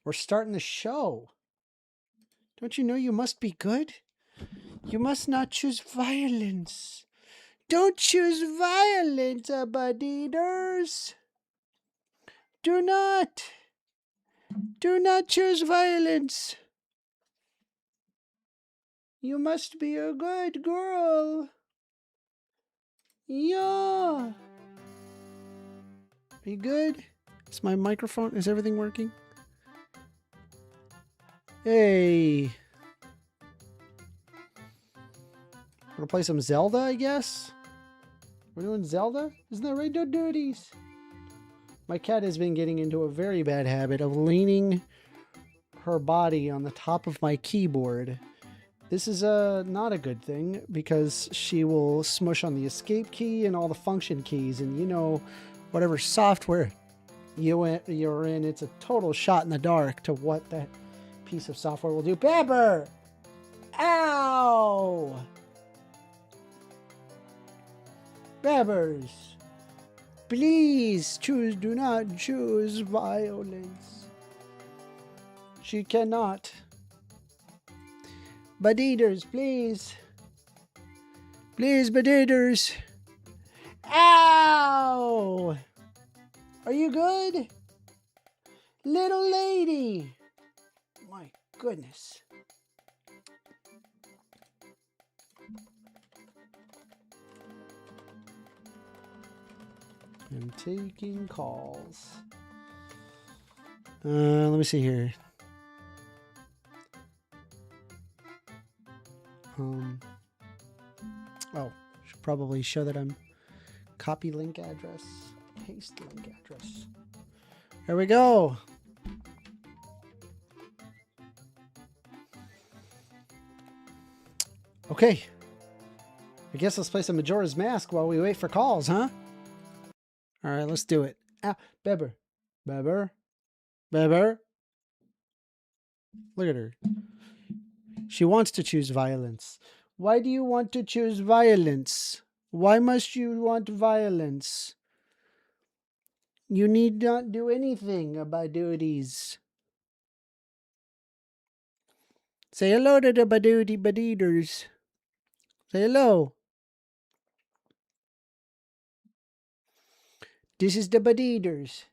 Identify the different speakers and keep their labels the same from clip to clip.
Speaker 1: We're starting the show. Don't you know you must be good? You must not choose violence. Don't choose violence, bud-eaters. Do not choose violence. You must be a good girl. Yeah. Are you good? Is my microphone, is everything working? Hey. We're gonna play some Zelda, I guess? We're doing Zelda? Isn't that right, no duties? My cat has been getting into a very bad habit of leaning her body on the top of my keyboard. This is not a good thing because she will smush on the escape key and all the function keys, and you know, whatever software you're in, it's a total shot in the dark to what that piece of software will do. Pepper! Ow! Bebbers, please do not choose violence. She cannot. Bud-eaters, please. Please, bud-eaters. Ow! Are you good? Little lady. My goodness. I'm taking calls. Let me see here. Oh, should probably show that I'm copy link address, paste link address. There we go. Okay. I guess let's play some Majora's Mask while we wait for calls, huh? All right, let's do it. Ah, Beber. Beber. Beber. Look at her. She wants to choose violence. Why do you want to choose violence? Why must you want violence? You need not do anything about duties. Say hello to the bud-eaters. Say hello. This is the bud-eaters.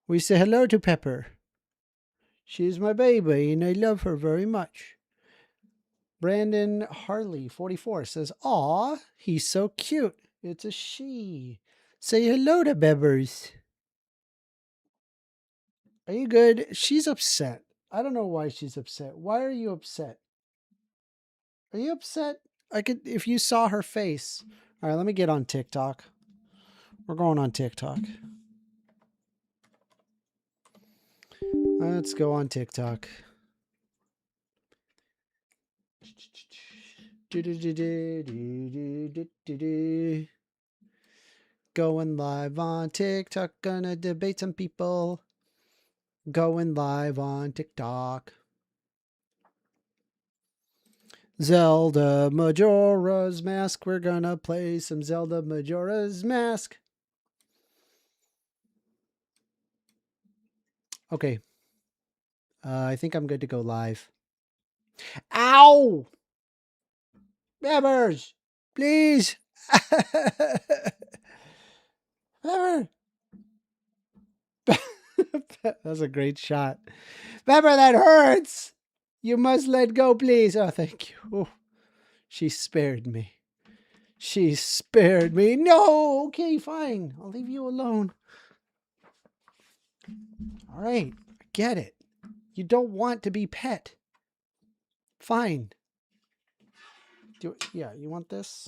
Speaker 1: We say hello to Pepper. She is my baby and I love her very much. Brandon Harley, 44, says, "Aw, he's so cute. It's a she. Say hello to Bebbers." Are you good? She's upset. I don't know why she's upset. Why are you upset? Are you upset? I could, if you saw her face. All right, let me get on TikTok. We're going on TikTok. Let's go on TikTok. Going live on TikTok. Gonna debate some people. Going live on TikTok. Zelda Majora's Mask. We're gonna play some Zelda Majora's Mask. Okay. I think I'm good to go live. Ow! Bebbers! Please! Bebber! That's a great shot. Bebber, that hurts! You must let go, please. Oh, thank you. Oh, she spared me. She spared me. No! Okay, fine. I'll leave you alone. All right. I get it. You don't want to be pet. Fine. Yeah, you want this?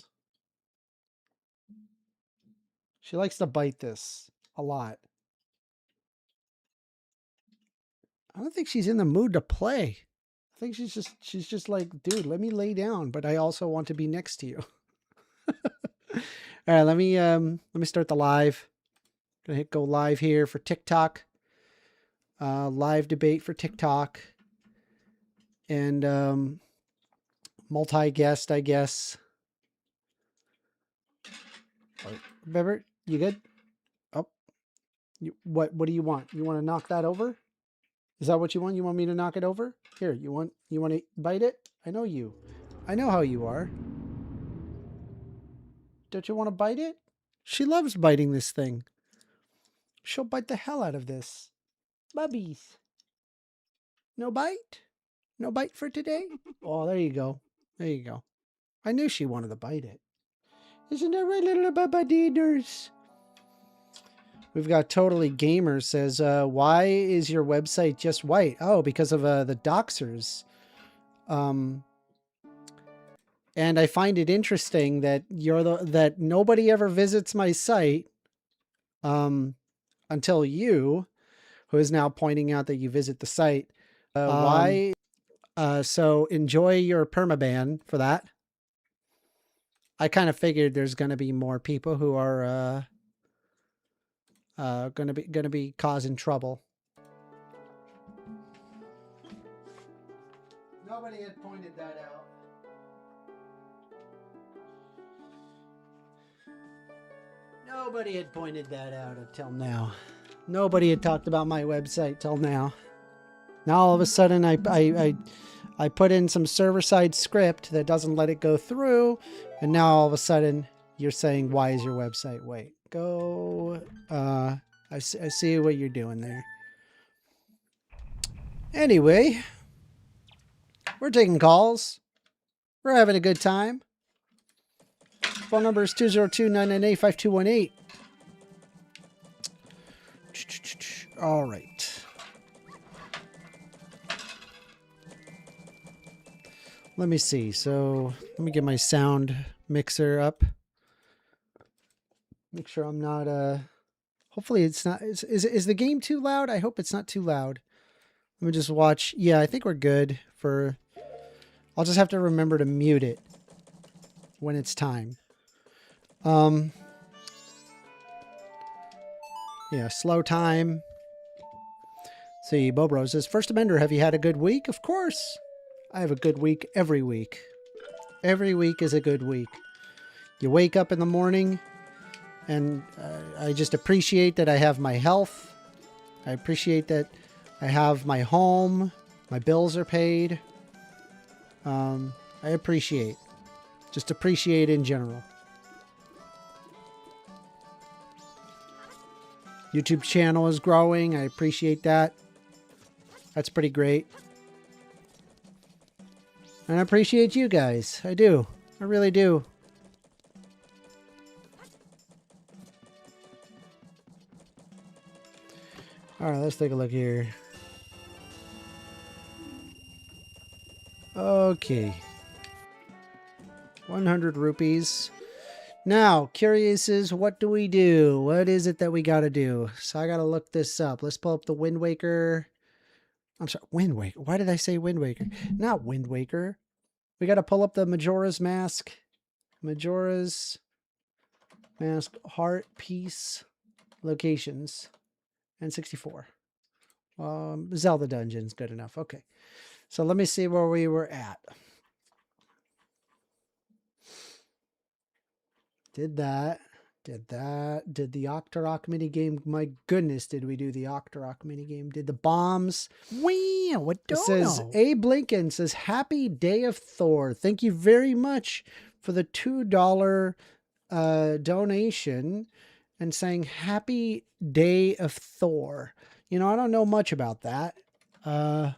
Speaker 1: She likes to bite this a lot. I don't think she's in the mood to play. I think she's just like, dude, let me lay down, but I also want to be next to you. All right, let me start the live. Gonna hit go live here for TikTok. Live debate for TikTok. And multi-guest, I guess. Beber, you good? Oh, what do you want? You want to knock that over? Is that what you want? You want me to knock it over? Here, you want to bite it? I know you. I know how you are. Don't you want to bite it? She loves biting this thing. She'll bite the hell out of this. Bubbies. No bite? No bite for today? Oh, there you go. There you go. I knew she wanted to bite it. Isn't that right, little babadiners? We've got Totally Gamer says, why is your website just white? Oh, because of the doxers. And I find it interesting that that nobody ever visits my site until you, who is now pointing out that you visit the site. Why? So enjoy your permaban for that. I kind of figured there's going to be more people who are going to be causing trouble. Nobody had pointed that out. Nobody had pointed that out until now. Nobody had talked about my website till now. Now all of a sudden I put in some server-side script that doesn't let it go through, and now all of a sudden you're saying, why is your website white? Go, I see what you're doing there. Anyway, we're taking calls. We're having a good time. Phone number is 202-998-5218. All right. Let me see. So let me get my sound mixer up. Make sure I'm not, hopefully it's not, is the game too loud? I hope it's not too loud. Let me just watch. Yeah, I think we're good for, I'll just have to remember to mute it when it's time. Yeah, slow time. See, Bobro says, 1stAmender, have you had a good week? Of course. I have a good week every week. Every week is a good week. You wake up in the morning, and I just appreciate that I have my health. I appreciate that I have my home. My bills are paid. I appreciate. Just appreciate in general. YouTube channel is growing. I appreciate that. That's pretty great. And I appreciate you guys. I do. I really do. All right, let's take a look here. Okay. 100 rupees. Now, curious is, what do we do? What is it that we got to do? So I got to look this up. Let's pull up the Wind Waker. I'm sorry, Wind Waker. Why did I say Wind Waker? Not Wind Waker. We got to pull up the Majora's Mask. Majora's Mask, Heart, Peace, Locations, and 64. Zelda Dungeons, good enough. Okay. So let me see where we were at. Did that. Did the Octorok minigame. My goodness, did we do the Octorok minigame. Did the bombs.
Speaker 2: Wow, what
Speaker 1: It says, Abe Lincoln says, Happy Day of Thor. Thank you very much for the $2 donation and saying Happy Day of Thor. You know, I don't know much about that. Let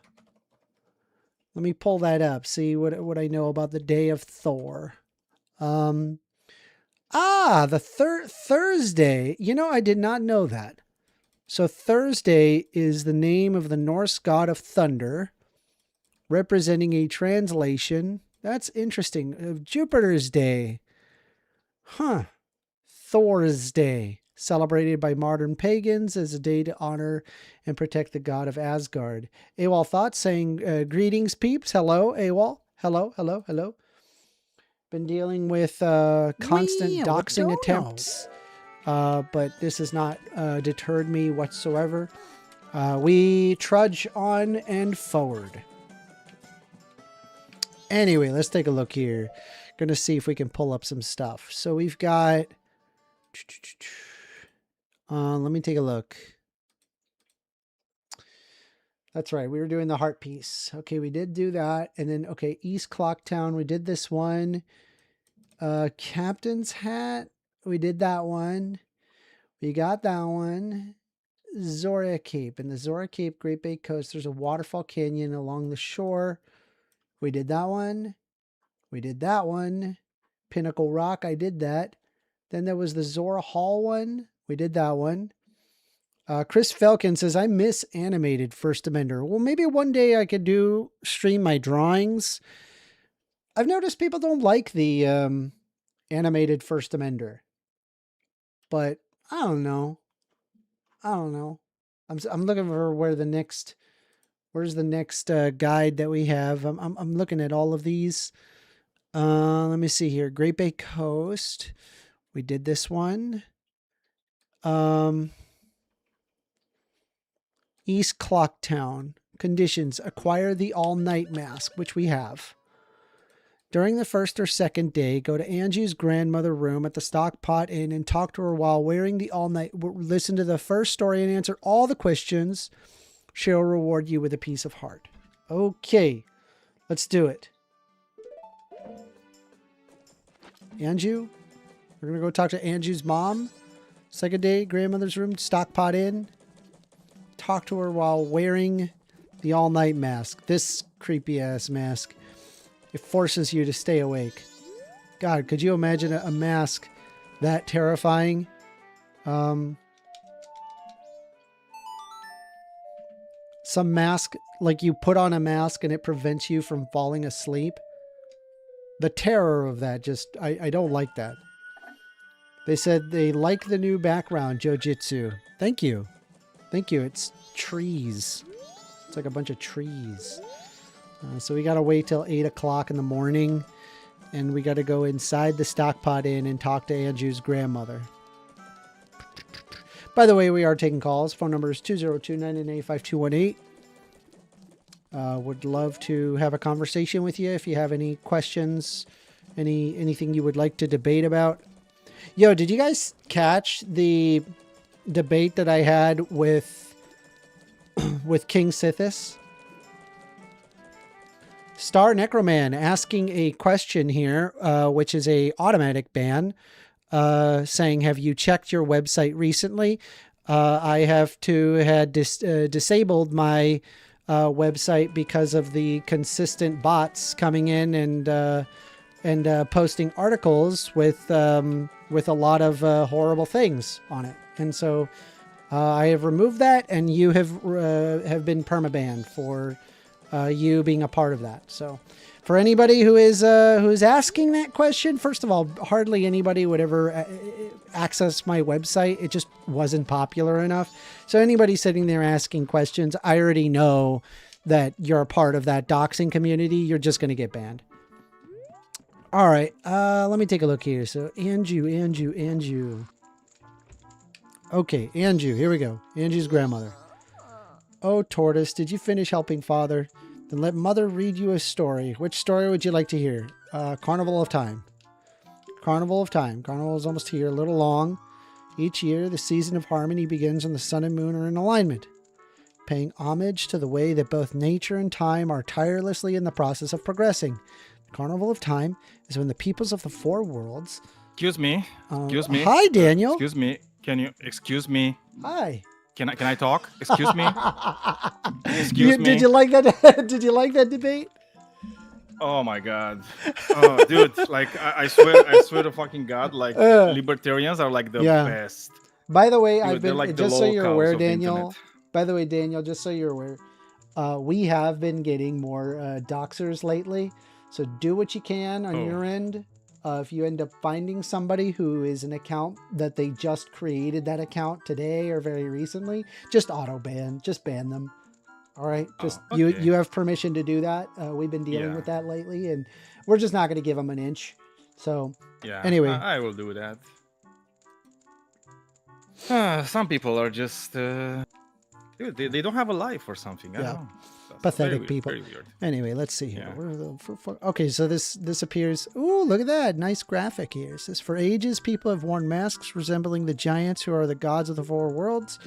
Speaker 1: me pull that up, see what I know about the Day of Thor. The Thursday. You know, I did not know that. So Thursday is the name of the Norse god of thunder, representing a translation. That's interesting. Of Jupiter's Day. Huh. Thor's Day, celebrated by modern pagans as a day to honor and protect the god of Asgard. AWOL Thoughts saying, greetings, peeps. Hello, AWOL. Hello, hello, hello. Been dealing with constant doxing attempts, but this has not deterred me whatsoever. We trudge on and forward. Anyway, let's take a look here. Gonna see if we can pull up some stuff. So we've got... let me take a look. That's right. We were doing the heart piece. Okay, we did do that. And then, okay, East Clocktown, we did this one. Captain's Hat, we did that one. We got that one. Zora Cape. In the Zora Cape Great Bay Coast, there's a waterfall canyon along the shore. We did that one. We did that one. Pinnacle Rock, I did that. Then there was the Zora Hall one. We did that one. Chris Falcon says, I miss animated 1stAmender. Well, maybe one day I could stream my drawings. I've noticed people don't like the animated 1stAmender. But I don't know. I'm looking for where's the next guide that we have. I'm looking at all of these. Let me see here. Great Bay Coast. We did this one. East Clocktown. Conditions. Acquire the all-night mask, which we have. During the first or second day, go to Angie's grandmother room at the Stockpot Inn and talk to her while wearing the all-night. Listen to the first story and answer all the questions. She'll reward you with a piece of heart. Okay, let's do it. Anju, we're going to go talk to Anju's mom. Second day, grandmother's room, Stockpot Inn. Talk to her while wearing the all-night mask. This creepy-ass mask. It forces you to stay awake. God, could you imagine a mask that terrifying? Some mask, like you put on a mask and it prevents you from falling asleep. The terror of that I don't like that. They said they like the new background, Jojitsu. Thank you. Thank you. It's trees. It's like a bunch of trees. So we got to wait till 8 o'clock in the morning, and we got to go inside the Stockpot Inn and talk to Andrew's grandmother. By the way, we are taking calls. Phone number is 202-998-5218. Would love to have a conversation with you if you have any questions, anything you would like to debate about. Yo, did you guys catch the debate that I had with King Sithis? Star Necroman asking a question here, which is a automatic ban, saying, have you checked your website recently? I have had disabled my website because of the consistent bots coming in and posting articles with a lot of horrible things on it. And so I have removed that, and you have been permabanned for you being a part of that. So for anybody who is asking that question, first of all, hardly anybody would ever access my website. It just wasn't popular enough. So anybody sitting there asking questions, I already know that you're a part of that doxing community. You're just going to get banned. All right. Let me take a look here. So Anju. Okay, Anju, here we go. Anju's grandmother. Oh, Tortoise, did you finish helping Father? Then let Mother read you a story. Which story would you like to hear? Carnival of Time. Carnival of Time. Carnival is almost here, a little long. Each year, the season of harmony begins when the sun and moon are in alignment, paying homage to the way that both nature and time are tirelessly in the process of progressing. The Carnival of Time is when the peoples of the four worlds...
Speaker 2: Excuse me. Excuse me.
Speaker 1: Hi, Daniel.
Speaker 2: Excuse me. Can you excuse me?
Speaker 1: Hi.
Speaker 2: Can I talk? Excuse me. Excuse me.
Speaker 1: Did you like that? Did you like that debate?
Speaker 2: Oh my god. Oh, dude. Like I swear to fucking god. Like libertarians are like the best.
Speaker 1: By the way,
Speaker 2: Dude,
Speaker 1: I've been
Speaker 2: like
Speaker 1: just so you're aware, Daniel. By the way, Daniel, just so you're aware, we have been getting more doxers lately. So do what you can on your end. If you end up finding somebody who is an account that they just created that account today or very recently, just auto ban, just ban them. All right. Just you have permission to do that. We've been dealing with that lately, and we're just not going to give them an inch. So anyway,
Speaker 2: I will do that. Some people are just, dude, they don't have a life or something. I don't know.
Speaker 1: Pathetic people.
Speaker 2: Very weird.
Speaker 1: Anyway, let's see here. Okay, so this appears. Ooh, look at that. Nice graphic here. It says, for ages, people have worn masks resembling the giants who are the gods of the four worlds.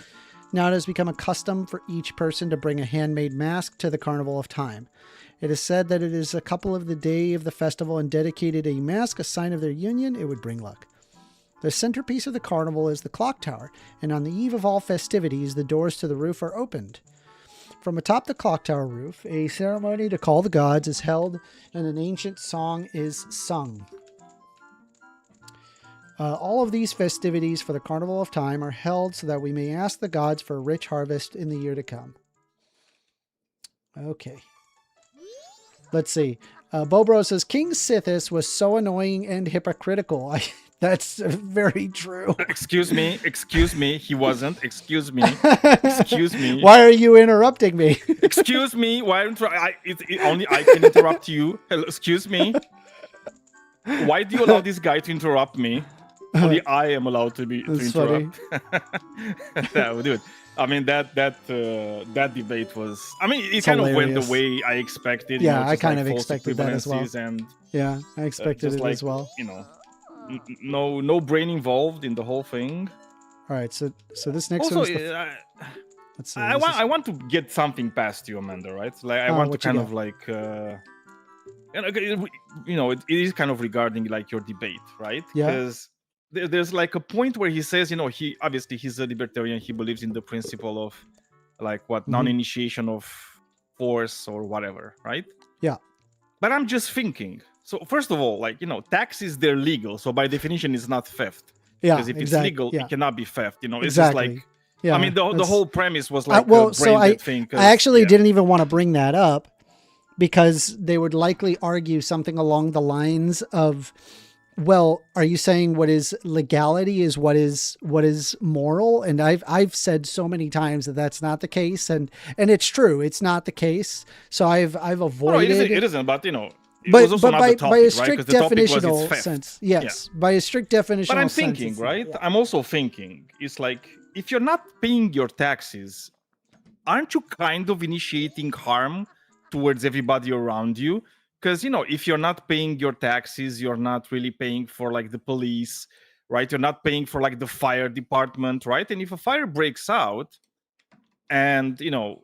Speaker 1: Now it has become a custom for each person to bring a handmade mask to the Carnival of Time. It is said that it is a couple of the day of the festival and dedicated a mask, a sign of their union. It would bring luck. The centerpiece of the carnival is the clock tower, and on the eve of all festivities, the doors to the roof are opened. From atop the clock tower roof, a ceremony to call the gods is held, and an ancient song is sung. All of these festivities for the Carnival of Time are held so that we may ask the gods for a rich harvest in the year to come. Okay. Let's see. Bobro says, King Sithis was so annoying and hypocritical. That's very true.
Speaker 2: Excuse me, he wasn't. Excuse me.
Speaker 1: Why are you interrupting me?
Speaker 2: Excuse me, why only I can interrupt you. Hello, excuse me. Why do you allow this guy to interrupt me? Only I am allowed to interrupt. No, dude. I mean that debate was. I mean, it kind of went the way I expected.
Speaker 1: Yeah,
Speaker 2: you know,
Speaker 1: I kind of expected that as well.
Speaker 2: And
Speaker 1: yeah, I expected it as well.
Speaker 2: You know, no brain involved in the whole thing.
Speaker 1: All right, so this next
Speaker 2: also,
Speaker 1: one. Let's see.
Speaker 2: I want to get something past you, Amanda. Right? Like I want to kind of like. You know, it is kind of regarding like your debate, right?
Speaker 1: Yeah.
Speaker 2: Because there's like a point where he says, you know, he's a libertarian. He believes in the principle of like non-initiation of force or whatever, right?
Speaker 1: Yeah.
Speaker 2: But I'm just thinking. So first of all, like, you know, taxes, they're legal. So by definition, it's not theft.
Speaker 1: Yeah.
Speaker 2: Because if it's legal, it cannot be theft. You know, it's
Speaker 1: exactly.
Speaker 2: just like,
Speaker 1: yeah,
Speaker 2: I mean, the whole premise was like
Speaker 1: well,
Speaker 2: a brain-dead thing.
Speaker 1: I actually didn't even want to bring that up because they would likely argue something along the lines of, well, are you saying what is legality is what is moral? And I've said so many times that that's not the case, and it's true, it's not the case. So I've avoided.
Speaker 2: No, it isn't. But you know,
Speaker 1: by a strict definitional sense, yes,
Speaker 2: yeah.
Speaker 1: By a strict definitional.
Speaker 2: But I'm thinking,
Speaker 1: sense,
Speaker 2: right?
Speaker 1: Yeah.
Speaker 2: I'm also thinking, it's like if you're not paying your taxes, aren't you kind of initiating harm towards everybody around you? Because, you know, if you're not paying your taxes, you're not really paying for like the police, right? You're not paying for like the fire department, right? And if a fire breaks out and, you know,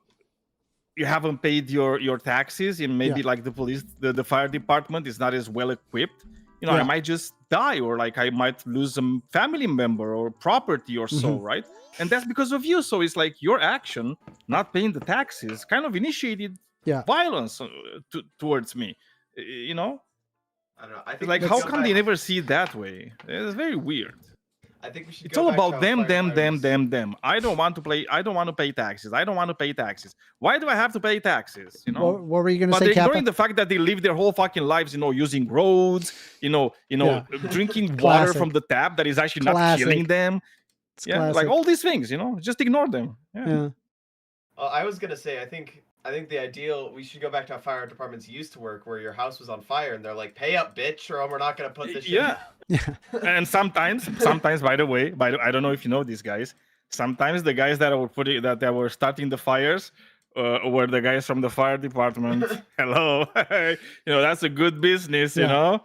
Speaker 2: you haven't paid your taxes, and maybe like the police, the fire department is not as well equipped, you know, I might just die, or like I might lose a family member or property or so, right? And that's because of you. So it's like your action, not paying the taxes, kind of initiated violence towards me, you know.
Speaker 3: I don't know. I think
Speaker 2: like, how come they never see it that way? It's very weird.
Speaker 3: I think we should.
Speaker 2: It's all about them. I don't want to pay taxes. I don't want to pay taxes. Why do I have to pay taxes? You know.
Speaker 1: What were you going to say?
Speaker 2: But they're ignoring the fact that they live their whole fucking lives, you know, using roads, you know, drinking water from the tap that is actually not killing them.
Speaker 1: It's
Speaker 2: like all these things, you know, just ignore them. Yeah.
Speaker 3: I was gonna say, I think the ideal, we should go back to how fire departments used to work, where your house was on fire and they're like, pay up, bitch, or we're not gonna put this shit.
Speaker 2: Yeah. And sometimes, by the way, I don't know if you know these guys. Sometimes the guys that were starting the fires were the guys from the fire department. Hello, you know, that's a good business, you know.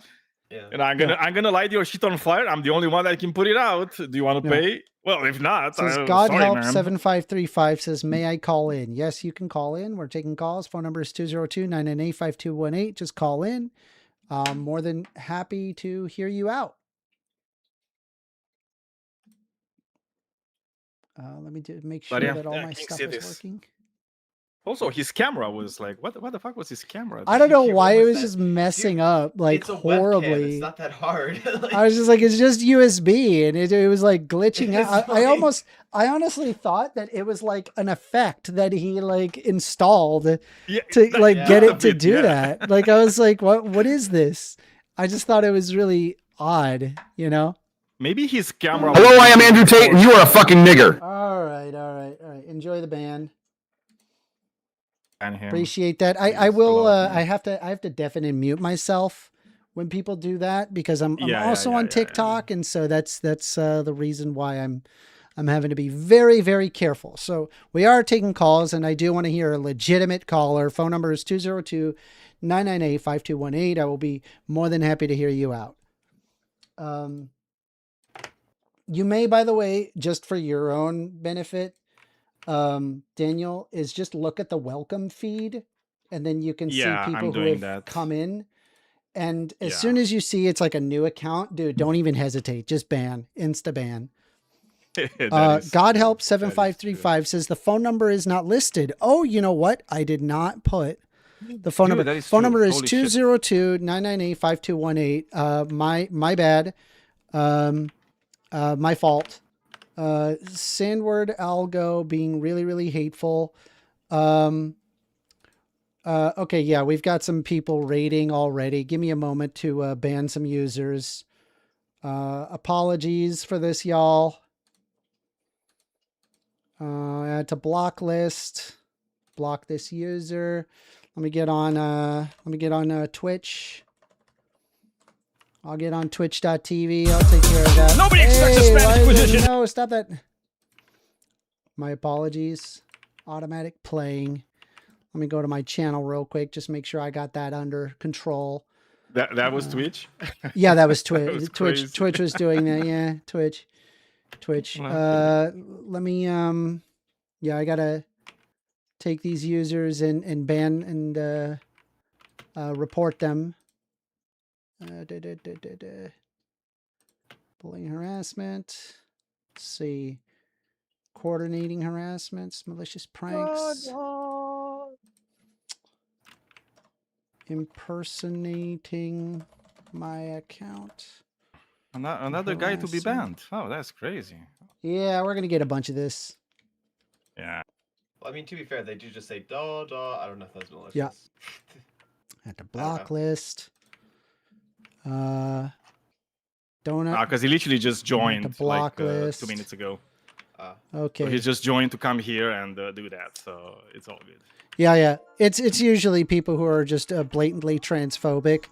Speaker 3: Yeah.
Speaker 2: And I'm gonna light your shit on fire. I'm the only one that can put it out. Do you want to pay? Well, if not,
Speaker 1: God help 7535 says, may I call in? Yes, you can call in. We're taking calls. Phone number is 202-998-5218. Just call in. More than happy to hear you out. Let me make sure that all my stuff is working.
Speaker 2: Also, his camera was like, what the fuck was his camera?
Speaker 1: I don't know why it was just messing up like
Speaker 3: it's a
Speaker 1: horribly.
Speaker 3: Webcam. It's not that hard.
Speaker 1: I was just like, it's just USB, and it was like glitching out. I honestly thought that it was like an effect that he like installed to get it to do that. Like I was like, what is this? I just thought it was really odd, you know?
Speaker 2: Maybe his camera.
Speaker 4: Hello, I am Andrew Tate, and you are a fucking nigger.
Speaker 1: All right. Enjoy the band.
Speaker 2: And him.
Speaker 1: Appreciate that. I will. I have to definitely mute myself when people do that because I'm also on TikTok, and so that's the reason why I'm having to be very, very careful. So we are taking calls, and I do want to hear a legitimate caller. Phone number is 202-998-5218. I will be more than happy to hear you out. You may, by the way, just for your own benefit, Daniel, is just look at the welcome feed, and then you can see
Speaker 2: Yeah, I'm
Speaker 1: people who
Speaker 2: doing
Speaker 1: have
Speaker 2: that.
Speaker 1: come in. And as
Speaker 2: Yeah.
Speaker 1: soon as you see it's like a new account, dude, don't even hesitate. Just ban, insta ban.
Speaker 2: That is
Speaker 1: God
Speaker 2: true.
Speaker 1: help
Speaker 2: That is
Speaker 1: 7535 says the phone number is not listed. Oh, you know what? I did not put the phone
Speaker 2: Dude,
Speaker 1: number.
Speaker 2: that is
Speaker 1: Phone
Speaker 2: true.
Speaker 1: number is
Speaker 2: Holy shit.
Speaker 1: 202-998-5218. My bad. My fault. Sandward algo being really, really hateful. Okay, yeah, we've got some people raiding already. Give me a moment to ban some users. Apologies for this, y'all. Add to block list. Block this user. Let me get on Twitch. I'll get on twitch.tv. I'll take care of that.
Speaker 2: Nobody expects a Spanish
Speaker 1: why is it-
Speaker 2: position.
Speaker 1: No, stop that. My apologies. Automatic playing. Let me go to my channel real quick. Just make sure I got that under control.
Speaker 2: That was Twitch?
Speaker 1: Yeah, that was
Speaker 2: That
Speaker 1: Twitch.
Speaker 2: was
Speaker 1: Twitch.
Speaker 2: crazy.
Speaker 1: Twitch was doing that. Yeah, Twitch.
Speaker 2: Okay.
Speaker 1: Let me yeah, I gotta take these users and ban and report them. Bullying, harassment. Let's see. Coordinating harassments, malicious pranks. Impersonating my account.
Speaker 2: Another guy to be
Speaker 1: Harassment.
Speaker 2: banned. Oh, that's crazy.
Speaker 1: Yeah, we're gonna get a bunch of this.
Speaker 2: Yeah.
Speaker 3: Well, I mean, to be fair, they do just say da da. I don't know if that's malicious.
Speaker 1: Yeah. At the block list. Donut.
Speaker 2: Because he literally just joined
Speaker 1: block
Speaker 2: like
Speaker 1: list.
Speaker 2: 2 minutes ago.
Speaker 1: Okay.
Speaker 2: So he's just joined to come here and do that. So it's all good.
Speaker 1: Yeah. It's usually people who are just blatantly transphobic.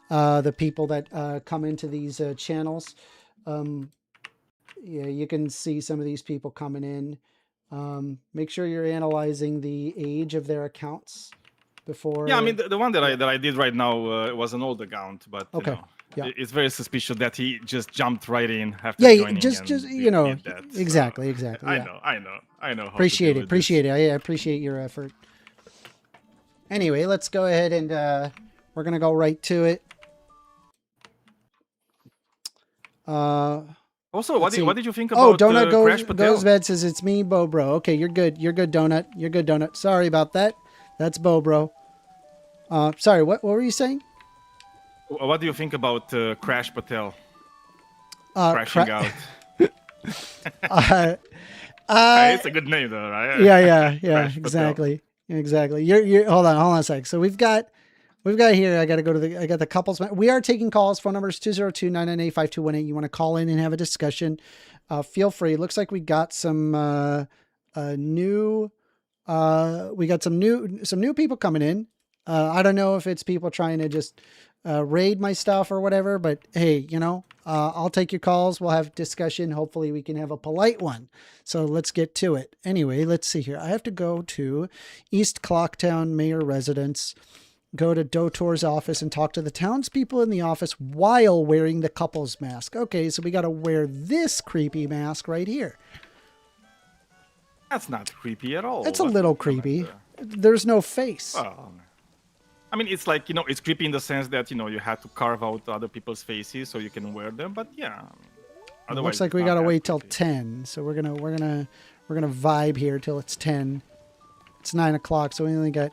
Speaker 1: The people that come into these channels. Yeah, you can see some of these people coming in. Make sure you're analyzing the age of their accounts before.
Speaker 2: Yeah, I mean the one that I did right now was an old account, but
Speaker 1: Okay.
Speaker 2: you know,
Speaker 1: Yeah.
Speaker 2: it's very suspicious that he just jumped right in after
Speaker 1: Yeah,
Speaker 2: joining.
Speaker 1: just
Speaker 2: and
Speaker 1: you know,
Speaker 2: did that. So
Speaker 1: exactly.
Speaker 2: I
Speaker 1: Yeah.
Speaker 2: know. I know. How to
Speaker 1: Appreciate
Speaker 2: deal
Speaker 1: it.
Speaker 2: with this.
Speaker 1: I appreciate your effort. Anyway, let's go ahead and we're gonna go right to it.
Speaker 2: Also, what did you think
Speaker 1: Oh,
Speaker 2: about
Speaker 1: Donut
Speaker 2: Crash Patel?
Speaker 1: goes bed says it's me, Bo Bro. Okay, you're good. You're good, Donut. You're good, Donut. Sorry about that. That's Bo Bro. Sorry. What were you saying?
Speaker 2: What do you think about Crash Patel crashing out? It's a good name, though, right?
Speaker 1: Yeah.
Speaker 2: Crash Patel.
Speaker 1: Exactly. You're hold on a sec. So we've got here. I got the couples. We are taking calls. Phone number is 202-998-5218. You want to call in and have a discussion? Feel free. Looks like we got some new people coming in. I don't know if it's people trying to just raid my stuff or whatever, but hey, you know, I'll take your calls. We'll have discussion. Hopefully we can have a polite one. So let's get to it. Anyway, let's see here. I have to go to East Clocktown Mayor Residence, go to Dotor's office and talk to the townspeople in the office while wearing the couple's mask. Okay, so we got to wear this creepy mask right here.
Speaker 2: That's not creepy at all.
Speaker 1: It's a little creepy. There's no face.
Speaker 2: Well, I mean, it's like, you know, it's creepy in the sense that, you know, you have to carve out other people's faces so you can wear them. But yeah,
Speaker 1: It looks like we gotta wait till 10, so we're gonna vibe here till it's 10. It's 9 o'clock, so we only got.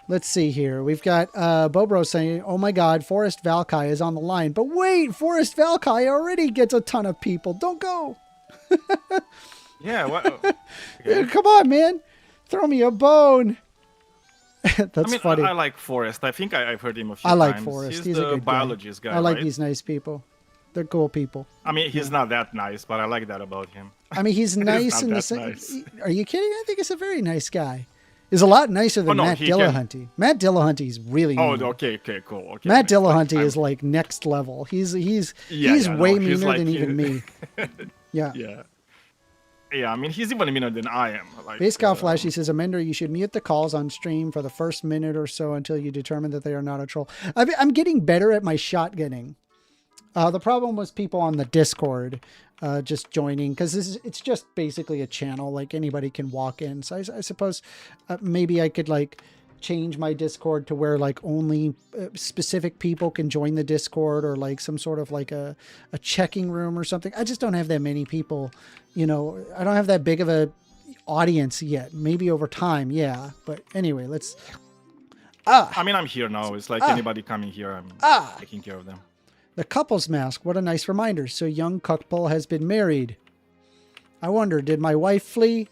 Speaker 1: Let's see here. We've got Bobro saying, "Oh my God, Forrest Valkai is on the line." But wait, Forrest Valkai already gets a ton of people. Don't go.
Speaker 2: Yeah. What? Okay.
Speaker 1: Come on, man. Throw me a bone. That's funny.
Speaker 2: I like Forrest. I think I've heard him a few
Speaker 1: I like
Speaker 2: times.
Speaker 1: Forrest.
Speaker 2: He's
Speaker 1: a
Speaker 2: the
Speaker 1: good
Speaker 2: biologist guy.
Speaker 1: I like
Speaker 2: right?
Speaker 1: these nice people. They're cool people.
Speaker 2: I mean, he's not that nice, but I like that about him.
Speaker 1: I mean, he's nice
Speaker 2: not
Speaker 1: in the
Speaker 2: that
Speaker 1: sense.
Speaker 2: nice.
Speaker 1: Are you kidding? I think he's a very nice guy. He's a lot nicer than Matt Dillahunty. Matt Dillahunty's really
Speaker 2: Oh,
Speaker 1: mean.
Speaker 2: Okay, cool. Okay.
Speaker 1: Matt Dillahunty is like next level. He's way meaner than even me. Yeah.
Speaker 2: Yeah, I mean, he's even meaner than I am. Like,
Speaker 1: Base Cow Flashy says, Amender, you should mute the calls on stream for the first minute or so until you determine that they are not a troll. I'm getting better at my shotgunning. The problem was people on the Discord. just joining, because it's just basically a channel, like anybody can walk in. So I suppose maybe I could like change my Discord to where like only specific people can join the Discord, or like some sort of like a checking room or something. I just don't have that many people, I don't have that big of a audience yet. Maybe over time, yeah. But anyway, let's.
Speaker 2: I mean, I'm here now. It's like anybody coming here, I'm taking care of them.
Speaker 1: The couple's mask. What a nice reminder. So young couple has been married. I wonder, did my wife flee?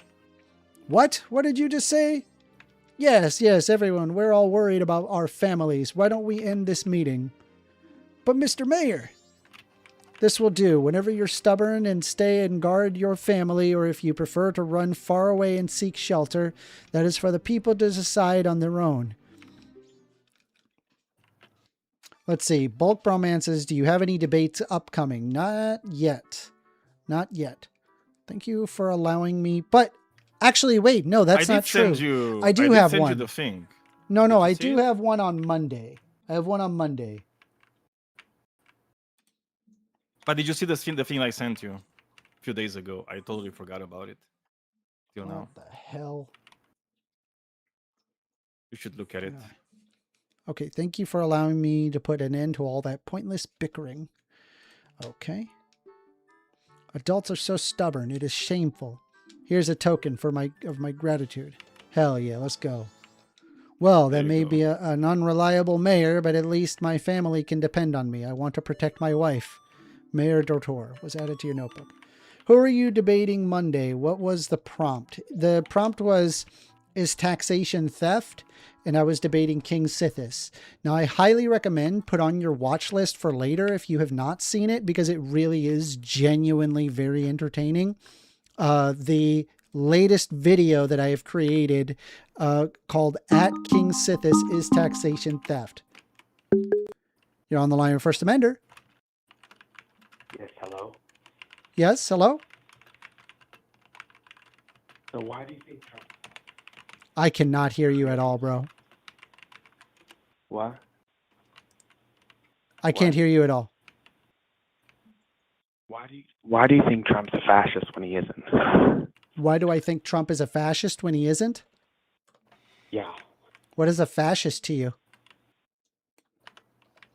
Speaker 1: What? What did you just say? Yes, everyone. We're all worried about our families. Why don't we end this meeting? But Mr. Mayor, this will do. Whenever you're stubborn and stay and guard your family, or if you prefer to run far away and seek shelter, that is for the people to decide on their own. Let's see. Bulk bromances. Do you have any debates upcoming? Not yet. Not yet. Thank you for allowing me. But actually, wait. No, that's not true. I do have one.
Speaker 2: You the thing.
Speaker 1: No, I do have one on Monday. I have one on Monday.
Speaker 2: But did you see the thing I sent you a few days ago? I totally forgot about it. Till now.
Speaker 1: What the hell?
Speaker 2: You should look at it.
Speaker 1: Yeah. Okay, thank you for allowing me to put an end to all that pointless bickering. Okay. Adults are so stubborn. It is shameful. Here's a token of my gratitude. Hell yeah, let's go. Well, that may be an unreliable mayor, but at least my family can depend on me. I want to protect my wife. Mayor Dotor was added to your notebook. Who are you debating Monday? What was the prompt? The prompt was, is taxation theft? And I was debating King Sithis. Now, I highly recommend put on your watch list for later if you have not seen it, because it really is genuinely very entertaining. The latest video that I have created called At King Sithis is Taxation Theft. You're on the line with 1stAmender.
Speaker 5: Yes, hello?
Speaker 1: Yes, hello?
Speaker 5: So why do you think Trump...
Speaker 1: I cannot hear you at all, bro.
Speaker 5: What?
Speaker 1: I can't hear you at all.
Speaker 5: Why do you think Trump's a fascist when he isn't?
Speaker 1: Why do I think Trump is a fascist when he isn't?
Speaker 5: Yeah.
Speaker 1: What is a fascist to you?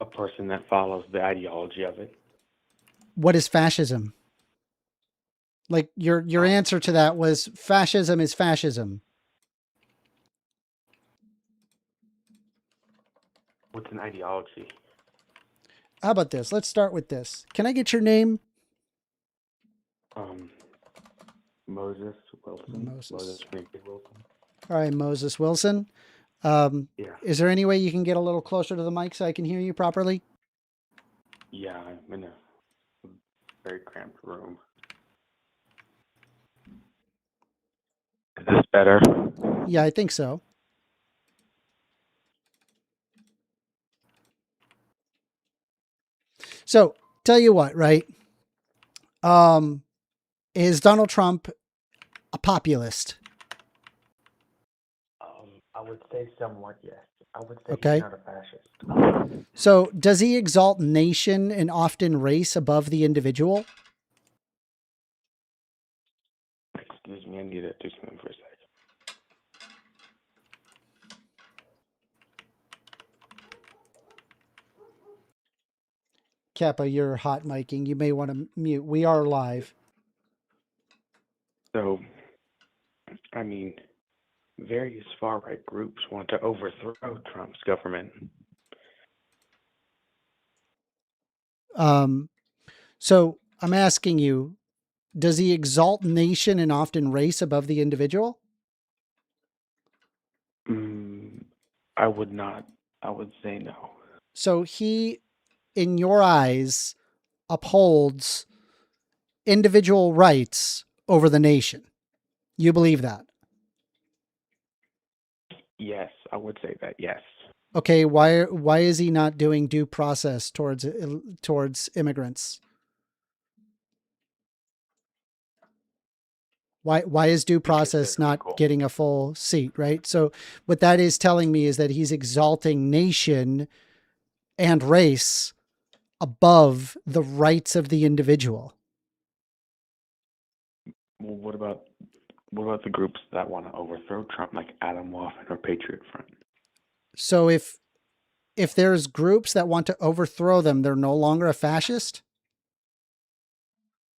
Speaker 5: A person that follows the ideology of it.
Speaker 1: What is fascism? Like your answer to that was fascism is fascism.
Speaker 5: What's an ideology?
Speaker 1: How about this? Let's start with this. Can I get your name?
Speaker 5: Moses Wilson.
Speaker 1: Moses
Speaker 5: Wilson.
Speaker 1: All right, Moses Wilson.
Speaker 5: Yeah.
Speaker 1: Is there any way you can get a little closer to the mic so I can hear you properly?
Speaker 5: Yeah, I'm in a very cramped room. Is this better?
Speaker 1: Yeah, I think so. So, tell you what, right? Is Donald Trump a populist?
Speaker 5: I would say somewhat, yes. I would say
Speaker 1: Okay.
Speaker 5: he's not a fascist.
Speaker 1: So, does he exalt nation and often race above the individual?
Speaker 5: Excuse me, I need to do something for a second.
Speaker 1: Kappa, you're hot miking. You may want to mute. We are live.
Speaker 5: So, I mean, various far-right groups want to overthrow Trump's government.
Speaker 1: So I'm asking you, does he exalt nation and often race above the individual?
Speaker 5: I would not. I would say no.
Speaker 1: So he, in your eyes, upholds individual rights over the nation. You believe that?
Speaker 5: Yes, I would say that, yes.
Speaker 1: Okay, why is he not doing due process towards immigrants? Why is due process not
Speaker 5: illegal.
Speaker 1: getting a full seat, right? So what that is telling me is that he's exalting nation and race above the rights of the individual.
Speaker 5: Well, what about the groups that want to overthrow Trump, like Adam Waffen or Patriot Front?
Speaker 1: So if there's groups that want to overthrow them, they're no longer a fascist?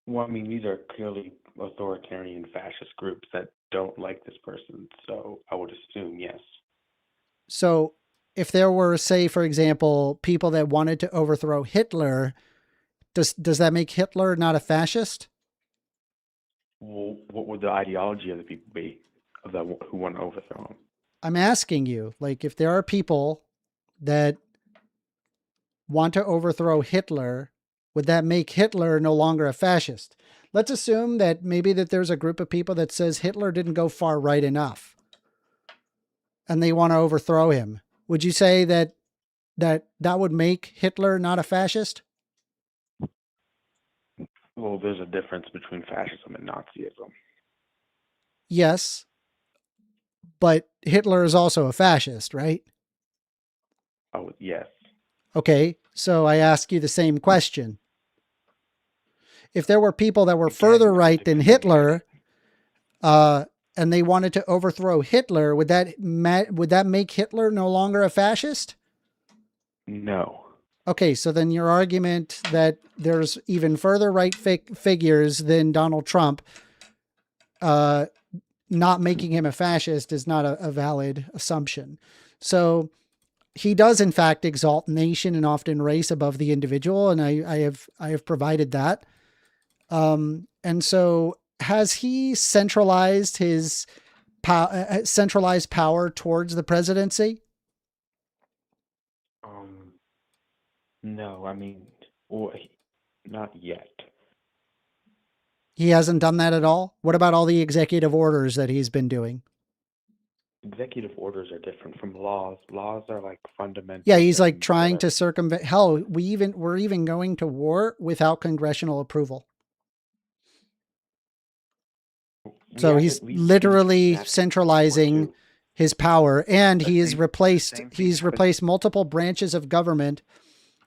Speaker 5: Well, I mean, these are clearly authoritarian fascist groups that don't like this person, so I would assume yes.
Speaker 1: So if there were, say, for example, people that wanted to overthrow Hitler, does that make Hitler not a fascist?
Speaker 5: Well, what would the ideology of the people be of that who want to overthrow him?
Speaker 1: I'm asking you, like, if there are people that want to overthrow Hitler, would that make Hitler no longer a fascist? Let's assume that maybe that there's a group of people that says Hitler didn't go far right enough and they want to overthrow him. Would you say that would make Hitler not a fascist?
Speaker 5: Well, there's a difference between fascism and Nazism.
Speaker 1: Yes, but Hitler is also a fascist, right?
Speaker 5: Oh, yes.
Speaker 1: Okay, so I ask you the same question. If there were people that were further right than Hitler, and they wanted to overthrow Hitler, would that make Hitler no longer a fascist?
Speaker 5: No.
Speaker 1: Okay, so then your argument that there's even further right figures than Donald Trump, not making him a fascist is not a valid assumption. So he does in fact exalt nation and often race above the individual, and I have provided that. And so has he centralized his centralized power towards the presidency?
Speaker 5: No, I mean, well, not yet.
Speaker 1: He hasn't done that at all? What about all the executive orders that he's been doing?
Speaker 5: Executive orders are different from laws. Laws are like fundamental.
Speaker 1: Yeah, he's like trying to circumvent. Hell, we're even going to war without congressional approval. So he's literally centralizing his power, and he's replaced multiple branches of government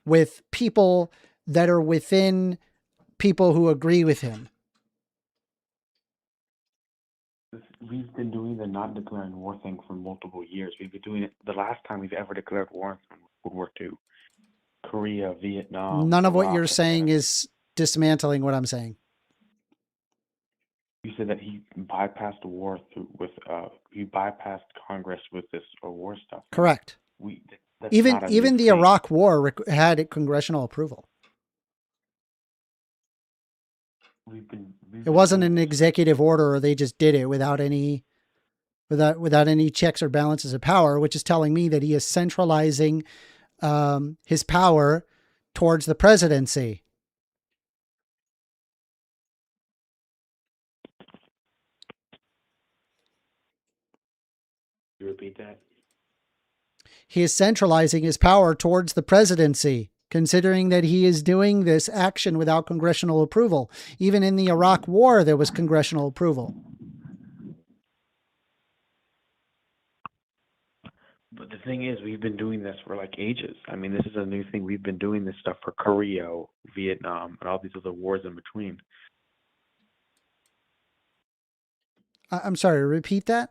Speaker 1: with people that are within people who agree with him.
Speaker 5: We've been doing the not declaring war thing for multiple years. We've been doing it. The last time we've ever declared war in World War II, Korea, Vietnam.
Speaker 1: None of what
Speaker 5: Iraq,
Speaker 1: you're saying
Speaker 5: etc.
Speaker 1: is dismantling what I'm saying.
Speaker 5: You said that he bypassed war he bypassed Congress with this war stuff.
Speaker 1: Correct.
Speaker 5: That's
Speaker 1: Even the Iraq War had congressional approval. It wasn't an executive order, or they just did it without any checks or balances of power, which is telling me that he is centralizing his power towards the presidency.
Speaker 5: You repeat that?
Speaker 1: He is centralizing his power towards the presidency, considering that he is doing this action without congressional approval. Even in the Iraq War, there was congressional approval.
Speaker 5: But the thing is, we've been doing this for like ages. I mean, this is a new thing. We've been doing this stuff for Korea, Vietnam, and all these other wars in between.
Speaker 1: I'm sorry, repeat that?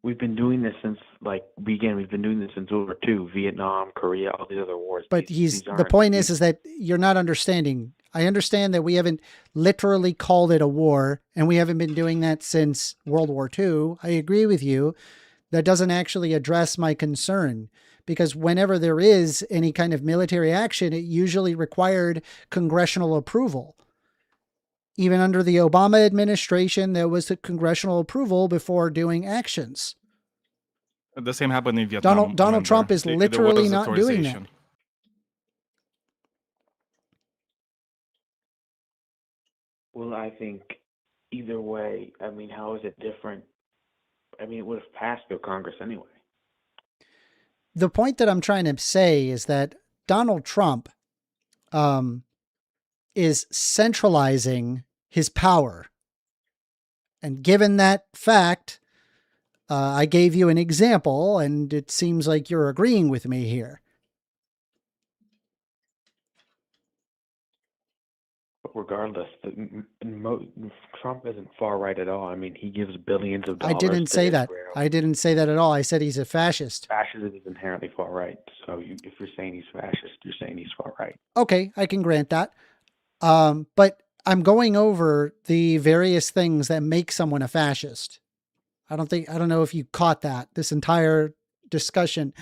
Speaker 5: We've been doing this since we've been doing this since World War II, Vietnam, Korea, all these other wars.
Speaker 1: But the point is that you're not understanding. I understand that we haven't literally called it a war, and we haven't been doing that since World War II. I agree with you. That doesn't actually address my concern, because whenever there is any kind of military action, it usually required congressional approval. Even under the Obama administration, there was a congressional approval before doing actions.
Speaker 2: The same happened in Vietnam.
Speaker 1: Donald Trump is literally not doing that.
Speaker 5: Well, I think either way, I mean, how is it different? I mean, it would have passed through Congress anyway.
Speaker 1: The point that I'm trying to say is that Donald Trump is centralizing his power. And given that fact, I gave you an example, and it seems like you're agreeing with me here.
Speaker 5: regardless, Trump isn't far right at all. I mean, he gives billions of dollars.
Speaker 1: I didn't say that.
Speaker 5: Israel.
Speaker 1: I didn't say that at all. I said he's a fascist.
Speaker 5: Fascism is inherently far right. So if you're saying he's fascist, you're saying he's far right.
Speaker 1: Okay, I can grant that. But I'm going over the various things that make someone a fascist. I don't know if you caught that, this entire discussion.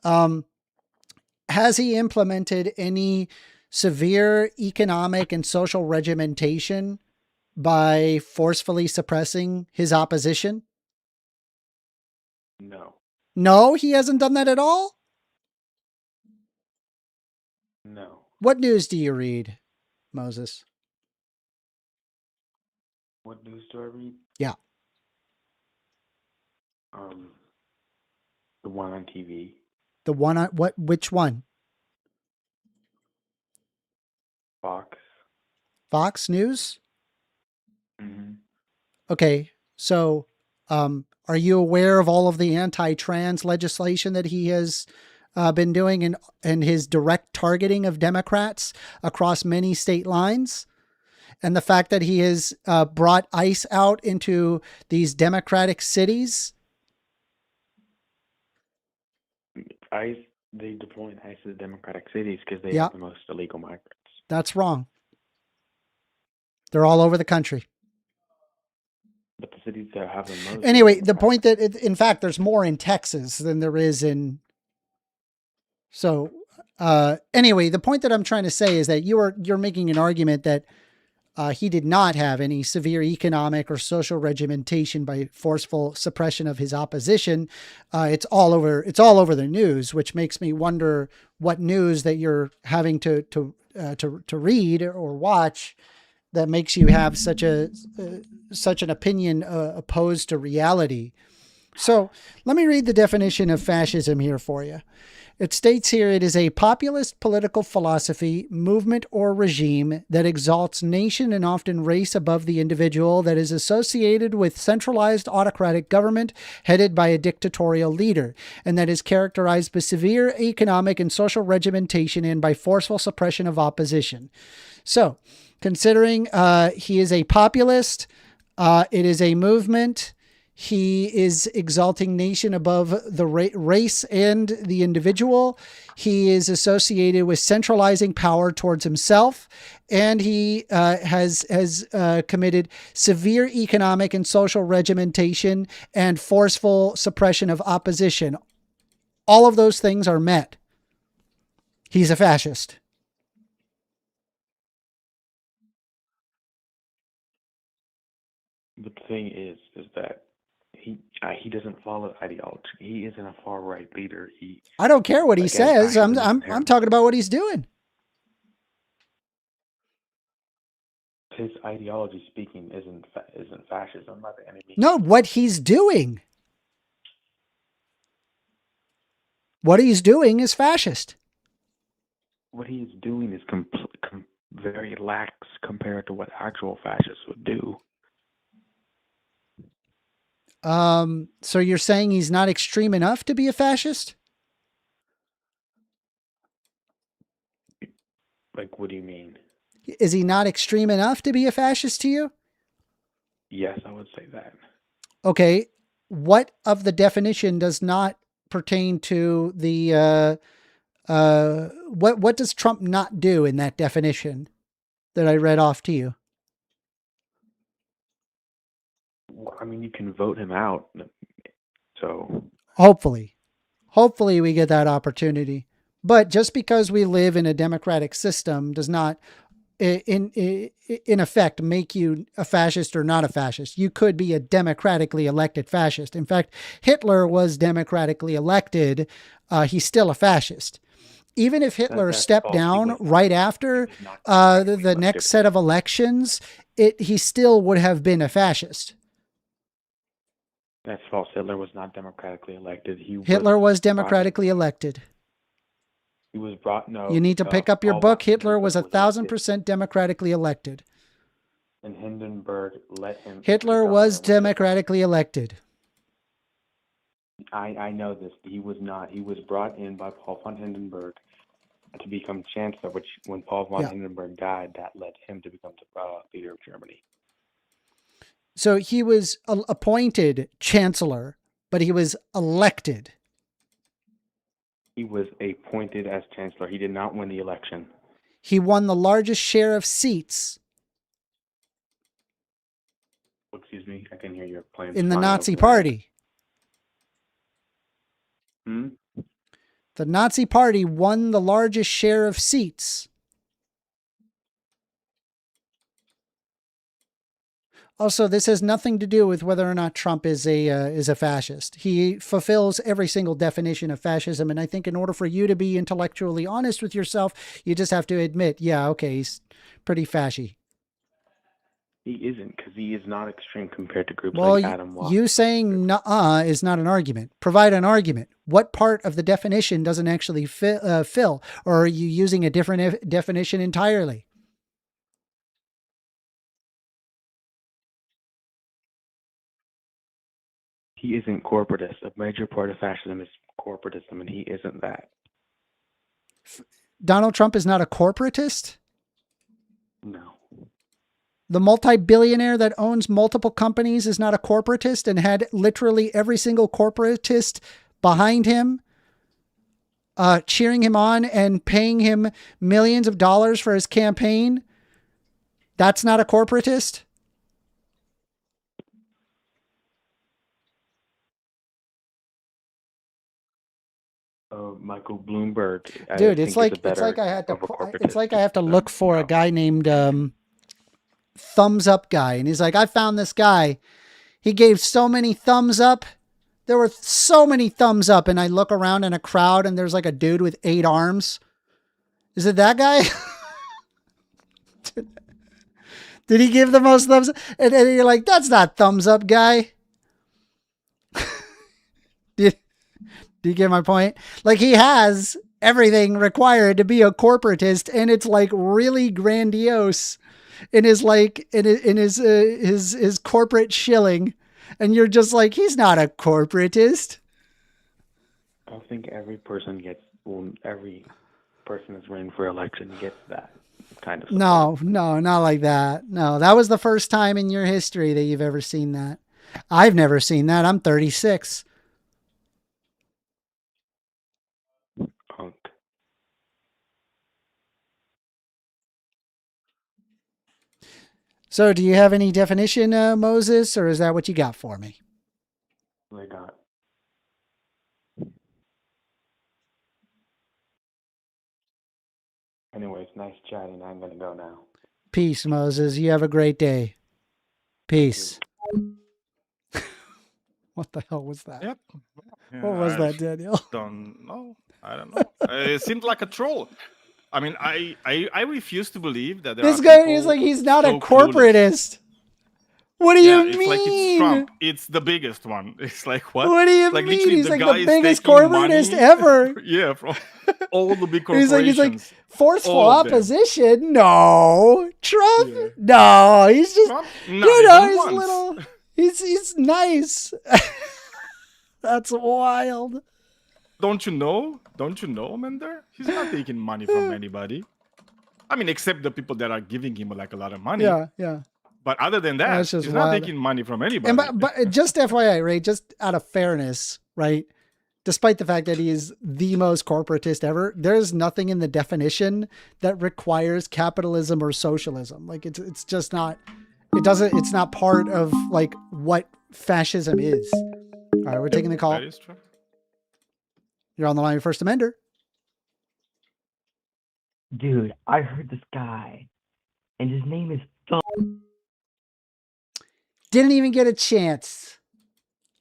Speaker 1: Has he implemented any severe economic and social regimentation by forcefully suppressing his opposition?
Speaker 5: No.
Speaker 1: No, he hasn't done that at all?
Speaker 5: No.
Speaker 1: What news do you read, Moses?
Speaker 5: What news do I read?
Speaker 1: Yeah.
Speaker 5: The one on TV.
Speaker 1: The one on which one?
Speaker 5: Fox.
Speaker 1: Fox News?
Speaker 5: Mm-hmm.
Speaker 1: Okay. So, are you aware of all of the anti-trans legislation that he has been doing and his direct targeting of Democrats across many state lines? And the fact that he has brought ICE out into these Democratic cities?
Speaker 5: They deploy ICE to the Democratic cities because they
Speaker 1: Yeah.
Speaker 5: have the most illegal migrants.
Speaker 1: That's wrong. They're all over the country.
Speaker 5: But the cities that have the most.
Speaker 1: Anyway, the point that, in fact, there's more in Texas than there is in. So, anyway, the point that I'm trying to say is that you're making an argument that he did not have any severe economic or social regimentation by forceful suppression of his opposition. It's all over the news, which makes me wonder what news that you're having to read or watch that makes you have such an opinion opposed to reality. So let me read the definition of fascism here for you. It states here, it is a populist political philosophy, movement, or regime that exalts nation and often race above the individual, that is associated with centralized autocratic government headed by a dictatorial leader, and that is characterized by severe economic and social regimentation and by forceful suppression of opposition. So, considering he is a populist, it is a movement. He is exalting nation above the race and the individual. He is associated with centralizing power towards himself, and he has committed severe economic and social regimentation and forceful suppression of opposition. All of those things are met. He's a fascist.
Speaker 5: But the thing is that he doesn't follow ideology. He isn't a far right leader.
Speaker 1: I don't care what he says. I'm talking about what he's doing.
Speaker 5: His ideology speaking isn't fascism by any means.
Speaker 1: No, what he's doing. What he's doing is fascist.
Speaker 5: What he is doing is very lax compared to what actual fascists would do.
Speaker 1: So you're saying he's not extreme enough to be a fascist?
Speaker 5: Like, what do you mean?
Speaker 1: Is he not extreme enough to be a fascist to you?
Speaker 5: Yes, I would say that.
Speaker 1: Okay. What of the definition does not pertain to the, what does Trump not do in that definition that I read off to you?
Speaker 5: Well, I mean, you can vote him out. So
Speaker 1: Hopefully we get that opportunity. But just because we live in a democratic system does not, in effect, make you a fascist or not a fascist. You could be a democratically elected fascist. In fact, Hitler was democratically elected. He's still a fascist. Even if Hitler stepped down right after the next set of elections, he still would have been a fascist.
Speaker 5: That's false. Hitler was not democratically elected.
Speaker 1: Hitler was democratically elected.
Speaker 5: He was brought. No.
Speaker 1: You need to pick up your book. Hitler was 1,000% democratically elected.
Speaker 5: And Hindenburg let him.
Speaker 1: Hitler was democratically elected.
Speaker 5: I know this. He was not. He was brought in by Paul von Hindenburg to become chancellor, which when Paul von
Speaker 1: Yeah.
Speaker 5: Hindenburg died, that led him to become the leader of Germany.
Speaker 1: So he was appointed chancellor, but he was elected.
Speaker 5: He was appointed as chancellor. He did not win the election.
Speaker 1: He won the largest share of seats
Speaker 5: Excuse me, I can hear your planes
Speaker 1: in the
Speaker 5: flying
Speaker 1: Nazi
Speaker 5: overhead.
Speaker 1: Party.
Speaker 5: Hmm?
Speaker 1: The Nazi Party won the largest share of seats. Also, this has nothing to do with whether or not Trump is a fascist. He fulfills every single definition of fascism, and I think in order for you to be intellectually honest with yourself, you just have to admit, yeah, okay, he's pretty fashy.
Speaker 5: He isn't, because he is not extreme compared to groups
Speaker 1: Well,
Speaker 5: like Adam Walker.
Speaker 1: you saying nuh-uh is not an argument. Provide an argument. What part of the definition doesn't actually fill? Or are you using a different definition entirely?
Speaker 5: He isn't corporatist. A major part of fascism is corporatism, and he isn't that.
Speaker 1: Donald Trump is not a corporatist?
Speaker 5: No.
Speaker 1: The multi-billionaire that owns multiple companies is not a corporatist and had literally every single corporatist behind him, cheering him on and paying him millions of dollars for his campaign? That's not a corporatist?
Speaker 5: Michael Bloomberg.
Speaker 1: Dude, it's like I have to look for a guy named Thumbs Up Guy, and he's like, I found this guy. He gave so many thumbs up. There were so many thumbs up, and I look around in a crowd, and there's like a dude with 8 arms. Is it that guy? Did he give the most thumbs up? And you're like, that's not Thumbs Up Guy. Do you get my point? Like, he has everything required to be a corporatist, and it's like really grandiose in his his corporate shilling, and you're just like, he's not a corporatist.
Speaker 5: I think every person that's running for election gets that kind of support.
Speaker 1: No, not like that. No, that was the first time in your history that you've ever seen that. I've never seen that. I'm 36.
Speaker 5: Punk.
Speaker 1: So do you have any definition, Moses, or is that what you got for me?
Speaker 5: I got. Anyways, nice chatting. I'm going to go now.
Speaker 1: Peace, Moses. You have a great day. Peace. What the hell was that?
Speaker 2: Yep. Yeah,
Speaker 1: What was
Speaker 2: I
Speaker 1: that, Daniel?
Speaker 2: don't know. I don't know. It seemed like a troll. I mean, I refuse to believe that there
Speaker 1: This
Speaker 2: are
Speaker 1: guy
Speaker 2: people
Speaker 1: is like, he's not
Speaker 2: so
Speaker 1: a corporatist. What do
Speaker 2: Yeah,
Speaker 1: you
Speaker 2: it's
Speaker 1: mean?
Speaker 2: like it's Trump. It's the biggest one. It's like what?
Speaker 1: What do you
Speaker 2: Like,
Speaker 1: mean?
Speaker 2: literally
Speaker 1: He's
Speaker 2: the
Speaker 1: like
Speaker 2: guy
Speaker 1: the
Speaker 2: is
Speaker 1: biggest
Speaker 2: taking
Speaker 1: corporatist
Speaker 2: money-
Speaker 1: ever.
Speaker 2: Yeah, from all the big
Speaker 1: He's
Speaker 2: corporations.
Speaker 1: like forceful
Speaker 2: All of them.
Speaker 1: opposition. No, Trump.
Speaker 2: Yeah.
Speaker 1: No, he's just
Speaker 2: Trump?
Speaker 1: you
Speaker 2: Not
Speaker 1: know,
Speaker 2: even
Speaker 1: he's
Speaker 2: once.
Speaker 1: little. He's nice. That's wild.
Speaker 2: Don't you know? Don't you know, Mender? He's not taking money from anybody. I mean, except the people that are giving him like a lot of money.
Speaker 1: Yeah.
Speaker 2: But other than that,
Speaker 1: That's
Speaker 2: he's
Speaker 1: just
Speaker 2: not
Speaker 1: wild.
Speaker 2: taking money from anybody.
Speaker 1: And but just FYI, right? Just out of fairness, right? Despite the fact that he is the most corporatist ever, there's nothing in the definition that requires capitalism or socialism. Like it's just not. It's not part of like what fascism is. All right, we're taking the call.
Speaker 2: That is true.
Speaker 1: You're on the line with 1stAmender.
Speaker 6: Dude, I heard this guy, and his name is
Speaker 1: Didn't even get a chance.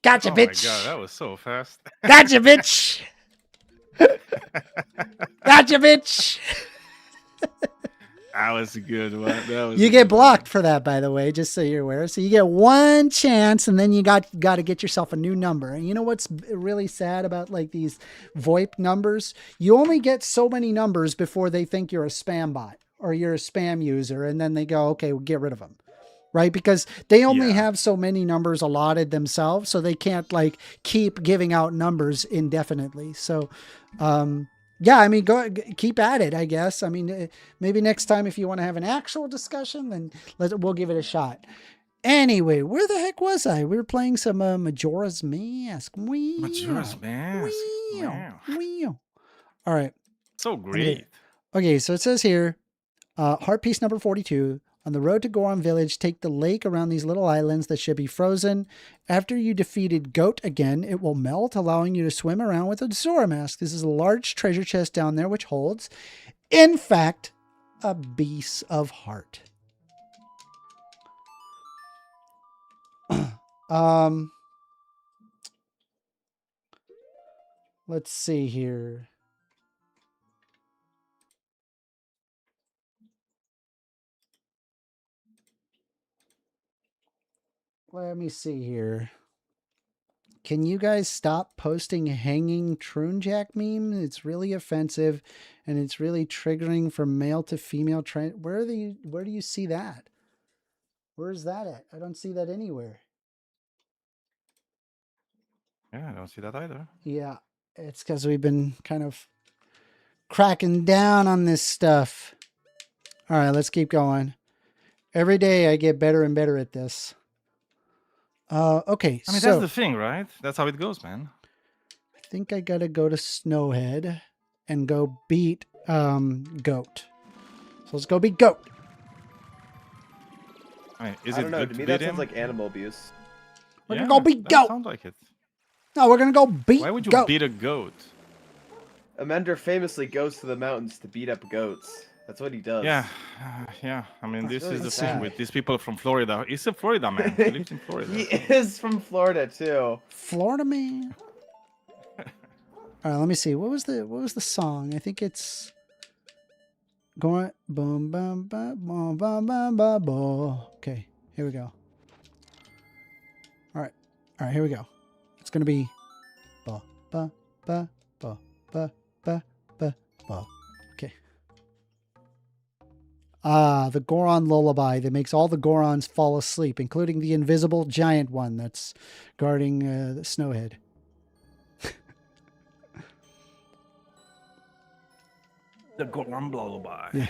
Speaker 1: Gotcha,
Speaker 2: Oh
Speaker 1: bitch.
Speaker 2: my god, that was so fast.
Speaker 1: Gotcha, bitch. Gotcha, bitch.
Speaker 2: That was a good one. That was
Speaker 1: You
Speaker 2: a
Speaker 1: get
Speaker 2: good one.
Speaker 1: blocked for that, by the way, just so you're aware. So you get one chance, and then you got to get yourself a new number. And you know what's really sad about like these VoIP numbers? You only get so many numbers before they think you're a spam bot or you're a spam user, and then they go, okay, we'll get rid of them. Right? Because they only
Speaker 2: Yeah.
Speaker 1: have so many numbers allotted themselves, so they can't like keep giving out numbers indefinitely. So Yeah, I mean, keep at it, I guess. I mean, maybe next time if you want to have an actual discussion, then we'll give it a shot. Anyway, where the heck was I? We were playing some Majora's Mask.
Speaker 2: Majora's Mask.
Speaker 1: Wow. All right.
Speaker 2: So great.
Speaker 1: Okay, so it says here, heart piece number 42. On the road to Goron Village, take the lake around these little islands that should be frozen. After you defeated Goat again, it will melt, allowing you to swim around with a Zora mask. This is a large treasure chest down there, which holds, in fact, a piece of heart. Let's see here. Let me see here. Can you guys stop posting hanging Troonjack meme? It's really offensive and it's really triggering from male to female trend. Where do you see that? Where's that at? I don't see that anywhere.
Speaker 2: Yeah, I don't see that either.
Speaker 1: Yeah, it's because we've been kind of cracking down on this stuff. All right, let's keep going. Every day I get better and better at this. Okay,
Speaker 2: I mean,
Speaker 1: so
Speaker 2: that's the thing, right? That's how it goes, man.
Speaker 1: I think I gotta go to Snowhead and go beat Goat. So let's go beat Goat.
Speaker 2: I mean, is
Speaker 3: I
Speaker 2: it
Speaker 3: don't know.
Speaker 2: good
Speaker 3: To
Speaker 2: to
Speaker 3: me,
Speaker 2: beat
Speaker 3: that sounds
Speaker 2: him?
Speaker 3: like animal abuse.
Speaker 1: We're gonna go beat
Speaker 2: that
Speaker 1: Goat.
Speaker 2: sounds like it.
Speaker 1: No, we're gonna go beat
Speaker 2: Why would you
Speaker 1: Goat.
Speaker 2: beat a goat?
Speaker 3: Amender famously goes to the mountains to beat up goats. That's what he does.
Speaker 2: Yeah, yeah. I mean,
Speaker 3: That's
Speaker 2: this
Speaker 3: really
Speaker 2: is the
Speaker 3: sad.
Speaker 2: thing with these people from Florida. He's a Florida man. He lives in Florida.
Speaker 3: He is from Florida too.
Speaker 1: Florida man. All right, let me see. What was the song? I think it's going boom bum bum bum bum bum bum boom. Okay, here we go. All right, here we go. It's gonna be ba ba ba ba ba ba ba ba. Okay. Ah, the Goron lullaby that makes all the Gorons fall asleep, including the invisible giant one that's guarding the Snowhead.
Speaker 2: The Goron lullaby.
Speaker 1: Yeah.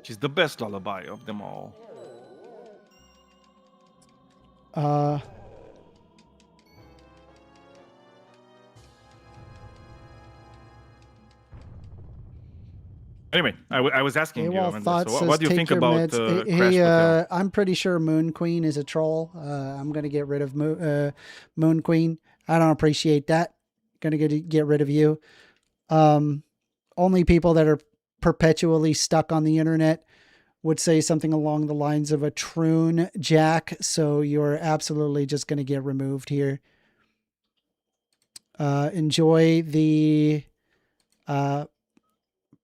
Speaker 2: She's the best lullaby of them all. Anyway, I was asking you,
Speaker 1: AWOL
Speaker 2: Amanda,
Speaker 1: Thoughts
Speaker 2: so
Speaker 1: says,
Speaker 2: what do you
Speaker 1: "Take
Speaker 2: think
Speaker 1: your
Speaker 2: about
Speaker 1: meds."
Speaker 2: Crash Hotel?
Speaker 1: I'm pretty sure Moon Queen is a troll. I'm going to get rid of Moon Queen. I don't appreciate that. Going to get rid of you. Only people that are perpetually stuck on the internet would say something along the lines of a troon jack. So you're absolutely just going to get removed here. Enjoy the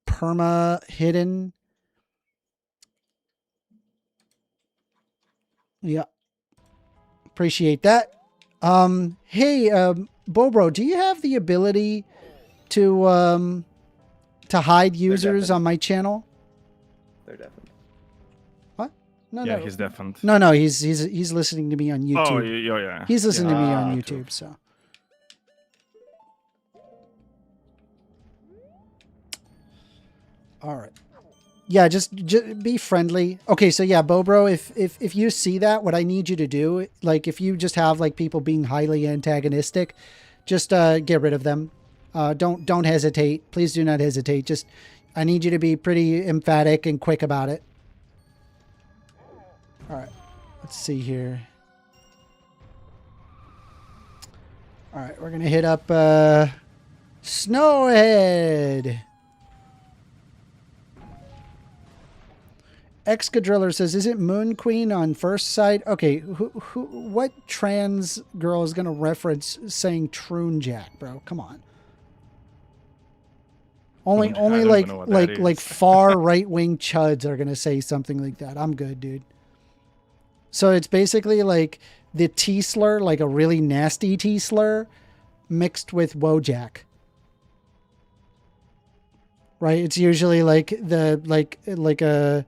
Speaker 1: perma hidden. Yeah. Appreciate that. Hey, Bobro, do you have the ability to hide users on my channel?
Speaker 3: They're deafened.
Speaker 1: What? No,
Speaker 2: Yeah,
Speaker 1: no.
Speaker 2: he's deafened.
Speaker 1: No, he's listening to me on YouTube.
Speaker 2: Oh, yeah.
Speaker 1: He's listening to me on
Speaker 3: Ah,
Speaker 1: YouTube, so. All right. Yeah, just be friendly. Okay, so yeah, Bobro, if you see that, what I need you to do, like if you just have like people being highly antagonistic, just get rid of them. Don't hesitate. Please do not hesitate. Just I need you to be pretty emphatic and quick about it. All right. Let's see here. All right, we're going to hit up Snowhead. Excadriller says, "Is it Moon Queen on first sight?" Okay, what trans girl is going to reference saying Troon Jack, bro? Come on. Only
Speaker 2: I don't even know what that
Speaker 1: like
Speaker 2: is.
Speaker 1: far right wing chuds are going to say something like that. I'm good, dude. So it's basically like the T slur, like a really nasty T slur, mixed with Wojak. Right? It's usually like a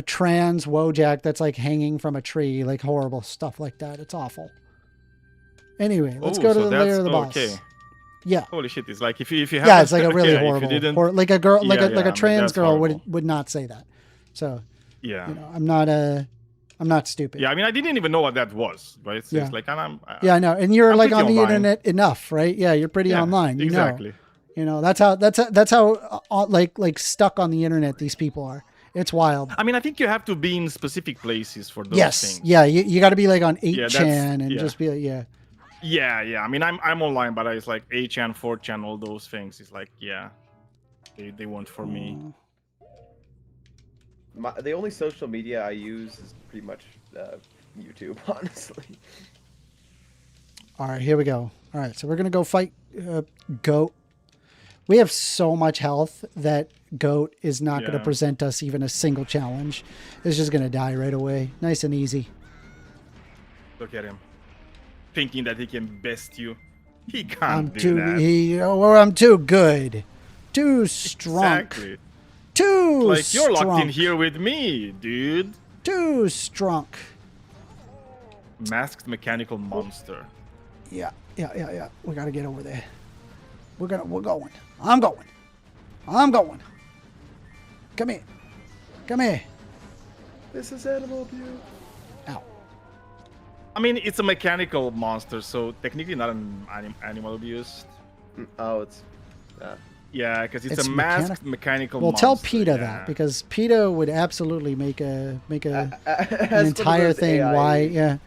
Speaker 1: trans Wojak that's like hanging from a tree, like horrible stuff like that. It's awful. Anyway, let's go to the layer of the boss.
Speaker 2: Okay.
Speaker 1: Yeah.
Speaker 2: Holy shit! It's like if you have
Speaker 1: Yeah, it's like a really
Speaker 2: yeah, if you
Speaker 1: horrible,
Speaker 2: didn't-
Speaker 1: like a girl, like
Speaker 2: Yeah,
Speaker 1: a
Speaker 2: yeah, I mean,
Speaker 1: trans
Speaker 2: that's
Speaker 1: girl
Speaker 2: horrible.
Speaker 1: would not say that. So,
Speaker 2: yeah.
Speaker 1: you know, I'm not stupid.
Speaker 2: Yeah, I mean, I didn't even know what that was, right? It's
Speaker 1: Yeah.
Speaker 2: like, and I'm
Speaker 1: Yeah, I know. And you're
Speaker 2: I'm
Speaker 1: like
Speaker 2: pretty
Speaker 1: on the
Speaker 2: online.
Speaker 1: internet enough, right? Yeah, you're pretty
Speaker 2: yeah,
Speaker 1: online. You
Speaker 2: exactly.
Speaker 1: know. You know, that's how like stuck on the internet these people are. It's wild.
Speaker 2: I mean, I think you have to be in specific places for those
Speaker 1: Yes.
Speaker 2: things.
Speaker 1: Yeah, you got to be like on
Speaker 2: Yeah,
Speaker 1: 8chan and
Speaker 2: yeah.
Speaker 1: just be like, yeah.
Speaker 2: Yeah. I mean, I'm online, but it's like 8chan, 4chan, all those things. It's like, yeah, they weren't for me.
Speaker 3: The only social media I use is pretty much YouTube, honestly.
Speaker 1: All right, here we go. All right, so we're going to go fight Goat. We have so much health that Goat is not going to
Speaker 2: Yeah.
Speaker 1: present us even a single challenge. It's just going to die right away. Nice and easy.
Speaker 2: Look at him, thinking that he can best you. He can't
Speaker 1: I'm
Speaker 2: do that.
Speaker 1: I'm too good. Too strong.
Speaker 2: Exactly.
Speaker 1: Too
Speaker 2: Like you're
Speaker 1: strong.
Speaker 2: locked in here with me, dude.
Speaker 1: Too strong.
Speaker 2: Masked mechanical monster.
Speaker 1: Yeah. We got to get over there. We're going. I'm going. Come here.
Speaker 3: This is animal abuse.
Speaker 1: Ow.
Speaker 2: I mean, it's a mechanical monster, so technically not an animal abuse.
Speaker 3: Oh, it's.
Speaker 2: Yeah, because it's
Speaker 1: It's
Speaker 2: a masked mechanical
Speaker 1: Well,
Speaker 2: monster.
Speaker 1: tell PETA
Speaker 2: yeah.
Speaker 1: that because PETA would absolutely make an
Speaker 3: An
Speaker 1: entire thing. Why? Yeah.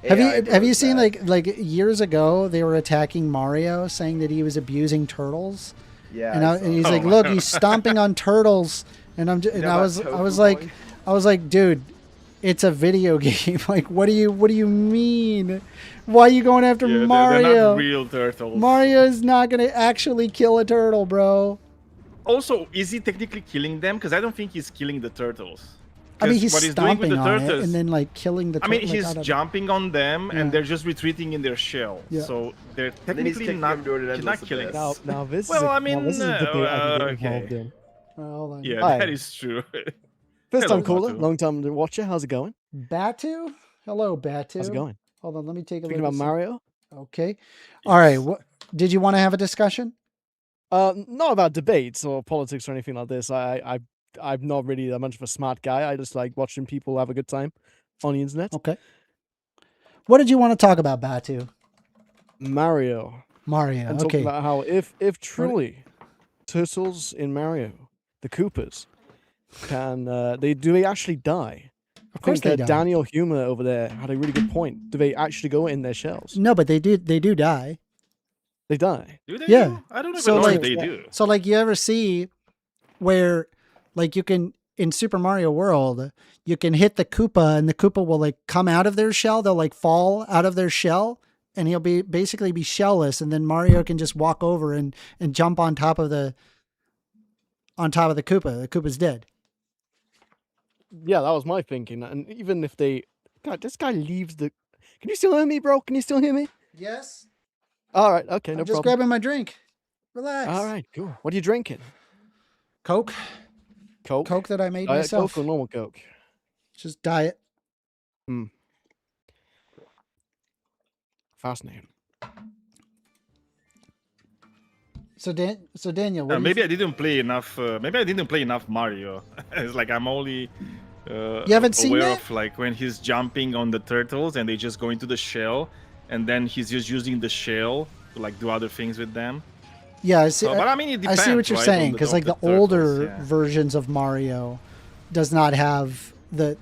Speaker 1: Have you seen like years ago they were attacking Mario, saying that he was abusing turtles,
Speaker 3: Yeah.
Speaker 1: and he's
Speaker 2: Oh
Speaker 1: like,
Speaker 2: my
Speaker 1: look,
Speaker 2: God.
Speaker 1: he's stomping on turtles, and I was like, dude, it's a video game. Like, what do you mean? Why are you going after
Speaker 2: Yeah, they're
Speaker 1: Mario?
Speaker 2: not real turtles.
Speaker 1: Mario is not gonna actually kill a turtle, bro.
Speaker 2: Also, is he technically killing them? Because I don't think he's killing the turtles.
Speaker 1: I mean,
Speaker 2: 'Cause
Speaker 1: he's
Speaker 2: what he's doing with
Speaker 1: stomping
Speaker 2: the
Speaker 1: on it
Speaker 2: turtles.
Speaker 1: and then like killing the.
Speaker 2: I mean,
Speaker 1: like,
Speaker 2: he's
Speaker 1: out of-
Speaker 2: jumping on them,
Speaker 1: Yeah.
Speaker 2: and they're just retreating in their shell.
Speaker 1: Yeah.
Speaker 2: So they're
Speaker 3: then he's
Speaker 2: technically
Speaker 3: kicking
Speaker 2: not.
Speaker 3: him to an
Speaker 2: He's
Speaker 3: endless
Speaker 2: not killing.
Speaker 3: abyss.
Speaker 7: Now this
Speaker 2: Well,
Speaker 7: is
Speaker 2: I mean,
Speaker 7: this is a debate I can get
Speaker 2: okay.
Speaker 7: involved in.
Speaker 1: Hold on.
Speaker 2: Yeah,
Speaker 7: Hi.
Speaker 2: that is true.
Speaker 7: First
Speaker 2: Hello,
Speaker 7: time caller,
Speaker 2: Batu.
Speaker 7: long time watcher. How's it going?
Speaker 1: Batu? Hello, Batu.
Speaker 7: How's it going?
Speaker 1: Hold on, let me take a
Speaker 7: Thinking
Speaker 1: look.
Speaker 7: about Mario?
Speaker 1: Okay. All right. What did you want to have a discussion?
Speaker 7: Not about debates or politics or anything like this. I'm not really that much of a smart guy. I just like watching people have a good time on the internet.
Speaker 1: Okay. What did you want to talk about, Batu?
Speaker 7: Mario.
Speaker 1: Mario.
Speaker 7: And
Speaker 1: Okay.
Speaker 7: talking about how if truly turtles in Mario, the Koopas, can they actually die?
Speaker 1: Of course
Speaker 7: I think
Speaker 1: they die.
Speaker 7: Daniel Humer over there had a really good point. Do they actually go in their shells?
Speaker 1: No, but they do die.
Speaker 7: They die.
Speaker 2: Do they?
Speaker 1: Yeah.
Speaker 2: Do? I don't even
Speaker 1: So,
Speaker 2: know
Speaker 1: like-
Speaker 2: if they do.
Speaker 1: So like you ever see where like you can in Super Mario World, you can hit the Koopa and the Koopa will like come out of their shell. They'll like fall out of their shell and he'll basically be shellless, and then Mario can just walk over and jump on top of the Koopa. The Koopa's dead.
Speaker 7: Yeah, that was my thinking. And even if they, God, this guy leaves the. Can you still hear me, bro? Can you still hear me?
Speaker 1: Yes.
Speaker 7: All right. Okay.
Speaker 1: I'm
Speaker 7: No
Speaker 1: just
Speaker 7: problem.
Speaker 1: grabbing my drink. Relax.
Speaker 7: All right. Cool. What are you drinking?
Speaker 1: Coke.
Speaker 7: Coke.
Speaker 1: Coke that I made
Speaker 7: Diet
Speaker 1: myself.
Speaker 7: Coke or normal Coke?
Speaker 1: Just diet.
Speaker 7: Fascinating.
Speaker 1: So Daniel, what do you
Speaker 2: Maybe I didn't play enough. Maybe I didn't play enough Mario. It's like I'm only. You
Speaker 1: haven't seen
Speaker 2: aware
Speaker 1: that?
Speaker 2: of like when he's jumping on the turtles and they just go into the shell, and then he's just using the shell to like do other things with them.
Speaker 1: Yeah, I see.
Speaker 2: So, but I mean, it
Speaker 1: I
Speaker 2: depends.
Speaker 1: see what you're
Speaker 2: right,
Speaker 1: saying
Speaker 2: on
Speaker 1: because
Speaker 2: on
Speaker 1: like the
Speaker 2: turtles,
Speaker 1: older
Speaker 2: yeah.
Speaker 1: versions of Mario does not have the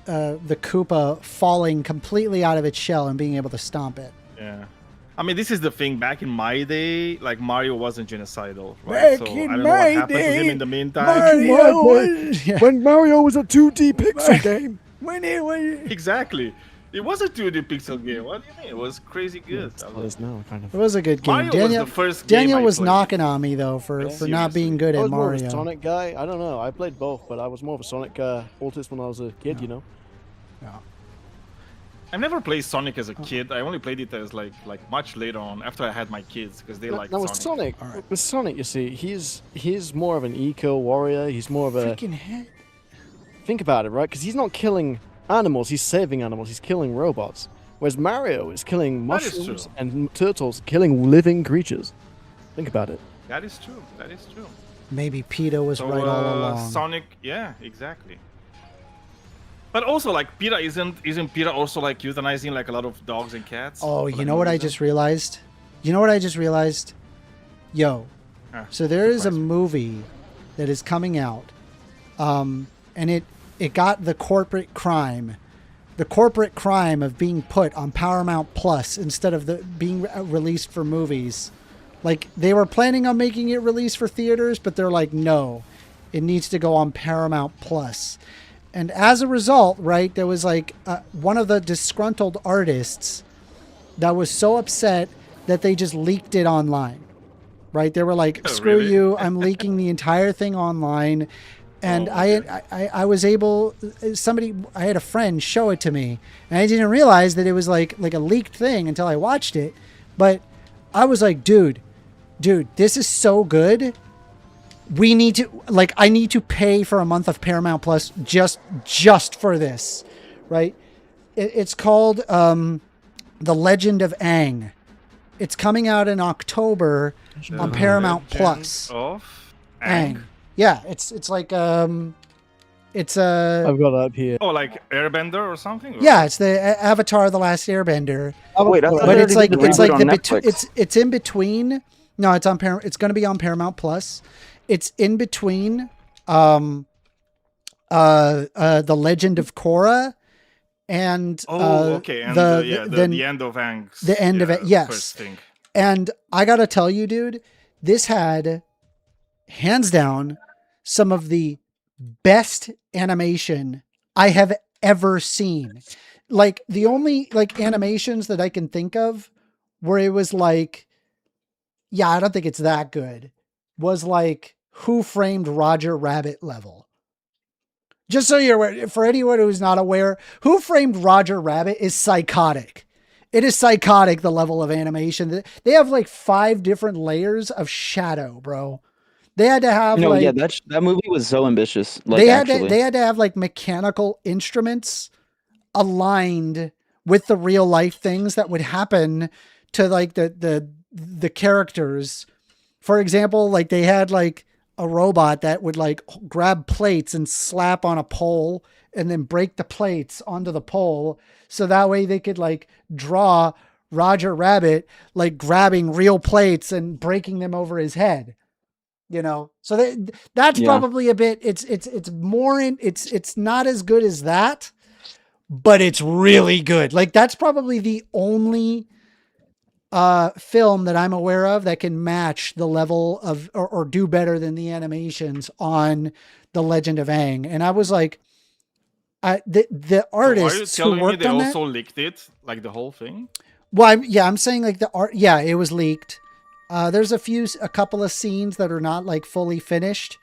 Speaker 1: Koopa falling completely out of its shell and being able to stomp it.
Speaker 2: Yeah. I mean, this is the thing. Back in my day, like Mario wasn't genocidal, right?
Speaker 1: Back
Speaker 2: so
Speaker 1: in
Speaker 2: I don't know what
Speaker 1: my
Speaker 2: happened to him
Speaker 1: day,
Speaker 2: in the meantime.
Speaker 1: Yeah.
Speaker 7: When Mario was a 2D pixel game.
Speaker 2: Exactly. It was a 2D pixel game. What do you mean? It was crazy good.
Speaker 7: Well, it's now kind
Speaker 1: It
Speaker 7: of.
Speaker 1: was a good game.
Speaker 2: Mario
Speaker 1: Daniel,
Speaker 2: was the first game
Speaker 1: Daniel
Speaker 2: I
Speaker 1: was
Speaker 2: played.
Speaker 1: knocking on me though for not
Speaker 2: Seriously.
Speaker 1: being good
Speaker 7: I
Speaker 1: at
Speaker 7: was more of
Speaker 1: Mario.
Speaker 7: a Sonic guy. I don't know. I played both, but I was more of a Sonic autist when I was a kid. You know.
Speaker 2: I never played Sonic as a kid. I only played it as like much later on after I had my kids because they like
Speaker 7: Now with
Speaker 2: Sonic.
Speaker 7: Sonic, with Sonic, you see, he's more of an eco warrior. He's more of a.
Speaker 1: Freaking head.
Speaker 7: Think about it, right? Because he's not killing animals. He's saving animals. He's killing robots. Whereas Mario is killing
Speaker 2: That is
Speaker 7: mushrooms
Speaker 2: true.
Speaker 7: and turtles, killing living creatures. Think about it.
Speaker 2: That is true. That is true.
Speaker 1: Maybe PETA was
Speaker 2: So
Speaker 1: right all along.
Speaker 2: Sonic, yeah, exactly. But also, like, PETA isn't PETA also like euthanizing like a lot of dogs and cats?
Speaker 1: Oh,
Speaker 2: for,
Speaker 1: you
Speaker 2: like,
Speaker 1: know
Speaker 2: no
Speaker 1: what I
Speaker 2: reason?
Speaker 1: just realized? You know what I just realized? Yo,
Speaker 2: Ah,
Speaker 1: so there is a
Speaker 2: surprise me.
Speaker 1: movie that is coming out, and it got the corporate crime of being put on Paramount Plus instead of the being released for movies. Like, they were planning on making it released for theaters, but they're like, no, it needs to go on Paramount Plus. And as a result, right, there was like one of the disgruntled artists that was so upset that they just leaked it online. Right? They were like,
Speaker 2: Oh,
Speaker 1: screw
Speaker 2: really?
Speaker 1: you, I'm leaking the entire thing online. And
Speaker 2: Oh, okay.
Speaker 1: I was able, I had a friend show it to me, and I didn't realize that it was like a leaked thing until I watched it. But I was like, dude, this is so good. We need to, like, I need to pay for a month of Paramount Plus just for this, right? It's called The Legend of Aang. It's coming out in October on
Speaker 2: The
Speaker 1: Paramount
Speaker 2: Legend
Speaker 1: Plus.
Speaker 2: Of
Speaker 1: Aang.
Speaker 2: Aang.
Speaker 1: Yeah, it's like it's a
Speaker 7: I've got it up here.
Speaker 2: Oh, like Airbender or something? Or-
Speaker 1: yeah, it's the Avatar: The Last Airbender.
Speaker 4: Wait, I thought
Speaker 1: But
Speaker 4: they
Speaker 1: it's
Speaker 4: already
Speaker 1: like
Speaker 4: did the
Speaker 1: it's
Speaker 4: reboot
Speaker 1: like
Speaker 4: on
Speaker 1: the
Speaker 4: Netflix.
Speaker 1: it's in between. No, it's on It's going to be on Paramount Plus. It's in between The Legend of Korra and
Speaker 2: okay. And the end of Aang's.
Speaker 1: the end of it, yes.
Speaker 2: First thing.
Speaker 1: And I got to tell you, dude, this had hands down some of the best animation I have ever seen. Like, the only like animations that I can think of where it was like, yeah, I don't think it's that good, was like Who Framed Roger Rabbit level. Just so you're aware, for anyone who's not aware, Who Framed Roger Rabbit is psychotic. It is psychotic, the level of animation. They have like 5 different layers of shadow, bro. They had to have
Speaker 8: yeah,
Speaker 1: like
Speaker 8: that movie was so ambitious. Like,
Speaker 1: they had
Speaker 8: actually,
Speaker 1: they had to have like mechanical instruments aligned with the real life things that would happen to like the characters. For example, like they had like a robot that would like grab plates and slap on a pole and then break the plates onto the pole. So that way they could like draw Roger Rabbit like grabbing real plates and breaking them over his head. You know, so that's
Speaker 8: Yeah.
Speaker 1: probably a bit. It's more in. It's not as good as that, but it's really good. Like, that's probably the only film that I'm aware of that can match the level of or do better than the animations on The Legend of Aang. And I was like, the artists
Speaker 2: So are
Speaker 1: who
Speaker 2: you telling me
Speaker 1: worked
Speaker 2: they
Speaker 1: on
Speaker 2: also
Speaker 1: that.
Speaker 2: leaked it, like the whole thing?
Speaker 1: Well, I'm saying like the art. Yeah, it was leaked. There's a couple of scenes that are not like fully finished,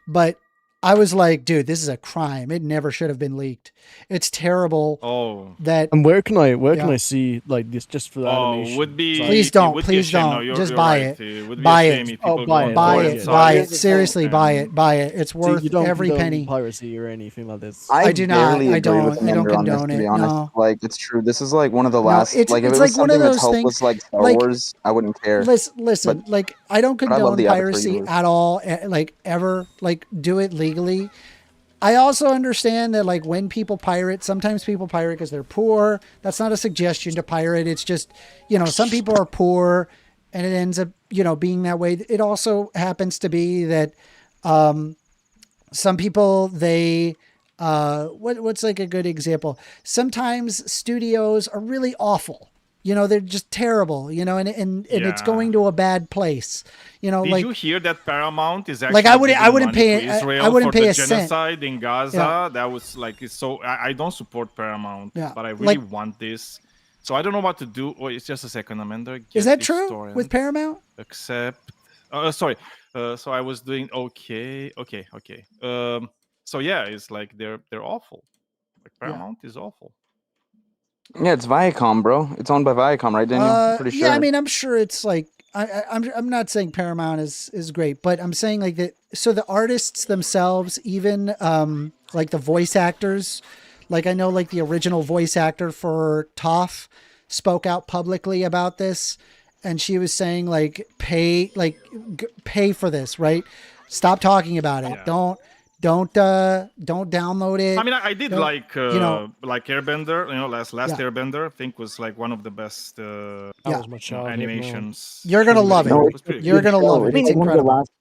Speaker 1: but I was like, dude, this is a crime. It never should have been leaked. It's terrible
Speaker 2: Oh.
Speaker 1: that.
Speaker 7: And where can
Speaker 1: Yeah.
Speaker 7: I see like this just for the
Speaker 2: Oh,
Speaker 7: animation?
Speaker 2: would be.
Speaker 1: Please
Speaker 2: it
Speaker 1: don't,
Speaker 2: would be
Speaker 1: please
Speaker 2: a shame. No,
Speaker 1: don't.
Speaker 2: you're-
Speaker 1: Just
Speaker 2: you're
Speaker 1: buy
Speaker 2: right.
Speaker 1: it.
Speaker 2: It would be
Speaker 1: Buy
Speaker 2: a
Speaker 1: it.
Speaker 2: shame if
Speaker 7: Oh,
Speaker 2: people
Speaker 7: buy
Speaker 2: go
Speaker 7: it.
Speaker 2: on
Speaker 1: Buy
Speaker 7: Oh,
Speaker 1: it,
Speaker 2: torrent
Speaker 7: yeah.
Speaker 1: buy it.
Speaker 2: sites
Speaker 1: Seriously,
Speaker 2: and-
Speaker 1: buy it, buy it. It's
Speaker 7: So
Speaker 1: worth
Speaker 7: you don't
Speaker 1: every
Speaker 7: condone
Speaker 1: penny.
Speaker 7: piracy or anything like this.
Speaker 1: I do not.
Speaker 9: barely
Speaker 1: I
Speaker 9: agree
Speaker 1: don't.
Speaker 9: with
Speaker 1: I don't
Speaker 9: Amender on this,
Speaker 1: condone
Speaker 9: to
Speaker 1: it.
Speaker 9: be honest.
Speaker 1: No.
Speaker 9: Like, it's true. This is like one of the
Speaker 1: No,
Speaker 9: last.
Speaker 1: it's-
Speaker 9: like, if
Speaker 1: it's
Speaker 9: it was
Speaker 1: like one of
Speaker 9: something that's
Speaker 1: those things-
Speaker 9: hopeless, like Star
Speaker 1: like-
Speaker 9: Wars, I wouldn't care.
Speaker 1: Listen, like, I don't
Speaker 9: but I love
Speaker 1: condone
Speaker 9: the Avatar
Speaker 1: piracy
Speaker 9: universe.
Speaker 1: at all. Like, ever. Like, do it legally. I also understand that, like, when people pirate, sometimes people pirate because they're poor. That's not a suggestion to pirate. It's just, you know, some people are poor and it ends up, you know, being that way. It also happens to be that some people, they, what's like a good example? Sometimes studios are really awful. You know, they're just terrible, you know, and it's
Speaker 2: Yeah.
Speaker 1: going to a bad place. You know,
Speaker 2: Did
Speaker 1: like,
Speaker 2: you hear that Paramount is actually
Speaker 1: Like, I wouldn't
Speaker 2: giving money
Speaker 1: pay-
Speaker 2: to
Speaker 1: I-
Speaker 2: Israel
Speaker 1: I wouldn't
Speaker 2: for
Speaker 1: pay
Speaker 2: the
Speaker 1: a cent.
Speaker 2: genocide in Gaza?
Speaker 1: Yeah.
Speaker 2: That was like, it's so. I don't support Paramount,
Speaker 1: Yeah.
Speaker 2: but I really
Speaker 1: Like-
Speaker 2: want this. So I don't know what to do. Oh, it's just a second, Amanda.
Speaker 1: is
Speaker 2: Get
Speaker 1: that
Speaker 2: this
Speaker 1: true
Speaker 2: torrent.
Speaker 1: with Paramount?
Speaker 2: Accept. Sorry. So I was doing okay. So yeah, it's like they're awful. Like
Speaker 1: Yeah.
Speaker 2: Paramount is awful.
Speaker 9: Yeah, it's Viacom, bro. It's owned by Viacom, right, Daniel? I'm pretty sure.
Speaker 1: Yeah, I mean, I'm sure it's like I'm not saying Paramount is great, but I'm saying like that. So the artists themselves, even like the voice actors, Like I know like the original voice actor for Toph spoke out publicly about this, and she was saying like pay for this, right? Stop talking about it.
Speaker 2: Yeah.
Speaker 1: Don't download it.
Speaker 2: I mean, I did
Speaker 1: Don't-
Speaker 2: like Airbender. Last
Speaker 1: Yeah.
Speaker 2: Airbender, I think was like one of the best
Speaker 7: That
Speaker 1: Yeah.
Speaker 7: was my childhood. man.
Speaker 2: animations.
Speaker 1: You're gonna love it.
Speaker 9: No,
Speaker 2: was pretty
Speaker 1: You're
Speaker 2: good.
Speaker 1: gonna love it.
Speaker 9: I think
Speaker 1: It's
Speaker 9: one of the
Speaker 1: incredible.
Speaker 9: last.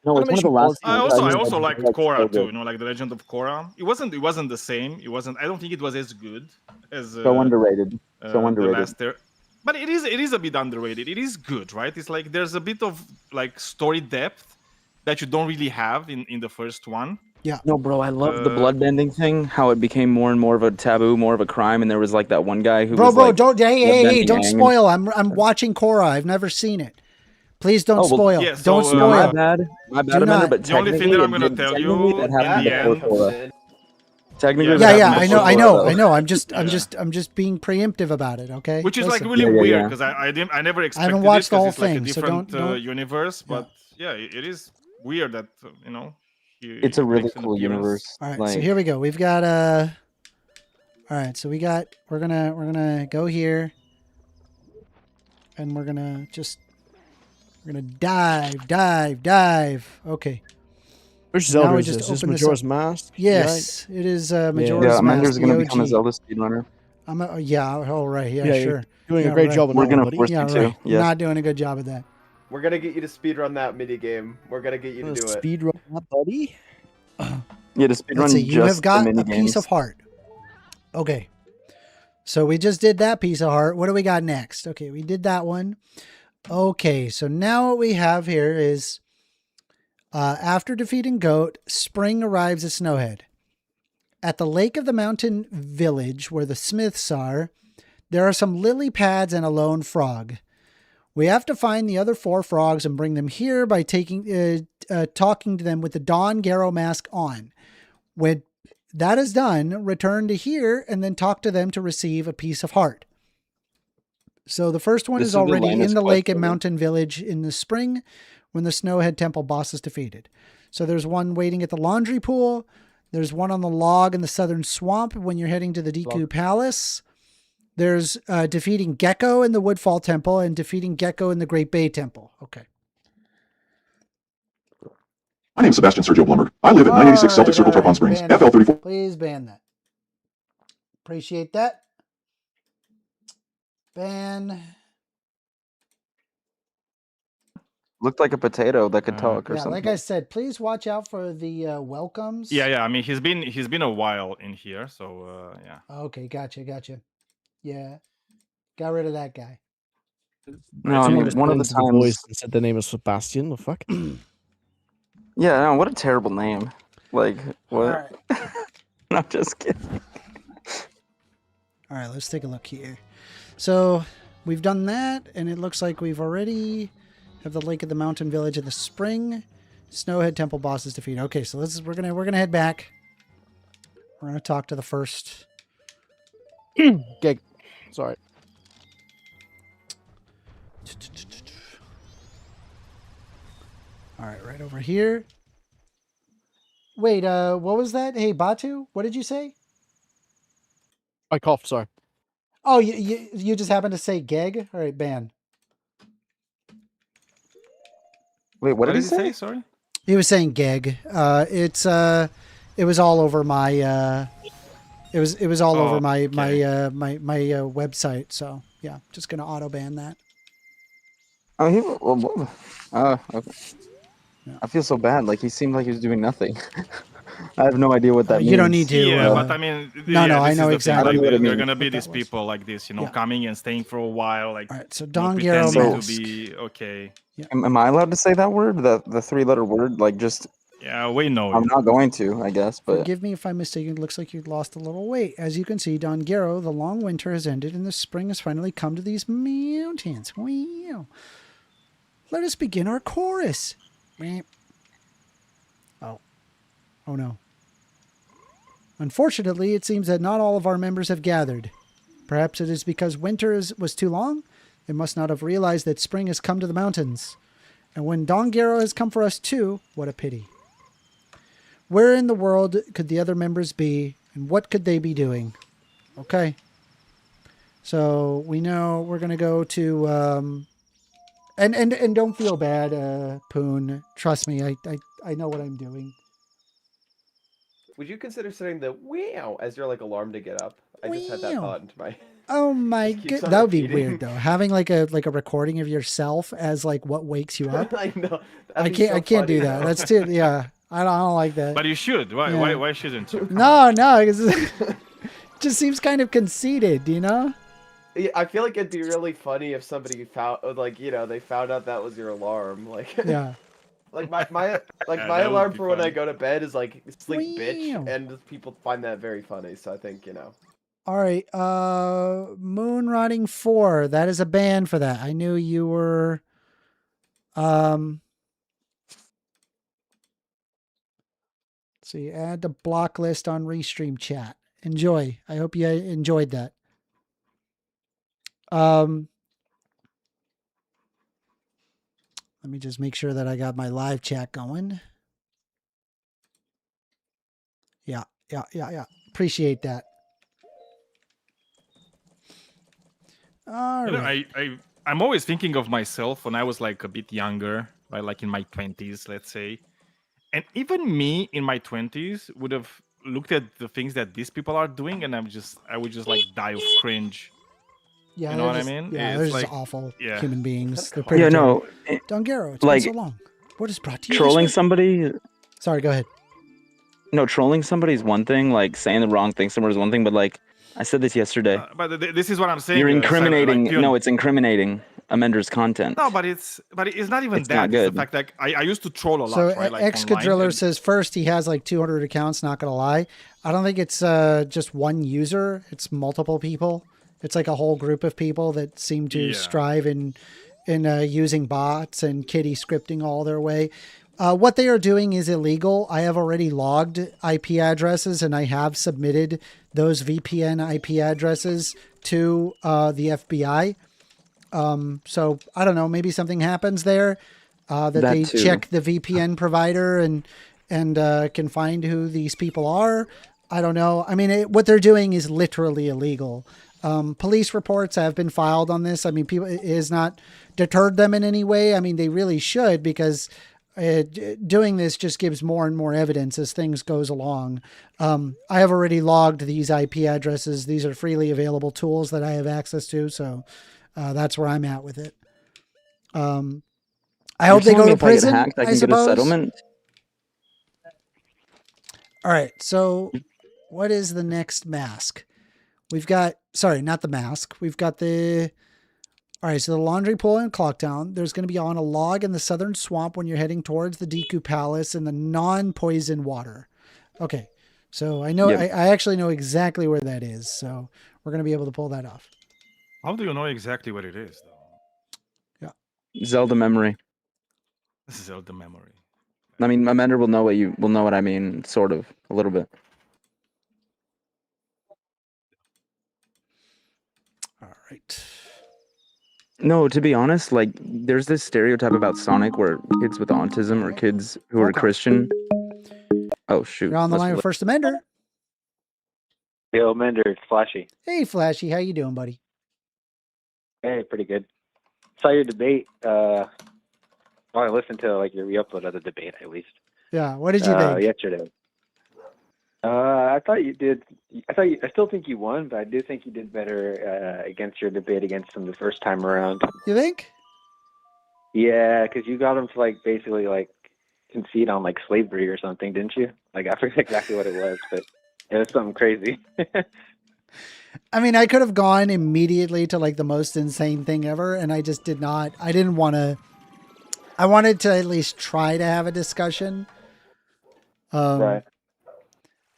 Speaker 9: No, it's one of the
Speaker 7: Animation
Speaker 9: last.
Speaker 7: quality-
Speaker 2: I also
Speaker 9: like,
Speaker 2: liked
Speaker 9: so
Speaker 2: Korra
Speaker 9: good.
Speaker 2: too. Like the Legend of Korra. It wasn't the same. It wasn't. I don't think it was as good as
Speaker 9: So underrated. So
Speaker 2: the
Speaker 9: underrated.
Speaker 2: last but it is a bit underrated. It is good, right? It's like there's a bit of like story depth that you don't really have in the first one.
Speaker 9: No, bro, I love the
Speaker 2: Uh,
Speaker 9: bloodbending thing. How it became more and more of a taboo, more of a crime, and there was like that one guy who
Speaker 1: Bro,
Speaker 9: was like,
Speaker 1: don't hey,
Speaker 9: bloodbending
Speaker 1: don't
Speaker 9: Aang.
Speaker 1: spoil. I'm watching Korra. I've never seen it. Please don't
Speaker 9: Oh, well,
Speaker 1: spoil.
Speaker 2: yeah, so,
Speaker 1: don't
Speaker 2: uh,
Speaker 1: spoil.
Speaker 9: My bad,
Speaker 1: Do
Speaker 9: Amender,
Speaker 1: not.
Speaker 9: but
Speaker 2: The only thing
Speaker 9: technically
Speaker 2: that I'm
Speaker 9: it
Speaker 2: gonna
Speaker 9: did-
Speaker 2: tell
Speaker 9: technically
Speaker 2: you
Speaker 9: that
Speaker 2: in
Speaker 9: happened
Speaker 2: the
Speaker 9: before
Speaker 2: end.
Speaker 9: Korra. Technically,
Speaker 2: Yeah,
Speaker 9: that
Speaker 1: Yeah,
Speaker 9: happened
Speaker 1: I
Speaker 9: before
Speaker 1: know.
Speaker 9: Korra, though.
Speaker 1: I'm just being preemptive about it. Okay.
Speaker 2: Which is like
Speaker 1: Listen.
Speaker 2: really
Speaker 9: Yeah, yeah,
Speaker 2: weird
Speaker 9: yeah.
Speaker 2: because I never expected
Speaker 1: watched
Speaker 2: it
Speaker 1: the whole
Speaker 2: because it's like a
Speaker 1: thing, so
Speaker 2: different
Speaker 1: don't-
Speaker 2: universe. But yeah, it is weird that
Speaker 9: It's a
Speaker 2: he
Speaker 9: really
Speaker 2: makes an
Speaker 9: cool
Speaker 2: appearance.
Speaker 9: universe.
Speaker 1: All right,
Speaker 9: like,
Speaker 1: so here we go. We've got all right, so we're gonna go here, and we're gonna dive. Okay.
Speaker 7: Which
Speaker 1: Now
Speaker 7: Zelda
Speaker 1: we
Speaker 7: is
Speaker 1: just
Speaker 7: this? Is this
Speaker 1: open this
Speaker 7: Majora's
Speaker 1: up.
Speaker 7: Mask?
Speaker 1: Yes, it is Majora's
Speaker 9: yeah,
Speaker 1: Mask.
Speaker 9: Amender's
Speaker 1: the
Speaker 9: gonna become a
Speaker 1: OG.
Speaker 9: Zelda speedrunner.
Speaker 1: Yeah. All right. Yeah.
Speaker 7: Yeah, you're
Speaker 1: Sure.
Speaker 7: Doing
Speaker 1: Yeah,
Speaker 7: a great
Speaker 1: right.
Speaker 7: job on
Speaker 9: We're
Speaker 7: that one,
Speaker 9: gonna
Speaker 7: buddy.
Speaker 9: force
Speaker 1: Yeah.
Speaker 9: you to.
Speaker 1: Right.
Speaker 9: Yes.
Speaker 1: Not doing a good job at that.
Speaker 3: We're gonna get you to speedrun that mini game. We're gonna get you to do it.
Speaker 7: Speed run that, buddy.
Speaker 9: Yeah, to speedrun
Speaker 1: Let's see. You
Speaker 9: just
Speaker 1: have got
Speaker 9: the
Speaker 1: a
Speaker 9: mini
Speaker 1: piece of heart. Okay. So we just did that piece of heart. What do we got next? Okay, we did that one. Okay, so now what we have here is after defeating Goat, Spring arrives at Snowhead. At the Lake of the Mountain Village, where the Smiths are, there are some lily pads and a lone frog. We have to find the other 4 frogs and bring them here by talking to them with the Don Garrow mask on. When that is done, return to here and then talk to them to receive a piece of heart. So the first one
Speaker 9: This
Speaker 1: is
Speaker 9: is the
Speaker 1: already
Speaker 9: lamest
Speaker 1: in the Lake
Speaker 9: quest
Speaker 1: and
Speaker 9: ever.
Speaker 1: Mountain Village in the spring when the Snowhead Temple boss is defeated. So there's one waiting at the laundry pool. There's one on the log in the southern swamp when you're heading to the Deku Palace. There's defeating Gecko in the Woodfall Temple and defeating Gecko in the Great Bay Temple. Okay.
Speaker 10: My name's Sebastian Sergio Blumberg. I live at 986 Celtic Circle, Tarpon Springs,
Speaker 1: ban it.
Speaker 10: FL34.
Speaker 1: Please ban that. Appreciate that. Ban.
Speaker 9: Looked like a potato that could talk or
Speaker 1: Yeah,
Speaker 9: something.
Speaker 1: like I said, please watch out for the welcomes.
Speaker 2: Yeah. I mean, he's been a while in here, so yeah.
Speaker 1: Okay, gotcha. Yeah. Got rid of that guy.
Speaker 9: No, I
Speaker 7: Someone
Speaker 9: mean,
Speaker 7: just
Speaker 9: one of
Speaker 7: put
Speaker 9: the
Speaker 7: into the voice
Speaker 9: times.
Speaker 7: and said the name is Sebastian. The fuck?
Speaker 9: Yeah, no, what a terrible name. Like, what?
Speaker 1: All
Speaker 9: I'm just kidding.
Speaker 1: All right, let's take a look here. So we've done that, and it looks like we've already have the Lake of the Mountain Village in the spring. Snowhead Temple boss is defeated. Okay, so we're gonna head back. We're gonna talk to the first.
Speaker 7: Gig. Sorry.
Speaker 1: All right, right over here. Wait, what was that? Hey, Batu, what did you say?
Speaker 7: I coughed. Sorry.
Speaker 1: Oh, you just happened to say Geg? All right, ban.
Speaker 9: Wait, what did he
Speaker 2: he
Speaker 9: say?
Speaker 2: Sorry.
Speaker 1: He was saying Geg. It was all over my. It was all over my website. So yeah, just gonna auto ban that.
Speaker 9: Oh, okay. I feel so bad. Like, he seemed like he was doing nothing. I have no idea what that means.
Speaker 1: You don't need to.
Speaker 2: Yeah, but I mean,
Speaker 1: no, I
Speaker 2: this
Speaker 1: know
Speaker 2: is the
Speaker 1: exactly.
Speaker 2: thing,
Speaker 9: what
Speaker 2: like,
Speaker 9: it
Speaker 2: there are
Speaker 9: means.
Speaker 2: gonna be
Speaker 1: What
Speaker 2: these
Speaker 1: that was.
Speaker 2: people like this,
Speaker 1: Yeah.
Speaker 2: coming and staying for a while, like
Speaker 1: All right, so Don
Speaker 2: pretending
Speaker 1: Garrow
Speaker 2: to
Speaker 1: mask.
Speaker 2: be okay.
Speaker 9: Am I allowed to say that word? The 3-letter word? Like, just.
Speaker 2: Yeah, we know.
Speaker 9: I'm not going to, I guess, but.
Speaker 1: Forgive me if I'm mistaken. It looks like you lost a little weight. As you can see, Don Garrow, the long winter has ended and the spring has finally come to these mountains. Wow. Let us begin our chorus. Oh no. Unfortunately, it seems that not all of our members have gathered. Perhaps it is because winter was too long. They must not have realized that spring has come to the mountains. And when Don Garrow has come for us too, what a pity. Where in the world could the other members be And what could they be doing? Okay. So we know we're going to go to, and don't feel bad, Poon. Trust me, I know what I'm doing.
Speaker 3: Would you consider setting the wow as your like alarm to get up? I just had that
Speaker 1: Wow.
Speaker 3: thought into my.
Speaker 1: Oh my
Speaker 3: Just keeps
Speaker 1: god,
Speaker 3: on
Speaker 1: that would be
Speaker 3: repeating.
Speaker 1: weird though. Having like a recording of yourself as like what wakes you up.
Speaker 3: I know.
Speaker 1: I can't do that. That's too yeah. I don't like that.
Speaker 2: But you should. Why?
Speaker 1: Yeah.
Speaker 2: Why shouldn't you?
Speaker 1: No, it just seems kind of conceited, you know?
Speaker 3: Yeah, I feel like it'd be really funny if somebody found they found out that was your alarm. Like
Speaker 1: Yeah.
Speaker 3: like my
Speaker 2: Yeah,
Speaker 3: my
Speaker 2: that would
Speaker 3: alarm
Speaker 2: be
Speaker 3: for when I
Speaker 2: funny.
Speaker 3: go to bed is like sleep
Speaker 1: Wow.
Speaker 3: bitch, and people find that very funny. So I think
Speaker 1: All right, Moonrotting 4. That is a ban for that. I knew you were let's see, add to block list on Restream chat. Enjoy. I hope you enjoyed that. Let me just make sure that I got my live chat going. Yeah. Appreciate that. All
Speaker 2: You know,
Speaker 1: right.
Speaker 2: I'm always thinking of myself when I was like a bit younger, right? Like in my 20s, let's say. And even me in my 20s would have looked at the things that these people are doing, and I would just like die of cringe.
Speaker 1: Yeah,
Speaker 2: You know
Speaker 1: they're
Speaker 2: what I
Speaker 1: just,
Speaker 2: mean?
Speaker 1: yeah,
Speaker 2: It's
Speaker 1: they're just
Speaker 2: like,
Speaker 1: awful
Speaker 2: yeah.
Speaker 1: human beings. They're
Speaker 9: Yeah,
Speaker 1: predatory.
Speaker 9: no.
Speaker 1: Dongero, it's
Speaker 9: like,
Speaker 1: been so long. What is brought to you
Speaker 9: Trolling
Speaker 1: this way?
Speaker 9: somebody.
Speaker 1: Sorry, go ahead.
Speaker 9: No, trolling somebody is one thing. Like saying the wrong thing somewhere is one thing. But like I said this yesterday.
Speaker 2: But this is what I'm saying.
Speaker 9: You're incriminating.
Speaker 2: Like,
Speaker 9: No, it's incriminating Amender's content.
Speaker 2: no, but it's not even
Speaker 9: It's
Speaker 2: that.
Speaker 9: not
Speaker 2: It's the
Speaker 9: good.
Speaker 2: fact that I used to troll a lot,
Speaker 1: So
Speaker 2: right? Like
Speaker 1: Excadriller
Speaker 2: online.
Speaker 1: says first he has like 200 accounts, not going to lie. I don't think it's just one user. It's multiple people. It's like a whole group of people that seem to strive in using bots and kitty scripting all their way. What they are doing is illegal. I have already logged IP addresses and I have submitted those VPN IP addresses to the FBI. So I don't know, maybe something happens there that they
Speaker 9: too.
Speaker 1: check the VPN provider and can find who these people are. I don't know. I mean, what they're doing is literally illegal. Police reports have been filed on this. I mean, it has not deterred them in any way. I mean, they really should, because doing this just gives more and more evidence as things goes along. I have already logged these IP addresses. These are freely available tools that I have access to. So that's where I'm at with it. I hope they go to prison.
Speaker 9: I can
Speaker 1: suppose.
Speaker 9: get a settlement.
Speaker 1: All right. So what is the next mask? We've got, sorry, not the mask. We've got the, all right. So the laundry pool in Clocktown, there's going to be on a log in the southern swamp when you're heading towards the Deku Palace in the non-poison water. Okay. So I know,
Speaker 9: Yep.
Speaker 1: I actually know exactly where that is. So we're going to be able to pull that off.
Speaker 2: How do you know exactly what it is, though?
Speaker 1: Yeah.
Speaker 9: Zelda memory.
Speaker 2: This is Zelda memory.
Speaker 9: I mean, Amender will know what I mean, sort of, a little bit.
Speaker 1: All right.
Speaker 9: No, to be honest, like there's this stereotype about Sonic where kids with autism or kids who are Christian. Oh shoot!
Speaker 1: You're on the line with 1stAmender.
Speaker 11: Yo, Mender, it's Flashy.
Speaker 1: Hey, Flashy, how you doing, buddy?
Speaker 11: Hey, pretty good. Saw your debate. I listened to like your re-upload of the debate at least.
Speaker 1: Yeah, what did you think?
Speaker 11: Yesterday. I thought you did. I still think you won, but I do think you did better against your debate against him the first time around.
Speaker 1: You think?
Speaker 11: Yeah, because you got him to like basically like concede on like slavery or something, didn't you? Like I forget exactly what it was, but it was something crazy.
Speaker 1: I mean, I could have gone immediately to like the most insane thing ever, and I just did not. I didn't want to. I wanted to at least try to have a discussion.
Speaker 11: Right.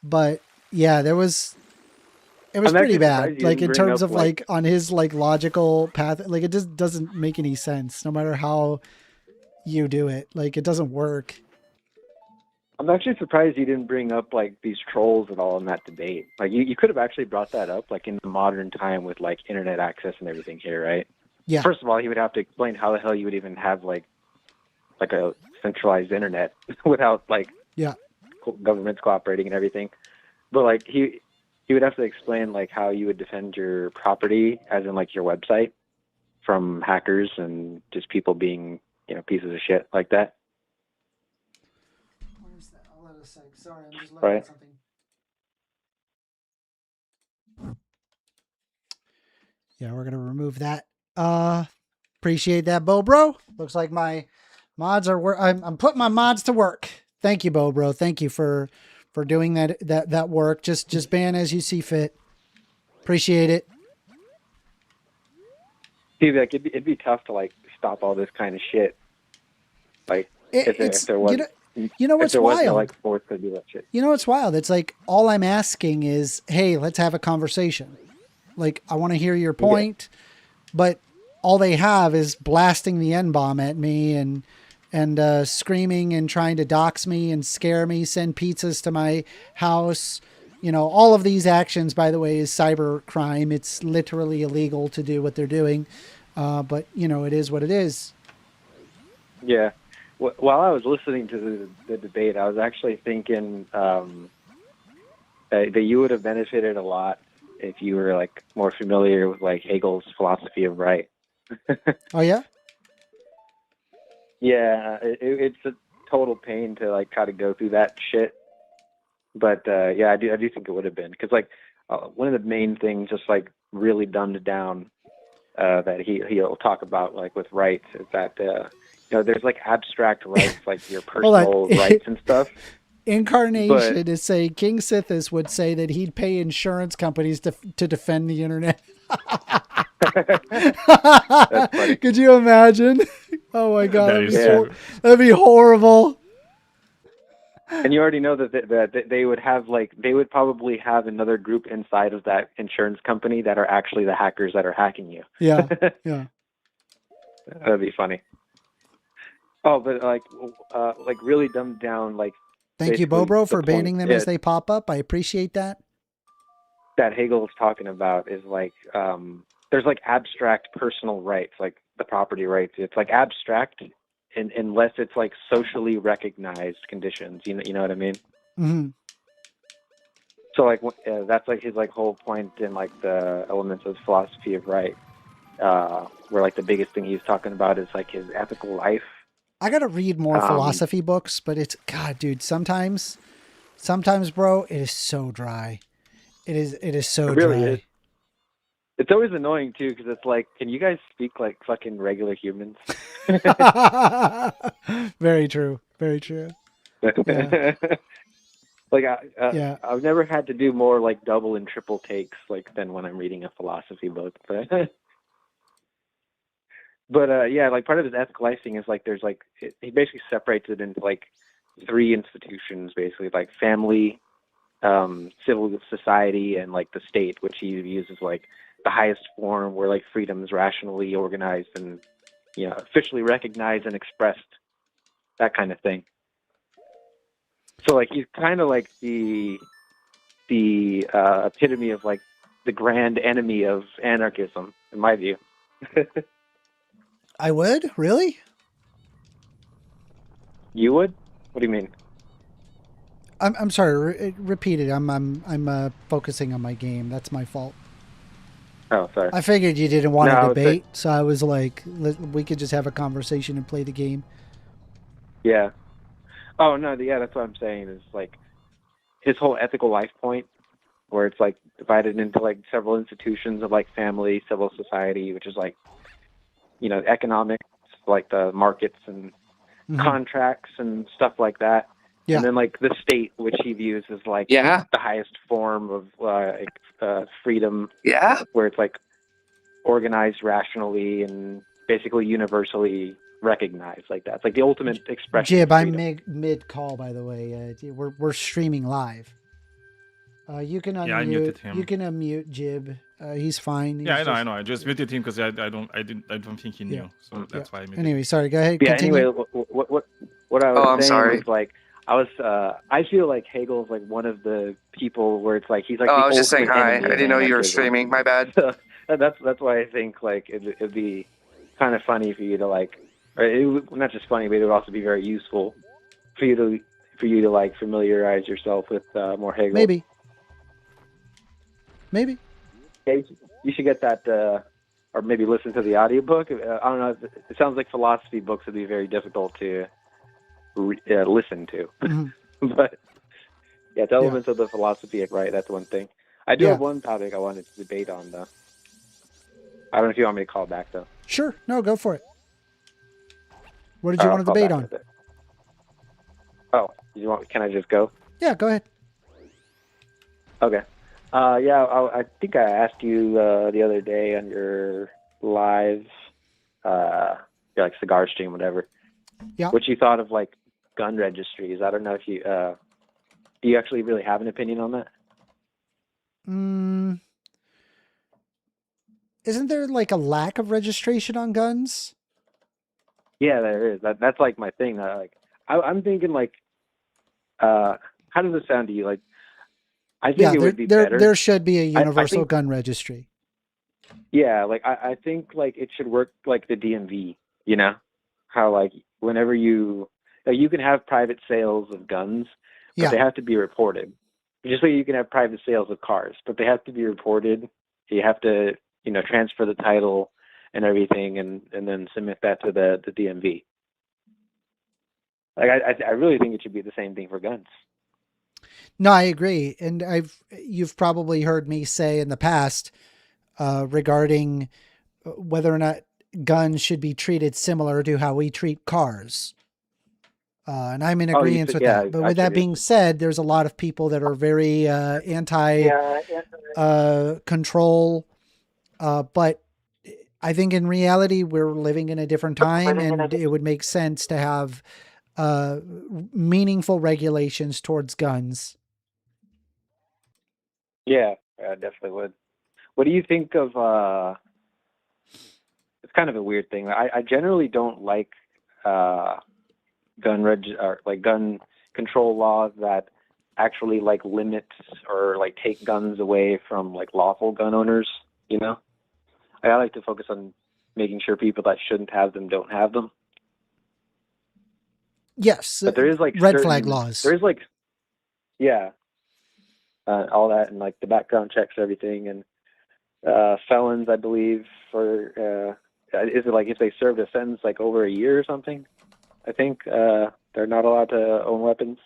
Speaker 1: But yeah, it was pretty bad. Like in terms of like on his like logical path, like it just doesn't make any sense no matter how you do it. Like it doesn't work.
Speaker 11: I'm actually surprised you didn't bring up like these trolls at all in that debate. Like you could have actually brought that up like in the modern time with like internet access and everything here, right?
Speaker 1: Yeah.
Speaker 11: First of all, he would have to explain how the hell you would even have like a centralized internet without like
Speaker 1: yeah
Speaker 11: governments cooperating and everything. But like he would have to explain like how you would defend your property, as in like your website, from hackers and just people being, you know, pieces of shit like that.
Speaker 1: Where's that? I'll let us sec. Sorry, I'm just looking
Speaker 11: Right.
Speaker 1: at something. Yeah, we're gonna remove that. Appreciate that, Bo Bro. Looks like my mods are I'm putting my mods to work. Thank you, Bo Bro. Thank you for doing that work. Just ban as you see fit. Appreciate it.
Speaker 11: See, like it'd be tough to like stop all this kind of shit. Like if there was,
Speaker 1: you know what's
Speaker 11: if there was no
Speaker 1: wild?
Speaker 11: like force to do that shit.
Speaker 1: You know what's wild? It's like all I'm asking is, hey, let's have a conversation. Like I want to hear your point, but all they have is blasting the N-bomb at me and screaming and trying to dox me and scare me, send pizzas to my house. You know, all of these actions, by the way, is cyber crime. It's literally illegal to do what they're doing. But, you know, it is what it is.
Speaker 11: Yeah. While I was listening to the debate, I was actually thinking that you would have benefited a lot if you were like more familiar with like Hegel's philosophy of right.
Speaker 1: Oh, yeah?
Speaker 11: Yeah, it's a total pain to like try to go through that shit. But yeah, I do think it would have been, because like one of the main things, just like really dumbed down, that he'll talk about like with rights, is that you know, there's like abstract rights, like your personal rights and stuff.
Speaker 1: Incarnation is saying King Sithis would say that he'd pay insurance companies to defend the internet. Could you imagine? Oh my God, that'd be horrible.
Speaker 11: And you already know that they would have like, they would probably have another group inside of that insurance company that are actually the hackers that are hacking you.
Speaker 1: Yeah, yeah.
Speaker 11: That'd be funny. Oh, but like really dumbed down, like.
Speaker 1: Thank you, Bobro, for banning them as
Speaker 11: they
Speaker 1: pop up. I appreciate that.
Speaker 11: That Hegel's talking about is like, there's like abstract personal rights, like the property rights. It's like abstract, unless it's like socially recognized conditions. You know what I mean?
Speaker 1: Mm-hmm.
Speaker 11: So like that's like his like whole point in like the elements of philosophy of right, where like the biggest thing he's talking about is like his ethical life.
Speaker 1: I gotta read more philosophy books, but it's God, dude. Sometimes, bro, it is so dry. It is so
Speaker 11: it really
Speaker 1: dry.
Speaker 11: Is. It's always annoying too, because it's like, can you guys speak like fucking regular humans?
Speaker 1: Very true. Very true. Yeah.
Speaker 11: Like I've never had to do more like double and triple takes like than when I'm reading a philosophy book, but yeah, like part of his ethical life thing is like there's like he basically separates it into like three institutions, basically, like family, civil society, and like the state, which he views as like the highest form where like freedom is rationally organized and, you know, officially recognized and expressed, that kind of thing. So like he's kind of like the epitome of like the grand enemy of anarchism, in my view.
Speaker 1: I would? Really?
Speaker 11: You would? What do you mean?
Speaker 1: I'm sorry. Repeat it. I'm focusing on my game. That's my fault.
Speaker 11: Oh, sorry.
Speaker 1: I figured you didn't want to debate, so I was like, we could just have a conversation and play the game.
Speaker 11: Yeah. Oh no. Yeah, that's what I'm saying. Is like his whole ethical life point, where it's like divided into like several institutions of like family, civil society, which is like, you know, economics, like the markets and contracts and stuff like that. Yeah. And then like the state, which he views as like the highest form of freedom. Yeah. Where it's like organized rationally and basically universally recognized like that. It's like the ultimate expression.
Speaker 1: Jib, I'm mid call, by the way. We're streaming live. You can unmute.
Speaker 2: Yeah, I muted him.
Speaker 1: You can unmute Jib. He's fine. He's
Speaker 2: I know. I just muted him because I don't think he knew. So that's why I muted him.
Speaker 1: Anyway, sorry. Go ahead.
Speaker 11: Yeah.
Speaker 1: Continue.
Speaker 11: Anyway, what I was saying was like I feel like Hegel's like one of the people where it's like he's like.
Speaker 12: I was just saying hi. I didn't know you were streaming. My bad.
Speaker 11: That's why I think like it'd be kind of funny for you to like, or not just funny, but it would also be very useful for you to like familiarize yourself with more Hegel.
Speaker 1: Maybe. Maybe.
Speaker 11: Yeah, you should get that, or maybe listen to the audiobook. I don't know. It sounds like philosophy books would be very difficult to listen to. But yeah, it's elements of the philosophy, right? That's one thing. I do have one topic I wanted to debate on, though. I don't know if you want me to call back, though.
Speaker 1: Sure. No, go for it. What did you want to debate on?
Speaker 11: Oh, can I just go?
Speaker 1: Yeah, go ahead.
Speaker 11: Okay. I think I asked you the other day on your live, your like cigar stream, whatever.
Speaker 1: Yeah.
Speaker 11: What you thought of like gun registries? I don't know if you do you actually really have an opinion on that?
Speaker 1: Isn't there like a lack of registration on guns?
Speaker 11: Yeah, there is. That's like my thing. I'm thinking like, how does it sound to you? Like, I think it would be better.
Speaker 1: There should be a universal gun registry.
Speaker 11: Yeah, like I think like it should work like the DMV. You know, how like whenever you can have private sales of guns, but they have to be reported. Just like you can have private sales of cars, but they have to be reported. You have to, transfer the title and everything, and then submit that to the DMV. Like I really think it should be the same thing for guns.
Speaker 1: No, I agree, and you've probably heard me say in the past regarding whether or not guns should be treated similar to how we treat cars. And I'm in agreement with that. But with that being said, there's a lot of people that are very anti control. But I think in reality, we're living in a different time, and it would make sense to have meaningful regulations towards guns.
Speaker 11: Yeah, I definitely would. What do you think of? It's kind of a weird thing. I generally don't like gun control laws that actually like limit or like take guns away from like lawful gun owners. I like to focus on making sure people that shouldn't have them don't have them.
Speaker 1: Yes,
Speaker 11: but there is like
Speaker 1: red flag laws.
Speaker 11: There is like, all that, and like the background checks, everything, and felons, I believe, for is it like if they served a sentence like over a year or something? I think they're not allowed to own weapons.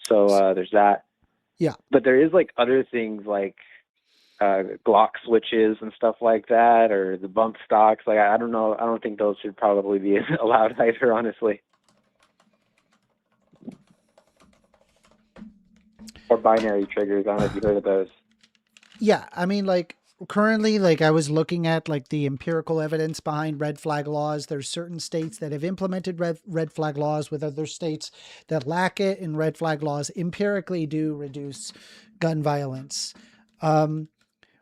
Speaker 11: So there's that.
Speaker 1: Yeah.
Speaker 11: But there is like other things like Glock switches and stuff like that, or the bump stocks. Like I don't know. I don't think those should probably be allowed either, honestly. Or binary triggers. I don't know if you heard of those.
Speaker 1: Yeah, I mean, like currently, like I was looking at like the empirical evidence behind red flag laws. There's certain states that have implemented red flag laws, with other states that lack it, and red flag laws empirically do reduce gun violence.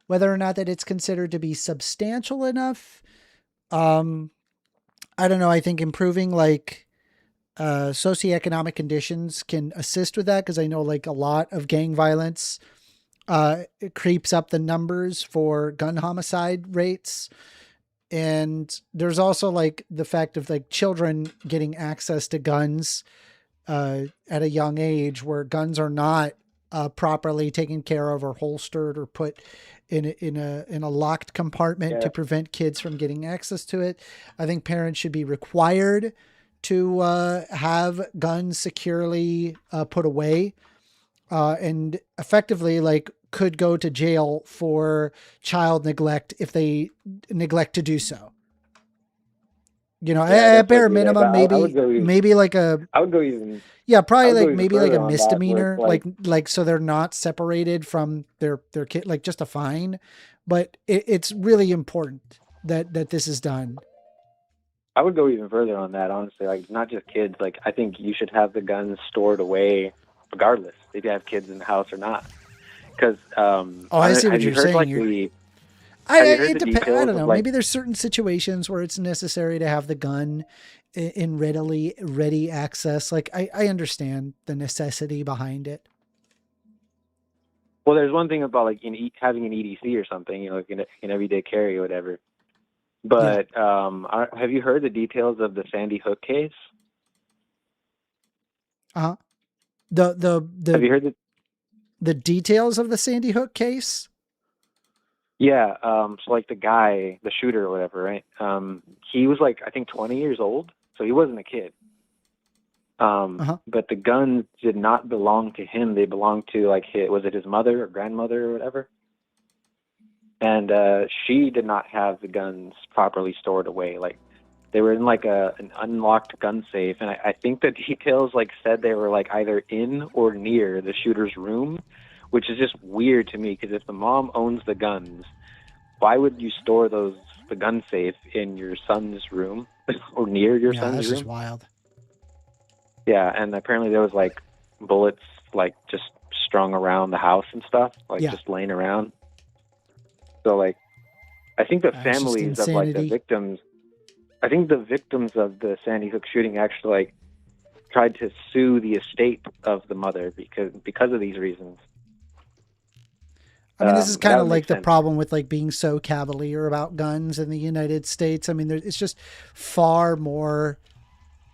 Speaker 1: Whether or not that it's considered to be substantial enough, I don't know. I think improving like socioeconomic conditions can assist with that, because I know like a lot of gang violence it creeps up the numbers for gun homicide rates. And there's also like the fact of like children getting access to guns at a young age, where guns are not properly taken care of or holstered or put in a locked compartment to prevent kids from getting access to it. I think parents should be required to have guns securely put away, and effectively like could go to jail for child neglect if they neglect to do so. At bare minimum, maybe like
Speaker 11: I would go even.
Speaker 1: Yeah, probably like maybe like a misdemeanor, like so they're not separated from their kid, like just a fine. But it's really important that this is done.
Speaker 11: I would go even further on that, honestly. Like not just kids. Like I think you should have the guns stored away, regardless if you have kids in the house or not. Because
Speaker 1: I see what you're saying.
Speaker 11: Like
Speaker 1: it depends. I don't know. Maybe there's certain situations where it's necessary to have the gun in ready access. Like I understand the necessity behind it.
Speaker 11: Well, there's one thing about like having an EDC or something, like in everyday carry or whatever. But have you heard the details of the Sandy Hook case?
Speaker 1: Have
Speaker 11: you heard
Speaker 1: the details of the Sandy Hook case?
Speaker 11: Yeah, so like the guy, the shooter or whatever, right? He was like, I think 20 years old, so he wasn't a kid. But the guns did not belong to him. They belonged to like was it his mother or grandmother or whatever? And she did not have the guns properly stored away. Like they were in like an unlocked gun safe, and I think the details like said they were like either in or near the shooter's room, which is just weird to me because if the mom owns the guns, why would you store the gun safe in your son's room or near your son's
Speaker 1: that's
Speaker 11: room?
Speaker 1: just wild.
Speaker 11: Yeah, and apparently there was like bullets like just strung around the house and stuff, like just laying around. So like, I think the families of like the victims, I think the victims of the Sandy Hook shooting actually like tried to sue the estate of the mother because of these reasons.
Speaker 1: I mean, this is kind of like the problem with like being so cavalier about guns in the United States. I mean, it's just far more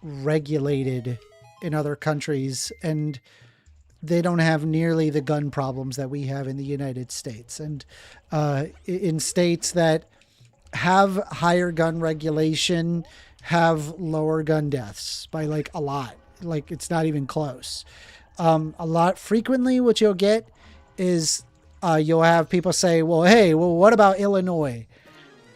Speaker 1: regulated in other countries, and they don't have nearly the gun problems that we have in the United States. And in states that have higher gun regulation, have lower gun deaths by like a lot. Like it's not even close. A lot frequently what you'll get is you'll have people say, well, hey, well, what about Illinois?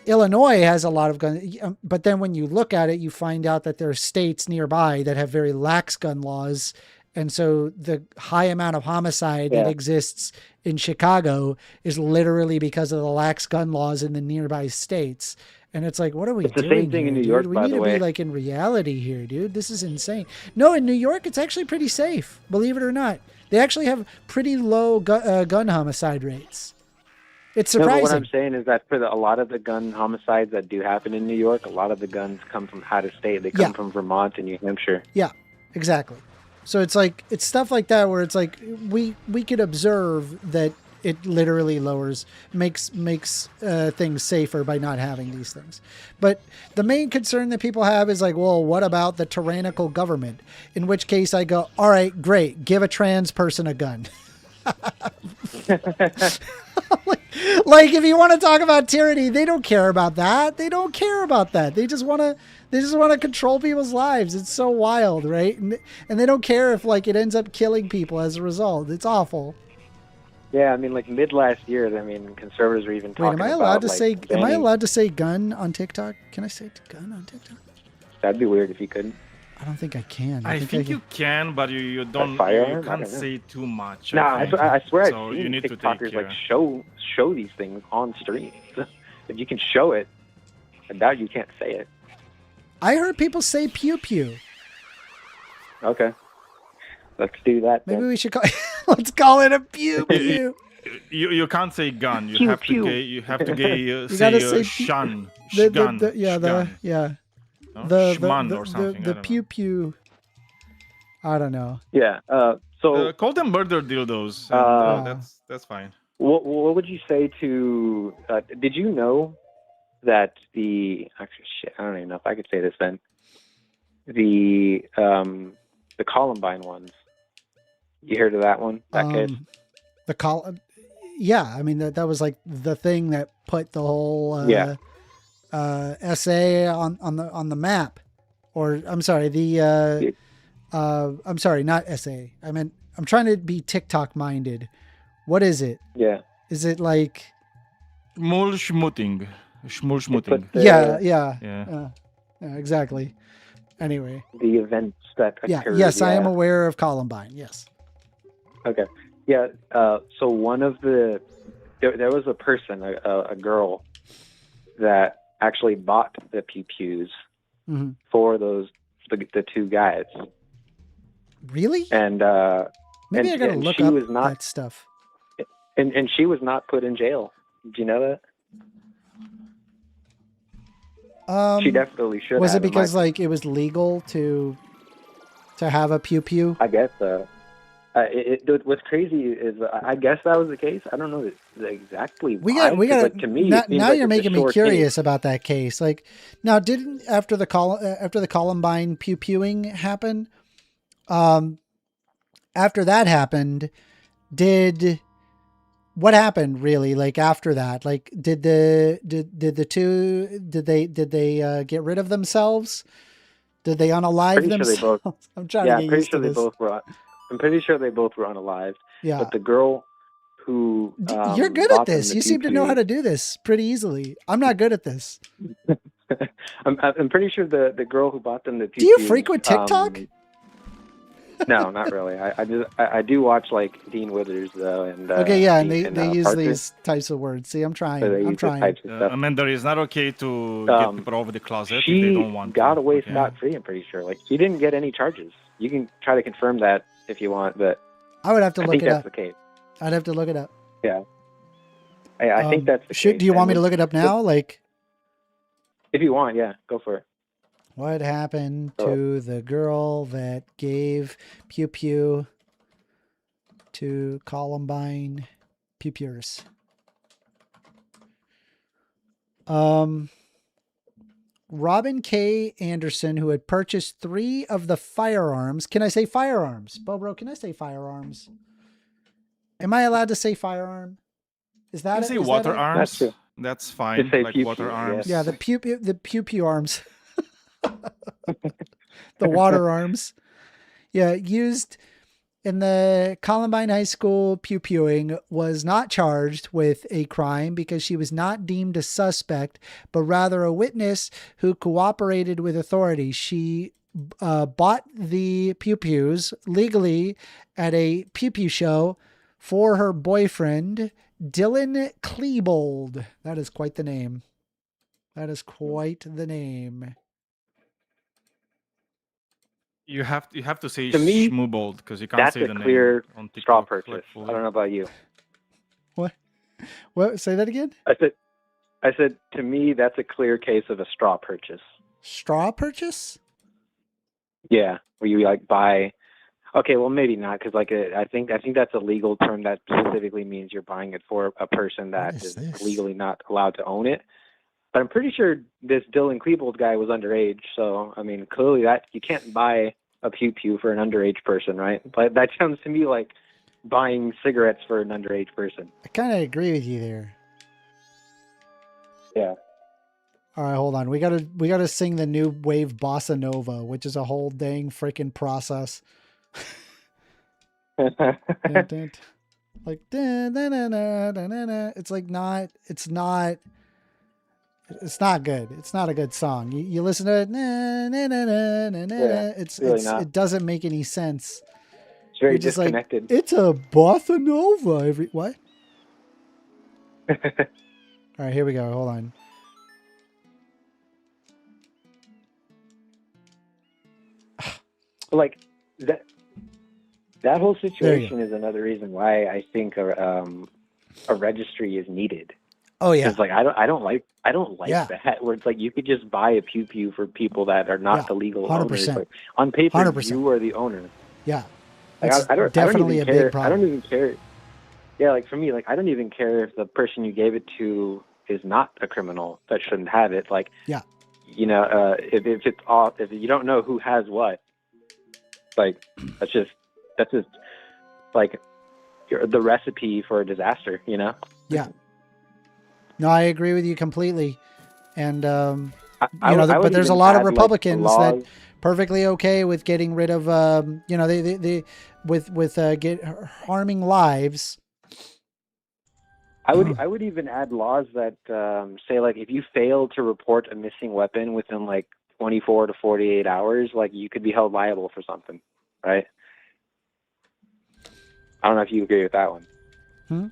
Speaker 1: Illinois has a lot of guns, but then when you look at it, you find out that there are states nearby that have very lax gun laws. And so the high amount of homicide that exists in Chicago is literally because of the lax gun laws in the nearby states. And it's like, what are we doing? It's the same thing in New York, by the way. We need to be like in reality here, dude. This is insane. No, in New York, it's actually pretty safe, believe it or not. They actually have pretty low gun homicide rates. It's surprising.
Speaker 11: No, but what I'm saying is that for a lot of the gun homicides that do happen in New York, a lot of the guns come from out of state. They come from Vermont and New Hampshire.
Speaker 1: Yeah, exactly. So it's like, it's stuff like that where it's like, we could observe that it literally makes things safer by not having these things. But the main concern that people have is like, well, what about the tyrannical government? In which case I go, all right, great. Give a trans person a gun. Like if you want to talk about tyranny, they don't care about that. They don't care about that. They just want to control people's lives. It's so wild, right? And they don't care if like it ends up killing people as a result. It's awful.
Speaker 11: Yeah, I mean, like mid last year, I mean, conservatives were even talking about.
Speaker 1: Wait, am I allowed to say gun on TikTok? Can I say gun on TikTok?
Speaker 11: That'd be weird if you couldn't.
Speaker 1: I don't think I can.
Speaker 2: I think you can, but you don't. You can't say too much.
Speaker 11: No, I swear
Speaker 2: so
Speaker 11: I've seen
Speaker 2: you need
Speaker 11: TikTokers
Speaker 2: to take
Speaker 11: like show these things on stream. If you can show it, I doubt you can't say it.
Speaker 1: I heard people say pew pew.
Speaker 11: Okay, let's do that.
Speaker 1: Maybe we should let's call it a pew pew.
Speaker 2: You can't say gun. You
Speaker 1: Pew,
Speaker 2: have
Speaker 1: pew.
Speaker 2: to you have to say shun.
Speaker 1: Shun.
Speaker 2: Shman or something.
Speaker 1: The pew pew. I don't know.
Speaker 11: Yeah. So
Speaker 2: call them murder dildos. And, that's fine.
Speaker 11: What would you say to? Did you know that actually shit? I don't even know if I could say this then. The Columbine ones. You heard of that one? That kid.
Speaker 1: Yeah, I mean that was like the thing that put the whole SA on the map, or I'm sorry, I'm sorry, not SA. I meant I'm trying to be TikTok minded. What is it?
Speaker 11: Yeah.
Speaker 1: Is it like
Speaker 2: Schmulschmutting?
Speaker 1: Yeah, exactly. Anyway.
Speaker 11: The events that occurred.
Speaker 1: Yes, I am aware of Columbine. Yes.
Speaker 11: Okay. Yeah. So one of there was a person, a girl, that actually bought the pew pews for the two guys.
Speaker 1: Really?
Speaker 11: And
Speaker 1: maybe I gotta look up that stuff.
Speaker 11: And she was not put in jail. Do you know that? She definitely should.
Speaker 1: Was it because like it was legal to have a pew pew?
Speaker 11: I guess so. What's crazy is I guess that was the case. I don't know exactly.
Speaker 1: We got.
Speaker 11: Like, to me,
Speaker 1: now you're making me curious about that case. Like, now didn't after the Columbine pew pewing happen? After that happened, what happened really? Like after that, like did they get rid of themselves? Did they unalive
Speaker 11: Pretty sure
Speaker 1: themselves?
Speaker 11: they both.
Speaker 1: I'm trying
Speaker 11: Yeah,
Speaker 1: to get
Speaker 11: pretty
Speaker 1: used
Speaker 11: sure
Speaker 1: to
Speaker 11: they
Speaker 1: this.
Speaker 11: both were. I'm pretty sure they both were unalived.
Speaker 1: Yeah.
Speaker 11: But the girl who
Speaker 1: You're good
Speaker 11: bought
Speaker 1: at this.
Speaker 11: them the
Speaker 1: You seem to know how
Speaker 11: pew-pew-
Speaker 1: to do this pretty easily. I'm not good at this.
Speaker 11: I'm pretty sure the girl who bought them the
Speaker 1: Do you
Speaker 11: pew-pews,
Speaker 1: frequent TikTok?
Speaker 11: No, not really. I do watch like Dean Withers though, and
Speaker 1: Okay, yeah, and
Speaker 11: Dean-
Speaker 1: they use
Speaker 11: Parker.
Speaker 1: these types of words. See, I'm trying.
Speaker 11: So they
Speaker 1: I'm
Speaker 11: use those
Speaker 1: trying.
Speaker 11: types of stuff.
Speaker 2: Amanda, it's not okay to get people over the closet if they
Speaker 11: She
Speaker 2: don't want
Speaker 11: got
Speaker 2: to.
Speaker 11: away
Speaker 2: Okay?
Speaker 11: scot-free, I'm pretty sure. Like, she didn't get any charges. You can try to confirm that if you want, but
Speaker 1: I would have to
Speaker 11: I
Speaker 1: look
Speaker 11: think
Speaker 1: it
Speaker 11: that's
Speaker 1: up.
Speaker 11: the case.
Speaker 1: I'd have to look it up.
Speaker 11: Yeah. I think that's the case.
Speaker 1: Do you want me
Speaker 11: And
Speaker 1: to look it up now? Like,
Speaker 11: if you want, yeah, go for it.
Speaker 1: what happened to the girl that gave pew pew to Columbine pew pews? Robin K. Anderson, who had purchased 3 of the firearms. Can I say firearms? Bobro, can I say firearms? Am I allowed to say firearm? Is that
Speaker 2: You
Speaker 1: it?
Speaker 2: say
Speaker 1: Is that
Speaker 2: water
Speaker 1: it?
Speaker 2: arms. That's fine.
Speaker 11: Just say
Speaker 2: Like
Speaker 11: pew-pew,
Speaker 2: water arms.
Speaker 1: Yeah, the pew pew arms. The water arms. Yeah, used in the Columbine High School pew pewing, was not charged with a crime because she was not deemed a suspect, but rather a witness who cooperated with authorities. She bought the pew pews legally at a pew pew show for her boyfriend, Dylan Klebold. That is quite the name. That is quite the name.
Speaker 2: You have to say
Speaker 11: To me,
Speaker 2: Schmoobold because you can't
Speaker 11: That's
Speaker 2: say
Speaker 11: a
Speaker 2: the
Speaker 11: clear
Speaker 2: name on TikTok.
Speaker 11: straw
Speaker 2: like,
Speaker 11: purchase.
Speaker 2: fully.
Speaker 11: I don't know about you.
Speaker 1: What? Say that again?
Speaker 11: I said, to me, that's a clear case of a straw purchase.
Speaker 1: Straw purchase?
Speaker 11: Yeah, where you like buy. Okay, well maybe not, because like I think that's a legal term that specifically means you're buying it for a person that is legally not allowed to own it. But I'm pretty sure this Dylan Klebold guy was underage, so I mean clearly that you can't buy a pew pew for an underage person, right? But that sounds to me like buying cigarettes for an underage person.
Speaker 1: I kind of agree with you there.
Speaker 11: Yeah.
Speaker 1: All right, hold on. We gotta sing the new wave bossa nova, which is a whole dang freaking process. Like it's like not. It's not good. It's not a good song. You listen to it.
Speaker 11: Really not.
Speaker 1: It doesn't make any sense.
Speaker 11: It's very
Speaker 1: You're just
Speaker 11: disconnected.
Speaker 1: Like, it's a bossa nova. What? All right, here we go. Hold on.
Speaker 11: Like that whole situation is another reason why I think a registry is needed.
Speaker 1: Oh yeah.
Speaker 11: Because like I don't like
Speaker 1: Yeah.
Speaker 11: that where it's like you could just buy a pew pew for people that are not the legal
Speaker 1: 100%.
Speaker 11: owners. Like, on paper,
Speaker 1: 100%.
Speaker 11: you are the owner.
Speaker 1: Yeah.
Speaker 11: Like,
Speaker 1: It's
Speaker 11: I don't
Speaker 1: definitely
Speaker 11: even
Speaker 1: a
Speaker 11: care.
Speaker 1: big problem.
Speaker 11: I don't even care. Yeah, like for me, like I don't even care if the person you gave it to is not a criminal that shouldn't have it. Like,
Speaker 1: yeah,
Speaker 11: you know, if it's off, if you don't know who has what, like that's just like the recipe for a disaster. You know?
Speaker 1: Yeah. No, I agree with you completely. And
Speaker 11: I
Speaker 1: but
Speaker 11: would
Speaker 1: there's a
Speaker 11: even
Speaker 1: lot of
Speaker 11: add, like,
Speaker 1: Republicans that
Speaker 11: laws.
Speaker 1: perfectly okay with getting rid of they with harming lives.
Speaker 11: I would even add laws that say like if you fail to report a missing weapon within like 24 to 48 hours, like you could be held liable for something, right? I don't know if you agree with that one.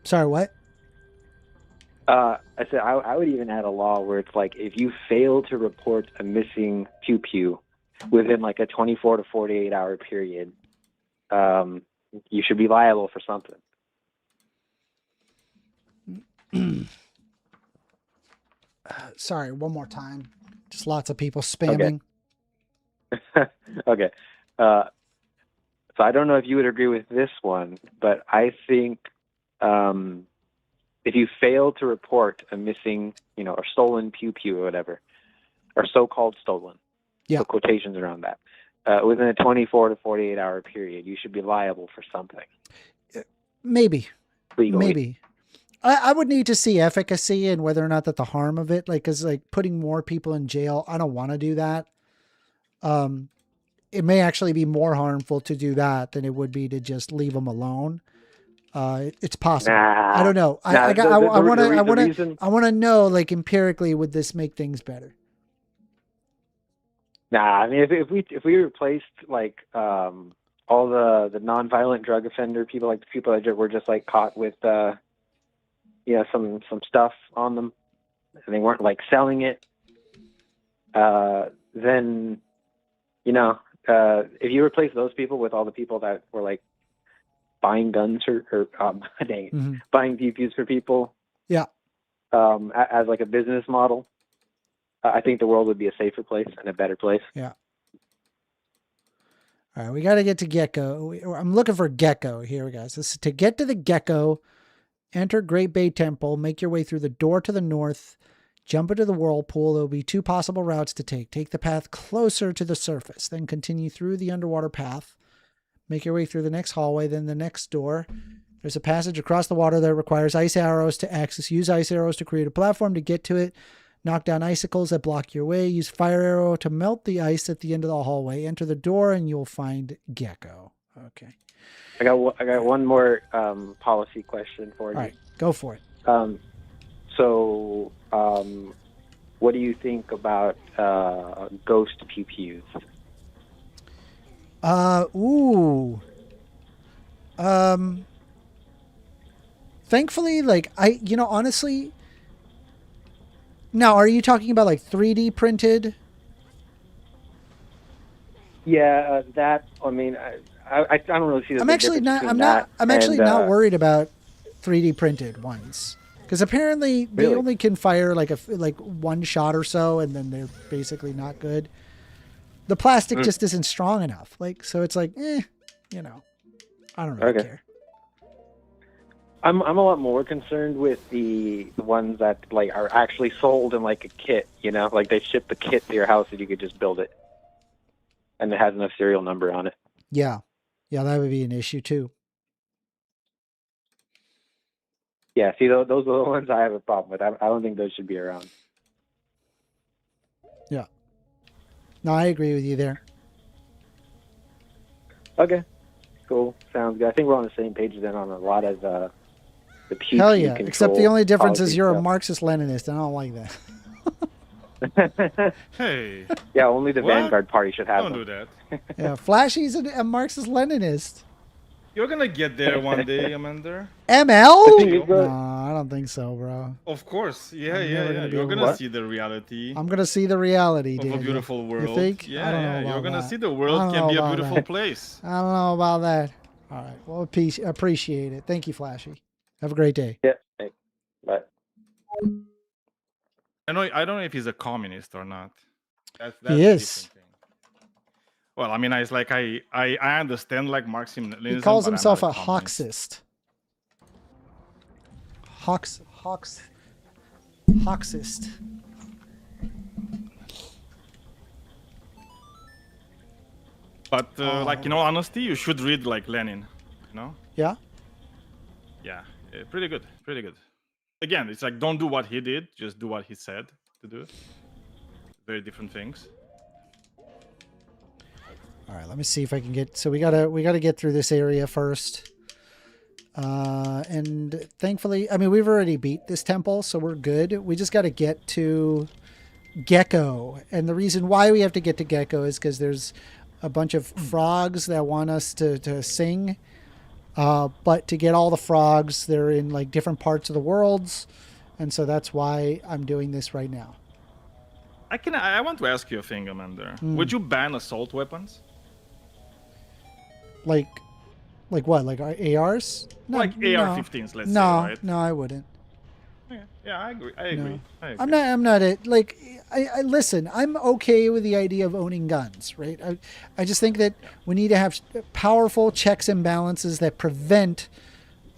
Speaker 1: Sorry, what?
Speaker 11: I said I would even add a law where it's like if you fail to report a missing pew pew within like a 24 to 48 hour period, you should be liable for something.
Speaker 1: Sorry, one more time. Just lots of people spamming.
Speaker 11: Okay. So I don't know if you would agree with this one, but I think if you fail to report a missing, or stolen pew pew or whatever, or so-called stolen,
Speaker 1: yeah,
Speaker 11: so quotations around that, within a 24 to 48 hour period, you should be liable for something.
Speaker 1: Maybe.
Speaker 11: Legally.
Speaker 1: Maybe. I would need to see efficacy and whether or not that the harm of it, like, cause like putting more people in jail, I don't want to do that. It may actually be more harmful to do that than it would be to just leave them alone. It's possible. I don't know. I want to know, like, empirically, would this make things better?
Speaker 11: Nah, I mean, if we replaced like all the non-violent drug offender people, like the people that were just like caught with some stuff on them, and they weren't like selling it, then if you replace those people with all the people that were like buying guns or buying DPs for people, as like a business model, I think the world would be a safer place and a better place.
Speaker 1: Yeah. All right, we got to get to Gecko. I'm looking for Gecko here, guys. This is to get to the Gecko. Enter Great Bay Temple. Make your way through the door to the north. Jump into the whirlpool. There will be 2 possible routes to take. Take the path closer to the surface. Then continue through the underwater path. Make your way through the next hallway. Then the next door. There's a passage across the water that requires ice arrows to access. Use ice arrows to create a platform to get to it. Knock down icicles that block your way. Use fire arrow to melt the ice at the end of the hallway. Enter the door and you'll find Gecko. Okay.
Speaker 11: I got one more policy question for you.
Speaker 1: All right, go for it.
Speaker 11: What do you think about ghost pew-pews?
Speaker 1: Thankfully, like, honestly, now, are you talking about like 3D printed?
Speaker 11: Yeah, that. I mean, I don't really see.
Speaker 1: I'm actually not. I'm actually not worried about 3D printed ones, because apparently they only can fire like one shot or so, and then they're basically not good. The plastic just isn't strong enough. Like, so it's like, I don't really care.
Speaker 11: I'm a lot more concerned with the ones that like are actually sold in like a kit, like they ship the kit to your house and you could just build it, and it has enough serial number on it.
Speaker 1: Yeah, that would be an issue too.
Speaker 11: Yeah, see, those are the ones I have a problem with. I don't think those should be around.
Speaker 1: Yeah. No, I agree with you there.
Speaker 11: Okay, cool, sounds good. I think we're on the same page then on a lot of the pew.
Speaker 1: Hell yeah! Except the only difference is you're a Marxist-Leninist, and I don't like that.
Speaker 2: Hey.
Speaker 11: Yeah, only the Vanguard Party should have
Speaker 2: Don't
Speaker 11: them.
Speaker 2: do that.
Speaker 1: Yeah, Flashy's a Marxist-Leninist.
Speaker 2: You're gonna get there one day, Amender.
Speaker 1: ML? No, I don't think so, bro.
Speaker 2: Of course. Yeah.
Speaker 1: gonna be
Speaker 2: You're
Speaker 1: able
Speaker 2: gonna
Speaker 1: to-
Speaker 2: see the reality
Speaker 1: I'm gonna see the reality,
Speaker 2: of
Speaker 1: dude.
Speaker 2: a beautiful world.
Speaker 1: You think? I don't know
Speaker 2: Yeah.
Speaker 1: about
Speaker 2: You're gonna
Speaker 1: that.
Speaker 2: see the
Speaker 1: I
Speaker 2: world
Speaker 1: don't
Speaker 2: can
Speaker 1: know
Speaker 2: be a
Speaker 1: about
Speaker 2: beautiful
Speaker 1: that.
Speaker 2: place.
Speaker 1: I don't know about that. All right. Well, appreciate it. Thank you, Flashy. Have a great day.
Speaker 11: Yeah. Thanks. Bye.
Speaker 2: I don't know if he's a communist or not. That's
Speaker 1: He
Speaker 2: a
Speaker 1: is.
Speaker 2: different thing. Well, I mean, it's like I understand like Marxism.
Speaker 1: He calls
Speaker 2: but I'm
Speaker 1: himself
Speaker 2: not
Speaker 1: a
Speaker 2: communist.
Speaker 1: Hoxist. Hoxist.
Speaker 2: But like, in all honesty, you should read like Lenin.
Speaker 1: Yeah.
Speaker 2: Yeah, pretty good. Again, it's like, don't do what he did, just do what he said to do. Very different things.
Speaker 1: All right, let me see if I can get. So we gotta get through this area first. And thankfully, I mean, we've already beat this temple, so we're good. We just got to get to Gecko, and the reason why we have to get to Gecko is because there's a bunch of frogs that want us to sing. But to get all the frogs, they're in like different parts of the worlds, and so that's why I'm doing this right now.
Speaker 2: I want to ask you a thing, Amanda. Would you ban assault weapons?
Speaker 1: Like what? Like ARs? No,
Speaker 2: like AR-15s, let's say,
Speaker 1: no,
Speaker 2: right?
Speaker 1: No, I wouldn't.
Speaker 2: Yeah, I agree.
Speaker 1: I'm not it. Like, I listen. I'm okay with the idea of owning guns, right? I just think that we need to have powerful checks and balances that prevent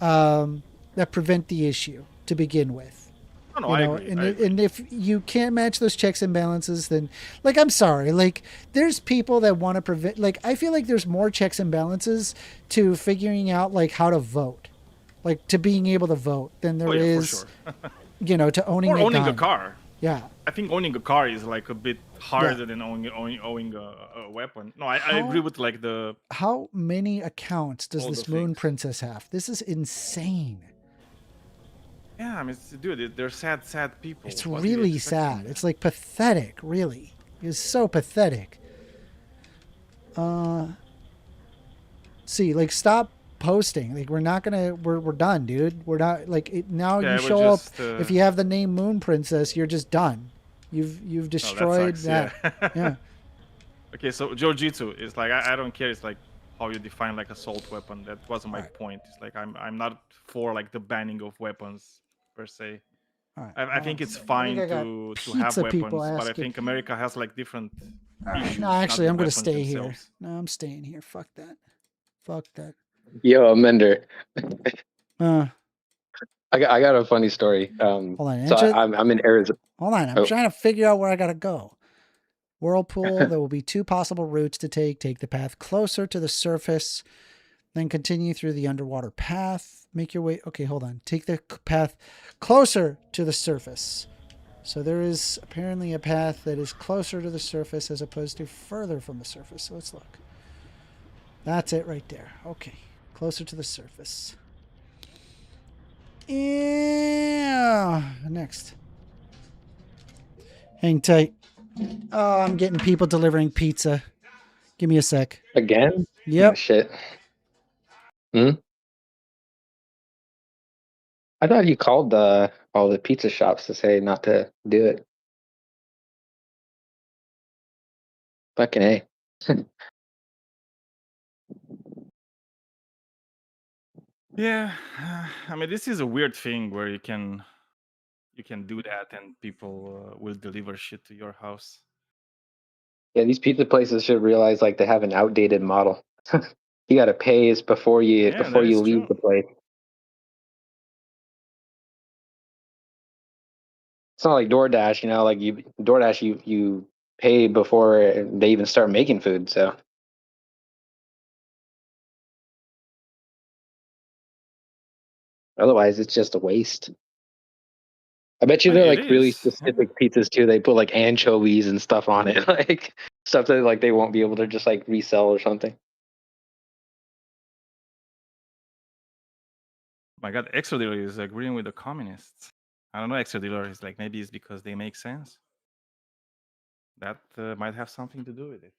Speaker 1: the issue to begin with.
Speaker 2: No,
Speaker 1: You
Speaker 2: I
Speaker 1: know,
Speaker 2: agree.
Speaker 1: and if you can't match those checks and balances, then like I'm sorry, like there's people that want to prevent. Like I feel like there's more checks and balances to figuring out like how to vote, like to being able to vote, than there
Speaker 2: Oh yeah, for
Speaker 1: is,
Speaker 2: sure.
Speaker 1: you know, to owning
Speaker 2: Or
Speaker 1: a
Speaker 2: owning
Speaker 1: gun.
Speaker 2: a car.
Speaker 1: Yeah.
Speaker 2: I think owning a car is like a bit harder than owning a weapon. No, I agree with like the.
Speaker 1: How many accounts does
Speaker 2: All
Speaker 1: this
Speaker 2: the
Speaker 1: moon
Speaker 2: things.
Speaker 1: princess have? This is insane.
Speaker 2: Yeah, I mean, dude, they're sad people.
Speaker 1: It's
Speaker 2: What do you
Speaker 1: really
Speaker 2: expect from
Speaker 1: sad. It's like pathetic, really. It's so pathetic. See, like stop posting. Like we're not gonna we're done, dude. We're not like now
Speaker 2: Yeah,
Speaker 1: you
Speaker 2: we're
Speaker 1: show
Speaker 2: just,
Speaker 1: up if you have the name Moon Princess, you're just done. You've destroyed that. Yeah.
Speaker 2: Okay, so Jiu-Jitsu is like I don't care. It's like how you define like assault weapon. That wasn't my point. It's like I'm not for like the banning of weapons per se.
Speaker 1: All right.
Speaker 2: I think it's
Speaker 1: I
Speaker 2: fine
Speaker 1: think I got
Speaker 2: to have
Speaker 1: pizza people
Speaker 2: weapons, but I
Speaker 1: asking.
Speaker 2: think America has like different issues.
Speaker 1: No, actually,
Speaker 2: not
Speaker 1: I'm
Speaker 2: the
Speaker 1: gonna
Speaker 2: weapons
Speaker 1: stay here.
Speaker 2: themselves.
Speaker 1: No, I'm staying here. Fuck that. Fuck that.
Speaker 13: Yo, Amender.
Speaker 1: Uh,
Speaker 13: I got a funny story.
Speaker 1: hold on.
Speaker 13: So I'm in Arizona.
Speaker 1: Hold on. I'm
Speaker 13: Oh.
Speaker 1: trying to figure out where I gotta go. Whirlpool. There will be two possible routes to take. Take the path closer to the surface, then continue through the underwater path. Make your way. Okay, hold on. Take the path closer to the surface. So there is apparently a path that is closer to the surface as opposed to further from the surface. So let's look. That's it right there. Okay. Closer to the surface. Yeah. Next. Hang tight. Oh, I'm getting people delivering pizza. Give me a sec.
Speaker 13: Again?
Speaker 1: Yep.
Speaker 13: Oh, shit. I thought you called all the pizza shops to say not to do it. Fucking A.
Speaker 2: Yeah, I mean, this is a weird thing where you can do that and people will deliver shit to your house.
Speaker 13: Yeah, these pizza places should realize like they have an outdated model. You got to pay is before you
Speaker 2: Yeah, that is
Speaker 13: leave
Speaker 2: true.
Speaker 13: the place. It's not like DoorDash, you know, like you pay before they even start making food, so otherwise it's just a waste. I bet you they're
Speaker 2: It
Speaker 13: like really
Speaker 2: is.
Speaker 13: specific pizzas too. They put like anchovies and stuff on it, like stuff that like they won't be able to just like resell or something.
Speaker 2: My God, extra dealer is agreeing with the communists. I don't know, extra dealer is like maybe it's because they make sense. That might have something to do with it.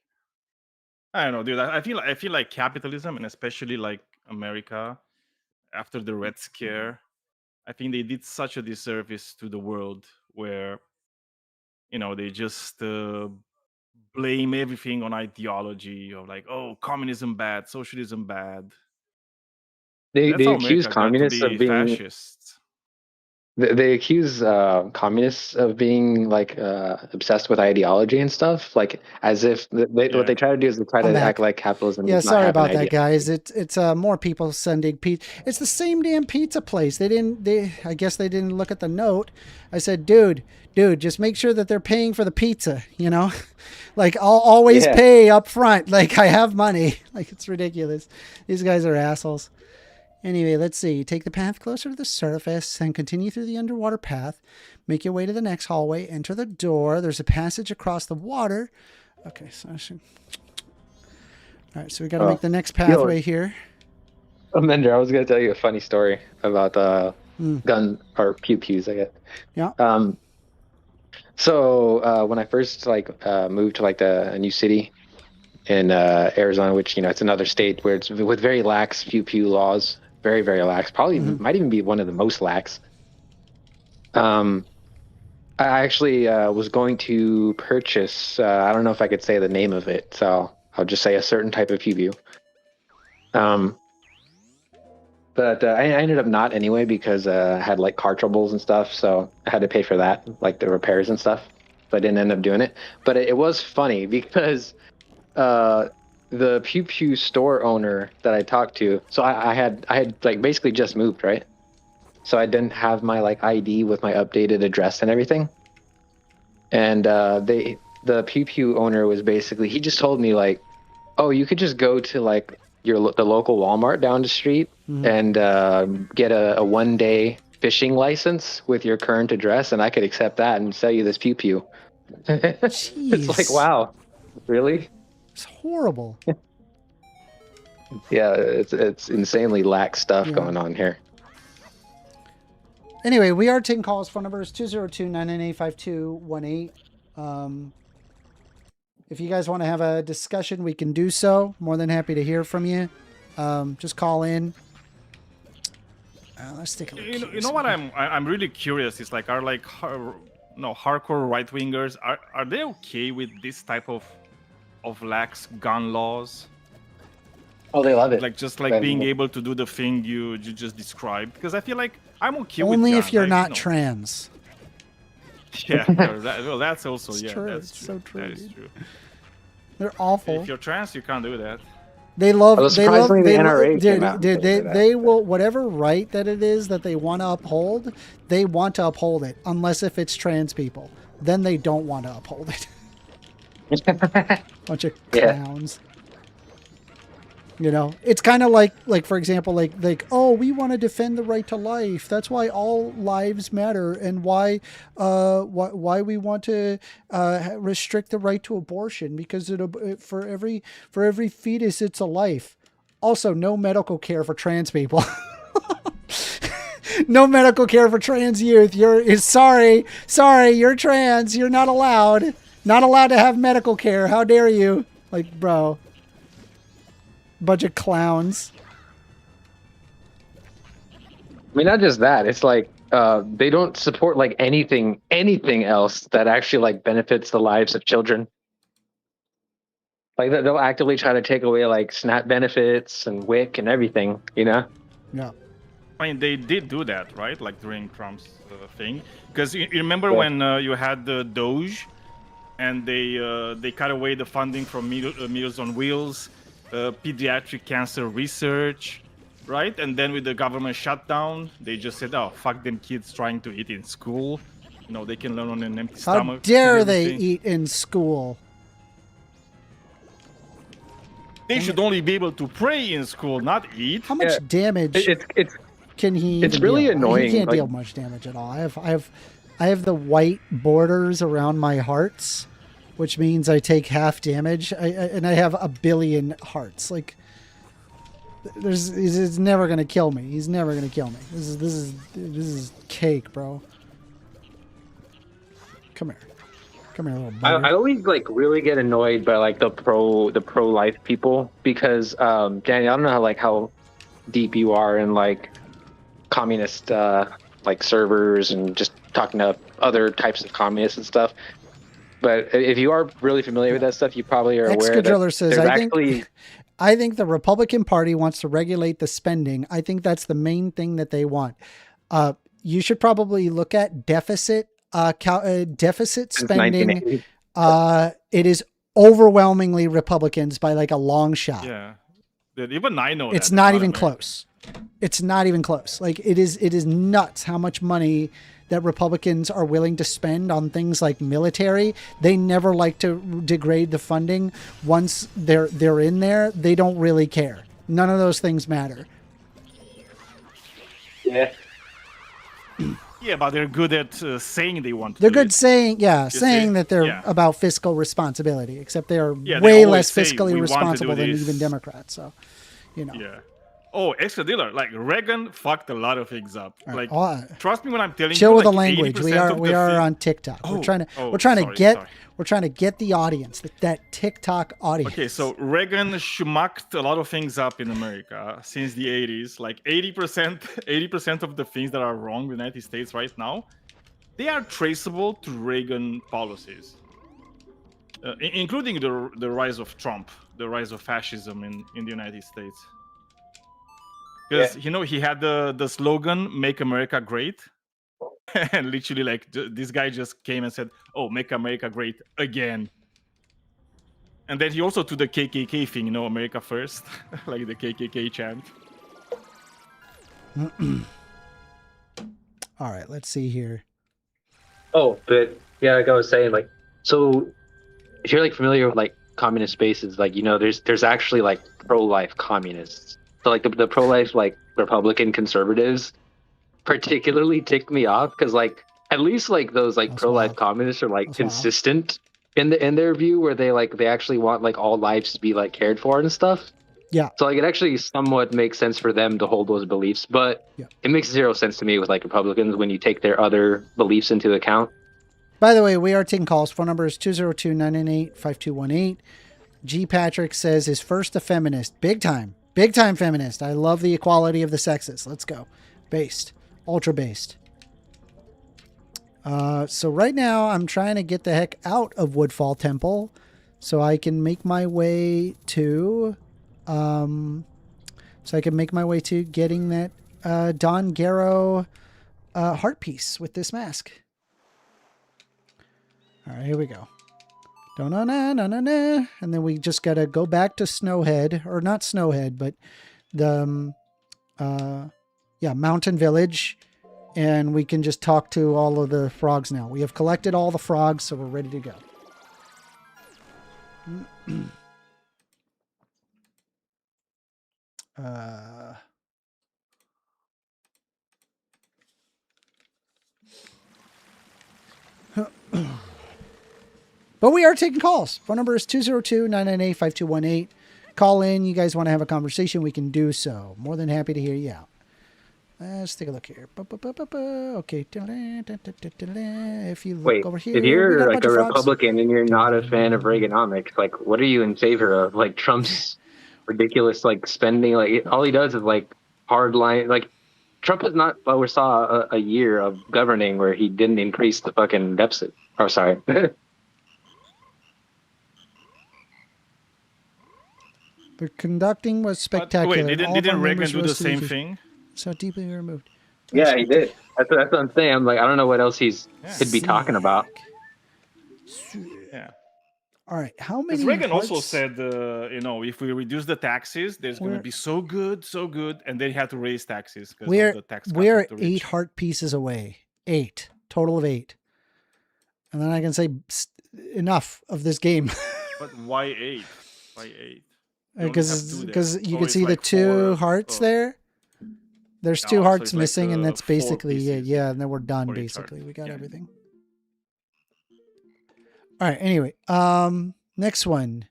Speaker 2: I don't know, dude. I feel like capitalism, and especially like America, after the Red Scare, I think they did such a disservice to the world where, you know, they just blame everything on ideology of like, oh, communism bad, socialism bad.
Speaker 13: They
Speaker 2: That's how
Speaker 13: accuse
Speaker 2: America got to
Speaker 13: communists of
Speaker 2: be
Speaker 13: being
Speaker 2: fascists.
Speaker 13: they accuse communists of being like obsessed with ideology and stuff, like as if what they try to do is they try
Speaker 1: I'm
Speaker 13: to
Speaker 1: back.
Speaker 13: act like capitalism
Speaker 1: Yeah,
Speaker 13: does not
Speaker 1: sorry
Speaker 13: have an
Speaker 1: about that,
Speaker 13: idea.
Speaker 1: guys. It's more people sending pizza. It's the same damn pizza place. I guess they didn't look at the note. I said, dude, just make sure that they're paying for the pizza, you know? Like I'll always pay up front. Like I have money. Like it's ridiculous. These guys are assholes. Anyway, let's see. Take the path closer to the surface and continue through the underwater path. Make your way to the next hallway. Enter the door. There's a passage across the water. Okay, so I should... All right, so we got to make the next pathway here.
Speaker 13: Amender, I was going to tell you a funny story about gun or pew-pews, I guess.
Speaker 1: Yeah.
Speaker 13: So when I first moved to like a new city in Arizona, which, you know, it's another state where it's with very lax pew-pew laws, very, very lax, probably might even be one of the most lax. I actually was going to purchase, I don't know if I could say the name of it, so I'll just say a certain type of pew-pew. But I ended up not anyway because I had like car troubles and stuff, so I had to pay for that, like the repairs and stuff. So I didn't end up doing it. But it was funny because the Pew Pew store owner that I talked to, so I had like basically just moved, right? so I didn't have my like ID with my updated address and everything. And the Pew Pew owner was basically, he just told me like, oh, you could just go to like the local Walmart down the street and get a 1-day fishing license with your current address, and I could accept that and sell you this Pew Pew. It's like, wow, really?
Speaker 1: It's horrible.
Speaker 13: Yeah, it's insanely lax stuff going on here.
Speaker 1: Anyway, we are taking calls. Phone number is 202-998-5218. If you guys want to have a discussion, we can do so. More than happy to hear from you. Just call in. Let's take a look.
Speaker 2: You know what I'm really curious is like, are like hardcore right wingers, are they okay with this type of lax gun laws?
Speaker 13: Oh, they love it.
Speaker 2: Like just like being able to do the thing you just described, because I feel like I'm okay with
Speaker 1: only
Speaker 2: guns.
Speaker 1: if you're
Speaker 2: like,
Speaker 1: not trans.
Speaker 2: Yeah, well, that's also
Speaker 1: True.
Speaker 2: That's
Speaker 1: It's
Speaker 2: true.
Speaker 1: so true.
Speaker 2: That is true.
Speaker 1: They're awful.
Speaker 2: If you're trans, you can't do that.
Speaker 1: They love.
Speaker 13: Well,
Speaker 1: They love.
Speaker 13: surprisingly,
Speaker 1: They,
Speaker 13: the NRA
Speaker 1: dude,
Speaker 13: came out and
Speaker 1: dude,
Speaker 13: said
Speaker 1: they will whatever right that it is that they want to uphold. They want to uphold it, unless if it's trans people, then they don't want to uphold it. Bunch of clowns. You know, it's kind of like for example, like oh, we want to defend the right to life. That's why all lives matter, and why we want to restrict the right to abortion, because for every fetus, it's a life. Also, no medical care for trans people. No medical care for trans youth. Sorry, you're trans. You're not allowed to have medical care. How dare you? Like, bro. Bunch of clowns.
Speaker 13: I mean, not just that. It's like they don't support like anything else that actually like benefits the lives of children. Like they'll actively try to take away like SNAP benefits and WIC and everything. You know?
Speaker 1: Yeah.
Speaker 2: I mean, they did do that, right? Like during Trump's thing, because you remember when you had the Doge, and they cut away the funding from Meals on Wheels. Pediatric cancer research, right? And then with the government shutdown, they just said, oh, fuck them kids trying to eat in school. You know, they can learn on an empty stomach.
Speaker 1: How dare they eat in school?
Speaker 2: They should only be able to pray in school, not eat.
Speaker 1: How much damage can he
Speaker 13: It's
Speaker 1: even
Speaker 13: really
Speaker 1: deal?
Speaker 13: annoying.
Speaker 1: He can't
Speaker 13: like,
Speaker 1: deal much damage at all. I have the white borders around my hearts, which means I take half damage, and I have 1 billion hearts. Like, he's never gonna kill me. He's never gonna kill me. This is cake, bro. Come here, little buddy.
Speaker 13: I always like really get annoyed by like the pro-life people, because Danny, I don't know how deep you are in like communist like servers and just talking to other types of communists and stuff. But if you are really familiar with that stuff, you probably are aware that
Speaker 1: Excadriller says,
Speaker 13: there's
Speaker 1: I think the Republican Party wants to regulate the spending. I think that's the main thing that they want. You should probably look at deficit spending. It is overwhelmingly Republicans by like a long shot.
Speaker 2: Yeah, even I know
Speaker 1: it's not even close. It's not even close. Like it is nuts how much money that Republicans are willing to spend on things like military. They never like to degrade the funding. Once they're in there, they don't really care. None of those things matter.
Speaker 13: Yeah.
Speaker 2: Yeah, but they're good at saying they want to.
Speaker 1: They're
Speaker 2: do
Speaker 1: good
Speaker 2: it.
Speaker 1: saying that they're about fiscal responsibility, except they are way less fiscally responsible than even Democrats. So, you know.
Speaker 2: Yeah. Oh, extra dealer. Like Reagan fucked a lot of things up.
Speaker 1: Right.
Speaker 2: Like, trust me when I'm telling
Speaker 1: chill
Speaker 2: you.
Speaker 1: with
Speaker 2: Like
Speaker 1: the language. We are on TikTok.
Speaker 2: Oh,
Speaker 1: we're trying to get the audience, that TikTok audience.
Speaker 2: Okay, so Reagan schmucked a lot of things up in America since the 80s. Like 80% of the things that are wrong in the United States right now, they are traceable to Reagan policies, including the rise of Trump, the rise of fascism in the United States. Because he had the slogan "Make America Great," and literally like this guy just came and said, "Oh, make America great again." And then he also took the KKK thing, America first, like the KKK chant.
Speaker 1: All right, let's see here.
Speaker 14: Oh, but yeah, like I was saying, like, so if you're like familiar with like communist spaces, like, you know, there's actually like pro-life communists. So like the pro-life like Republican conservatives particularly tick me off because like at least like those like pro-life communists are like consistent in their view where they actually want like all lives to be like cared for and stuff.
Speaker 1: Yeah.
Speaker 14: So like it actually somewhat makes sense for them to hold those beliefs, but it makes zero sense to me with like Republicans when you take their other beliefs into account.
Speaker 1: By the way, we are taking calls. Phone number is 202-998-5218. G. Patrick says is first a feminist. Big time. Big time feminist. I love the equality of the sexes. Let's go. Based. Ultra based. So right now I'm trying to get the heck out of Woodfall Temple so I can make my way to getting that Don Garrow heart piece with this mask. All right, here we go. And then we just got to go back to Snowhead, or not Snowhead, but the Mountain Village, and we can just talk to all of the frogs now. We have collected all the frogs, so we're ready to go. But we are taking calls. Phone number is 202-998-5218. Call in. You guys want to have a conversation, we can do so. More than happy to hear you out. Let's take a look here. Okay. If you look over here,
Speaker 14: if you're like a Republican and you're not a fan of Reaganomics, like what are you in favor of? Like Trump's ridiculous like spending, like all he does is like hard line. Like Trump has not oversaw a year of governing where he didn't increase the fucking deficit. Oh, sorry.
Speaker 1: The conducting was spectacular.
Speaker 2: Wait, didn't Reagan do the same thing?
Speaker 1: So deeply removed.
Speaker 14: Yeah, he did. That's what I'm saying. I'm like, I don't know what else he'd be talking about.
Speaker 2: Yeah.
Speaker 1: All right. How many?
Speaker 2: Reagan also said, if we reduce the taxes, there's going to be so good, and then he had to raise taxes because of the tax cuts
Speaker 1: we're
Speaker 2: of the rich.
Speaker 1: 8 heart pieces away. 8 total of 8, and then I can say enough of this game.
Speaker 2: But why 8? Why 8?
Speaker 1: Because you can see the 2 hearts there. There's 2 hearts missing, and that's basically it. Yeah, and then we're done. Basically, we got everything. All right. Anyway, next one.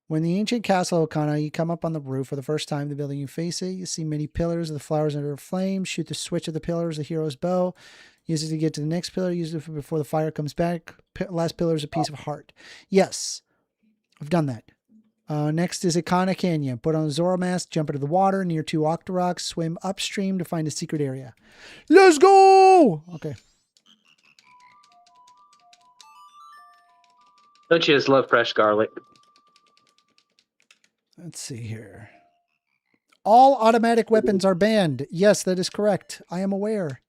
Speaker 1: When the ancient castle of Okana, you come up on the roof for the first time, the building you face it, you see many pillars of the flowers under a flame. Shoot the switch of the pillars, the hero's bow. Use it to get to the next pillar. Use it before the fire comes back. Last pillar is a piece of heart. Yes, I've done that. Next is Ikana Canyon. Put on a Zoro mask, jump into the water near 2 Octoroks, swim upstream to find a secret area. Let's go! Okay.
Speaker 14: Don't you just love fresh garlic?
Speaker 1: Let's see here. All automatic weapons are banned. Yes, that is correct. I am aware.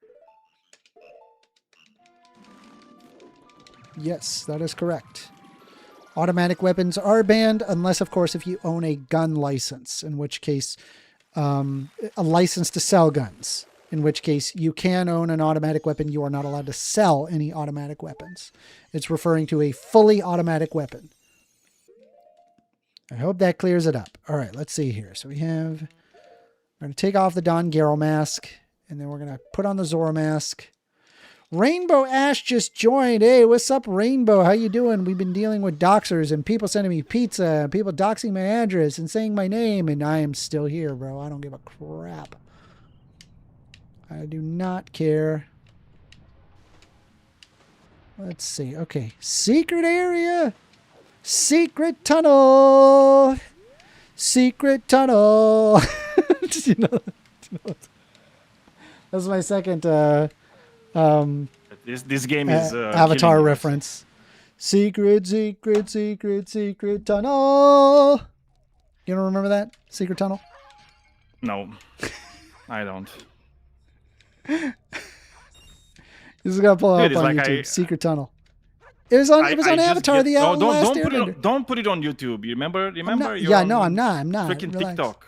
Speaker 1: Yes, that is correct. Automatic weapons are banned unless, of course, if you own a gun license, in which case, a license to sell guns, in which case you can own an automatic weapon. You are not allowed to sell any automatic weapons. It's referring to a fully automatic weapon. I hope that clears it up. All right, let's see here. So we're going to take off the Don Garrow mask, and then we're going to put on the Zoro mask. Rainbow Ash just joined. Hey, what's up, Rainbow? How you doing? We've been dealing with doxers and people sending me pizza, and people doxing my address and saying my name, and I am still here, bro. I don't give a crap. I do not care. Let's see. Okay. Secret area. Secret tunnel. Secret tunnel. That's my second
Speaker 2: this game is
Speaker 1: Avatar reference. Secret tunnel. You don't remember that? Secret tunnel?
Speaker 2: No, I don't.
Speaker 1: This is gonna pull up on YouTube. Secret tunnel. It was on Avatar.
Speaker 2: Don't put it on YouTube. You remember?
Speaker 1: I'm not.
Speaker 2: Freaking
Speaker 1: Relax.
Speaker 2: TikTok.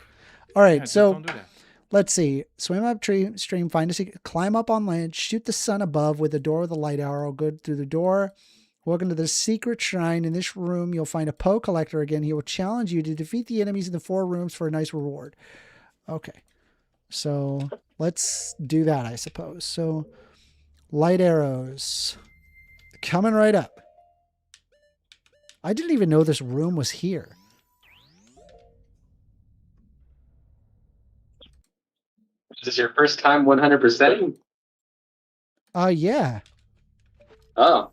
Speaker 1: All right,
Speaker 2: Yeah,
Speaker 1: so
Speaker 2: don't do that.
Speaker 1: Let's see. Swim upstream, find a secret, climb up on land, shoot the sun above with the door with a light arrow. Go through the door. Welcome to the secret shrine. In this room, you'll find a Poe collector again. He will challenge you to defeat the enemies in the 4 rooms for a nice reward. Okay. So let's do that, I suppose. So light arrows. Coming right up. I didn't even know this room was here.
Speaker 14: Is this your first time 100%?
Speaker 1: Yeah.
Speaker 14: Oh.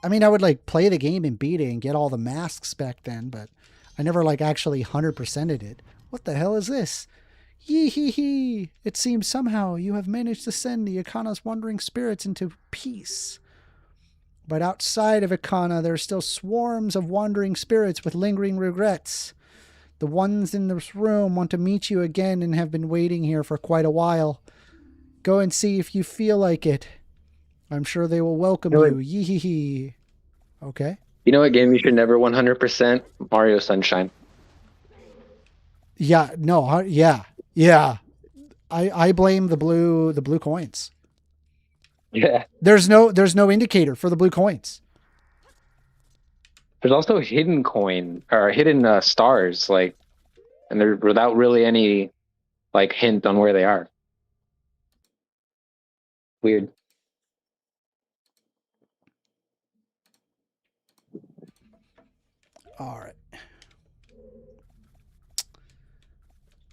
Speaker 1: I mean, I would like play the game and beat it and get all the masks back then, but I never like actually 100%ed it. What the hell is this? Yee hee hee. It seems somehow you have managed to send the Ikana's wandering spirits into peace. But outside of Ikana, there are still swarms of wandering spirits with lingering regrets. The ones in this room want to meet you again and have been waiting here for quite a while. Go and see if you feel like it. I'm sure they will welcome you. Yee hee hee. Okay.
Speaker 13: You know what game you should never 100%? Mario Sunshine.
Speaker 1: Yeah, no, yeah. Yeah. I blame the blue coins.
Speaker 13: Yeah.
Speaker 1: There's no indicator for the blue coins.
Speaker 13: There's also hidden coin or hidden stars, like, and they're without really any like hint on where they are. Weird.
Speaker 1: All right.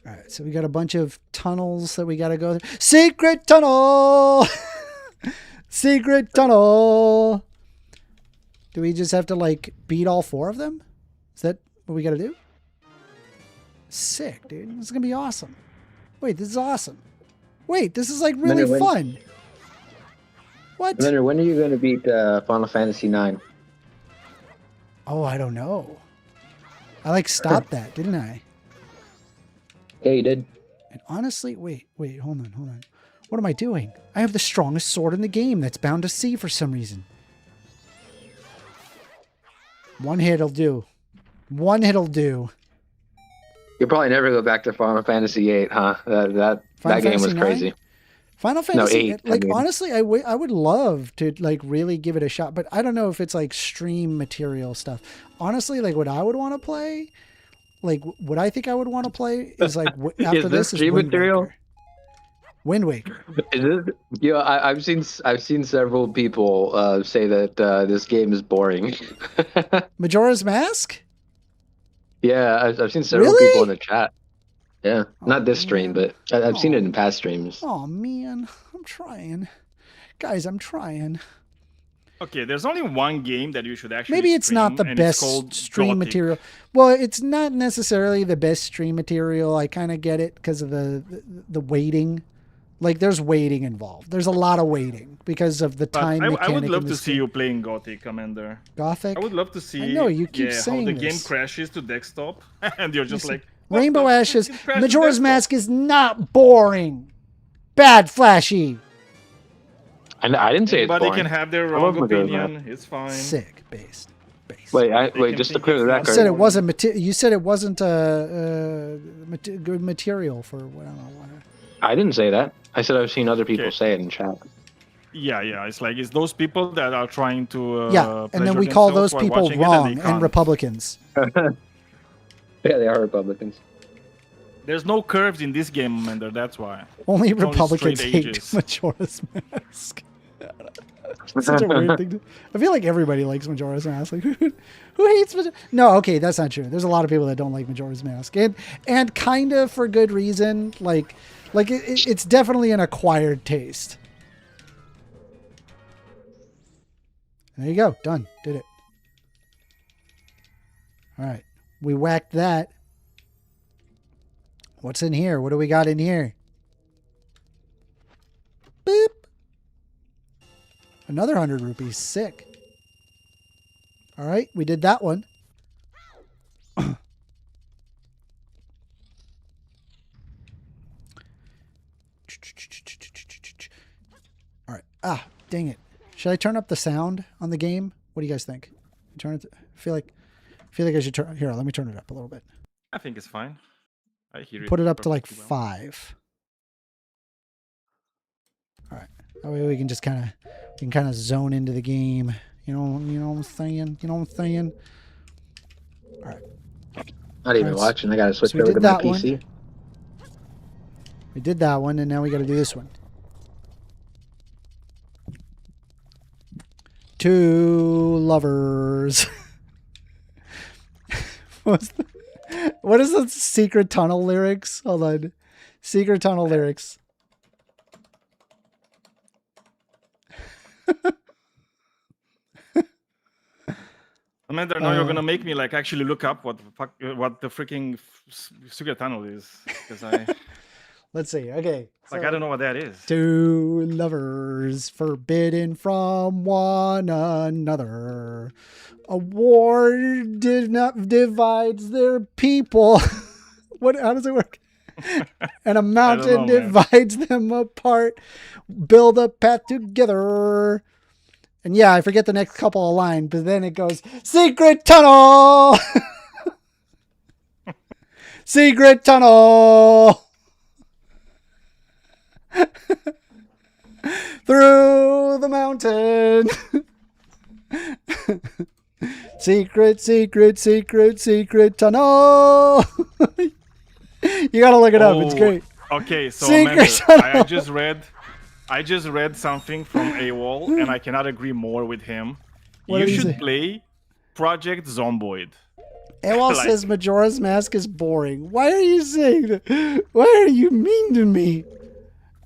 Speaker 1: All right, so we got a bunch of tunnels that we got to go through. Secret tunnel! Secret tunnel! Do we just have to, like, beat all 4 of them? Is that what we got to do? Sick, dude. This is going to be awesome. Wait, this is awesome. Wait, this is, like, really fun. What?
Speaker 13: Commander, when are you going to beat Final Fantasy IX?
Speaker 1: Oh, I don't know. I, like, stopped that, didn't I?
Speaker 13: Yeah, you did.
Speaker 1: And honestly, wait, hold on. What am I doing? I have the strongest sword in the game that's bound to sea for some reason. One hit'll do. One hit'll do.
Speaker 13: You'll probably never go back to Final Fantasy VIII, huh? That game was crazy.
Speaker 1: Final Fantasy,
Speaker 13: 8,
Speaker 1: like, honestly, I would love to, like, really give it a shot, but I don't know if it's, like, stream material stuff. Honestly, like, what I would want to play, like, what I think I would want to play is, like, after this is
Speaker 13: stream material?
Speaker 1: Wind Waker.
Speaker 13: Is it? You know, I've seen several people say that this game is boring.
Speaker 1: Majora's Mask?
Speaker 13: Yeah, I've seen several people in the chat. Yeah, not this stream, but I've seen it in past streams.
Speaker 1: Oh man, I'm trying, guys. I'm trying.
Speaker 2: Okay, there's only one game that you should actually.
Speaker 1: Maybe it's not the best stream
Speaker 2: Gothic.
Speaker 1: material. Well, it's not necessarily the best stream material. I kind of get it because of the waiting. Like, there's waiting involved. There's a lot of waiting because of the time mechanic.
Speaker 2: I would love
Speaker 1: in
Speaker 2: to
Speaker 1: this
Speaker 2: see
Speaker 1: game.
Speaker 2: you playing Gothic, Commander.
Speaker 1: Gothic?
Speaker 2: I would love to see.
Speaker 1: I know, you keep saying
Speaker 2: how the game
Speaker 1: this.
Speaker 2: crashes to desktop, and you're just like.
Speaker 1: Rainbow Ashes.
Speaker 2: It crashes
Speaker 1: Majora's
Speaker 2: desktop.
Speaker 1: Mask is not boring. Bad flashy.
Speaker 13: I didn't say
Speaker 2: Everybody
Speaker 13: it's boring.
Speaker 2: can have their
Speaker 13: I love
Speaker 2: wrong
Speaker 13: Majora's
Speaker 2: opinion. It's fine.
Speaker 1: Sick. Based.
Speaker 13: Wait, just to clear the
Speaker 1: You
Speaker 13: record.
Speaker 1: said it wasn't. You said it wasn't good material for. I don't know what.
Speaker 13: I didn't say that. I said I've seen other people say it in chat.
Speaker 2: Yeah. It's like it's those people that are trying to.
Speaker 1: Yeah, and then
Speaker 2: pleasure
Speaker 1: we call those
Speaker 2: themselves
Speaker 1: people
Speaker 2: while watching it
Speaker 1: wrong
Speaker 2: they
Speaker 1: and
Speaker 2: can't.
Speaker 1: Republicans.
Speaker 13: Yeah, they are Republicans.
Speaker 2: There's no curves in this game, Commander. That's why.
Speaker 1: Only
Speaker 2: It's
Speaker 1: Republicans
Speaker 2: straight
Speaker 1: hate
Speaker 2: ages.
Speaker 1: Majora's Mask. It's such a weird thing. I feel like everybody likes Majora's Mask. Like, who hates Majora's? No, okay, that's not true. There's a lot of people that don't like Majora's Mask, and kind of for good reason. Like it's definitely an acquired taste. There you go. Done. Did it. All right. We whacked that. What's in here? What do we got in here? Boop. Another 100 rupees. Sick. All right. We did that one. All right. Ah, dang it. Should I turn up the sound on the game? What do you guys think? I feel like I feel like I should turn. Here, let me turn it up a little bit.
Speaker 2: I think it's fine. I hear it.
Speaker 1: Put it up to like
Speaker 2: perfectly well.
Speaker 1: 5. All right. That way we can just kind of zone into the game. You know what I'm saying? You know what I'm saying? All right.
Speaker 14: Not even
Speaker 1: Alright,
Speaker 14: watching. I gotta switch
Speaker 1: so we
Speaker 14: over
Speaker 1: did
Speaker 14: to my
Speaker 1: that one.
Speaker 14: PC.
Speaker 1: We did that one, and now we got to do this one. 2 lovers. What is the Secret Tunnel lyrics? Hold on. Secret Tunnel lyrics.
Speaker 2: Amanda, no, you're gonna make me like actually look up what the freaking secret tunnel is, because I
Speaker 1: Let's see. Okay.
Speaker 2: like I don't know what that is.
Speaker 1: 2 lovers forbidden from one another. A war divides their people. How does it work? And a mountain divides them apart. Build a path together. And yeah, I forget the next couple of lines, but then it goes, Secret Tunnel! Secret Tunnel! Through the mountain! Secret tunnel! You gotta look it up, it's great.
Speaker 2: Okay, so
Speaker 1: Secret
Speaker 2: Amanda, I just read something from AWOL, and I cannot agree more with him.
Speaker 1: What
Speaker 2: You
Speaker 1: did he
Speaker 2: should
Speaker 1: say?
Speaker 2: play Project Zomboid.
Speaker 1: AWOL
Speaker 2: Like-
Speaker 1: says Majora's Mask is boring. Why are you saying that? Why are you mean to me?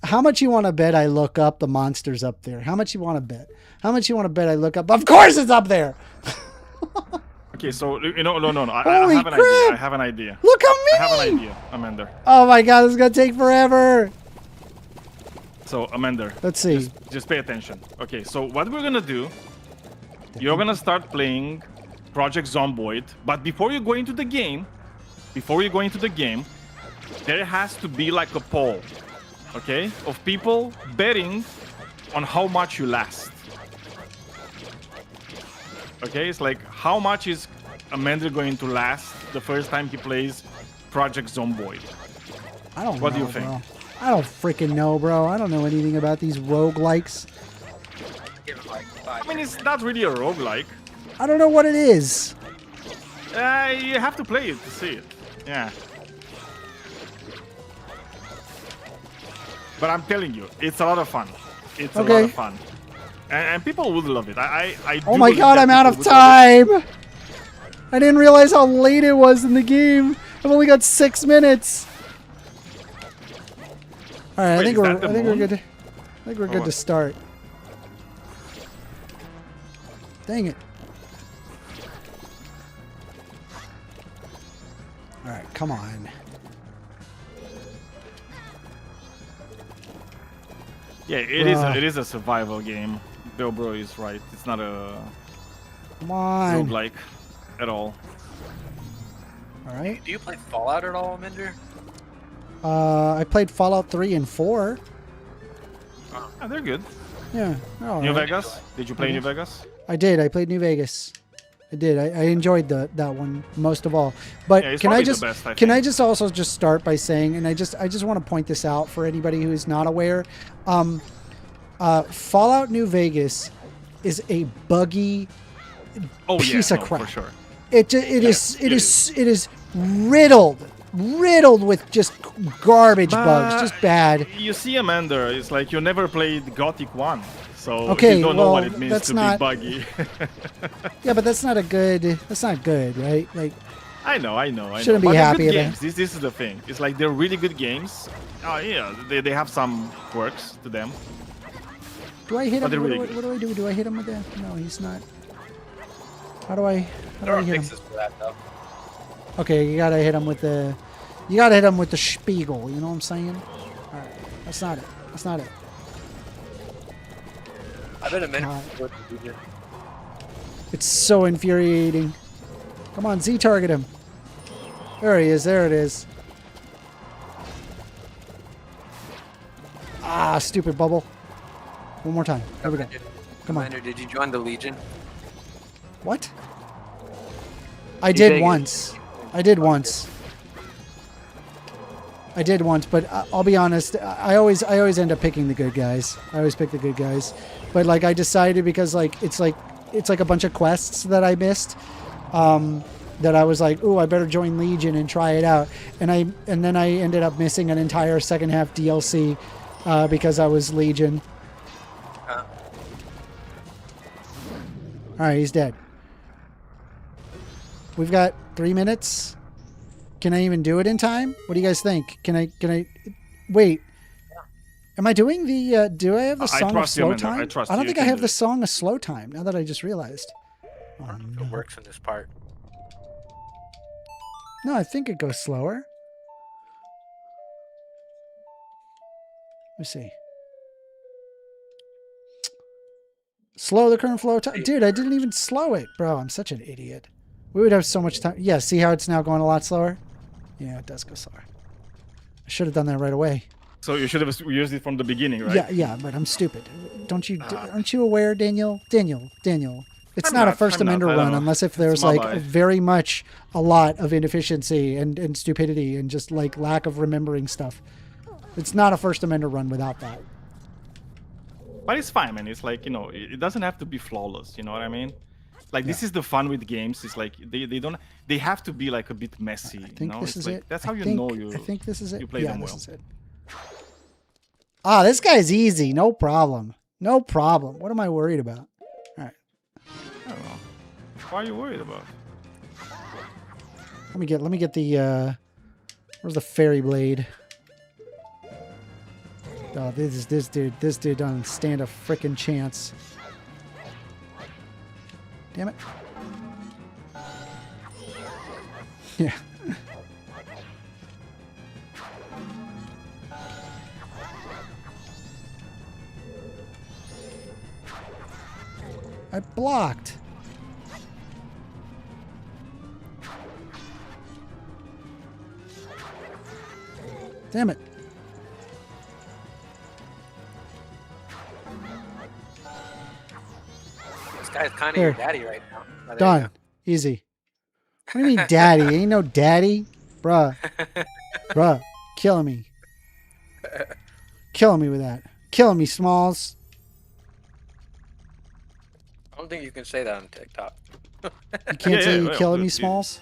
Speaker 1: How much you want to bet I look up the monsters up there? How much you want to bet? How much you want to bet I look up? Of course it's up there!
Speaker 2: Okay, so no. I
Speaker 1: Holy
Speaker 2: have an
Speaker 1: crap!
Speaker 2: idea. I have an idea.
Speaker 1: Look at me!
Speaker 2: I have an idea, Amanda.
Speaker 1: Oh my god, this is gonna take forever!
Speaker 2: So, Amanda.
Speaker 1: Let's see.
Speaker 2: Just pay attention. Okay, so what we're gonna do, you're gonna start playing Project Zomboid, but before you go into the game, there has to be like a poll, okay, of people betting on how much you last. Okay, it's like how much is Amanda going to last the first time he plays Project Zomboid?
Speaker 1: I don't know.
Speaker 2: What do you think?
Speaker 1: Bro. I don't freaking know, bro. I don't know anything about these roguelikes.
Speaker 2: I mean, it's not really a roguelike.
Speaker 1: I don't know what it is.
Speaker 2: You have to play it to see it. Yeah. But I'm telling you, it's a lot of fun. It's a lot
Speaker 1: Okay.
Speaker 2: of fun. And people would love it. I
Speaker 1: Oh
Speaker 2: do
Speaker 1: my
Speaker 2: believe
Speaker 1: god,
Speaker 2: that
Speaker 1: I'm out
Speaker 2: people
Speaker 1: of
Speaker 2: would love it.
Speaker 1: time! I didn't realize how late it was in the game. I've only got 6 minutes. Alright, I
Speaker 2: Wait,
Speaker 1: think
Speaker 2: is
Speaker 1: we're
Speaker 2: that the
Speaker 1: good.
Speaker 2: moon?
Speaker 1: I think we're good
Speaker 2: what?
Speaker 1: to start. Dang it. Alright, come on.
Speaker 2: Yeah, it is a survival game. Bill Bro is right. It's not a
Speaker 1: Come on.
Speaker 2: roguelike at all.
Speaker 1: Alright.
Speaker 15: Do you play Fallout at all, Minder?
Speaker 1: I played Fallout 3 and 4.
Speaker 2: Oh, they're good.
Speaker 1: Yeah. all
Speaker 2: New
Speaker 1: right.
Speaker 2: Vegas? Did you play New Vegas?
Speaker 1: I did. I played New Vegas. I did. I enjoyed that one most of all. But
Speaker 2: Yeah, it's
Speaker 1: can I
Speaker 2: probably the
Speaker 1: just
Speaker 2: best, I
Speaker 1: can I
Speaker 2: think.
Speaker 1: just also just start by saying, and I just want to point this out for anybody who is not aware, Fallout New Vegas is a buggy piece of crap.
Speaker 2: for sure.
Speaker 1: It is riddled with just garbage bugs, just bad.
Speaker 2: You see, Amanda, it's like you never played Gothic 1, so
Speaker 1: Okay,
Speaker 2: you don't know
Speaker 1: well,
Speaker 2: what it means
Speaker 1: that's
Speaker 2: to
Speaker 1: not-
Speaker 2: be buggy.
Speaker 1: Yeah, but that's not good, right? Like,
Speaker 2: I know.
Speaker 1: Shouldn't be
Speaker 2: But they're
Speaker 1: happy
Speaker 2: good
Speaker 1: about-
Speaker 2: games. This is the thing. It's like they're really good games. Oh yeah, they have some quirks to them.
Speaker 1: do I hit
Speaker 2: But
Speaker 1: him?
Speaker 2: they're really
Speaker 1: What do I do? Do I hit him with that? No, he's not. How do I
Speaker 15: There are
Speaker 1: hit him?
Speaker 15: fixes for that, though.
Speaker 1: Okay, you gotta hit him with the Spiegel. You know what I'm saying? All right, that's not it. That's not it.
Speaker 15: I bet a minute.
Speaker 1: God. It's so infuriating. Come on, Z target him. There he is. There it is. Ah, stupid bubble. One more time. Here we go. Come on.
Speaker 15: Commander, did you join the Legion?
Speaker 1: What? I did once. I did once. But I'll be honest. I always end up picking the good guys. I always pick the good guys. But like I decided because like it's like a bunch of quests that I missed. That I was like, ooh, I better join Legion and try it out. And then I ended up missing an entire second half DLC because I was Legion. All right, he's dead. We've got 3 minutes. Can I even do it in time? What do you guys think? Can I wait? Am I doing the do I have the song of slow time? I don't think I have the song of slow time now that I just realized.
Speaker 15: I don't know if it works in this part.
Speaker 1: No, I think it goes slower. Let me see. Slow the current flow time. Dude, I didn't even slow it. Bro, I'm such an idiot. We would have so much time. Yeah, see how it's now going a lot slower? Yeah, it does go slower. I should have done that right away.
Speaker 2: So you should have used it from the beginning, right?
Speaker 1: Yeah, but I'm stupid. Aren't you aware, Daniel? Daniel. It's not a First Amender run unless if there's like very much a lot of inefficiency and stupidity and just like lack of remembering stuff. It's not a First Amender run without that.
Speaker 2: But it's fine, man. It's like, you know, it doesn't have to be flawless. You know what I mean? Like this is the fun with games. It's like they have to be like a bit messy.
Speaker 1: I think this is it.
Speaker 2: That's how you know you.
Speaker 1: I think this is it.
Speaker 2: You play them well.
Speaker 1: This is it. Ah, this guy's easy. No problem. No problem. What am I worried about? All right.
Speaker 2: I don't know. Why are you worried about?
Speaker 1: Let me get the where's the fairy blade? Oh, this dude doesn't stand a frickin' chance. Damn it. Yeah. I blocked. Damn it.
Speaker 15: This guy's kind of your daddy right now. Oh, there you
Speaker 1: Done.
Speaker 15: go.
Speaker 1: Easy. What do you mean daddy? Ain't no daddy. Bruh. Bruh. Killing me. Killing me with that. Killing me, Smalls.
Speaker 15: I don't think you can say that on TikTok.
Speaker 1: You can't say you're killing me, Smalls?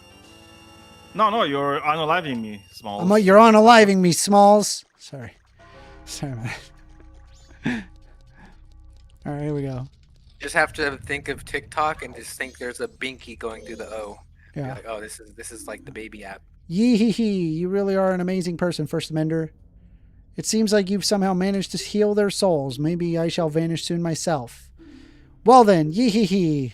Speaker 2: No, you're unaliving me, Smalls.
Speaker 1: You're unaliving me, Smalls. Sorry, man. All right, here we go.
Speaker 15: Just have to think of TikTok and just think there's a binky going through the O.
Speaker 1: Yeah.
Speaker 15: You're like, oh, this is like the baby app.
Speaker 1: Yee hee hee. You really are an amazing person, First Amender. It seems like you've somehow managed to heal their souls. Maybe I shall vanish soon myself. Well then, yee hee hee.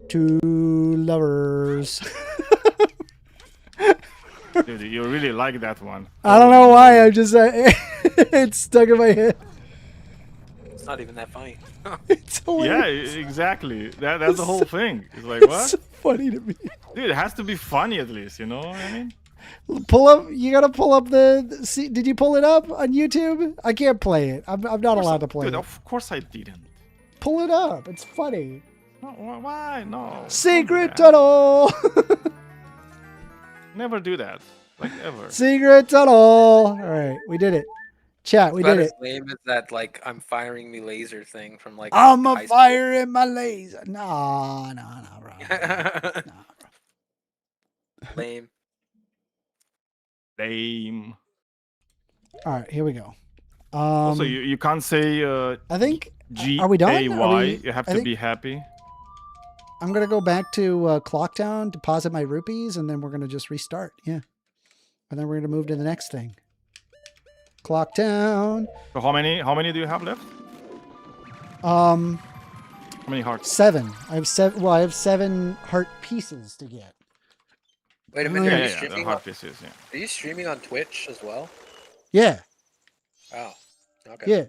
Speaker 1: Two lovers.
Speaker 2: Dude, you really like that one.
Speaker 1: I don't know why. I'm just it's stuck in my head.
Speaker 15: It's not even that funny.
Speaker 1: It's hilarious.
Speaker 2: Yeah, exactly. That's the whole thing. It's like, what?
Speaker 1: It's so funny to me.
Speaker 2: Dude, it has to be funny at least, you know what I mean?
Speaker 1: Pull up. You gotta pull up the. See, did you pull it up on YouTube? I can't play it. I'm not allowed to play
Speaker 2: Dude,
Speaker 1: it.
Speaker 2: of course I didn't.
Speaker 1: Pull it up. It's funny.
Speaker 2: No, why? No.
Speaker 1: Secret tunnel.
Speaker 2: Never do that. Like, ever.
Speaker 1: Secret tunnel. All right, we did it. Chat, we did it.
Speaker 15: As lame as that, like, I'm firing me laser thing from, like,
Speaker 1: I'm
Speaker 15: high
Speaker 1: a fire in my laser. No, bro.
Speaker 15: Lame.
Speaker 2: Lame.
Speaker 1: All right, here we go.
Speaker 2: Also, you can't say
Speaker 1: I think.
Speaker 2: G
Speaker 1: Are we done?
Speaker 2: A Y. You have
Speaker 1: I
Speaker 2: to
Speaker 1: think-
Speaker 2: be happy.
Speaker 1: I'm gonna go back to Clocktown, deposit my rupees, and then we're gonna just restart. Yeah, and then we're gonna move to the next thing. Clocktown.
Speaker 2: So how many do you have left?
Speaker 1: How
Speaker 2: many hearts?
Speaker 1: 7. I have 7. Well, I have 7 heart pieces to get.
Speaker 15: Wait a
Speaker 1: Oh,
Speaker 15: minute.
Speaker 1: yeah,
Speaker 15: Are you
Speaker 2: the
Speaker 15: streaming
Speaker 2: heart
Speaker 15: on,
Speaker 2: pieces, yeah.
Speaker 15: Are you streaming on Twitch as well?
Speaker 1: Yeah.
Speaker 15: Oh. Okay.
Speaker 1: Yeah.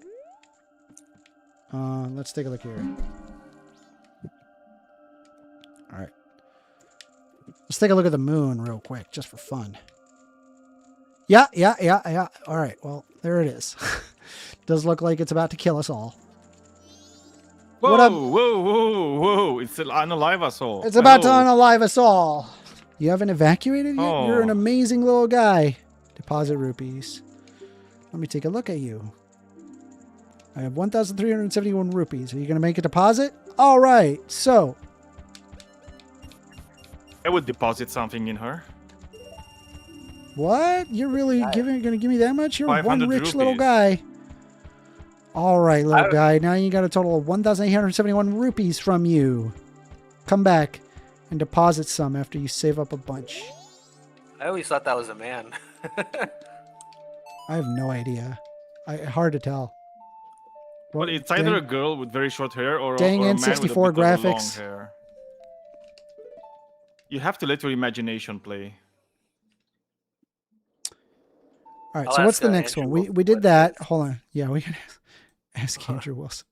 Speaker 1: Let's take a look here. All right. Let's take a look at the moon real quick, just for fun. Yeah. All right. Well, there it is. Does look like it's about to kill us all.
Speaker 2: Whoa,
Speaker 1: What up?
Speaker 2: whoa! It's unalive us all.
Speaker 1: It's about to
Speaker 2: Hello.
Speaker 1: unalive us all. You haven't evacuated yet?
Speaker 2: Oh.
Speaker 1: You're an amazing little guy. Deposit rupees. Let me take a look at you. I have 1,371 rupees. Are you going to make a deposit? All right. So,
Speaker 2: I would deposit something in her.
Speaker 1: what? You're really going to give me that much? You're one
Speaker 2: 500
Speaker 1: rich little
Speaker 2: rupees.
Speaker 1: guy. All right, little guy. Now you got a total of 1,871 rupees from you. Come back and deposit some after you save up a bunch.
Speaker 15: I always thought that was a man.
Speaker 1: I have no idea. Hard to tell.
Speaker 2: But it's either a girl with very short hair or,
Speaker 1: Dang
Speaker 2: or a man
Speaker 1: N64
Speaker 2: with a bit of long
Speaker 1: graphics.
Speaker 2: hair. You have to let your imagination play.
Speaker 1: All right,
Speaker 15: I'll
Speaker 1: so what's
Speaker 15: ask,
Speaker 1: the next
Speaker 15: Andrew
Speaker 1: one? We did that. Hold on. Yeah, we can ask Andrew Wilson.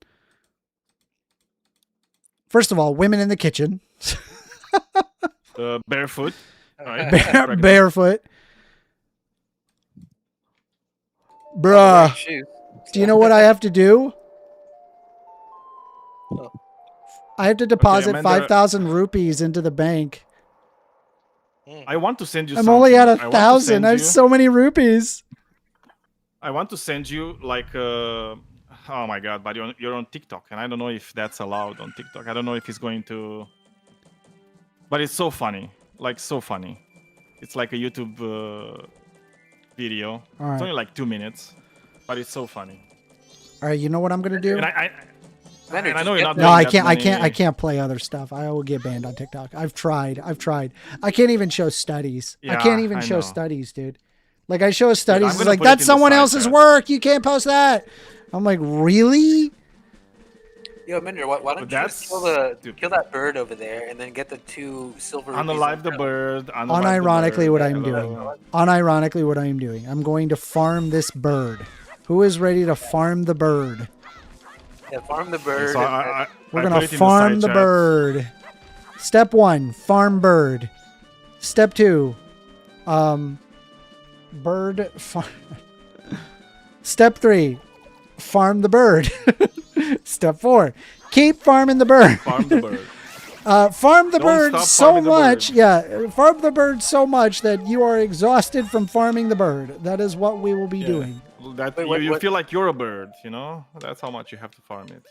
Speaker 1: First of all, women in the kitchen.
Speaker 2: Barefoot. All right.
Speaker 1: Barefoot. Bruh. Do you know what I have to do? I have to deposit
Speaker 2: Amanda-
Speaker 1: 5,000 rupees into the bank.
Speaker 2: I want to send you
Speaker 1: I'm
Speaker 2: something.
Speaker 1: only at
Speaker 2: I want to
Speaker 1: 1,000.
Speaker 2: send
Speaker 1: I have
Speaker 2: you-
Speaker 1: so many rupees.
Speaker 2: I want to send you like oh my god, but you're on TikTok and I don't know if that's allowed on TikTok. I don't know if it's going to, but it's so funny, like so funny. It's like a YouTube video.
Speaker 1: All
Speaker 2: It's
Speaker 1: right.
Speaker 2: only like 2 minutes, but it's so funny.
Speaker 1: All right, you know what I'm gonna do?
Speaker 2: And I know you're not.
Speaker 1: No,
Speaker 2: doing
Speaker 1: I
Speaker 2: that
Speaker 1: can't.
Speaker 2: many-
Speaker 1: I can't play other stuff. I will get banned on TikTok. I've tried. I can't even show studies. I
Speaker 2: Yeah,
Speaker 1: can't even
Speaker 2: I
Speaker 1: show
Speaker 2: know.
Speaker 1: studies, dude. Like I show studies,
Speaker 2: I'm
Speaker 1: it's
Speaker 2: gonna
Speaker 1: like
Speaker 2: put it
Speaker 1: that's
Speaker 2: in the
Speaker 1: someone
Speaker 2: side
Speaker 1: else's
Speaker 2: chat.
Speaker 1: work. You can't post that. I'm like, really?
Speaker 15: Yo, Mender, why don't you just kill that bird over there and then get the 2 silver rupees?
Speaker 2: Unalive the bird.
Speaker 1: Unironically, what I'm doing. Unironically, what I'm doing. I'm going to farm this bird. Who is ready to farm the bird?
Speaker 15: Yeah, farm the bird.
Speaker 2: So
Speaker 1: We're
Speaker 2: I
Speaker 1: gonna
Speaker 2: put it in
Speaker 1: farm the
Speaker 2: side chat.
Speaker 1: bird. Step 1, farm bird. Step 2, bird farm. Step 3, farm the bird. Step 4, keep farming the bird.
Speaker 2: Farm the bird.
Speaker 1: Farm the
Speaker 2: Don't
Speaker 1: bird
Speaker 2: stop
Speaker 1: so
Speaker 2: farming the
Speaker 1: much. Yeah, farm the bird so much that you are exhausted from farming the bird. That is what we will be doing.
Speaker 2: That
Speaker 15: Wait,
Speaker 2: you
Speaker 15: what-
Speaker 2: feel like you're a bird, you know? That's how much you have to farm it.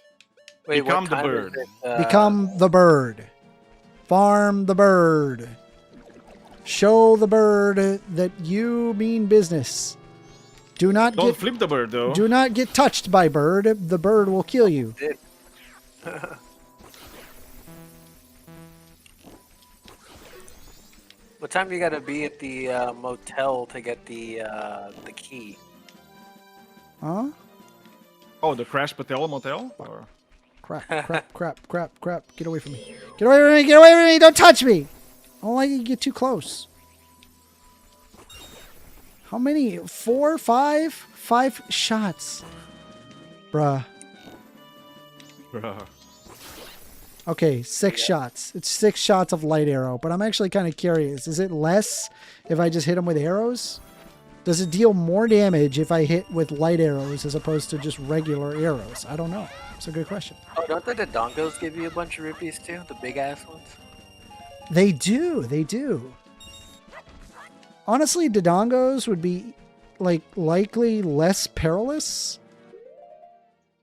Speaker 15: Wait,
Speaker 2: Become
Speaker 15: what
Speaker 2: the
Speaker 15: time is
Speaker 2: bird.
Speaker 15: it?
Speaker 1: Become the bird. Farm the bird. Show the bird that you mean business. Do not
Speaker 2: Don't
Speaker 1: get
Speaker 2: flip the bird though.
Speaker 1: do not get touched by bird. The bird will kill you.
Speaker 15: What time do you gotta be at the motel to get the key?
Speaker 1: Huh?
Speaker 2: Oh, the Crash Patel Motel? Or...
Speaker 1: Crap. Get away from me. Get away from me. Get away from me. Don't touch me. I don't like you to get too close. How many? 4, 5? 5 shots. Bruh. Okay, 6 shots. It's 6 shots of light arrow, but I'm actually kind of curious. Is it less if I just hit him with arrows? Does it deal more damage if I hit with light arrows as opposed to just regular arrows? I don't know. It's a good question.
Speaker 15: Oh, don't the Dodongos give you a bunch of rupees too? The big ass ones?
Speaker 1: They do. They do. Honestly, Dodongos would be likely less perilous.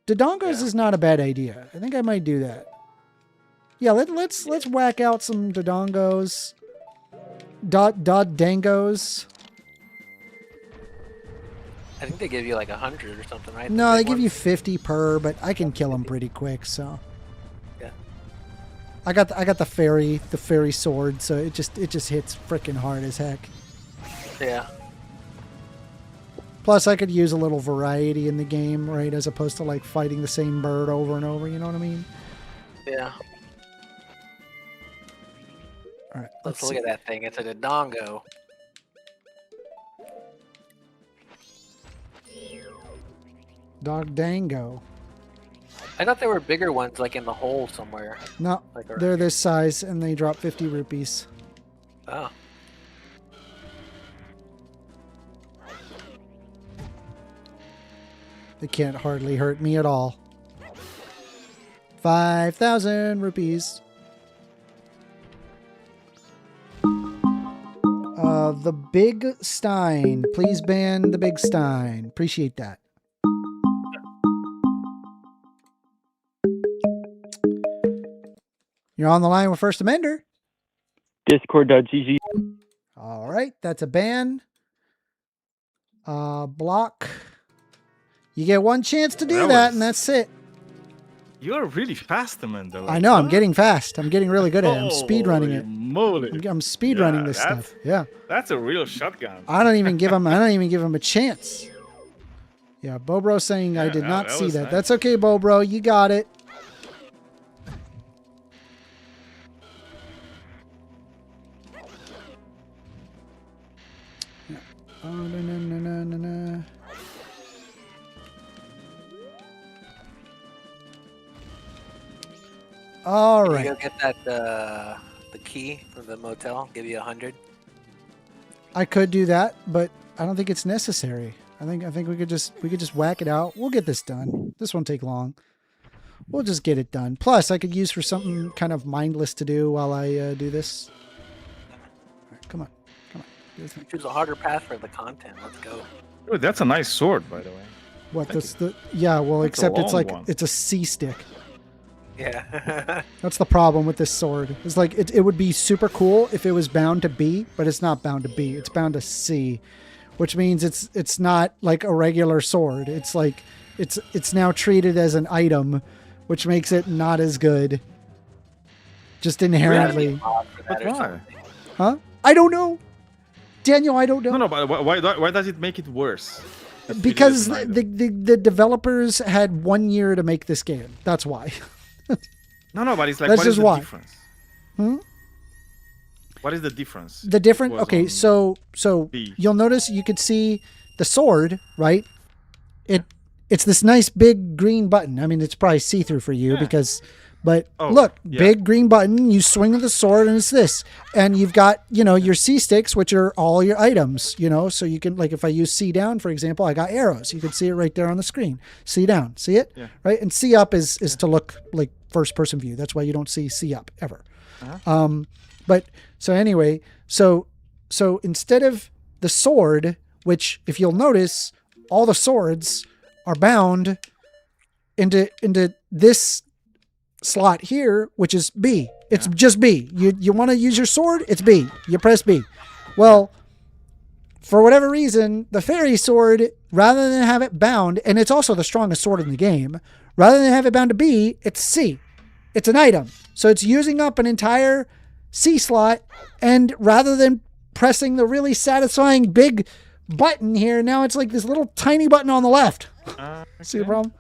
Speaker 1: Dodongos is not a bad idea. I think I might do that. Yeah, let's whack out some Dodongos. Dangos.
Speaker 15: I think they give you like 100 or something, right?
Speaker 1: No,
Speaker 15: The
Speaker 1: they
Speaker 15: big
Speaker 1: give you
Speaker 15: ones?
Speaker 1: 50 per, but I can kill them pretty quick, so.
Speaker 15: Yeah.
Speaker 1: I got the fairy sword, so it just hits freaking hard as heck.
Speaker 15: Yeah.
Speaker 1: Plus, I could use a little variety in the game, right? As opposed to like fighting the same bird over and over. You know what I mean?
Speaker 15: Yeah.
Speaker 1: All right.
Speaker 15: Let's
Speaker 1: Let's
Speaker 15: look
Speaker 1: see.
Speaker 15: at that thing. It's a Dodongo.
Speaker 1: Dango.
Speaker 15: I thought there were bigger ones, like in the hole somewhere.
Speaker 1: No,
Speaker 15: Like
Speaker 1: they're this size, and they drop 50 rupees.
Speaker 15: Oh.
Speaker 1: They can't hardly hurt me at all. 5,000 rupees. The Big Stein. Please ban the Big Stein. Appreciate that. You're on the line with 1stAmender.
Speaker 6: Discord.gg.
Speaker 1: All right, that's a ban. Block. You get one chance to do that, and that's it.
Speaker 2: You're really fast, Amanda.
Speaker 1: I know, I'm getting fast. I'm getting really good at it. I'm speed running it.
Speaker 2: Moly.
Speaker 1: I'm speed running this stuff. Yeah.
Speaker 2: That's a real shotgun.
Speaker 1: I don't even give him a chance. Yeah, Bobro saying I did not see that.
Speaker 2: Nice.
Speaker 1: That's okay, Bobro. You got it. Yeah. Oh, no. All
Speaker 15: Can
Speaker 1: right.
Speaker 15: you go get that the key from the motel? Give you 100.
Speaker 1: I could do that, but I don't think it's necessary. I think we could just whack it out. We'll get this done. This won't take long. We'll just get it done. Plus, I could use for something kind of mindless to do while I do this. All right, come on. Do this thing.
Speaker 15: Choose a harder path for the content. Let's go.
Speaker 2: Ooh, that's a nice sword, by the way.
Speaker 1: What? That's the yeah. Well,
Speaker 2: That's a
Speaker 1: except it's
Speaker 2: long
Speaker 1: like
Speaker 2: one.
Speaker 1: it's a C stick.
Speaker 15: Yeah.
Speaker 1: That's the problem with this sword. It's like it would be super cool if it was bound to B, but it's not bound to B. It's bound to C, which means it's not like a regular sword. It's like it's now treated as an item, which makes it not as good. Just inherently.
Speaker 2: But why?
Speaker 1: Huh? I don't know. Daniel, I don't know.
Speaker 2: No, but why does it make it worse?
Speaker 1: Because the developers had 1 year to make this game. That's why.
Speaker 2: No, but it's like,
Speaker 1: That's
Speaker 2: what is
Speaker 1: just
Speaker 2: the
Speaker 1: why.
Speaker 2: difference?
Speaker 1: Hmm?
Speaker 2: What is the difference?
Speaker 1: The different.
Speaker 2: It was
Speaker 1: Okay,
Speaker 2: on
Speaker 1: so
Speaker 2: B.
Speaker 1: you'll notice you could see the sword, right? It's this nice big green button. I mean, it's probably see-through for you because, but look, big green button. You swing with the sword, and it's this, and you've got your C sticks, which are all your items. So you can, like, if I use C down, for example, I got arrows. You can see it right there on the screen. C down, see it, right? And C up is to look like first-person view. That's why you don't see C up ever. But so anyway, so instead of the sword, which if you'll notice, all the swords are bound into this slot here, which is B. It's just B. You want to use your sword? It's B. You press B. Well, for whatever reason, the fairy sword, rather than have it bound, and it's also the strongest sword in the game, rather than have it bound to B, it's C. It's an item. So it's using up an entire C slot, and rather than pressing the really satisfying big button here, now it's like this little tiny button on the left. See the problem?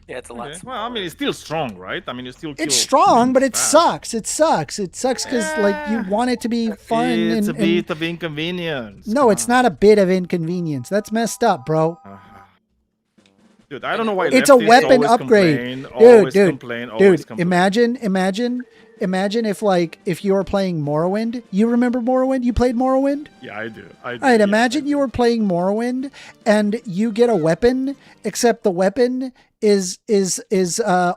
Speaker 15: Yeah, it's a lot.
Speaker 2: Well, I mean, it's still strong, right? I mean, you still.
Speaker 1: It's strong, but it sucks. It sucks because like you want it to be fun.
Speaker 2: It's
Speaker 1: and,
Speaker 2: a bit of inconvenience.
Speaker 1: No, it's not a bit of inconvenience. That's messed up, bro.
Speaker 2: Dude, I don't know why.
Speaker 1: It's a
Speaker 2: leftists
Speaker 1: weapon
Speaker 2: always
Speaker 1: upgrade,
Speaker 2: dude.
Speaker 1: Imagine if you were playing Morrowind. You remember Morrowind? You played Morrowind?
Speaker 2: Yeah, I do.
Speaker 1: All right, imagine you were playing Morrowind and you get a weapon, except the weapon is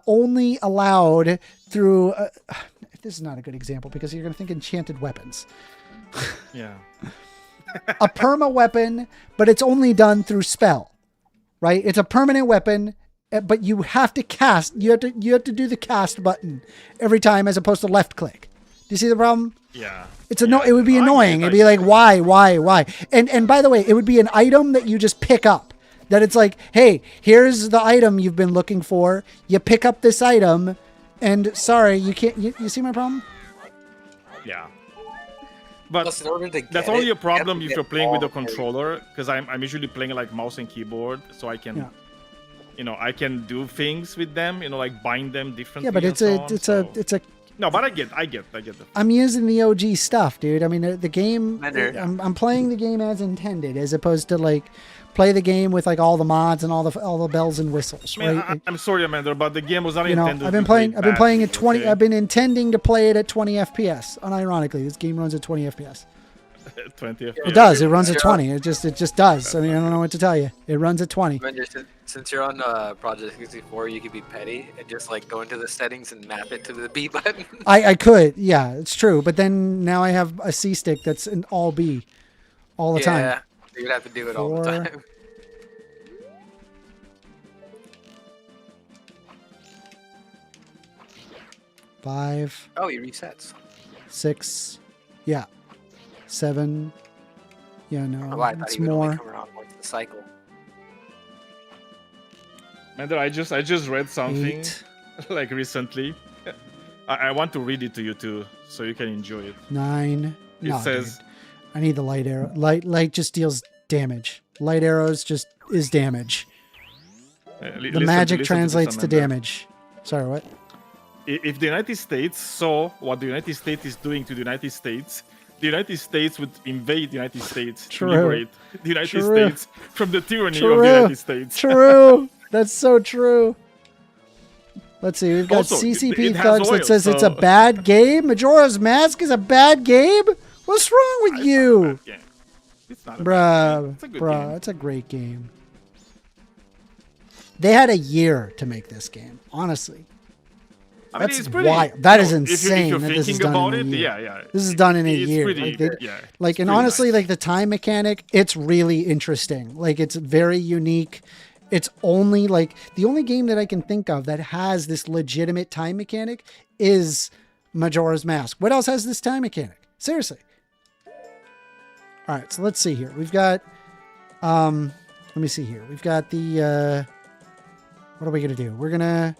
Speaker 1: only allowed through. This is not a good example because you're going to think enchanted weapons.
Speaker 2: Yeah.
Speaker 1: A perma weapon, but it's only done through spell. Right? It's a permanent weapon, but you have to cast. You have to do the cast button every time, as opposed to left click. Do you see the problem?
Speaker 2: Yeah.
Speaker 1: It would be annoying. It'd be like, why? And by the way, it would be an item that you just pick up. That it's like, hey, here's the item you've been looking for. You pick up this item, and sorry, you can't. You see my problem?
Speaker 2: Yeah. But
Speaker 15: Plus, in order to get
Speaker 2: that's only
Speaker 15: it,
Speaker 2: a problem
Speaker 15: you
Speaker 2: if
Speaker 15: have to
Speaker 2: you're
Speaker 15: get
Speaker 2: playing with a
Speaker 15: all the
Speaker 2: controller, because I'm usually playing like mouse and keyboard, so I can, I can do things with them, like bind them differently.
Speaker 1: Yeah, but it's a.
Speaker 2: No, but I get the.
Speaker 1: I'm using the OG stuff, dude. I mean, the game.
Speaker 15: Amender.
Speaker 1: I'm playing the game as intended, as opposed to like play the game with like all the mods and all the bells and whistles.
Speaker 2: Man,
Speaker 1: right?
Speaker 2: I'm sorry, Amanda, but the game was not intended.
Speaker 1: I've been playing at 20. Okay? I've been intending to play it at 20 FPS. Unironically, this game runs at 20 FPS.
Speaker 2: 20
Speaker 1: It does. It runs at 20. It just does. I mean, I don't know what to tell you. It runs at 20.
Speaker 15: Since you're on Project 64, you could be petty and just like go into the settings and map it to the B button.
Speaker 1: I could. Yeah, it's true. But then now I have a C stick that's an all B all the time.
Speaker 15: Yeah, you'd have to do it all the time.
Speaker 1: 5.
Speaker 15: Oh, he resets.
Speaker 1: 6. Yeah. 7. Yeah, no,
Speaker 15: Oh, I thought
Speaker 1: it's
Speaker 15: he would only
Speaker 1: more.
Speaker 15: come around once the cycle.
Speaker 2: Mender, I just read something
Speaker 1: 8.
Speaker 2: like recently. I want to read it to you too, so you can enjoy it.
Speaker 1: 9.
Speaker 2: It
Speaker 1: No,
Speaker 2: says,
Speaker 1: dude. I need the light arrow. Light just deals damage. Light arrows just is damage. The magic translates to damage. Sorry, what?
Speaker 2: If the United States saw what the United States is doing to the United States, the United States would invade the United States
Speaker 1: True.
Speaker 2: to liberate the United
Speaker 1: True.
Speaker 2: States from the tyranny
Speaker 1: True.
Speaker 2: of the United States.
Speaker 1: True. That's so true. Let's see. We've got
Speaker 2: Also,
Speaker 1: CCP
Speaker 2: it has
Speaker 1: thugs
Speaker 2: oil,
Speaker 1: that says it's a
Speaker 2: so-
Speaker 1: bad game. Majora's Mask is a bad game. What's wrong with you,
Speaker 2: It's not a bad game. It's a good game.
Speaker 1: It's a great game. They had a year to make this game. Honestly,
Speaker 2: I mean,
Speaker 1: that's
Speaker 2: it's pretty,
Speaker 1: wild. That is
Speaker 2: you know, if
Speaker 1: insane.
Speaker 2: you're
Speaker 1: that this is
Speaker 2: thinking
Speaker 1: done
Speaker 2: about
Speaker 1: in a
Speaker 2: it,
Speaker 1: year.
Speaker 2: yeah.
Speaker 1: This is done in a
Speaker 2: It's
Speaker 1: year.
Speaker 2: pretty-
Speaker 1: Like, they,
Speaker 2: yeah,
Speaker 1: like,
Speaker 2: it's
Speaker 1: and
Speaker 2: pretty
Speaker 1: honestly,
Speaker 2: nice.
Speaker 1: like the time mechanic, it's really interesting. Like, it's very unique. It's only like the only game that I can think of that has this legitimate time mechanic is Majora's Mask. What else has this time mechanic? Seriously. All right, so let's see here. We've got, let me see here. We've got the, what are we going to do? We're going to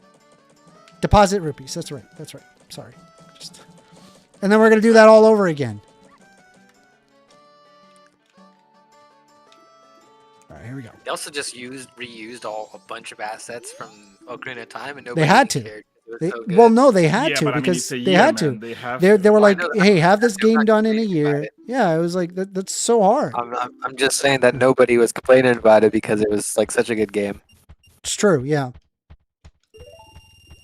Speaker 1: deposit rupees. That's right. That's right. Sorry. And then we're going to do that all over again. All right, here we go.
Speaker 15: They also just reused a bunch of assets from Ocarina of Time, and
Speaker 1: They
Speaker 15: nobody
Speaker 1: had to.
Speaker 15: cared.
Speaker 1: Well, no, they had
Speaker 2: Yeah,
Speaker 1: to
Speaker 2: but I mean,
Speaker 1: because
Speaker 2: it's a
Speaker 1: they
Speaker 2: year,
Speaker 1: had
Speaker 2: man.
Speaker 1: to.
Speaker 2: They have
Speaker 1: They
Speaker 2: to.
Speaker 1: were
Speaker 15: I
Speaker 1: like,
Speaker 15: know that.
Speaker 1: hey, have this game done in a year. Yeah, it was like, that's so hard.
Speaker 15: I'm just saying that nobody was complaining about it because it was like such a good game.
Speaker 1: It's true, yeah.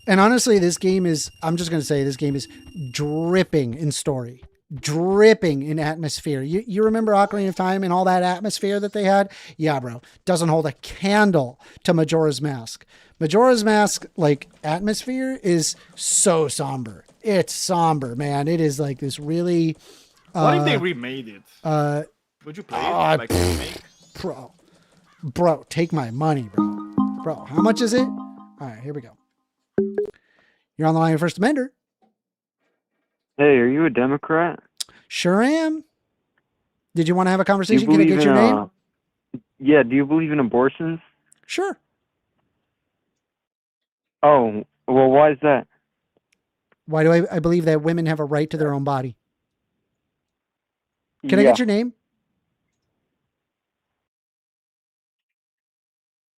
Speaker 1: And honestly, this game is, I'm just going to say, this game is dripping in story, dripping in atmosphere. You remember Ocarina of Time and all that atmosphere that they had? Yeah, bro. Doesn't hold a candle to Majora's Mask. Majora's Mask, like, atmosphere is so somber. It's somber, man. It is like this really...
Speaker 2: What if they remade it? Would you play it? Like a remake?
Speaker 1: Bro, take my money, bro. Bro, how much is it? All right, here we go. You're on the line with 1stAmender.
Speaker 16: Hey, are you a Democrat?
Speaker 1: Sure am. Did you want to have a
Speaker 16: Do you
Speaker 1: conversation? Can I
Speaker 16: believe
Speaker 1: get your
Speaker 16: in,
Speaker 1: name?
Speaker 16: Yeah, do you believe in abortions?
Speaker 1: Sure.
Speaker 16: Oh, well, why is that?
Speaker 1: Why do I believe that women have a right to their own body? Can I get your name?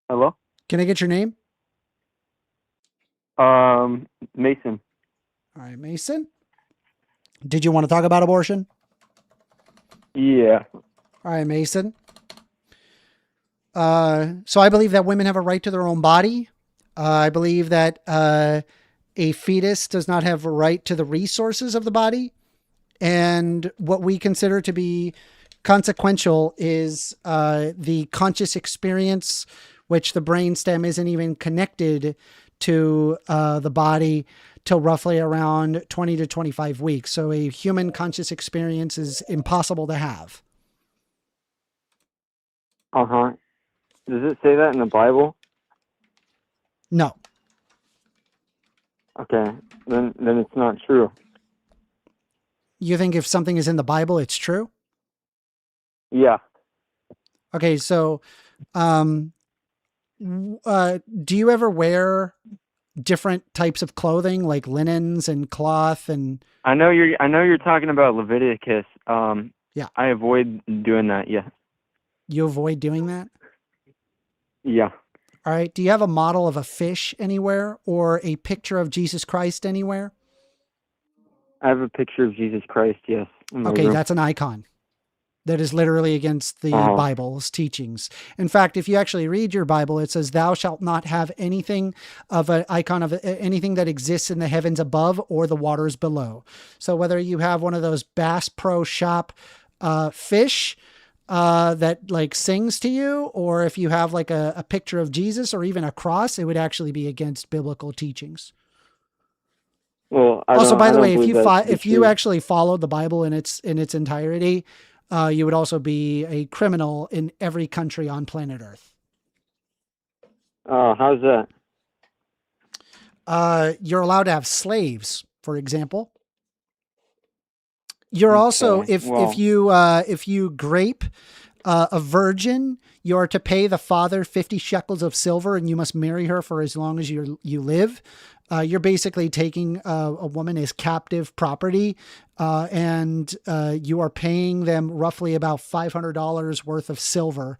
Speaker 16: Hello?
Speaker 1: Can I get your name?
Speaker 16: Mason.
Speaker 1: All right, Mason. Did you want to talk about abortion?
Speaker 16: Yeah.
Speaker 1: All right, Mason. So I believe that women have a right to their own body. I believe that a fetus does not have a right to the resources of the body. And what we consider to be consequential is the conscious experience, which the brainstem isn't even connected to the body till roughly around 20 to 25 weeks. So a human conscious experience is impossible to have.
Speaker 16: Uh-huh. Does it say that in the Bible?
Speaker 1: No.
Speaker 16: Okay. Then it's not true.
Speaker 1: You think if something is in the Bible, it's true?
Speaker 16: Yeah.
Speaker 1: Okay, so do you ever wear different types of clothing like linens and cloth and
Speaker 16: I know you're talking about Leviticus.
Speaker 1: Yeah.
Speaker 16: I avoid doing that, yeah.
Speaker 1: you avoid doing that?
Speaker 16: Yeah.
Speaker 1: All right. Do you have a model of a fish anywhere or a picture of Jesus Christ anywhere?
Speaker 16: I have a picture of Jesus Christ, yes. in my
Speaker 1: Okay,
Speaker 16: room.
Speaker 1: that's an icon. That is literally against the
Speaker 16: Uh-huh.
Speaker 1: Bible's teachings. In fact, if you actually read your Bible, it says, "Thou shalt not have anything of an icon of anything that exists in the heavens above or the waters below." So whether you have one of those Bass Pro Shop fish that like sings to you, or if you have like a picture of Jesus or even a cross, it would actually be against biblical teachings.
Speaker 16: Well,
Speaker 1: Also, by the way, if you
Speaker 16: true.
Speaker 1: actually followed the Bible in its entirety, you would also be a criminal in every country on planet Earth.
Speaker 16: Oh, how's that?
Speaker 1: You're allowed to have slaves, for example. You're also,
Speaker 16: Okay,
Speaker 1: if
Speaker 16: well.
Speaker 1: if you grape a virgin, you are to pay the father 50 shekels of silver, and you must marry her for as long as you live. You're basically taking a woman as captive property, and you are paying them roughly about $500 worth of silver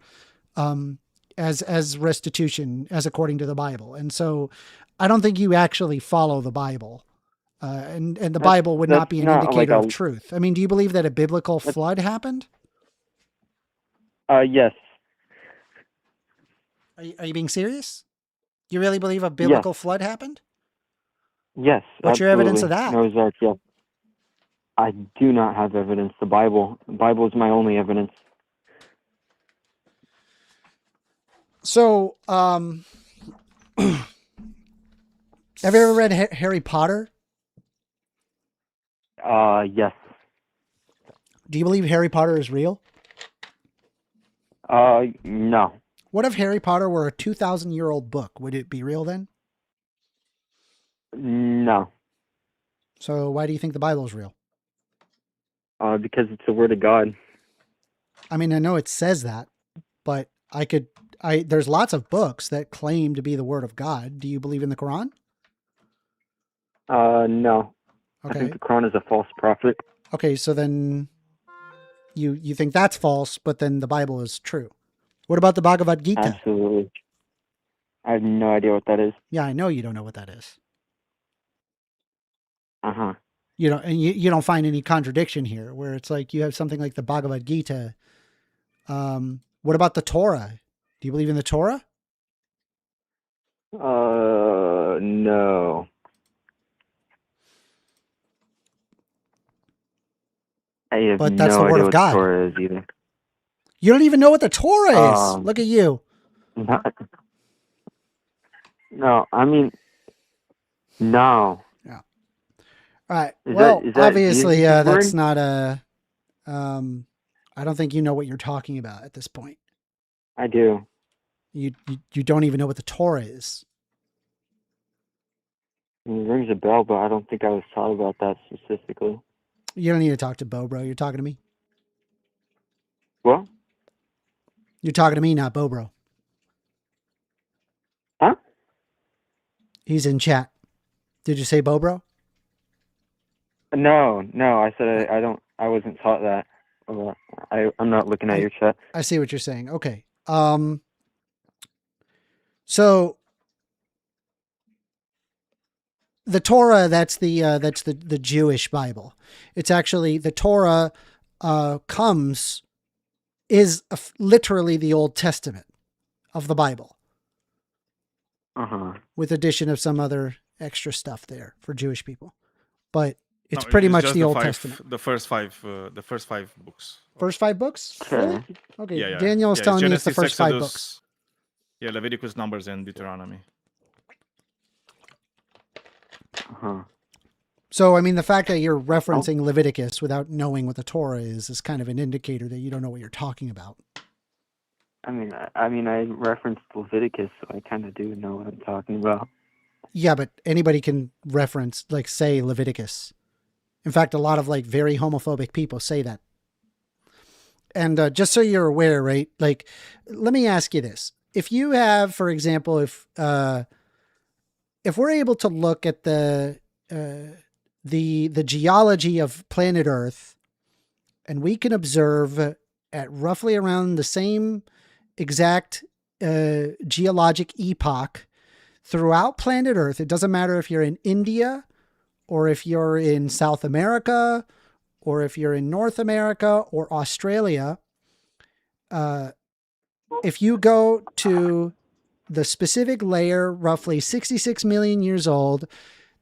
Speaker 1: as restitution, as according to the Bible. And so I don't think you actually follow the Bible. And the Bible would not be an indicator of truth. I mean, do you believe that a biblical flood happened?
Speaker 16: Yes.
Speaker 1: Are you being serious? You really believe a biblical flood happened?
Speaker 16: Yes.
Speaker 1: What's your evidence of that?
Speaker 16: Noah's Ark, yes. I do not have evidence. The Bible is my only evidence.
Speaker 1: So, have you ever read Harry Potter?
Speaker 16: Yes.
Speaker 1: Do you believe Harry Potter is real?
Speaker 16: No.
Speaker 1: What if Harry Potter were a 2,000-year-old book? Would it be real then?
Speaker 16: No.
Speaker 1: So why do you think the Bible is real?
Speaker 16: Because it's the Word of God.
Speaker 1: I mean, I know it says that, but there's lots of books that claim to be the Word of God. Do you believe in the Quran?
Speaker 16: No.
Speaker 1: Okay.
Speaker 16: I think the Quran is a false prophet.
Speaker 1: Okay, so then you think that's false, but then the Bible is true. What about the Bhagavad Gita?
Speaker 16: Absolutely. I have no idea what that is.
Speaker 1: Yeah, I know you don't know what that is.
Speaker 16: Uh-huh.
Speaker 1: You know, and you don't find any contradiction here, where it's like you have something like the Bhagavad Gita. What about the Torah? Do you believe in the Torah?
Speaker 16: No. I have
Speaker 1: But that's
Speaker 16: no
Speaker 1: the Word
Speaker 16: idea
Speaker 1: of
Speaker 16: what
Speaker 1: God.
Speaker 16: the Torah is either.
Speaker 1: You don't even know what the Torah is. Look at you.
Speaker 16: No, I mean, no.
Speaker 1: Yeah. All right.
Speaker 16: Is
Speaker 1: Well,
Speaker 16: that
Speaker 1: obviously,
Speaker 16: Jesus'
Speaker 1: that's
Speaker 16: word?
Speaker 1: not a. I don't think you know what you're talking about at this point.
Speaker 16: I do.
Speaker 1: You don't even know what the Torah is.
Speaker 16: It rings a bell, but I don't think I was taught about that specifically.
Speaker 1: You don't need to talk to Bo, bro. You're talking to me.
Speaker 16: What?
Speaker 1: You're talking to me, not Bo, bro.
Speaker 16: Huh?
Speaker 1: He's in chat. Did you say Bo, bro?
Speaker 16: No. I said I wasn't taught that. I'm not looking at your chat.
Speaker 1: I see what you're saying. Okay. So the Torah, that's the Jewish Bible. It's actually the Torah is literally the Old Testament of the Bible.
Speaker 16: Uh-huh.
Speaker 1: With addition of some other extra stuff there for Jewish people. But it's
Speaker 2: No,
Speaker 1: pretty much
Speaker 2: just
Speaker 1: the Old
Speaker 2: five-
Speaker 1: Testament.
Speaker 2: The first five books.
Speaker 1: First 5 books? Really? Okay.
Speaker 2: Yeah.
Speaker 1: Daniel's telling me it's the
Speaker 2: Genesis,
Speaker 1: first 5
Speaker 2: Exodus,
Speaker 1: books.
Speaker 2: Yeah, Leviticus, Numbers, and Deuteronomy.
Speaker 16: Uh-huh.
Speaker 1: So, I mean, the fact that you're referencing Leviticus without knowing what the Torah is kind of an indicator that you don't know what you're talking about.
Speaker 16: I mean, I referenced Leviticus, so I kind of do know what I'm talking about.
Speaker 1: Yeah, but anybody can reference, like, say Leviticus. In fact, a lot of, like, very homophobic people say that. And just so you're aware, right? Like, let me ask you this. If you have, for example, if we're able to look at the geology of planet Earth, and we can observe at roughly around the same exact geologic epoch throughout planet Earth, it doesn't matter if you're in India or if you're in South America or if you're in North America or Australia, if you go to the specific layer, roughly 66 million years old,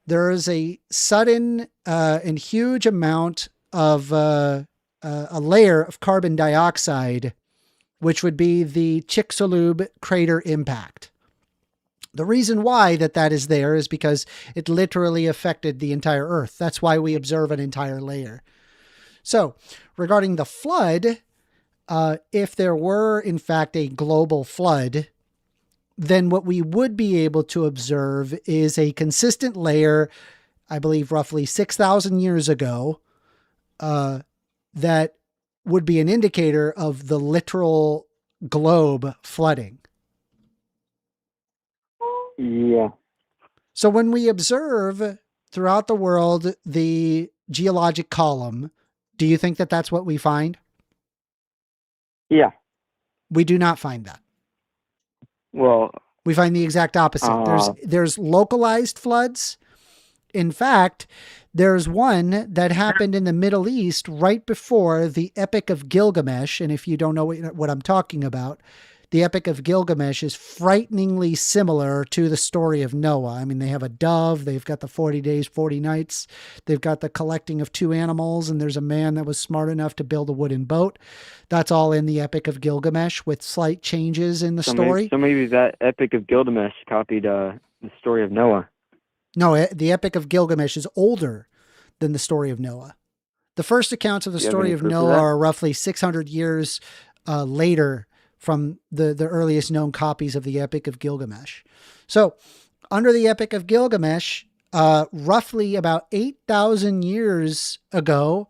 Speaker 1: there is a sudden and huge amount of a layer of carbon dioxide, which would be the Chicxulub crater impact. The reason why that is there is because it literally affected the entire Earth. That's why we observe an entire layer. So, regarding the flood, if there were, in fact, a global flood, then what we would be able to observe is a consistent layer, I believe roughly 6,000 years ago, that would be an indicator of the literal globe flooding.
Speaker 16: Yeah.
Speaker 1: So when we observe throughout the world the geologic column, do you think that that's what we find?
Speaker 16: Yeah.
Speaker 1: We do not find that.
Speaker 16: Well,
Speaker 1: we find the exact opposite. There's localized floods. In fact, there's one that happened in the Middle East right before the Epic of Gilgamesh. And if you don't know what I'm talking about, the Epic of Gilgamesh is frighteningly similar to the story of Noah. I mean, they have a dove, they've got the 40 days, 40 nights, they've got the collecting of 2 animals, and there's a man that was smart enough to build a wooden boat. That's all in the Epic of Gilgamesh with slight changes in the story.
Speaker 16: So maybe that Epic of Gilgamesh copied the story of Noah.
Speaker 1: No, the Epic of Gilgamesh is older than the story of Noah. The first accounts of the story of Noah are roughly 600 years later from the earliest known copies of the Epic of Gilgamesh. So under the Epic of Gilgamesh, roughly about 8,000 years ago,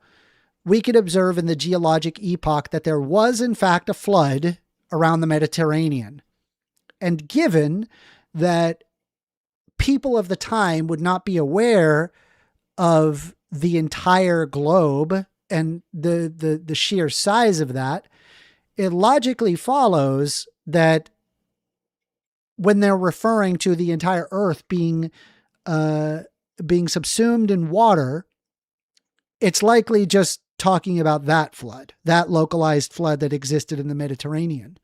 Speaker 1: we could observe in the geologic epoch that there was in fact a flood around the Mediterranean. And given that people of the time would not be aware of the entire globe and the sheer size of that, it logically follows that when they're referring to the entire Earth being subsumed in water, it's likely just talking about that flood, that localized flood that existed in the Mediterranean.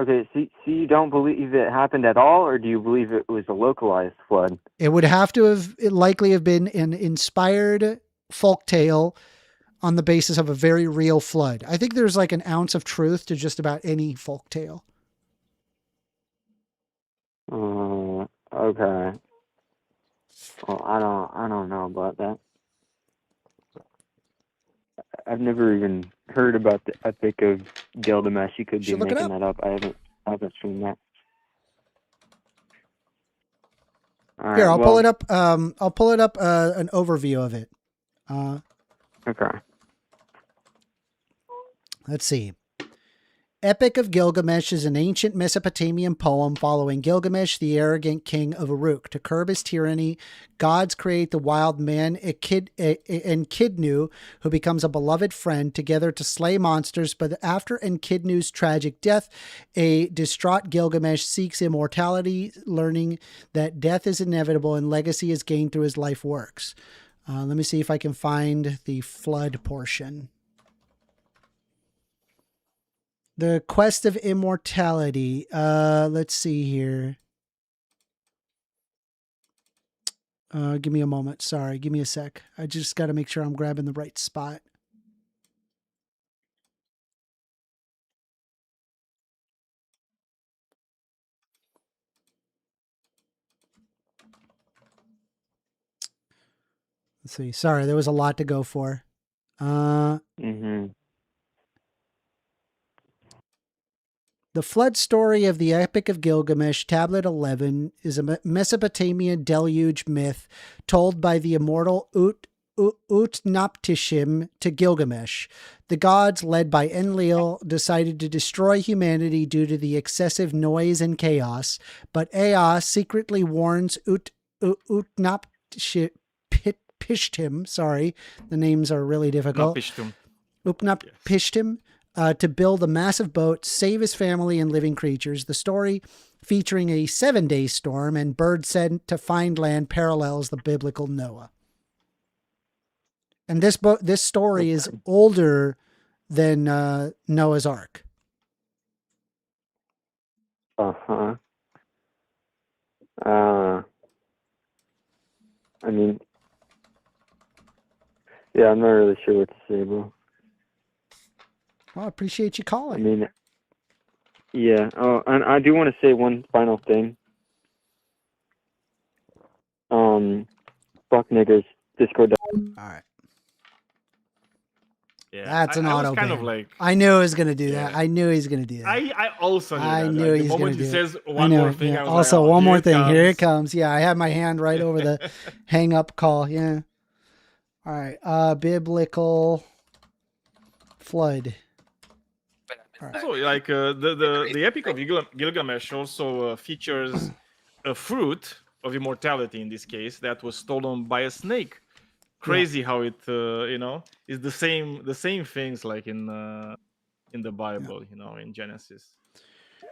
Speaker 16: Okay, so you don't believe it happened at all, or do you believe it was a localized flood?
Speaker 1: It would have to have, it likely have been an inspired folktale on the basis of a very real flood. I think there's like an ounce of truth to just about any folktale.
Speaker 16: Okay. Well, I don't know about that. I've never even heard about the Epic of Gilgamesh. You could be making that up. I haven't seen that. All
Speaker 1: Here,
Speaker 16: right,
Speaker 1: I'll pull it up. I'll pull it up an overview of it.
Speaker 16: Okay.
Speaker 1: Let's see. Epic of Gilgamesh is an ancient Mesopotamian poem following Gilgamesh, the arrogant king of Uruk. To curb his tyranny, gods create the wild man Enkidu, who becomes a beloved friend, together to slay monsters. But after Enkidu's tragic death, a distraught Gilgamesh seeks immortality, learning that death is inevitable and legacy is gained through his life works. Let me see if I can find the flood portion. The quest of immortality. Let's see here. Give me a moment. Sorry, give me a sec. I just got to make sure I'm grabbing the right spot. Let's see. Sorry, there was a lot to go for. The flood story of the Epic of Gilgamesh, Tablet 11, is a Mesopotamian deluge myth told by the immortal Utnaptishtim to Gilgamesh. The gods, led by Enlil, decided to destroy humanity due to the excessive noise and chaos, but Ea secretly warns Utnaptishtim, sorry, the names are really difficult. Utnaptishtim. To build a massive boat, save his family and living creatures. The story, featuring a 7-day storm and birds sent to find land, parallels the biblical Noah. And this story is older than Noah's Ark.
Speaker 16: I mean, Yeah, I'm not really sure what to say, bro.
Speaker 1: Well, I appreciate you
Speaker 16: I
Speaker 1: calling.
Speaker 16: mean, yeah. Oh, and I do want to say one final thing. Fuck niggers. Discord.
Speaker 1: All right.
Speaker 2: Yeah,
Speaker 1: That's an
Speaker 2: I was
Speaker 1: auto
Speaker 2: kind
Speaker 1: ban.
Speaker 2: of like,
Speaker 1: I knew he was gonna do
Speaker 2: yeah.
Speaker 1: that. I knew he was gonna do that.
Speaker 2: I also knew
Speaker 1: I
Speaker 2: that.
Speaker 1: knew
Speaker 2: Like,
Speaker 1: he's
Speaker 2: the
Speaker 1: gonna
Speaker 2: moment
Speaker 1: do
Speaker 2: he
Speaker 1: it.
Speaker 2: says
Speaker 1: I
Speaker 2: one
Speaker 1: know,
Speaker 2: more thing,
Speaker 1: yeah.
Speaker 2: I was
Speaker 1: Also,
Speaker 2: like, oh,
Speaker 1: one
Speaker 2: here
Speaker 1: more
Speaker 2: it
Speaker 1: thing. Here it
Speaker 2: comes.
Speaker 1: comes. Yeah, I have my hand right over the hang up call. Yeah. All right. Biblical flood.
Speaker 2: Also, like the Epic of Gilgamesh also features a fruit of immortality in this case that was stolen by a snake. Crazy how it is the same things like in the Bible, in Genesis.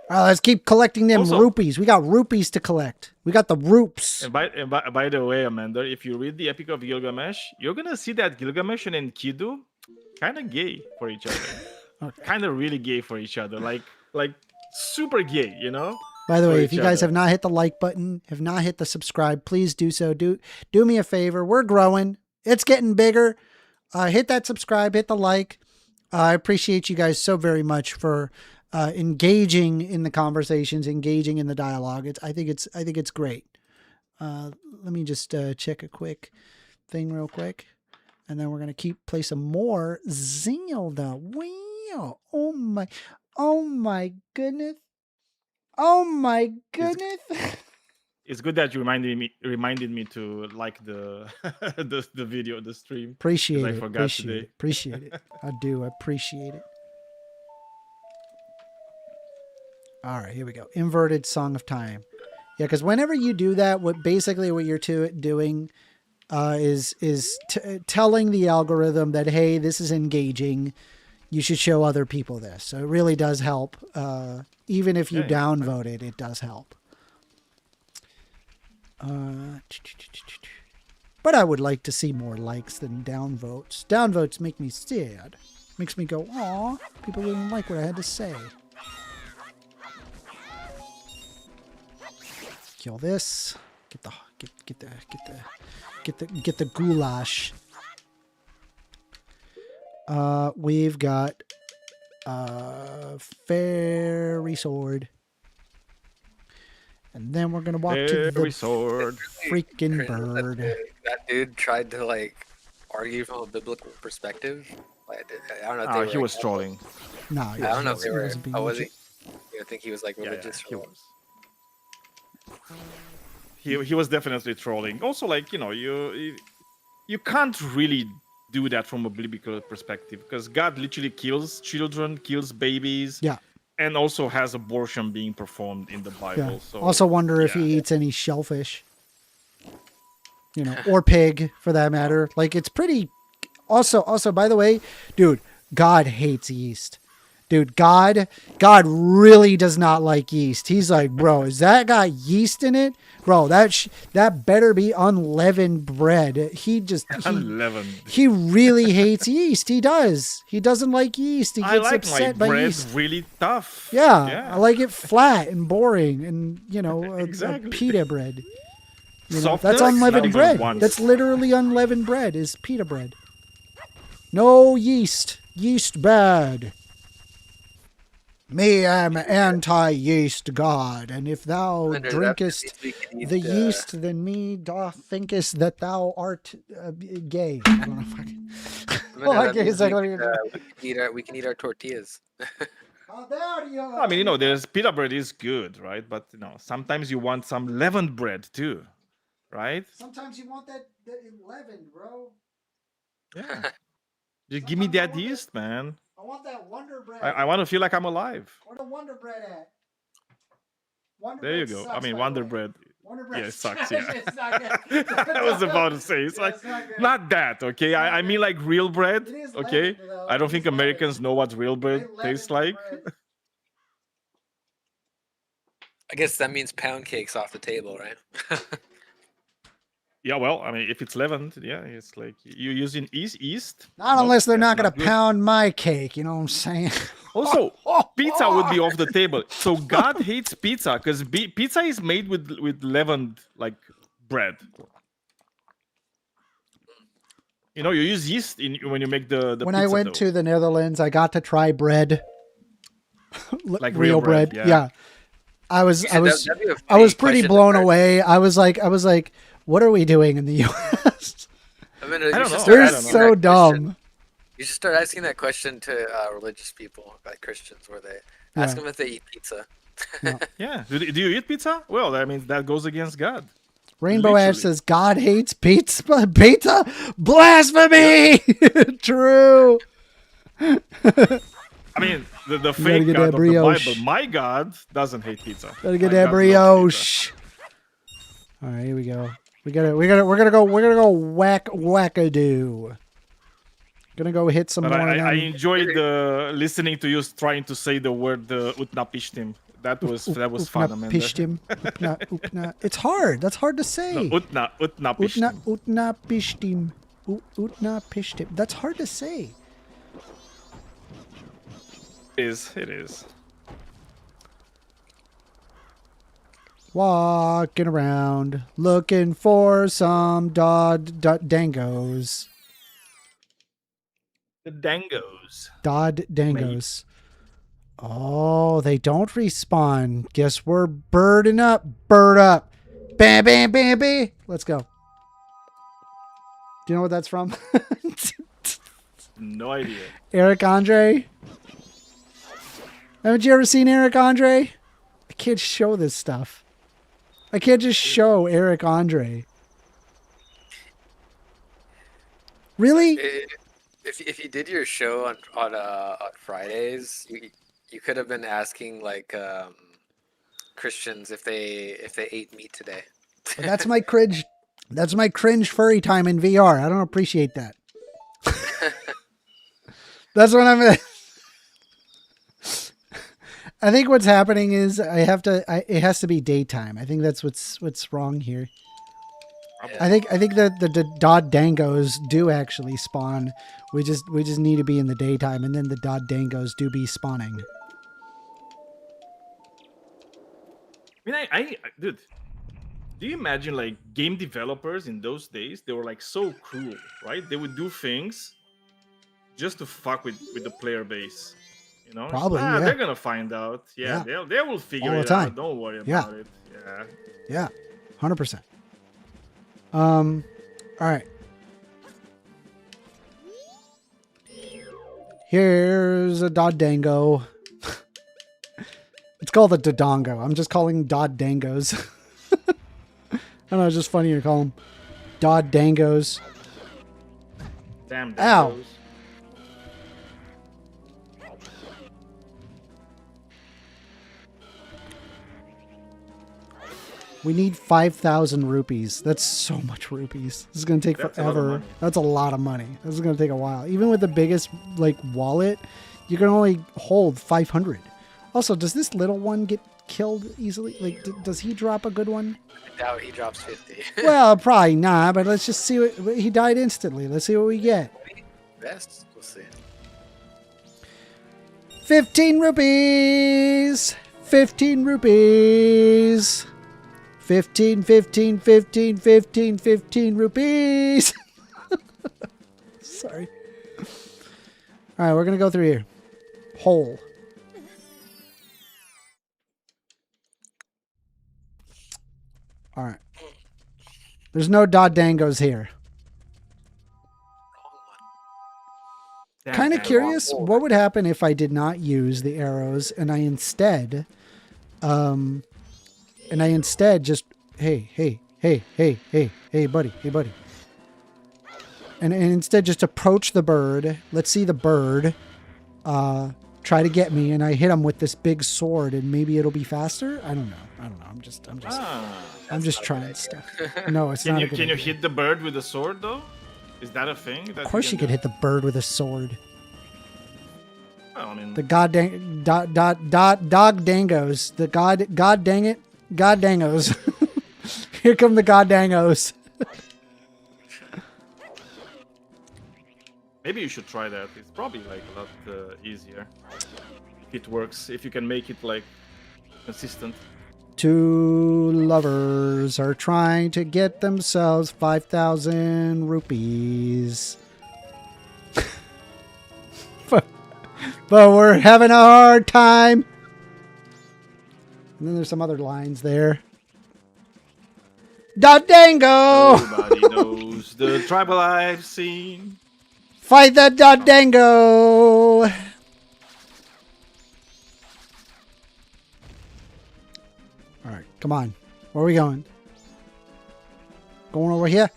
Speaker 1: All right, let's keep collecting them
Speaker 2: Also-
Speaker 1: rupees. We got rupees to collect. We got the roops.
Speaker 2: And by the way, Amanda, if you read the Epic of Gilgamesh, you're gonna see that Gilgamesh and Enkidu kind of gay for each other. Kind of really gay for each other, like super gay,
Speaker 1: By the
Speaker 2: for
Speaker 1: way, if
Speaker 2: each
Speaker 1: you guys
Speaker 2: other.
Speaker 1: have not hit the like button, have not hit the subscribe, please do so. Do me a favor. We're growing. It's getting bigger. Hit that subscribe, hit the like. I appreciate you guys so very much for engaging in the conversations, engaging in the dialogue. I think it's great. Let me just check a quick thing real quick, and then we're gonna play some more Zelda. Wow! Oh my goodness! Oh my goodness!
Speaker 2: It's good that you reminded me to like the the video, the stream. 'Cause
Speaker 1: Appreciate
Speaker 2: I
Speaker 1: it.
Speaker 2: forgot
Speaker 1: Appreciate
Speaker 2: today.
Speaker 1: it. Appreciate it. I do. I appreciate it. All right, here we go. Inverted Song of Time. Yeah, because whenever you do that, what you're doing is telling the algorithm that, hey, this is engaging. You should show other people this. So it really does help. Even if you downvote it, it does help. But I would like to see more likes than downvotes. Downvotes make me sad. Makes me go, aw, people didn't like what I had to say. Kill this. Get the goulash. We've got fairy sword. And then we're gonna walk to the
Speaker 2: sword.
Speaker 1: freaking bird.
Speaker 15: That dude tried to argue from a biblical perspective. I don't know. If they
Speaker 2: He
Speaker 15: were,
Speaker 2: was trolling.
Speaker 1: No,
Speaker 15: I don't know if they were.
Speaker 1: wasn't being
Speaker 15: Oh, was he?
Speaker 1: legit.
Speaker 15: I think he was religious.
Speaker 2: He was. He was definitely trolling. Also, you can't really do that from a biblical perspective because God literally kills children, kills babies.
Speaker 1: Yeah.
Speaker 2: And also has abortion being performed in the Bible.
Speaker 1: Yeah.
Speaker 2: So
Speaker 1: Also wonder if he eats any shellfish. Or pig for that matter. It's pretty. Also, by the way, dude, God hates yeast. Dude, God really does not like yeast. He's like, bro, is that got yeast in it? Bro, that better be unleavened bread.
Speaker 2: Unleavened.
Speaker 1: He really hates yeast. He does. He doesn't like yeast. He gets upset
Speaker 2: my
Speaker 1: by
Speaker 2: bread
Speaker 1: yeast.
Speaker 2: really tough.
Speaker 1: Yeah, I like it flat and boring and,
Speaker 2: Exactly.
Speaker 1: a pita bread.
Speaker 2: Softness?
Speaker 1: That's
Speaker 2: Not
Speaker 1: unleavened
Speaker 2: even
Speaker 1: bread.
Speaker 2: once.
Speaker 1: That's literally unleavened bread is pita bread. No yeast. Yeast bad. Me am anti-yeast God, and if thou
Speaker 15: Wonder, that
Speaker 1: drinkest
Speaker 15: means we can
Speaker 1: the
Speaker 15: eat,
Speaker 1: yeast, then me doth thinkest that thou art gay. I don't know if I can.
Speaker 15: Wonder,
Speaker 1: All I
Speaker 15: that
Speaker 1: can
Speaker 15: means
Speaker 1: say,
Speaker 15: we can eat our tortillas.
Speaker 2: I mean, there's pita bread is good, right? But sometimes you want some leavened bread too, right?
Speaker 1: Sometimes you want that leavened, bro.
Speaker 2: Yeah. Just give me that yeast, man.
Speaker 1: I want that Wonder Bread.
Speaker 2: I want to feel like I'm alive.
Speaker 1: Where the Wonder Bread at? Wonder
Speaker 2: There you
Speaker 1: Bread
Speaker 2: go.
Speaker 1: sucks,
Speaker 2: I mean,
Speaker 1: by the
Speaker 2: Wonder
Speaker 1: way.
Speaker 2: Bread.
Speaker 1: Wonder Bread
Speaker 2: Yeah, it sucks. Yeah.
Speaker 1: It's not good.
Speaker 2: I was about to say it's not that. Okay, I mean like real bread.
Speaker 1: It is
Speaker 2: Okay,
Speaker 1: leavened, though.
Speaker 2: I don't
Speaker 1: It
Speaker 2: think
Speaker 1: is
Speaker 2: Americans know what real bread tastes like.
Speaker 15: I guess that means pound cakes off the table, right?
Speaker 2: Yeah, well, I mean, if it's leavened, yeah, it's like you're using yeast.
Speaker 1: Not
Speaker 2: Nope,
Speaker 1: unless they're
Speaker 2: that's
Speaker 1: not going to
Speaker 2: good.
Speaker 1: pound my cake. You know what I'm saying?
Speaker 2: Also, pizza would be off the table. So God hates pizza because pizza is made with leavened bread. You know, you use yeast when you make the
Speaker 1: When
Speaker 2: pizza
Speaker 1: I went
Speaker 2: dough.
Speaker 1: to the Netherlands, I got to try bread.
Speaker 2: Like
Speaker 1: real
Speaker 2: real bread,
Speaker 1: bread.
Speaker 2: yeah.
Speaker 1: I was
Speaker 15: You said that'd be a
Speaker 1: I was
Speaker 15: funny
Speaker 1: pretty
Speaker 15: question to
Speaker 1: blown
Speaker 15: start.
Speaker 1: away. I was like, what are we doing in the US?
Speaker 15: I mean,
Speaker 2: I
Speaker 15: you
Speaker 2: don't
Speaker 15: should
Speaker 2: know.
Speaker 15: start
Speaker 1: They're
Speaker 15: asking
Speaker 1: so
Speaker 15: that question.
Speaker 1: dumb.
Speaker 15: You should start asking that question to religious people, like Christians, where they ask
Speaker 1: Yeah.
Speaker 15: them if they eat pizza.
Speaker 2: Yeah. Do you eat pizza? Well, that means that goes against God.
Speaker 1: Rainbow Ash
Speaker 2: Literally.
Speaker 1: says God hates pizza. Pizza blasphemy. True.
Speaker 2: I mean, the fake
Speaker 1: get
Speaker 2: God
Speaker 1: that
Speaker 2: of the
Speaker 1: brioche.
Speaker 2: Bible, my God, doesn't hate pizza.
Speaker 1: Gotta get
Speaker 2: My
Speaker 1: that
Speaker 2: God loves
Speaker 1: brioche. All right, here we go. We're gonna go wackadoo. Gonna go hit some
Speaker 2: But
Speaker 1: more of them.
Speaker 2: I enjoyed listening to you trying to say the word utnapishtim. That was fun, Amanda.
Speaker 1: Pishtim. Upna. It's hard. That's hard to say.
Speaker 2: No, utnapishtim.
Speaker 1: Utna pishtim. Utna pishtim. That's hard to say.
Speaker 2: It is.
Speaker 1: Walking around looking for some dangos.
Speaker 2: The dangos.
Speaker 1: Dangos. Oh, they don't respawn. Guess we're birding up. Bird up. Bam, bam, bam, bam. Let's go. Do you know what that's from?
Speaker 2: No idea.
Speaker 1: Eric Andre? Haven't you ever seen Eric Andre? I can't show this stuff. I can't just show Eric Andre. Really?
Speaker 15: If you did your show on Fridays, you could have been asking like Christians if they ate meat today.
Speaker 1: But that's my cringe. That's my cringe furry time in VR. I don't appreciate that. That's what I'm. I think what's happening is it has to be daytime. I think that's what's wrong here. I think that the Dod Dangos do actually spawn. We just need to be in the daytime, and then the Dod Dangos do be spawning.
Speaker 2: I mean, dude, do you imagine like game developers in those days? They were like so cruel, right? They would do things just to fuck with the player base. You know,
Speaker 1: Probably, yeah.
Speaker 2: They're gonna find out. Yeah, they will figure
Speaker 1: All the
Speaker 2: it
Speaker 1: time.
Speaker 2: out. Don't worry
Speaker 1: Yeah.
Speaker 2: about it. Yeah.
Speaker 1: Yeah, 100%. All right. Here's a Doddango. It's called a Dodongo. I'm just calling Doddangos. I don't know, it's just funny to call them Doddangos.
Speaker 2: Damn.
Speaker 1: Ow.
Speaker 2: Dangos.
Speaker 1: We need 5,000 rupees. That's so much rupees. This is going to take
Speaker 2: That's a lot of
Speaker 1: forever.
Speaker 2: money.
Speaker 1: That's a lot of money. This is going to take a while. Even with the biggest like wallet, you can only hold 500. Also, does this little one get killed easily? Like, does he drop a good one?
Speaker 15: I doubt he drops 50.
Speaker 1: Well, probably not, but let's just see what he died instantly. Let's see what we get.
Speaker 15: Best, we'll see.
Speaker 1: 15 rupees. 15 rupees. 15 rupees. Sorry. All right, we're going to go through here. Hole. All right. There's no Doddangos here. Kind of curious what would happen if I did not use the arrows and I instead just hey buddy. And instead just approach the bird. Let's see the bird try to get me, and I hit him with this big sword, and maybe it'll be faster. I don't know. I'm just trying stuff. No, it's not.
Speaker 2: Can you hit the bird with a sword though? Is that a thing?
Speaker 1: Of course, you could hit the bird with a sword.
Speaker 2: Well, I mean,
Speaker 1: The dog dangos. The god dang it, god dangos. Here come the god dangos.
Speaker 2: maybe you should try that. It's probably like a lot easier. If it works, if you can make it like consistent.
Speaker 1: Two lovers are trying to get themselves 5,000 rupees. but we're having a hard time. And then there's some other lines there. Dodango!
Speaker 2: Everybody knows the tribal I've seen.
Speaker 1: Fight that Dodango! All right, come on. Where are we going? Going over here?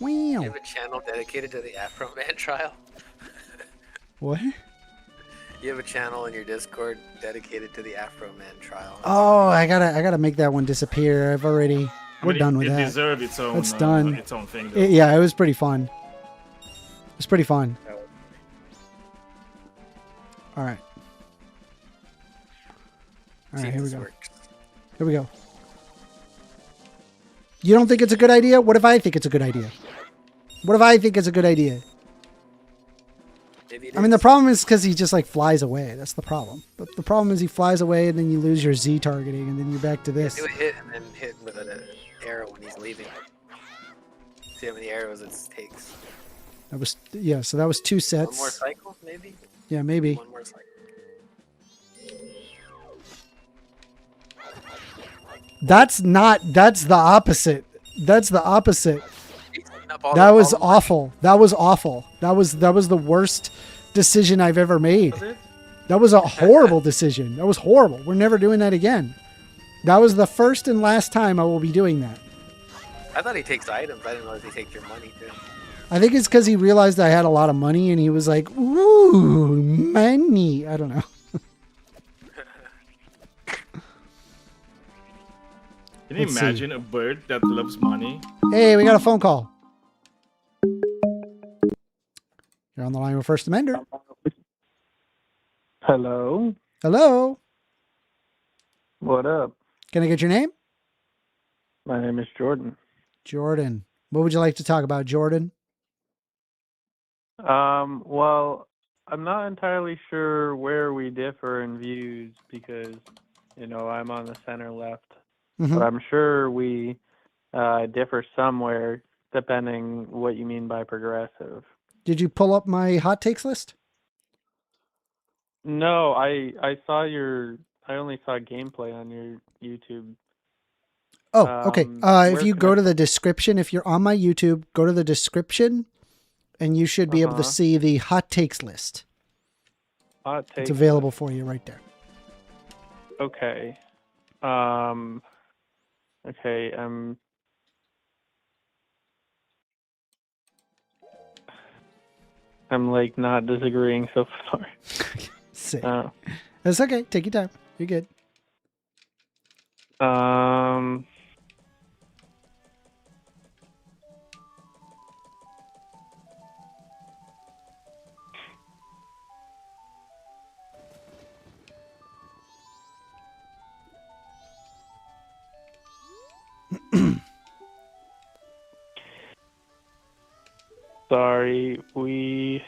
Speaker 1: Wow.
Speaker 15: You have a channel dedicated to the Afro Man trial?
Speaker 1: What?
Speaker 15: You have a channel in your Discord dedicated to the Afro Man trial.
Speaker 1: Oh, I gotta make that one disappear. We're done with that.
Speaker 2: It deserves its own.
Speaker 1: It's done.
Speaker 2: Its own thing. Though.
Speaker 1: Yeah, it was pretty fun. It was pretty fun. All right. All right, here we go. Here we go. You don't think it's a good idea? What if I think it's a good idea? What if I think it's a good idea? I mean, the problem is because he just like flies away. That's the problem. But the problem is he flies away and then you lose your Z targeting and then you're back to this.
Speaker 15: Do a hit and then hit with an arrow when he's leaving. See how many arrows it takes.
Speaker 1: That was, yeah, so that was 2 sets.
Speaker 15: One more cycle, maybe?
Speaker 1: Yeah, maybe.
Speaker 15: One more cycle.
Speaker 1: That's the opposite. That's the opposite. That was awful. That was awful. That was the worst decision I've ever made. That was a horrible decision. That was horrible. We're never doing that again. That was the first and last time I will be doing that.
Speaker 15: I thought he takes items. I didn't know he takes your money too.
Speaker 1: I think it's because he realized I had a lot of money and he was like, ooh, money. I don't know.
Speaker 2: Can you imagine a bird that loves money?
Speaker 1: Hey, we got a phone call. You're on the line with 1stAmender.
Speaker 17: Hello.
Speaker 1: Hello.
Speaker 17: What up?
Speaker 1: Can I get your name?
Speaker 17: My name is Jordan.
Speaker 1: Jordan. What would you like to talk about, Jordan?
Speaker 17: Well, I'm not entirely sure where we differ in views because, I'm on the center left.
Speaker 1: Mm-hmm.
Speaker 17: But I'm sure we differ somewhere depending what you mean by progressive.
Speaker 1: Did you pull up my hot takes list?
Speaker 17: No, I only saw gameplay on your YouTube.
Speaker 1: Oh, okay. If you go to the description, if you're on my YouTube, go to the description and you should be able to see the hot takes list.
Speaker 17: Hot takes.
Speaker 1: It's available for you right there.
Speaker 17: Okay. Okay, I'm like not disagreeing so far.
Speaker 1: Sick. That's okay. Take your time. You're good.
Speaker 17: Sorry, we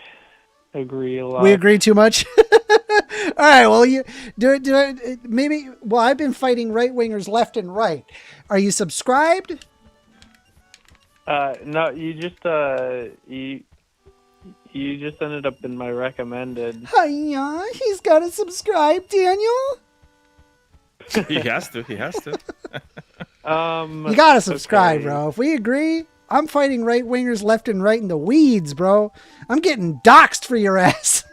Speaker 17: agree a lot.
Speaker 1: We agree too much. All right. Well, you do it. Maybe. Well, I've been fighting right wingers left and right. Are you subscribed?
Speaker 17: No, you just you just ended up in my recommended.
Speaker 1: Hiya, he's got to subscribe, Daniel.
Speaker 2: He has to. He has to.
Speaker 1: You gotta subscribe,
Speaker 17: okay.
Speaker 1: bro. If we agree, I'm fighting right wingers left and right in the weeds, bro. I'm getting doxxed for your ass.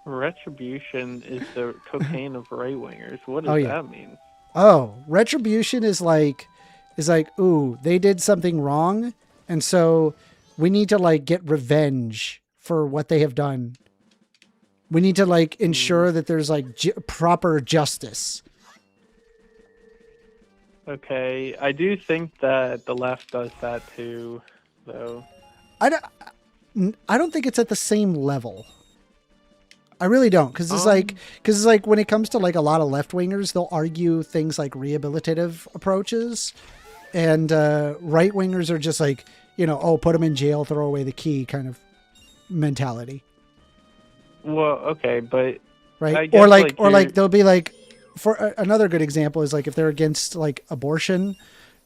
Speaker 17: Retribution is the cocaine of right wingers. What does that mean?
Speaker 1: Oh, retribution is like, ooh, they did something wrong, and so we need to like get revenge for what they have done. We need to like ensure that there's like proper justice.
Speaker 17: Okay, I do think that the left does that too, though.
Speaker 1: I don't think it's at the same level. I really don't, because it's like when it comes to like a lot of left wingers, they'll argue things like rehabilitative approaches, and right wingers are just like, put them in jail, throw away the key kind of mentality.
Speaker 17: Well, okay, but
Speaker 1: right?
Speaker 17: I guess,
Speaker 1: Or like
Speaker 17: you're-
Speaker 1: they'll be like, for another good example is like if they're against like abortion,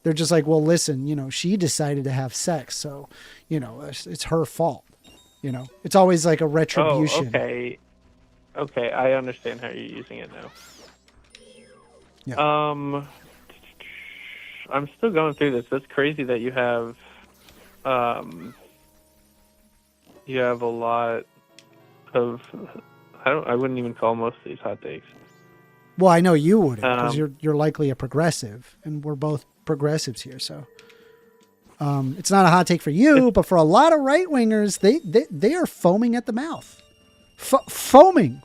Speaker 1: they're just like, well, listen, you know, she decided to have sex, so you know it's her fault. You know, it's always like a retribution.
Speaker 17: Oh, okay. Okay, I understand how you're using it now.
Speaker 1: Yeah.
Speaker 17: I'm still going through this. That's crazy that you have a lot of I wouldn't even call most of these hot takes.
Speaker 1: Well, I know you wouldn't because
Speaker 17: Um,
Speaker 1: you're likely a progressive, and we're both progressives here, so. It's not a hot take for you, but for a lot of right wingers, they are foaming at the mouth, foaming.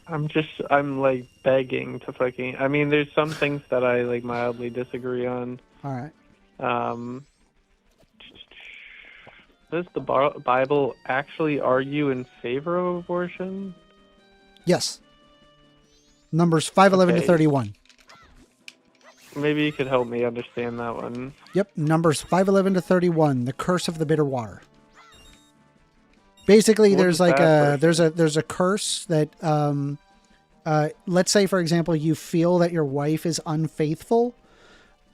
Speaker 17: I'm like begging to fucking. I mean, there's some things that I like mildly disagree on.
Speaker 1: All right.
Speaker 17: Does the Bible actually argue in favor of abortion?
Speaker 1: Yes. Numbers 5:11 to
Speaker 17: Okay.
Speaker 1: 31.
Speaker 17: Maybe you could help me understand that one.
Speaker 1: Yep, Numbers 5:11 to 31. The curse of the bitter water. Basically,
Speaker 17: What
Speaker 1: there's
Speaker 17: is
Speaker 1: like
Speaker 17: that
Speaker 1: there's a curse that let's say, for example, you feel that your wife is unfaithful.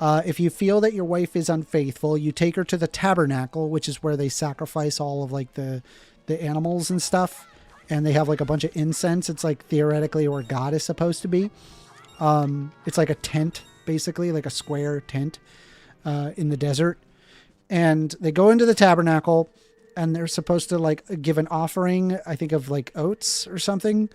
Speaker 1: If you feel that your wife is unfaithful, you take her to the tabernacle, which is where they sacrifice all of like the animals and stuff, and they have like a bunch of incense. It's like theoretically where God is supposed to be. It's like a tent, basically, like a square tent in the desert. And they go into the tabernacle, and they're supposed to like give an offering, I think of like oats or something,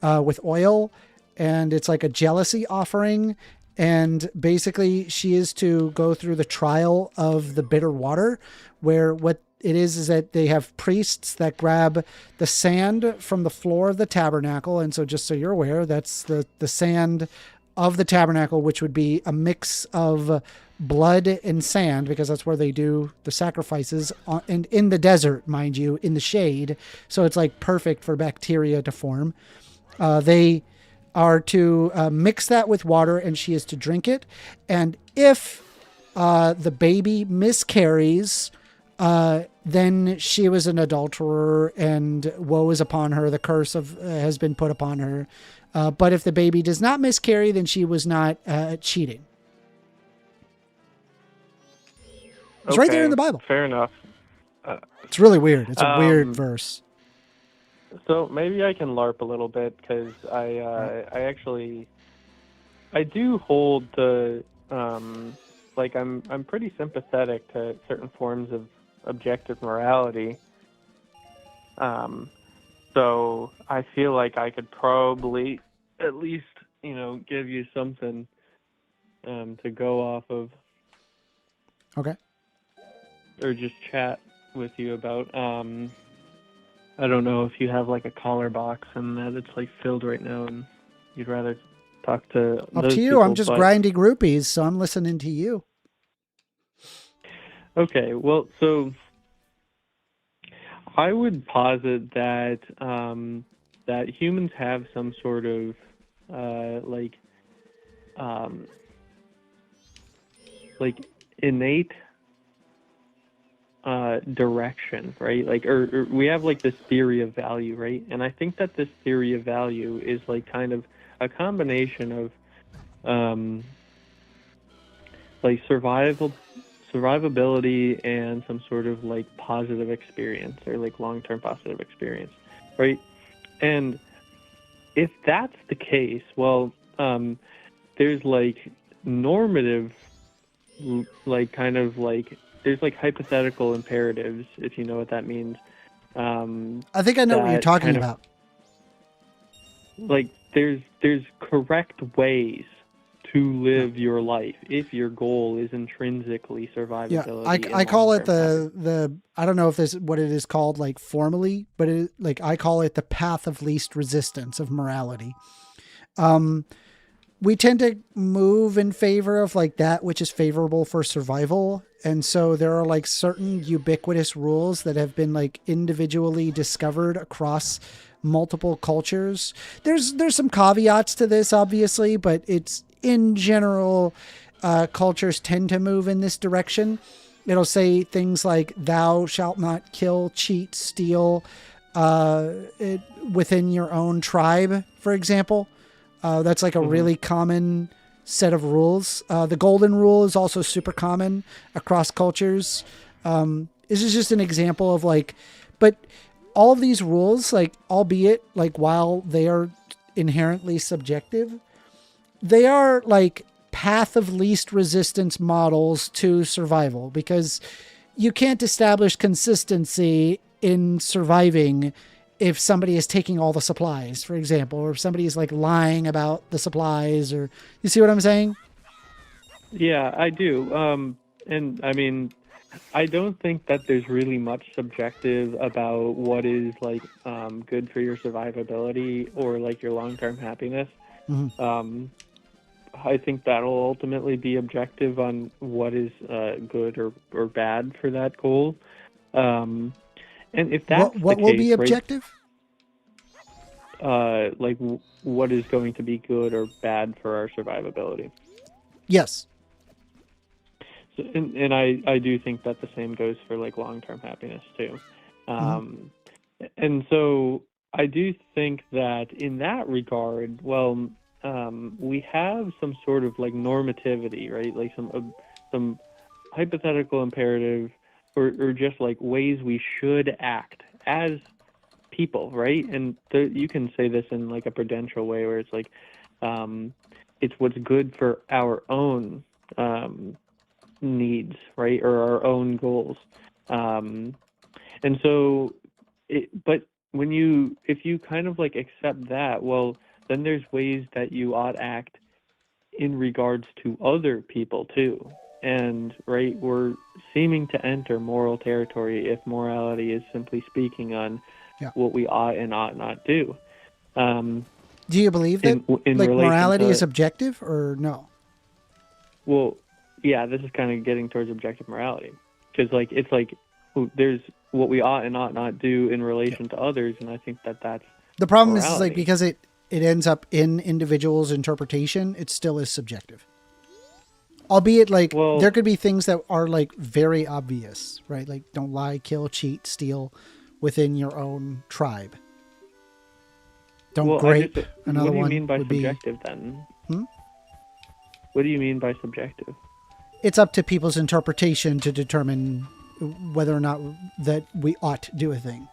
Speaker 1: with oil. And it's like a jealousy offering. And basically she is to go through the trial of the bitter water, where what it is that they have priests that grab the sand from the floor of the tabernacle. And so just so you're aware, that's the sand of the tabernacle, which would be a mix of blood and sand, because that's where they do the sacrifices and in the desert, mind you, in the shade. So it's like perfect for bacteria to form. They are to mix that with water, and she is to drink it. And if the baby miscarries, then she was an adulterer, and woe is upon her. The curse has been put upon her. But if the baby does not miscarry, then she was not cheating. It's right there in the Bible.
Speaker 17: Fair enough.
Speaker 1: It's really weird. It's a weird verse.
Speaker 17: So maybe I can LARP a little bit, because I do hold the like I'm pretty sympathetic to certain forms of objective morality. So I feel like I could probably at least, give you something to go off of.
Speaker 1: Okay.
Speaker 17: Or just chat with you about. I don't know if you have like a caller box and that it's like filled right now, and you'd rather talk to
Speaker 1: Up
Speaker 17: those
Speaker 1: to you.
Speaker 17: people,
Speaker 1: I'm just
Speaker 17: but-
Speaker 1: grinding groupies, so I'm listening to you.
Speaker 17: Okay, well, so I would posit that that humans have some sort of innate direction, right? Like, or we have like this theory of value, right? And I think that this theory of value is like kind of a combination of like survivability and some sort of like positive experience, or like long-term positive experience, right? And if that's the case, well, there's like normative, like kind of like, there's like hypothetical imperatives, if you know what that means.
Speaker 1: I think I know what you're
Speaker 17: that
Speaker 1: talking
Speaker 17: kind of-
Speaker 1: about.
Speaker 17: Like there's correct ways to live your life if your goal is intrinsically survivability.
Speaker 1: Yeah,
Speaker 17: and
Speaker 1: I call it
Speaker 17: long-term
Speaker 1: the I don't know if this what it is called like formally, but I call it the path of least resistance of morality. We tend to move in favor of like that which is favorable for survival. And so there are like certain ubiquitous rules that have been like individually discovered across multiple cultures. There's some caveats to this, obviously, but it's in general, cultures tend to move in this direction. It'll say things like thou shalt not kill, cheat, steal, within your own tribe, for example. That's like a really common set of rules. The golden rule is also super common across cultures. This is just an example of like, but all of these rules, like, albeit like while they are inherently subjective, they are like path of least resistance models to survival, because you can't establish consistency in surviving if somebody is taking all the supplies, for example, or if somebody is like lying about the supplies, or you see what I'm saying?
Speaker 17: Yeah, I do. And I mean, I don't think that there's really much subjective about what is like good for your survivability or like your long-term happiness. I think that'll ultimately be objective on what is good or bad for that goal. And if that's
Speaker 1: what
Speaker 17: the
Speaker 1: will
Speaker 17: case,
Speaker 1: be objective?
Speaker 17: Right, like what is going to be good or bad for our survivability?
Speaker 1: Yes.
Speaker 17: So, and I do think that the same goes for like long-term happiness too. And so I do think that in that regard, well, we have some sort of like normativity, right? Like some hypothetical imperative or just like ways we should act as people, right? And you can say this in like a prudential way where it's like, it's what's good for our own needs, right? Or our own goals. And so, but if you kind of like accept that, well, then there's ways that you ought act in regards to other people too. And right, we're seeming to enter moral territory if morality is simply speaking on what we ought and ought not do.
Speaker 1: Do you believe that
Speaker 17: in
Speaker 1: like morality
Speaker 17: to,
Speaker 1: is objective or no?
Speaker 17: Well, yeah, this is kind of getting towards objective morality, because like it's like there's what we ought and ought not do in relation to others, and I think that's
Speaker 1: the problem
Speaker 17: morality.
Speaker 1: is like because it ends up in individuals' interpretation, it still is subjective. Albeit like there could be things that are like very obvious, right? Like don't lie, kill, cheat, steal within your own tribe. Don't grape. Another one. What
Speaker 17: do you mean by
Speaker 1: would
Speaker 17: subjective then? What do you mean by subjective?
Speaker 1: It's up to people's interpretation to determine whether or not that we ought to do a thing.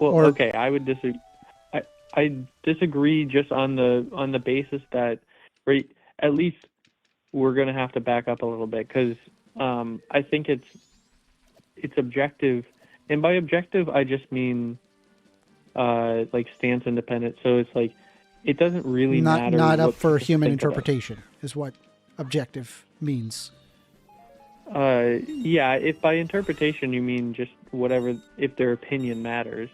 Speaker 17: Well, okay, I would disagree. I disagree just on the basis that, right, at least we're going to have to back up a little bit, because I think it's objective, and by objective I just mean like stance independent. So it's like it doesn't really matter.
Speaker 1: Not up for human interpretation is what objective means.
Speaker 17: Yeah, if by interpretation you mean just whatever, if their opinion matters.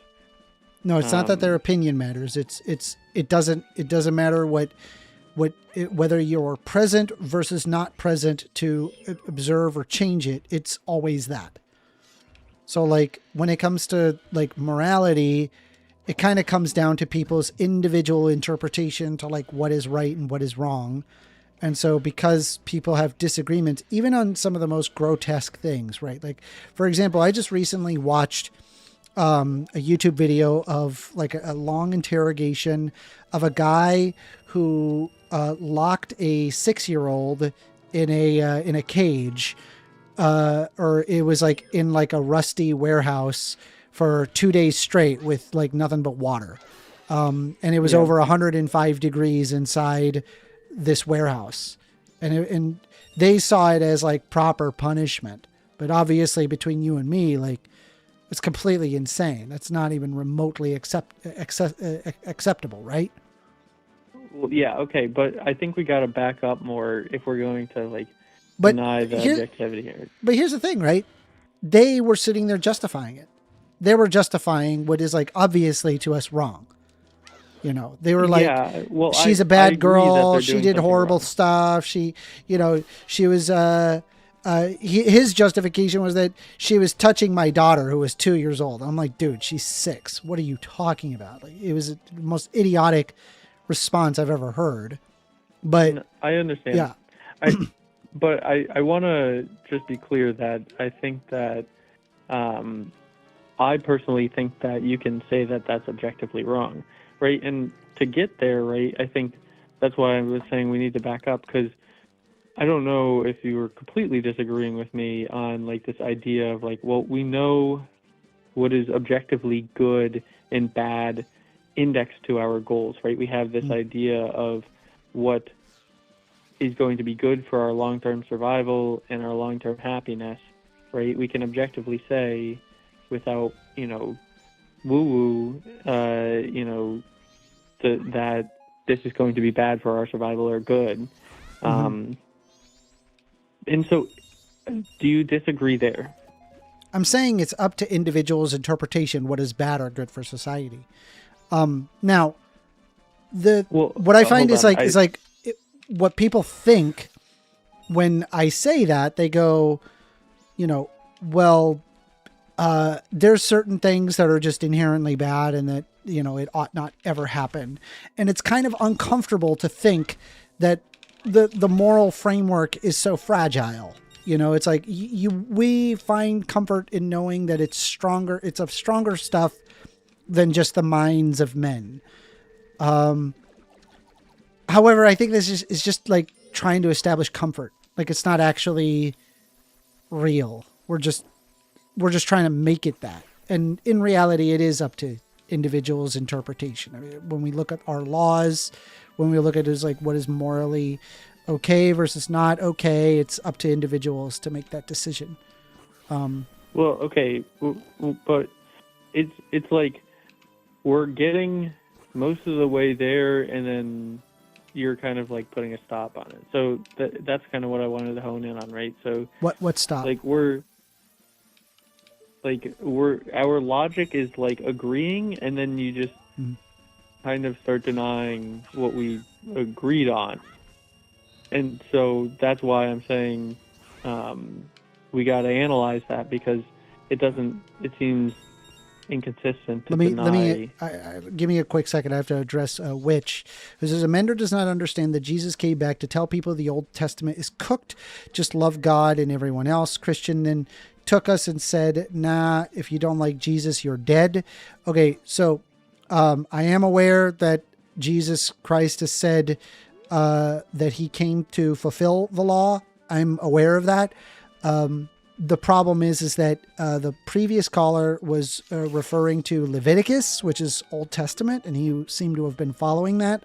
Speaker 1: No, it's not that their opinion matters. It doesn't matter whether you're present versus not present to observe or change it. It's always that. So like when it comes to like morality, it kind of comes down to people's individual interpretation to like what is right and what is wrong. And so because people have disagreements, even on some of the most grotesque things, right? Like, for example, I just recently watched a YouTube video of like a long interrogation of a guy who locked a 6-year-old in a cage, or it was like in like a rusty warehouse for 2 days straight with like nothing but water. And it was over 105 degrees inside this warehouse. And they saw it as like proper punishment. But obviously between you and me, like it's completely insane. That's not even remotely acceptable, right?
Speaker 17: Well, yeah, okay, but I think we got to back up more if we're going to like deny the objectivity here.
Speaker 1: But here's the thing, right? They were sitting there justifying it. They were justifying what is like obviously to us wrong. You know, they were like, she's a bad girl. She did horrible stuff. She was, his justification was that she was touching my daughter who was 2 years old. I'm like, dude, she's 6. What are you talking about? Like, it was the most idiotic response I've ever heard. But
Speaker 17: I understand.
Speaker 1: Yeah.
Speaker 17: But I want to just be clear that I think that, I personally think that you can say that that's objectively wrong, right? And to get there, right, I think that's why I was saying we need to back up, because I don't know if you were completely disagreeing with me on like this idea of like, well, we know what is objectively good and bad indexed to our goals, right? We have this idea of what is going to be good for our long-term survival and our long-term happiness, right? We can objectively say, without, woo-woo, that this is going to be bad for our survival or good. And so, do you disagree there?
Speaker 1: I'm saying it's up to individuals' interpretation what is bad or good for society. Now, what I find is what people think when I say that. They go, there's certain things that are just inherently bad and that, it ought not ever happen. And it's kind of uncomfortable to think that the moral framework is so fragile. It's like we find comfort in knowing that it's stronger. It's of stronger stuff than just the minds of men. However, I think this is just like trying to establish comfort. Like it's not actually real. We're just trying to make it that. And in reality, it is up to individuals' interpretation. I mean, when we look at our laws, when we look at it as like what is morally okay versus not okay, it's up to individuals to make that decision.
Speaker 17: Well, okay, but it's like we're getting most of the way there, and then you're kind of like putting a stop on it. So that's kind of what I wanted to hone in on, right? So
Speaker 1: what stop?
Speaker 17: Like our logic is like agreeing, and then you just kind of start denying what we agreed on. And so that's why I'm saying we got to analyze that, because it seems inconsistent to deny.
Speaker 1: Give me a quick second. I have to address Witch, who says, Amender does not understand that Jesus came back to tell people the Old Testament is cooked. Just love God and everyone else. Christian then took us and said, nah, if you don't like Jesus, you're dead. Okay, so I am aware that Jesus Christ has said that he came to fulfill the law. I'm aware of that. The problem is that the previous caller was referring to Leviticus, which is Old Testament, and he seemed to have been following that.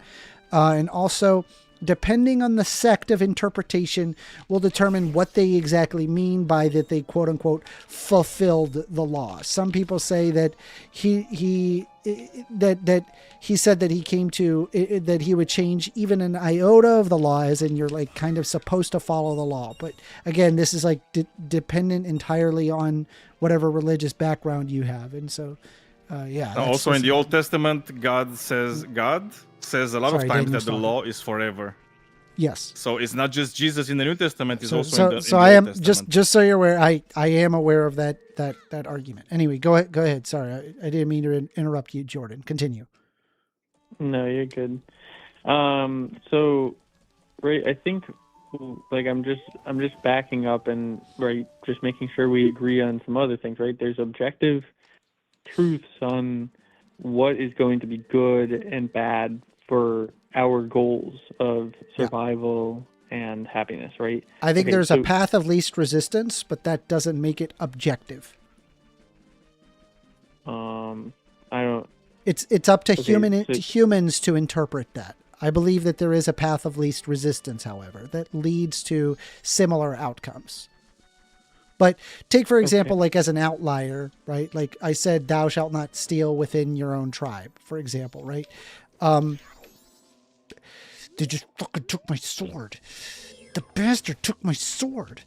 Speaker 1: And also, depending on the sect of interpretation, will determine what they exactly mean by that they quote unquote fulfilled the law. Some people say that he said that he came to that he would change even an iota of the law, as in you're like kind of supposed to follow the law. But again, this is like dependent entirely on whatever religious background you have. And so, yeah.
Speaker 2: Also in the Old Testament, God says a lot of times that the law is forever.
Speaker 1: Yes.
Speaker 2: So it's not just Jesus in the New Testament; it's also in the
Speaker 1: so
Speaker 2: Old
Speaker 1: I am
Speaker 2: Testament.
Speaker 1: just so you're aware. I am aware of that argument. Anyway, go ahead. Sorry, I didn't mean to interrupt you, Jordan. Continue.
Speaker 17: No, you're good. So, right, I think like I'm just backing up and just making sure we agree on some other things. Right, there's objective truths on what is going to be good and bad for our goals of survival and happiness, right?
Speaker 1: I think there's a path of least resistance, but that doesn't make it objective.
Speaker 17: I don't.
Speaker 1: It's up to humans to interpret that. I believe that there is a path of least resistance, however, that leads to similar outcomes. But take, for example, like as an outlier, right? Like I said, thou shalt not steal within your own tribe, for example, right? They just fucking took my sword. The bastard took my sword.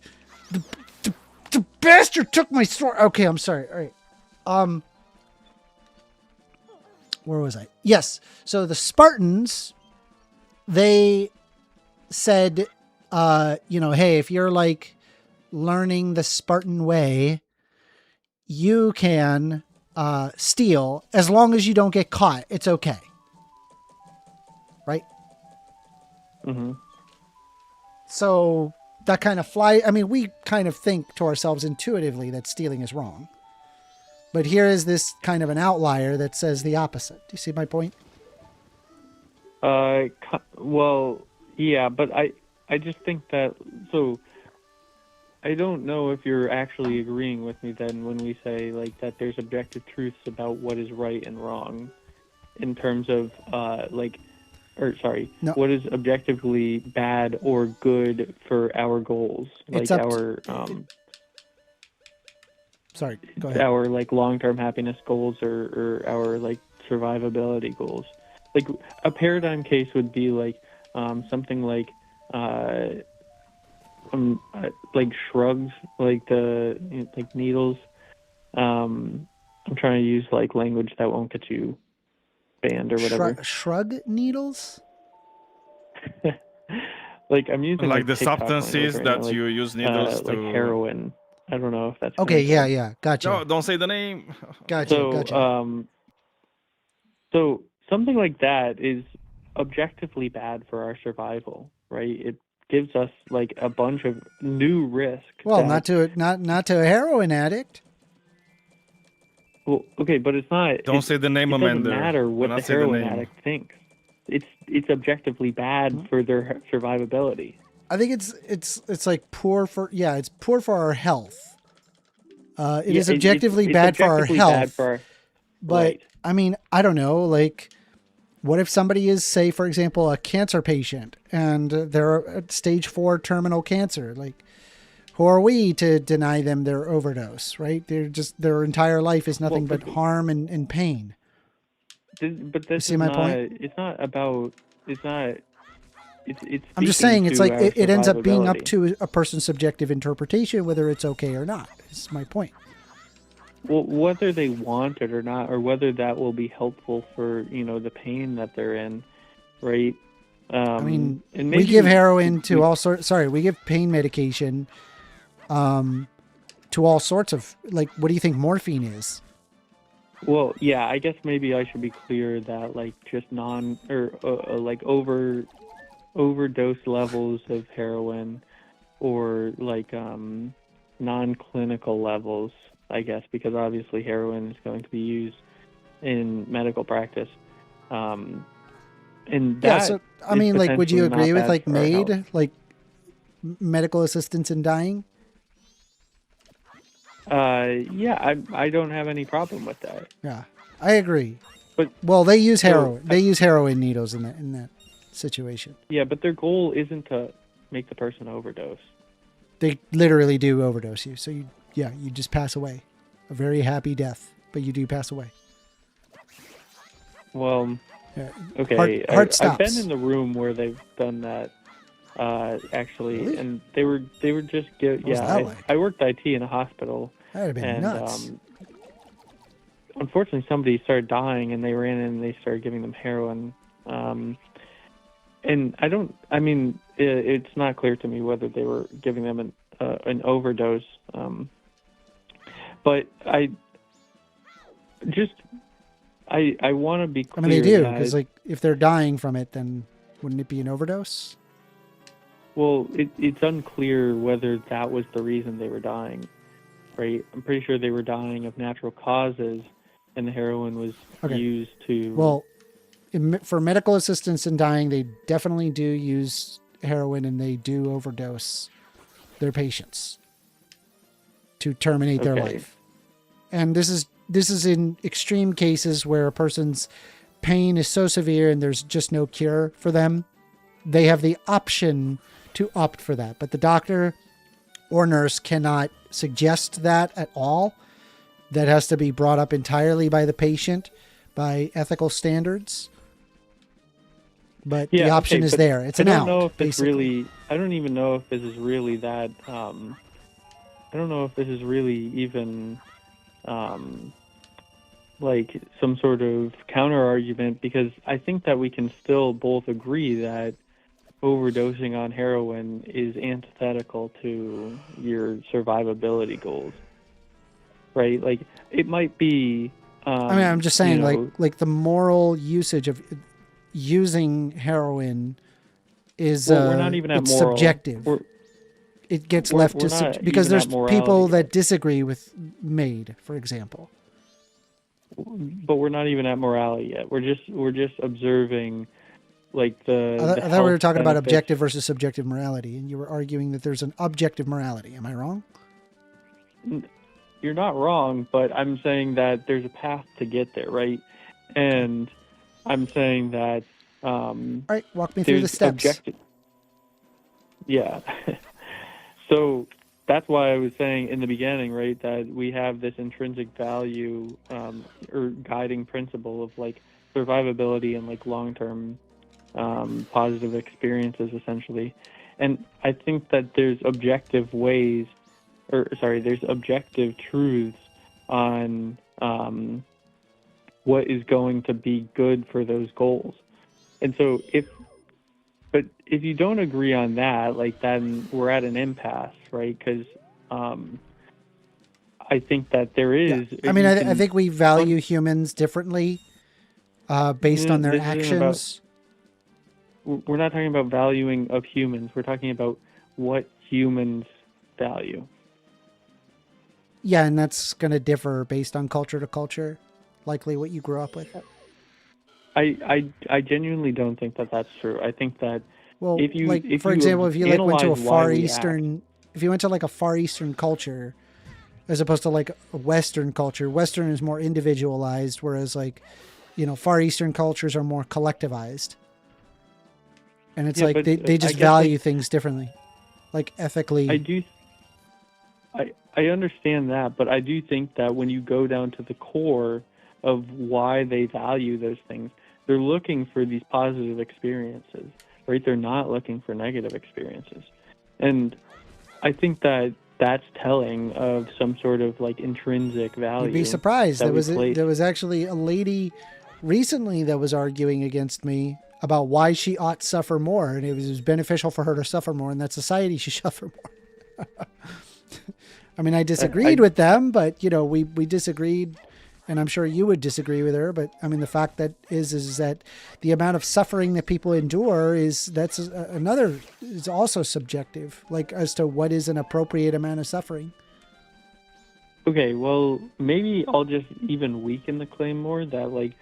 Speaker 1: The bastard took my sword. Okay, I'm sorry. All right. Where was I? Yes. So the Spartans, they said, hey, if you're like learning the Spartan way, you can steal as long as you don't get caught. It's okay. Right?
Speaker 17: Mm-hmm.
Speaker 1: So that kind of we kind of think to ourselves intuitively that stealing is wrong. But here is this kind of an outlier that says the opposite. Do you see my point?
Speaker 17: Well, yeah, but I just think that, so I don't know if you're actually agreeing with me then when we say like that there's objective truths about what is right and wrong in terms of what is objectively bad or good for our goals,
Speaker 1: It's
Speaker 17: like
Speaker 1: up
Speaker 17: our
Speaker 1: Sorry, go ahead.
Speaker 17: our like long-term happiness goals or our like survivability goals. Like a paradigm case would be like something like shrugs, like like needles. I'm trying to use like language that won't get you banned or whatever.
Speaker 1: Shrug needles?
Speaker 17: Like I'm using
Speaker 2: Like the
Speaker 17: TikTok
Speaker 2: substances
Speaker 17: language right now,
Speaker 2: that you use needles
Speaker 17: like
Speaker 2: to.
Speaker 17: heroin. I don't know if that's
Speaker 1: Okay,
Speaker 17: gonna go.
Speaker 1: yeah, gotcha.
Speaker 2: No, don't say the name.
Speaker 1: Gotcha, gotcha.
Speaker 17: So something like that is objectively bad for our survival, right? It gives us like a bunch of new risk.
Speaker 1: Well,
Speaker 17: that-
Speaker 1: not to a heroin addict.
Speaker 17: Well, okay, but it's not.
Speaker 2: Don't say the name,
Speaker 17: It doesn't
Speaker 2: Amender.
Speaker 17: matter
Speaker 2: Do
Speaker 17: what
Speaker 2: not
Speaker 17: the
Speaker 2: say the
Speaker 17: heroin
Speaker 2: name.
Speaker 17: addict thinks. It's objectively bad for their survivability.
Speaker 1: I think it's like poor for it's poor for our health. It is objectively bad for our health. But I mean, I don't know, like what if somebody is, say, for example, a cancer patient and they're at stage 4 terminal cancer? Like, who are we to deny them their overdose, right? Their entire life is nothing but harm and pain.
Speaker 17: But this
Speaker 1: see
Speaker 17: is
Speaker 1: my
Speaker 17: not,
Speaker 1: point?
Speaker 17: It's not about. It's not. It's.
Speaker 1: I'm just
Speaker 17: speaking
Speaker 1: saying it's
Speaker 17: to
Speaker 1: like
Speaker 17: our
Speaker 1: it ends up being up
Speaker 17: survivability.
Speaker 1: to a person's subjective interpretation whether it's okay or not. Is my point.
Speaker 17: Well, whether they want it or not, or whether that will be helpful for the pain that they're in, right?
Speaker 1: I mean,
Speaker 17: and
Speaker 1: we
Speaker 17: maybe
Speaker 1: give heroin to all sorts. Sorry, we give pain medication to all sorts of, like, what do you think morphine is?
Speaker 17: Well, yeah, I guess maybe I should be clear that like just overdose levels of heroin, or like non-clinical levels, I guess, because obviously heroin is going to be used in medical practice. And that
Speaker 1: So I
Speaker 17: is
Speaker 1: mean, like, would you
Speaker 17: potentially
Speaker 1: agree
Speaker 17: not
Speaker 1: with
Speaker 17: bad
Speaker 1: like
Speaker 17: for our health.
Speaker 1: MAID, like medical assistance in dying?
Speaker 17: Yeah, I don't have any problem with that.
Speaker 1: Yeah, I agree.
Speaker 17: But
Speaker 1: well, they use
Speaker 17: so-
Speaker 1: heroin. They use heroin needles in that situation.
Speaker 17: Yeah, but their goal isn't to make the person overdose.
Speaker 1: They literally do overdose you. So you just pass away, a very happy death, but you do pass away.
Speaker 17: Well,
Speaker 1: Yeah.
Speaker 17: okay.
Speaker 1: Heart
Speaker 17: I've been
Speaker 1: stops.
Speaker 17: in the room where they've done that, actually,
Speaker 1: Really?
Speaker 17: and they were just
Speaker 1: What was that like?
Speaker 17: I worked IT in a hospital.
Speaker 1: That'd have been
Speaker 17: and,
Speaker 1: nuts.
Speaker 17: Unfortunately, somebody started dying, and they ran in and they started giving them heroin. And it's not clear to me whether they were giving them an overdose. But I want to be
Speaker 1: I
Speaker 17: clear.
Speaker 1: mean, they do,
Speaker 17: that-
Speaker 1: because like if they're dying from it, then wouldn't it be an overdose?
Speaker 17: Well, it's unclear whether that was the reason they were dying, right? I'm pretty sure they were dying of natural causes, and the heroin was used to.
Speaker 1: Well, for medical assistance in dying, they definitely do use heroin, and they do overdose their patients to terminate their
Speaker 17: Okay.
Speaker 1: life. And this is in extreme cases where a person's pain is so severe and there's just no cure for them. They have the option to opt for that, but the doctor or nurse cannot suggest that at all. That has to be brought up entirely by the patient, by ethical standards. But the option is
Speaker 17: but
Speaker 1: there. It's
Speaker 17: I
Speaker 1: an
Speaker 17: don't
Speaker 1: out.
Speaker 17: know if it's
Speaker 1: basically.
Speaker 17: really. I don't even know if this is really that. I don't know if this is really even like some sort of counter argument, because I think that we can still both agree that overdosing on heroin is antithetical to your survivability goals, right? Like it might be.
Speaker 1: I mean, I'm just saying, like the moral usage of using heroin is
Speaker 17: Well, we're not even at
Speaker 1: it's
Speaker 17: moral.
Speaker 1: subjective. It gets left
Speaker 17: we're
Speaker 1: to
Speaker 17: not
Speaker 1: because
Speaker 17: even
Speaker 1: there's
Speaker 17: at
Speaker 1: people
Speaker 17: morality.
Speaker 1: that disagree with MAID, for example.
Speaker 17: but we're not even at morality yet. We're just observing, like the.
Speaker 1: I thought we were talking about
Speaker 17: benefits.
Speaker 1: objective versus subjective morality, and you were arguing that there's an objective morality. Am I wrong?
Speaker 17: You're not wrong, but I'm saying that there's a path to get there, right? And I'm saying that.
Speaker 1: All right, walk me through the
Speaker 17: there's
Speaker 1: steps.
Speaker 17: Yeah. So that's why I was saying in the beginning, right, that we have this intrinsic value or guiding principle of like survivability and like long-term positive experiences, essentially. And I think that there's objective ways, there's objective truths on what is going to be good for those goals. And so if you don't agree on that, like then we're at an impasse, right? Because I think that there is.
Speaker 1: Yeah. I mean, I think we value humans differently based on their
Speaker 17: this isn't
Speaker 1: actions.
Speaker 17: We're not talking about valuing of humans. We're talking about what humans value.
Speaker 1: Yeah, and that's going to differ based on culture to culture, likely what you grew up with.
Speaker 17: I genuinely don't think that that's true. I think that if you,
Speaker 1: like,
Speaker 17: if
Speaker 1: for
Speaker 17: you
Speaker 1: example, if you like went to a
Speaker 17: analyze why
Speaker 1: Far
Speaker 17: we
Speaker 1: Eastern, if you went to like a Far Eastern culture, as opposed to like a Western culture, Western is more individualized, whereas like, Far Eastern cultures are more collectivized. And it's like they just value things differently, like ethically.
Speaker 17: I understand that, but I do think that when you go down to the core of why they value those things, they're looking for these positive experiences, right? They're not looking for negative experiences. And I think that that's telling of some sort of like intrinsic value.
Speaker 1: You'd be surprised. There
Speaker 17: we
Speaker 1: was actually a lady recently that was arguing against me about why she ought to suffer more, and it was beneficial for her to suffer more, and that society should suffer more. I mean, I disagreed with them, but we disagreed, and I'm sure you would disagree with her. But I mean, the fact that is that the amount of suffering that people endure is also subjective, like as to what is an appropriate amount of suffering.
Speaker 17: Okay, well, maybe I'll just even weaken the claim more that like,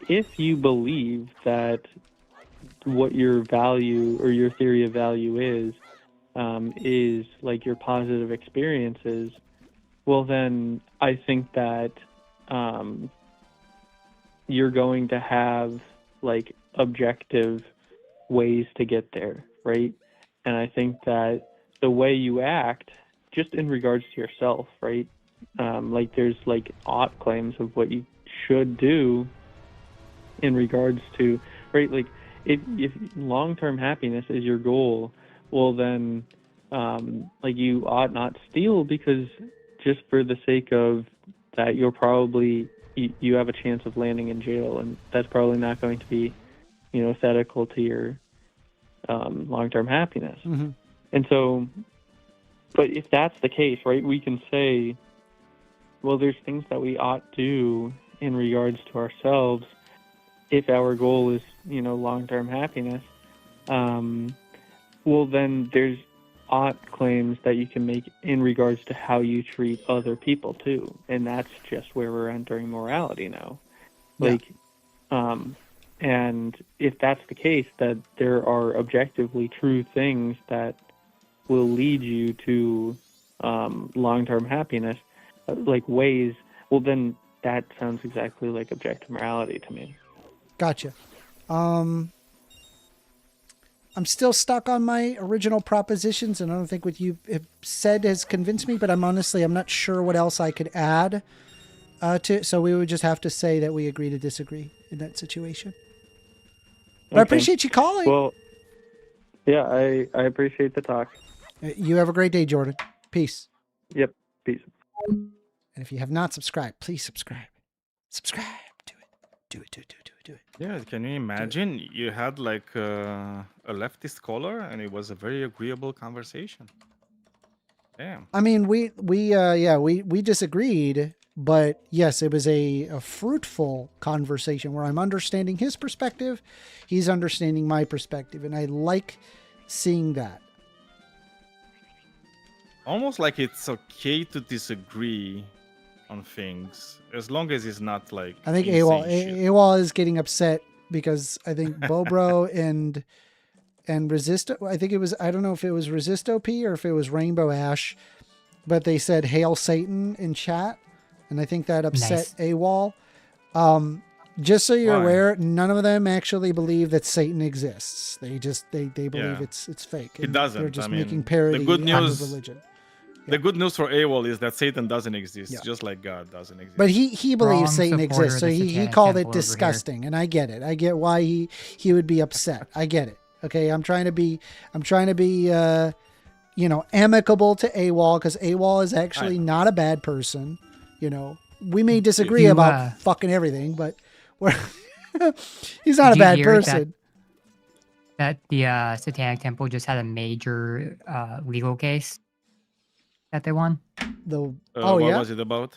Speaker 17: if you believe that what your value or your theory of value is like your positive experiences, well then I think that you're going to have like objective ways to get there, right? And I think that the way you act, just in regards to yourself, right? Like there's like ought claims of what you should do in regards to, right? Like if long-term happiness is your goal, well then like you ought not steal, because just for the sake of that, you'll probably you have a chance of landing in jail, and that's probably not going to be ethical to your long-term happiness.
Speaker 1: Mm-hmm.
Speaker 17: And so, but if that's the case, right, we can say, well, there's things that we ought to do in regards to ourselves if our goal is long-term happiness. Well, then there's ought claims that you can make in regards to how you treat other people too, and that's just where we're entering morality now. Like, and if that's the case, that there are objectively true things that will lead you to long-term happiness, like ways, well then that sounds exactly like objective morality to me.
Speaker 1: Gotcha. I'm still stuck on my original propositions, and I don't think what you have said has convinced me, but I'm not sure what else I could add so we would just have to say that we agree to disagree in that situation. But I appreciate you calling.
Speaker 17: Well, yeah, I appreciate the talk.
Speaker 1: You have a great day, Jordan. Peace.
Speaker 17: Yep. Peace.
Speaker 1: And if you have not subscribed, please subscribe. Subscribe. Do it.
Speaker 2: Yeah, can you imagine? You had like a leftist caller, and it was a very agreeable conversation. Damn.
Speaker 1: I mean, we disagreed, but yes, it was a fruitful conversation where I'm understanding his perspective, he's understanding my perspective, and I like seeing that.
Speaker 2: Almost like it's okay to disagree, on things, as long as it's not like.
Speaker 1: I think
Speaker 2: insane shit.
Speaker 1: AWOL is getting upset because I think Bobro and Resisto, I think it was, I don't know if it was Resisto P or if it was Rainbow Ash, but they said Hail Satan in chat, and I think that upset AWOL. Just so you're aware, none of them actually believe that Satan exists. They believe it's fake.
Speaker 2: It
Speaker 1: and
Speaker 2: doesn't.
Speaker 1: They're just
Speaker 2: I mean,
Speaker 1: making parody
Speaker 2: the good news,
Speaker 1: of religion.
Speaker 2: The good news for AWOL is that Satan doesn't exist, just like God doesn't exist.
Speaker 1: But he believes Satan exists, so he called it disgusting, and I get it. I get why he would be upset. I get it. Okay, I'm trying to be amicable to AWOL, because AWOL is actually not a bad person. You know, we may disagree about fucking everything, but he's not a bad person.
Speaker 18: That the Satanic Temple just had a major legal case that they won.
Speaker 2: What
Speaker 1: yeah?
Speaker 2: was it about?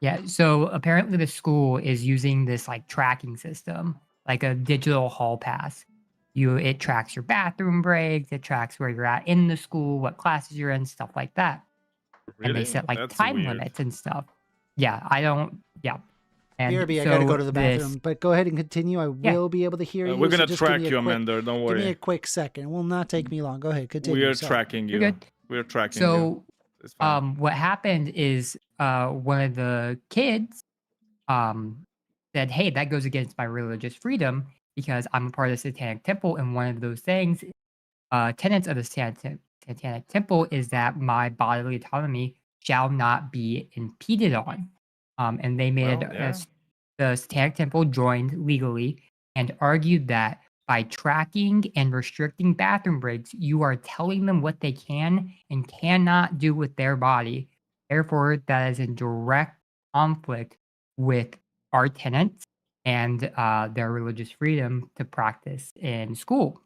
Speaker 18: Yeah, so apparently the school is using this like tracking system, like a digital hall pass. It tracks your bathroom breaks, it tracks where you're at in the school, what classes you're in, stuff like that.
Speaker 2: Really?
Speaker 18: And they set like
Speaker 2: That's
Speaker 18: time
Speaker 2: weird.
Speaker 18: limits and stuff. Yeah, And
Speaker 1: BRB, I
Speaker 18: so
Speaker 1: gotta go to the bathroom, but go ahead and continue. I will be able to hear you.
Speaker 2: We're gonna
Speaker 1: so just give
Speaker 2: track
Speaker 1: me a
Speaker 2: you,
Speaker 1: quick-
Speaker 2: Amender. Don't
Speaker 1: Give me
Speaker 2: worry.
Speaker 1: a quick second. It will not take me long. Go ahead, continue.
Speaker 2: We are
Speaker 1: Sorry.
Speaker 2: tracking you.
Speaker 18: You're good.
Speaker 2: We're tracking you.
Speaker 18: So,
Speaker 2: It's fine.
Speaker 18: what happened is one of the kids said, "Hey, that goes against my religious freedom because I'm a part of the Satanic Temple, and one of those things, tenets of the Satanic Temple, is that my bodily autonomy shall not be impeded on." And they made the Satanic Temple joined legally and argued that by tracking and restricting bathroom breaks, you are telling them what they can and cannot do with their body. Therefore, that is in direct conflict with our tenets and their religious freedom to practice in school.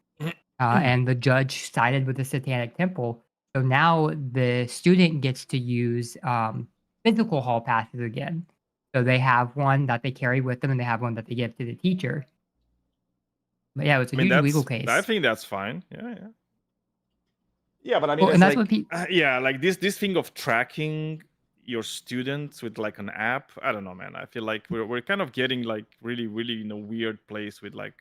Speaker 18: And the judge sided with the Satanic Temple. So now the student gets to use physical hall passes again. So they have one that they carry with them, and they have one that they give to the teacher. But yeah, it's a huge legal case.
Speaker 2: I think that's fine. Yeah. Yeah, but I mean,
Speaker 18: Well,
Speaker 2: it's
Speaker 18: and that's
Speaker 2: like,
Speaker 18: what
Speaker 2: like this thing of tracking your students with like an app. I don't know, man. I feel like we're kind of getting like really in a weird place with like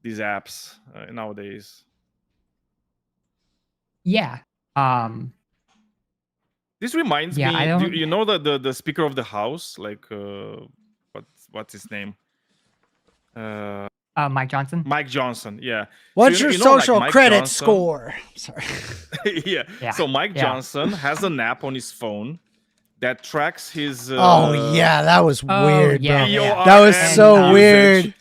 Speaker 2: these apps nowadays.
Speaker 18: Yeah.
Speaker 2: This reminds
Speaker 18: Yeah, I
Speaker 2: me.
Speaker 18: don't-
Speaker 2: You know the Speaker of the House, like what's his name?
Speaker 18: Mike Johnson.
Speaker 2: Mike Johnson, yeah.
Speaker 1: What's
Speaker 2: So
Speaker 1: your
Speaker 2: you know, like,
Speaker 1: social
Speaker 2: Mike
Speaker 1: credit
Speaker 2: Johnson-
Speaker 1: score? Sorry.
Speaker 2: yeah. So Mike Johnson has an app on his phone that tracks his.
Speaker 1: Oh yeah, that was weird,
Speaker 18: yeah,
Speaker 1: bro.
Speaker 18: yeah.
Speaker 1: That was so
Speaker 2: usage,
Speaker 1: weird.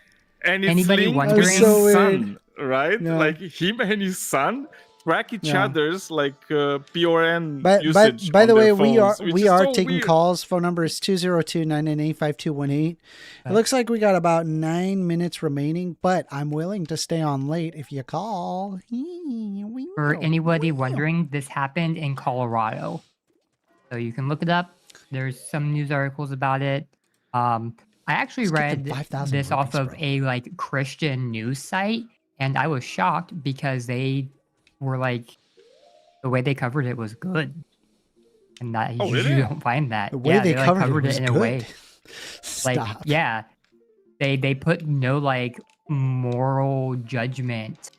Speaker 2: And it's
Speaker 18: Anybody
Speaker 2: linked
Speaker 18: wondering-
Speaker 2: with
Speaker 18: That
Speaker 2: his
Speaker 18: was so
Speaker 2: son, right?
Speaker 1: Yeah.
Speaker 2: Like him and his son track each
Speaker 1: Yeah.
Speaker 2: other's like PRN
Speaker 1: By
Speaker 2: usage.
Speaker 1: the
Speaker 2: on
Speaker 1: way,
Speaker 2: their
Speaker 1: we are
Speaker 2: phones, which
Speaker 1: we
Speaker 2: is
Speaker 1: are
Speaker 2: so
Speaker 1: taking
Speaker 2: weird.
Speaker 1: calls. Phone number is 202-998-5218. It looks like we got about 9 minutes remaining, but I'm willing to stay on late if you call.
Speaker 18: For anybody wondering, this happened in Colorado. So you can look it up. There's some news articles about it. I actually
Speaker 1: Let's get to
Speaker 18: read
Speaker 1: 5,000
Speaker 18: this off
Speaker 1: rupees,
Speaker 18: of a like Christian news site, and I was shocked because they were like, the way they covered it was good, and that
Speaker 2: Oh,
Speaker 18: you
Speaker 2: really?
Speaker 18: don't find that.
Speaker 1: The way
Speaker 18: yeah,
Speaker 1: they
Speaker 18: like,
Speaker 1: covered it was
Speaker 18: in
Speaker 1: good.
Speaker 18: a way. Like,
Speaker 1: Stop.
Speaker 18: yeah, they put no like moral judgment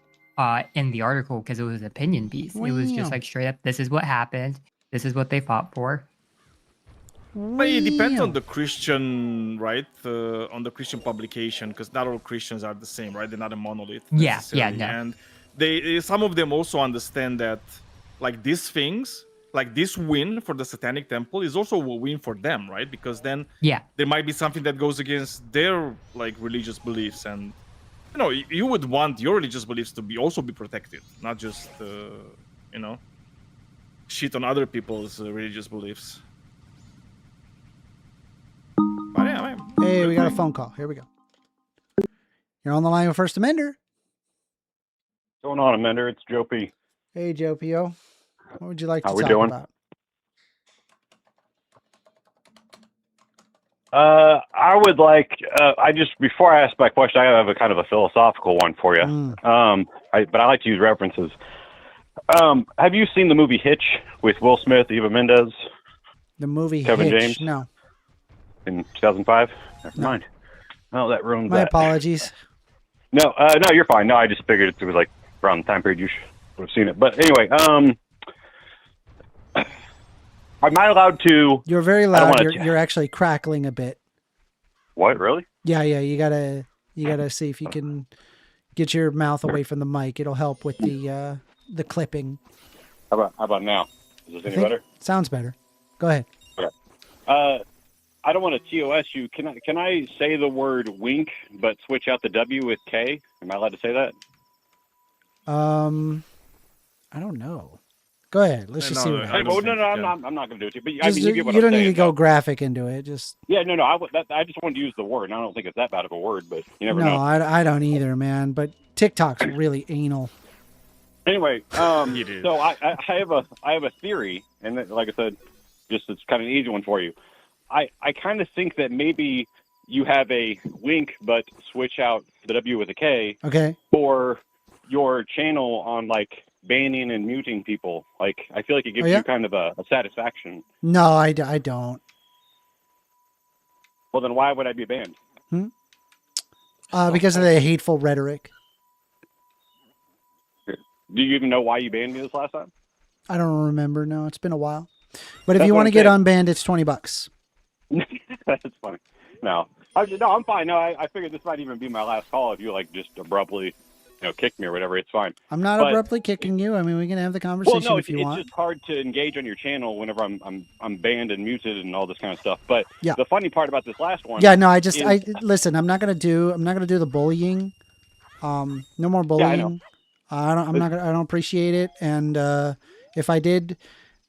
Speaker 18: in the article because it was an opinion piece. It was
Speaker 1: Wow.
Speaker 18: just like straight up, this is what happened. This is what they fought for.
Speaker 2: But it depends on the Christian, right? On the Christian publication, because not all Christians are the same, right? They're not a monolith.
Speaker 18: Yeah,
Speaker 2: necessarily.
Speaker 18: no.
Speaker 2: And some of them also understand that, like these things, like this win for the Satanic Temple is also a win for them, right? Because then there might be something that goes against their like religious beliefs, and you know, you would want your religious beliefs to also be protected, not just shit on other people's religious beliefs. But yeah, man.
Speaker 1: Hey, we got a phone call. Here we go. You're on the line with 1stAmender.
Speaker 19: What's going on, Amender? It's Joepio.
Speaker 1: Hey, Joepio. What would you like to
Speaker 19: How we
Speaker 1: talk
Speaker 19: doing?
Speaker 1: about?
Speaker 19: I would like, before I ask my question, I have a kind of a philosophical one for you. But I like to use references. Have you seen the movie Hitch with Will Smith, Eva Mendes?
Speaker 1: The movie
Speaker 19: Kevin
Speaker 1: Hitch.
Speaker 19: James?
Speaker 1: No.
Speaker 19: In 2005? Never mind. Oh, that ruins
Speaker 1: My
Speaker 19: that.
Speaker 1: apologies.
Speaker 19: No, no, you're fine. No, I just figured it was like around the time period you would have seen it. But anyway, am I allowed to?
Speaker 1: You're very
Speaker 19: I don't
Speaker 1: loud.
Speaker 19: wanna
Speaker 1: You're actually crackling a bit.
Speaker 19: What, really?
Speaker 1: Yeah. You gotta see if you can get your mouth away from the mic. It'll help with the clipping.
Speaker 19: How about now? Is this
Speaker 1: I
Speaker 19: any
Speaker 1: think-
Speaker 19: better?
Speaker 1: Sounds better. Go ahead.
Speaker 19: Okay. I don't want to TOS you. Can I say the word wink but switch out the W with K? Am I allowed to say that?
Speaker 1: I don't know. Go ahead. Let's just see what happens.
Speaker 19: I'm not going to do it to you. But I
Speaker 1: Just,
Speaker 19: mean, you get what
Speaker 1: you
Speaker 19: I'm
Speaker 1: don't need
Speaker 19: saying,
Speaker 1: to go
Speaker 19: though.
Speaker 1: graphic into it. Just
Speaker 19: Yeah, no. I just wanted to use the word. And I don't think it's that bad of a word, but you never
Speaker 1: no,
Speaker 19: know.
Speaker 1: I don't either, man. But TikTok's really anal.
Speaker 19: Anyway, so I have a theory, and that, like I said, just it's kind of an easy one for you. I kind of think that maybe you have a wink but switch out the W with a K.
Speaker 1: Okay.
Speaker 19: For your channel on like banning and muting people. Like I feel like it gives
Speaker 1: Oh, yeah?
Speaker 19: you kind of a satisfaction.
Speaker 1: No, I don't.
Speaker 19: Well, then why would I be banned?
Speaker 1: Because of the hateful rhetoric.
Speaker 19: Do you even know why you banned me this last time?
Speaker 1: I don't remember. No, it's been a while. But if
Speaker 19: That's
Speaker 1: you
Speaker 19: what
Speaker 1: want to
Speaker 19: I'm
Speaker 1: get
Speaker 19: saying.
Speaker 1: unbanned, it's $20.
Speaker 19: That's funny. No, I'm fine. No, I figured this might even be my last call. If you like just abruptly, kick me or whatever, it's fine.
Speaker 1: I'm not
Speaker 19: But-
Speaker 1: abruptly kicking you. I mean, we can have the
Speaker 19: Well,
Speaker 1: conversation
Speaker 19: no,
Speaker 1: if you
Speaker 19: it's
Speaker 1: want.
Speaker 19: just hard to engage on your channel whenever I'm banned and muted and all this kind of stuff. But
Speaker 1: Yeah.
Speaker 19: the funny part about this last one,
Speaker 1: Yeah, no, I
Speaker 19: is-
Speaker 1: listen. I'm not gonna do the bullying. No more bullying.
Speaker 19: Yeah, I know.
Speaker 1: I don't appreciate it. And if I did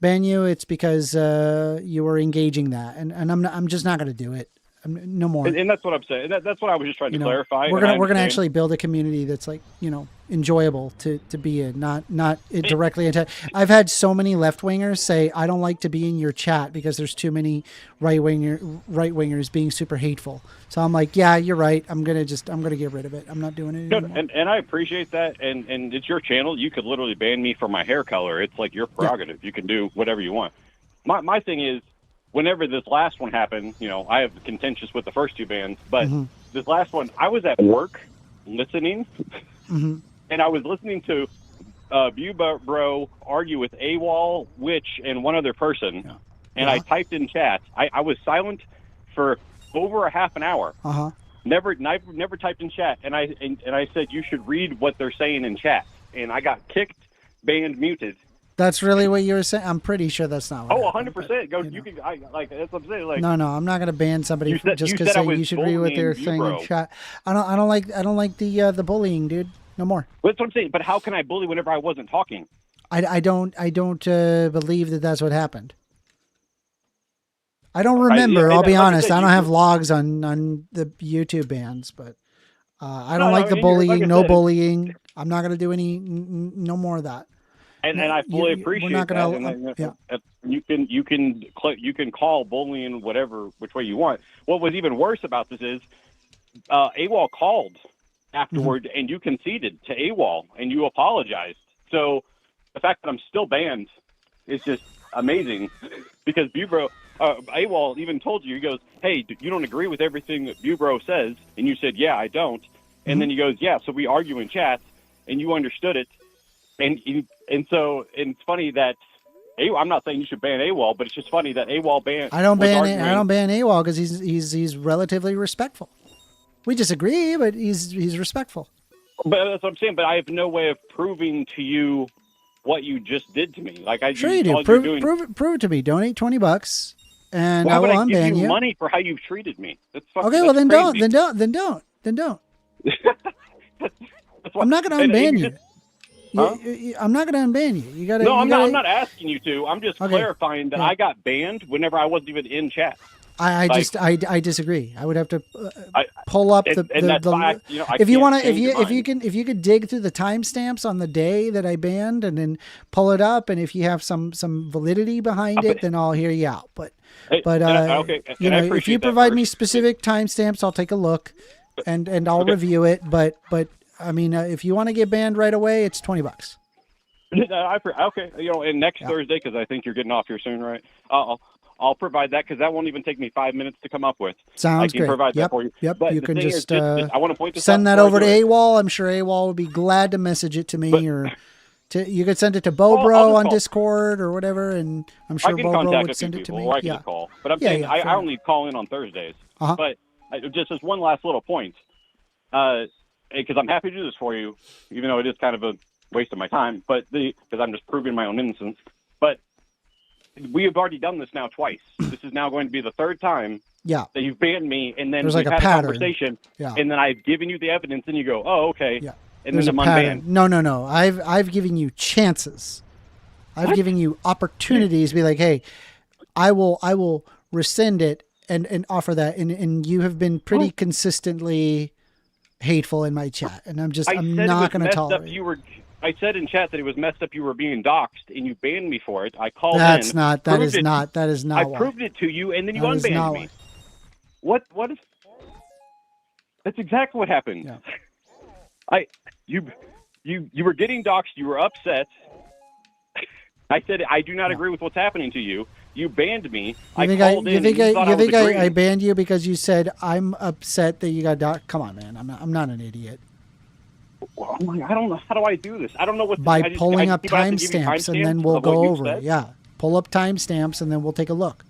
Speaker 1: ban you, it's because you were engaging that, and I'm just not gonna do it. No more.
Speaker 19: and that's what I'm saying. That's what I was just trying to clarify.
Speaker 1: We're
Speaker 19: and I
Speaker 1: gonna
Speaker 19: understand.
Speaker 1: actually build a community that's like enjoyable to be in, not directly into. I've had so many left wingers say I don't like to be in your chat because there's too many right wingers being super hateful. So I'm like, yeah, you're right. I'm gonna get rid of it. I'm not doing it
Speaker 19: Good.
Speaker 1: anymore.
Speaker 19: And I appreciate that. And it's your channel. You could literally ban me for my hair color. It's like your prerogative. You can do whatever you want. My thing is, whenever this last one happened, I have contentious with the first two bans, but this last one, I was at work listening, and I was listening to Bro argue with AWOL, Witch, and one other person, and I typed in chat. I was silent for over a half an hour. Never typed in chat, and I said you should read what they're saying in chat, and I got kicked, banned, muted.
Speaker 1: That's really what you were saying. I'm pretty sure that's not what.
Speaker 19: Oh, 100%. Go. You can. That's what I'm saying. Like.
Speaker 1: No, I'm not gonna ban somebody
Speaker 19: You said-
Speaker 1: just
Speaker 19: you
Speaker 1: because
Speaker 19: said I was
Speaker 1: you should read what they're
Speaker 19: bullying you,
Speaker 1: saying in
Speaker 19: bro.
Speaker 1: chat. I don't like the bullying, dude. No more.
Speaker 19: That's what I'm saying. But how can I bully whenever I wasn't talking?
Speaker 1: I don't believe that that's what happened. I don't remember. I'll be
Speaker 19: like I
Speaker 1: honest.
Speaker 19: said,
Speaker 1: I don't
Speaker 19: you-
Speaker 1: have logs on the YouTube bans, but I don't
Speaker 19: No,
Speaker 1: like the
Speaker 19: and you're- like
Speaker 1: bullying.
Speaker 19: I
Speaker 1: no
Speaker 19: said-
Speaker 1: bullying. I'm not gonna do any no more of that.
Speaker 19: And I fully appreciate
Speaker 1: not gonna-
Speaker 19: that. And
Speaker 1: yeah.
Speaker 19: You can call bullying whatever which way you want. What was even worse about this is AWOL called afterward, and you conceded to AWOL and you apologized. So the fact that I'm still banned is just amazing because Bubro. AWOL even told you, he goes, hey, you don't agree with everything that Bubro says? And you said, yeah, I don't. And then he goes, yeah, so we argue in chat, and you understood it. And so it's funny that, I'm not saying you should ban AWOL, but it's just funny that AWOL banned.
Speaker 1: I don't ban AWOL because he's relatively respectful. We disagree, but he's respectful.
Speaker 19: But that's what I'm saying. But I have no way of proving to you what you just did to me. Like
Speaker 1: Sure you do. Prove it to me. Donate $20, and
Speaker 19: Why
Speaker 1: I will
Speaker 19: would I give
Speaker 1: unban
Speaker 19: you
Speaker 1: you.
Speaker 19: money for how you've treated me? That's fucking,
Speaker 1: Okay, well
Speaker 19: that's
Speaker 1: then
Speaker 19: crazy.
Speaker 1: don't. I'm not going to unban you. I'm not going to unban you. You got to.
Speaker 19: No, I'm not asking you to. I'm just
Speaker 1: Okay.
Speaker 19: clarifying that I got banned whenever I wasn't even in chat.
Speaker 1: I disagree. I would have to pull up the
Speaker 19: that's why I
Speaker 1: if you
Speaker 19: can't
Speaker 1: want to
Speaker 19: change your
Speaker 1: if you could dig through the timestamps on the day that I banned and then pull it up, and if you have some validity behind it, then I'll hear you out. But
Speaker 19: okay,
Speaker 1: you
Speaker 19: and I
Speaker 1: know, if
Speaker 19: appreciate
Speaker 1: you
Speaker 19: that
Speaker 1: provide me
Speaker 19: first.
Speaker 1: specific timestamps, I'll take a look and I'll
Speaker 19: Okay.
Speaker 1: review it. But I mean, if you want to get banned right away, it's $20.
Speaker 19: Okay, and next Thursday, because I think you're getting off here soon, right? I'll provide that because that won't even take me 5 minutes to come up with.
Speaker 1: Sounds
Speaker 19: I can
Speaker 1: great.
Speaker 19: provide that
Speaker 1: Yep.
Speaker 19: for you.
Speaker 1: Yep.
Speaker 19: But
Speaker 1: You
Speaker 19: the
Speaker 1: can
Speaker 19: thing
Speaker 1: just
Speaker 19: I want to point this
Speaker 1: send
Speaker 19: out
Speaker 1: that over
Speaker 19: before
Speaker 1: to
Speaker 19: I do it.
Speaker 1: AWOL. I'm sure AWOL would be glad to message it to me, or you could send it to
Speaker 19: I'll
Speaker 1: Bobro
Speaker 19: just
Speaker 1: on
Speaker 19: call.
Speaker 1: Discord or whatever, and I'm sure
Speaker 19: I can
Speaker 1: Bobro
Speaker 19: contact
Speaker 1: would
Speaker 19: a few
Speaker 1: send it to
Speaker 19: people,
Speaker 1: me.
Speaker 19: or I can
Speaker 1: Yeah.
Speaker 19: just call. But I'm
Speaker 1: Yeah,
Speaker 19: saying
Speaker 1: yeah,
Speaker 19: I
Speaker 1: fair
Speaker 19: only call in on Thursdays.
Speaker 1: Uh-huh.
Speaker 19: But just as one last little point, because I'm happy to do this for you, even though it is kind of a waste of my time, but because I'm just proving my own innocence. But we have already done this now twice. This is now going to be the third time
Speaker 1: Yeah.
Speaker 19: that you've banned me, and then
Speaker 1: There's
Speaker 19: we've
Speaker 1: like a
Speaker 19: had
Speaker 1: pattern.
Speaker 19: a conversation,
Speaker 1: Yeah.
Speaker 19: and then I've given you the evidence, and you go, oh, okay.
Speaker 1: Yeah.
Speaker 19: And
Speaker 1: There's
Speaker 19: then
Speaker 1: a
Speaker 19: I'm
Speaker 1: pattern.
Speaker 19: unbanned.
Speaker 1: No. I've given you chances. I've
Speaker 19: What?
Speaker 1: given you opportunities to be like, hey, I will rescind it and offer that, and you have been pretty consistently hateful in my chat, and I'm
Speaker 19: said
Speaker 1: not going to
Speaker 19: messed up.
Speaker 1: tolerate.
Speaker 19: I said in chat that it was messed up. You were being doxxed, and you banned me for it. I called
Speaker 1: That
Speaker 19: in.
Speaker 1: is
Speaker 19: proved it-
Speaker 1: not
Speaker 19: I
Speaker 1: why.
Speaker 19: proved it to you, and then you
Speaker 1: That is
Speaker 19: unbanned
Speaker 1: not
Speaker 19: me. What is? That's exactly what happened.
Speaker 1: Yeah.
Speaker 19: You were getting doxxed. You were upset. I said I do not agree with what's happening to you. You banned me. I called in.
Speaker 1: You think
Speaker 19: and you thought
Speaker 1: I banned you because you said I'm upset that you got doxxed? Come on, man. I'm not an idiot.
Speaker 19: Well, I'm like, I don't know. How do I do this? I don't know what.
Speaker 1: By pulling up
Speaker 19: keep having to give you
Speaker 1: timestamps, and
Speaker 19: timestamps
Speaker 1: then we'll
Speaker 19: of what
Speaker 1: go
Speaker 19: you
Speaker 1: over
Speaker 19: said?
Speaker 1: it. Yeah, pull up timestamps, and then we'll take a look.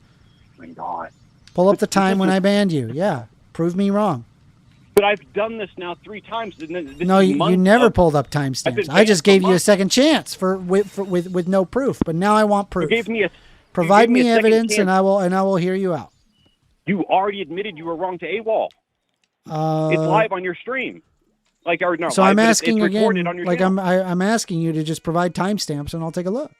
Speaker 19: Oh my God.
Speaker 1: Pull up the time when I banned you. Yeah, prove me wrong.
Speaker 19: But I've done this now 3 times. And this
Speaker 1: No,
Speaker 19: is
Speaker 1: you
Speaker 19: months
Speaker 1: never
Speaker 19: of-
Speaker 1: pulled up
Speaker 19: I've been
Speaker 1: timestamps. I
Speaker 19: banned
Speaker 1: just
Speaker 19: for
Speaker 1: gave you a
Speaker 19: months.
Speaker 1: second chance with no proof. But now I want proof.
Speaker 19: You gave me a.
Speaker 1: Provide
Speaker 19: gave me
Speaker 1: me
Speaker 19: a second
Speaker 1: evidence,
Speaker 19: chance.
Speaker 1: and I will hear you out.
Speaker 19: You already admitted you were wrong to AWOL. It's live on your stream. Like, or no,
Speaker 1: So
Speaker 19: live,
Speaker 1: I'm
Speaker 19: but
Speaker 1: asking
Speaker 19: it's recorded
Speaker 1: again,
Speaker 19: on your
Speaker 1: like
Speaker 19: channel.
Speaker 1: I'm asking you to just provide timestamps, and I'll take a look.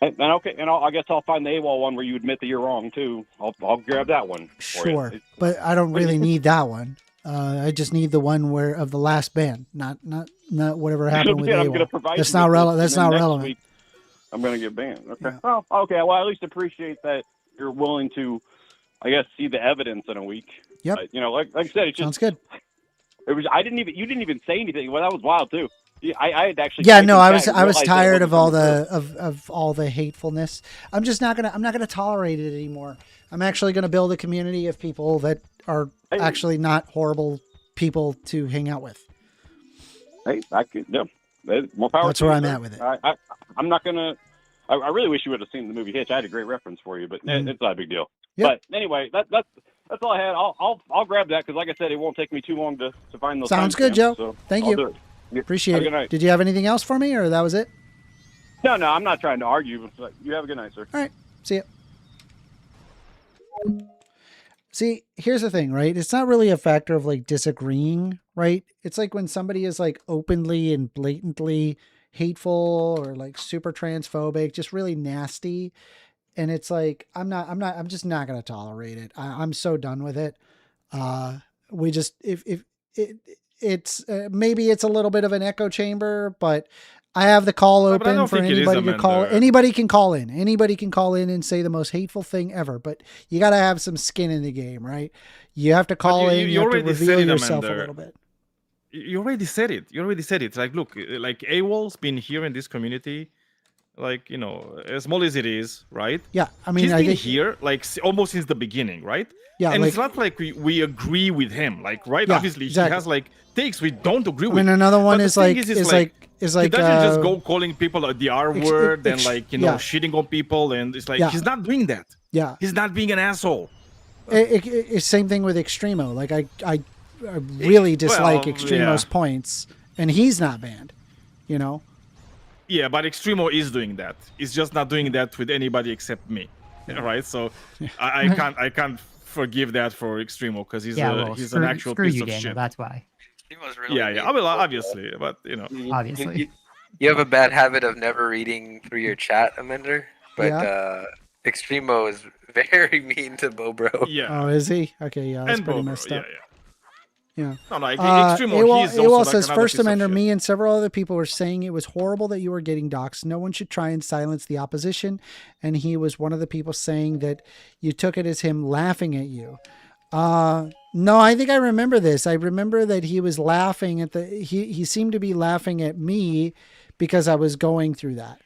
Speaker 19: And okay, and I guess I'll find the AWOL one where you admit that you're wrong too. I'll grab that one. For you.
Speaker 1: Sure, but I don't really need that one. I just need the one where of the last ban, not whatever happened with
Speaker 19: Yeah, I'm
Speaker 1: AWOL.
Speaker 19: gonna provide
Speaker 1: That's
Speaker 19: you
Speaker 1: not
Speaker 19: with
Speaker 1: relevant.
Speaker 19: this,
Speaker 1: That's
Speaker 19: and then
Speaker 1: not
Speaker 19: next
Speaker 1: relevant.
Speaker 19: week I'm gonna get banned. Okay. Oh, okay. Well, I at least appreciate that you're willing to, I guess, see the evidence in a week.
Speaker 1: Yep.
Speaker 19: You know, like I said, it's just
Speaker 1: Sounds good.
Speaker 19: It was. You didn't even say anything. Well, that was wild too. I had actually.
Speaker 1: Yeah,
Speaker 19: typed
Speaker 1: no,
Speaker 19: in
Speaker 1: I
Speaker 19: chat
Speaker 1: was
Speaker 19: and
Speaker 1: I was
Speaker 19: realized that it
Speaker 1: tired of
Speaker 19: wasn't
Speaker 1: all
Speaker 19: coming
Speaker 1: the of all the hatefulness. I'm not gonna tolerate it anymore. I'm actually gonna build a community of people that are actually not horrible people to hang out with.
Speaker 19: Hey, I could. Yeah, more power.
Speaker 1: That's
Speaker 19: to
Speaker 1: where
Speaker 19: you,
Speaker 1: I'm
Speaker 19: sir.
Speaker 1: at with it.
Speaker 19: I'm not gonna. I really wish you would have seen the movie Hitch. I had a great reference for you, but it's not a big deal.
Speaker 1: Yep.
Speaker 19: But anyway, that's all I had. I'll grab that because, like I said, it won't take me too long to find those.
Speaker 1: Sounds good,
Speaker 19: timestamps,
Speaker 1: Joe.
Speaker 19: So
Speaker 1: Thank
Speaker 19: I'll
Speaker 1: you.
Speaker 19: do it.
Speaker 1: Appreciate
Speaker 19: Have a
Speaker 1: it.
Speaker 19: good night.
Speaker 1: Did you have anything else for me, or that was it?
Speaker 19: No, I'm not trying to argue. But you have a good night, sir.
Speaker 1: All right. See ya. See, here's the thing, right? It's not really a factor of like disagreeing, right? It's like when somebody is like openly and blatantly hateful or like super transphobic, just really nasty. And it's like, I'm just not going to tolerate it. I'm so done with it. We just, it's maybe it's a little bit of an echo chamber, but I have the call
Speaker 2: No, but I
Speaker 1: open
Speaker 2: don't
Speaker 1: for
Speaker 2: think it is,
Speaker 1: anybody to call.
Speaker 2: Amanda.
Speaker 1: Anybody can call in. Anybody can call in and say the most hateful thing ever, but you got to have some skin in the game, right? You have to call in. You have to
Speaker 2: already
Speaker 1: reveal
Speaker 2: said it,
Speaker 1: yourself a
Speaker 2: Amanda.
Speaker 1: little bit.
Speaker 2: You already said it. You already said it. Like, look, like AWOL's been here in this community, like, you know, as small as it is, right?
Speaker 1: Yeah, I mean,
Speaker 2: he's
Speaker 1: I
Speaker 2: been
Speaker 1: think
Speaker 2: here like almost since the beginning, right?
Speaker 1: Yeah,
Speaker 2: and
Speaker 1: like-
Speaker 2: it's not like we agree with him, like, right?
Speaker 1: Yeah,
Speaker 2: Obviously,
Speaker 1: exactly.
Speaker 2: he has like takes we don't agree
Speaker 1: I
Speaker 2: with.
Speaker 1: mean, another one
Speaker 2: But the
Speaker 1: is
Speaker 2: thing
Speaker 1: like
Speaker 2: it's
Speaker 1: is like
Speaker 2: he doesn't just
Speaker 1: uh,
Speaker 2: go calling people the R
Speaker 1: ex-
Speaker 2: word and
Speaker 1: ex-
Speaker 2: like, you know,
Speaker 1: yeah.
Speaker 2: shitting on people, and it's like
Speaker 1: Yeah.
Speaker 2: he's not doing that.
Speaker 1: Yeah.
Speaker 2: He's not being an asshole.
Speaker 1: It's same thing with Extremo. Like I really dislike
Speaker 2: well,
Speaker 1: Extremo's
Speaker 2: yeah.
Speaker 1: points, and he's not banned. You know.
Speaker 2: Yeah, but Extremo is doing that. He's just not doing that with anybody except me, right? So I can't forgive that for Extremo because he's he's an actual
Speaker 18: screw
Speaker 2: piece
Speaker 18: you,
Speaker 2: of
Speaker 18: Daniel.
Speaker 2: shit.
Speaker 18: That's why.
Speaker 2: Yeah. I mean, obviously, but you know,
Speaker 18: Obviously.
Speaker 15: You have a bad habit of never reading through your chat, Amender. But
Speaker 1: Yeah.
Speaker 15: Extremo is very mean to Bobro.
Speaker 2: Yeah.
Speaker 1: Oh, is he? Okay, yeah, that's
Speaker 2: And
Speaker 1: pretty
Speaker 2: Bobro,
Speaker 1: messed up.
Speaker 2: Yeah. No, like
Speaker 1: AWOL,
Speaker 2: Extremo, he's also like
Speaker 1: says,
Speaker 2: another
Speaker 1: First
Speaker 2: piece of
Speaker 1: Amender,
Speaker 2: shit.
Speaker 1: me and several other people were saying it was horrible that you were getting doxxed. No one should try and silence the opposition. And he was one of the people saying that you took it as him laughing at you. No, I think I remember this. I remember that he was laughing at he seemed to be laughing at me because I was going through that.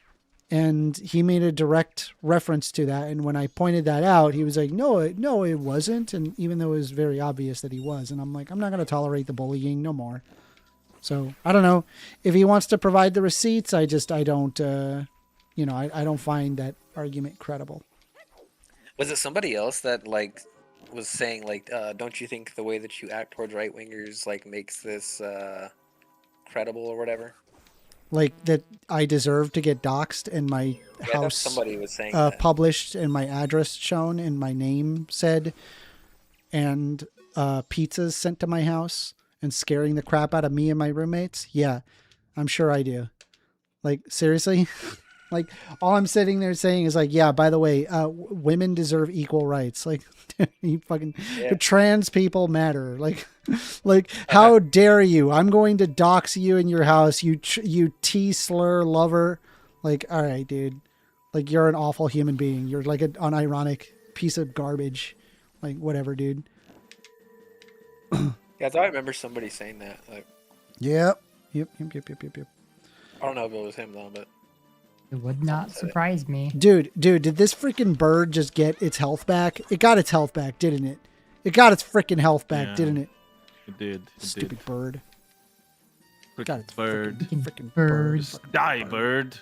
Speaker 1: And he made a direct reference to that. And when I pointed that out, he was like, no, it wasn't. And even though it was very obvious that he was. And I'm like, I'm not going to tolerate the bullying no more. So I don't know if he wants to provide the receipts. I don't, I don't find that argument credible.
Speaker 15: Was it somebody else that like was saying like, don't you think the way that you act towards right wingers like makes this credible or whatever?
Speaker 1: Like that I deserve to get doxxed and my house
Speaker 15: somebody was saying
Speaker 1: published and my address shown and my name said and pizzas sent to my house and scaring the crap out of me and my roommates. Yeah, I'm sure I do. Like, seriously? Like, all I'm sitting there saying is like, yeah, by the way, women deserve equal rights. Like, you fucking trans people matter. Like, how dare you? I'm going to dox you in your house. You T-slur lover. Like, all right, dude. Like, you're an awful human being. You're like an unironic piece of garbage. Like, whatever, dude.
Speaker 15: Yeah, I thought I remember somebody saying that. Like,
Speaker 1: Yep.
Speaker 15: I don't know if it was him though, but
Speaker 18: it would not surprise me.
Speaker 1: Dude, did this freaking bird just get its health back? It got its health back, didn't it? It got its freaking health back, didn't it?
Speaker 2: It did.
Speaker 1: Stupid bird.
Speaker 2: Got its bird.
Speaker 1: Freaking bird.
Speaker 2: Die, bird.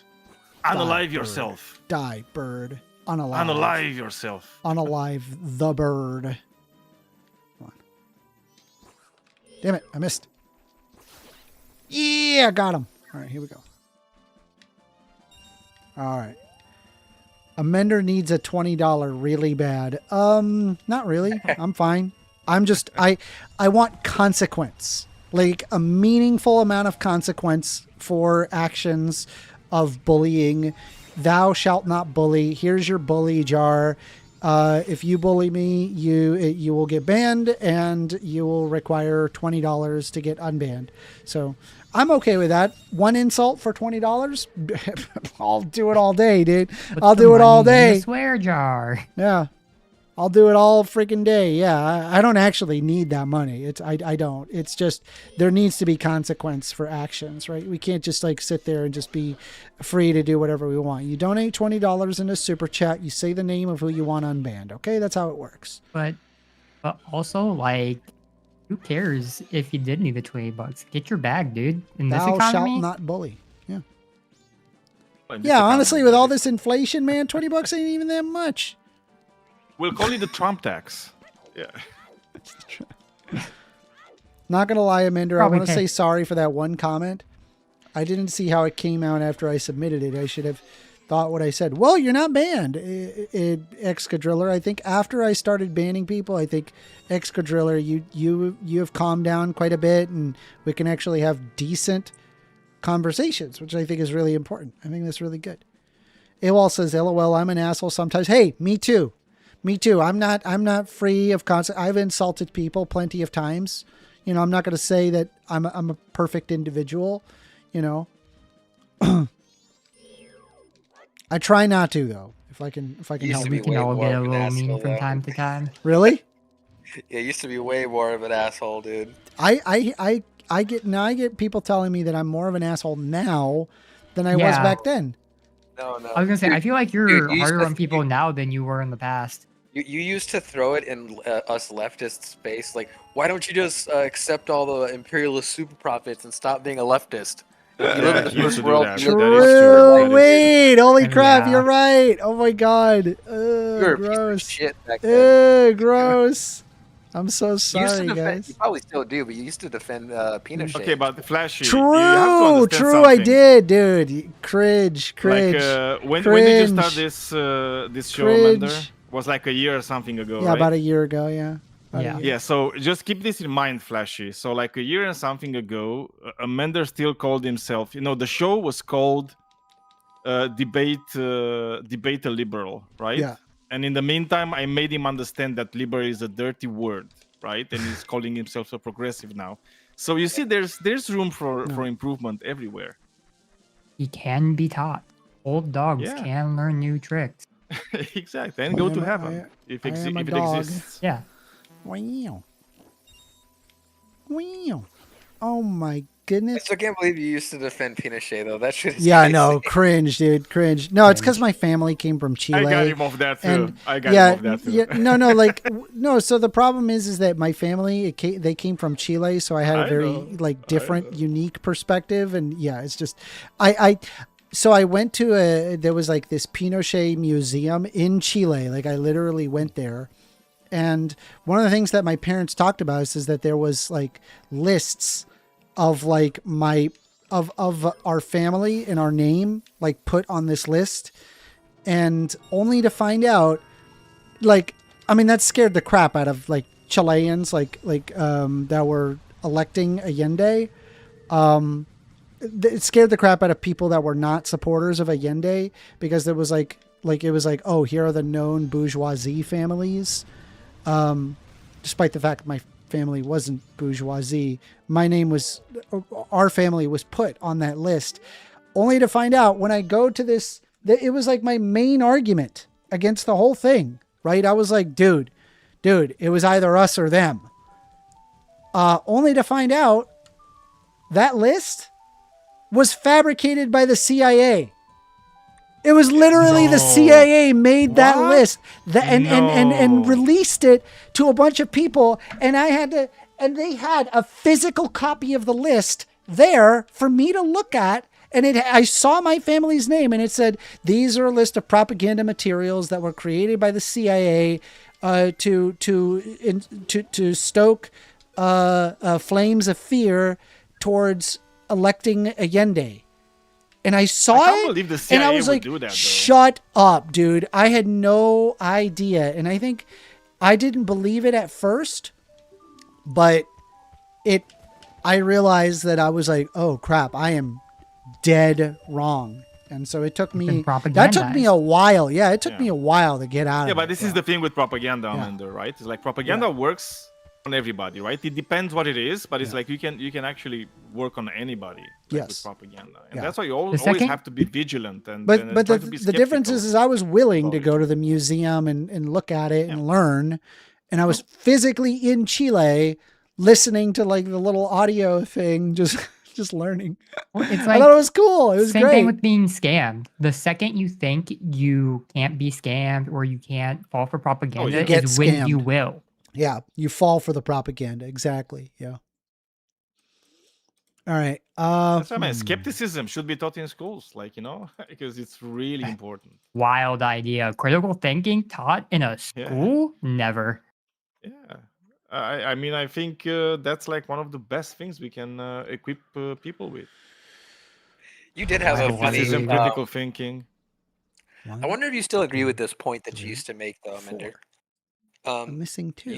Speaker 2: Unalive yourself.
Speaker 1: Die, bird. Unalive.
Speaker 2: Unalive yourself.
Speaker 1: Unalive the bird. Come on. Damn it, I missed. Yeah, got him. All right, here we go. All right. Amender needs a $20 really bad. Not really. I'm fine. I'm just, I want consequence. Like a meaningful amount of consequence for actions of bullying. Thou shalt not bully. Here's your bully jar. If you bully me, you will get banned and you will require $20 to get unbanned. So I'm okay with that. One insult for $20. I'll do it all day, dude. I'll do it all day.
Speaker 18: Swear jar.
Speaker 1: Yeah. I'll do it all freaking day. Yeah. I don't actually need that money. I don't. It's just there needs to be consequence for actions, right? We can't just like sit there and just be free to do whatever we want. You donate $20 in a super chat. You say the name of who you want unbanned. Okay. That's how it works.
Speaker 18: But also like, who cares if you did need the $20? Get your bag, dude. In this
Speaker 1: Thou
Speaker 18: economy,
Speaker 1: shalt not bully. Yeah.
Speaker 2: Well, in this
Speaker 1: Yeah.
Speaker 2: economy,
Speaker 1: Honestly, with all this inflation, man, $20 ain't even that much.
Speaker 2: We'll call it the Trump tax. Yeah.
Speaker 1: Not gonna lie, Amender, I
Speaker 18: Probably
Speaker 1: want to say sorry for that one comment. I didn't see how it came out after I submitted it. I should have thought what I said. Well, you're not banned, Excadriller. I think after I started banning people, I think Excadriller, you have calmed down quite a bit, and we can actually have decent conversations, which I think is really important. I think that's really good. AWOL says, "LOL, I'm an asshole sometimes." Hey, me too. Me too. I'm not free of I've insulted people plenty of times. You know, I'm not going to say that I'm a perfect individual, you know. I try not to though. If I can help.
Speaker 18: we can all get a little mean from time to time.
Speaker 1: Really?
Speaker 15: Yeah, it used to be way more of an asshole, dude.
Speaker 1: I get people telling me that I'm more of an asshole now than I was back then.
Speaker 15: No.
Speaker 18: I was gonna say, I feel like you're harder on people now than you were in the past.
Speaker 15: You used to throw it in us leftists' face, like, why don't you just accept all the imperialist super profits and stop being a leftist? You live in the first world.
Speaker 1: True. Wait, holy crap, you're right. Oh my god.
Speaker 15: You're
Speaker 1: gross.
Speaker 15: a piece of shit back then.
Speaker 1: Gross. I'm so
Speaker 15: You used to
Speaker 1: sorry,
Speaker 15: defend,
Speaker 1: guys.
Speaker 15: you probably still do, but you used to defend Pinochet.
Speaker 2: Okay, but the Flashy.
Speaker 1: True,
Speaker 2: I
Speaker 1: I did, dude. Cringe.
Speaker 2: Like, when did you start this show,
Speaker 1: Cringe.
Speaker 2: Amender? Was like a year or something ago,
Speaker 1: Yeah,
Speaker 2: right?
Speaker 1: about a year ago, yeah. About a year.
Speaker 2: Yeah, so just keep this in mind, Flashy. So like a year and something ago, Amender still called himself, the show was called Debate a Liberal, right?
Speaker 1: Yeah.
Speaker 2: And in the meantime, I made him understand that liberal is a dirty word, right? And he's calling himself a progressive now. So you see, there's room for improvement everywhere.
Speaker 18: He can be taught. Old dogs can learn new tricks.
Speaker 2: Exactly, and go to heaven if it exists.
Speaker 18: Yeah.
Speaker 1: Wow. Oh my goodness.
Speaker 15: I still can't believe you used to defend Pinochet though. That shit is
Speaker 1: Yeah,
Speaker 15: crazy.
Speaker 1: no, cringe, dude, cringe. No, it's because my family came from Chile.
Speaker 2: I got him off that too.
Speaker 1: And
Speaker 2: I got him off that too.
Speaker 1: yeah, no, like no. So the problem is that my family they came from Chile, so I had a very like different, unique perspective, and yeah, it's just So I went to there was like this Pinochet museum in Chile. Like I literally went there. And one of the things that my parents talked about is that there was like lists of like of our family and our name like put on this list, and only to find out like, I mean, that scared the crap out of like Chileans that were electing Allende. It scared the crap out of people that were not supporters of Allende, because there was like it was like, oh, here are the known bourgeoisie families. Despite the fact that my family wasn't bourgeoisie, our family was put on that list, only to find out when I go to this, that it was like my main argument against the whole thing, right? I was like, dude, it was either us or them. Only to find out that list was fabricated by the CIA. It was literally the CIA made that list and released it to a bunch of people. And they had a physical copy of the list there for me to look at. And I saw my family's name, and it said, these are a list of propaganda materials that were created by the CIA to stoke flames of fear towards electing Allende. And I saw it, and I was like, shut up, dude. I had no idea. And I think I didn't believe it at first, but I realized that I was like, oh crap, I am dead wrong. And so it took me, that took me a while. Yeah, it took me a while to get out of it.
Speaker 2: Yeah, but this is the thing with propaganda, Amender, right? It's like propaganda works on everybody, right? It depends what it is, but it's like you can actually work on anybody with propaganda, and that's why you always have to be vigilant. And
Speaker 1: but the difference is I was willing to go to the museum and look at it and learn, and I was physically in Chile listening to like the little audio thing, just learning.
Speaker 18: Well, it's
Speaker 1: I thought it was cool. It was
Speaker 18: same
Speaker 1: great.
Speaker 18: thing with being scammed. The second you think you can't be scammed or you can't fall for propaganda is when you will.
Speaker 1: Yeah, you fall for the propaganda. Exactly. Yeah. All right.
Speaker 2: That's why, man, skepticism should be taught in schools, because it's really important.
Speaker 18: Wild idea. Critical thinking taught in a school? Never.
Speaker 2: Yeah. I mean, I think that's like one of the best things we can equip people with.
Speaker 15: You did have a funny
Speaker 2: skepticism, critical thinking.
Speaker 15: I wonder if you still agree with this point that you used to make, though, Amender.
Speaker 1: I'm missing two.
Speaker 15: You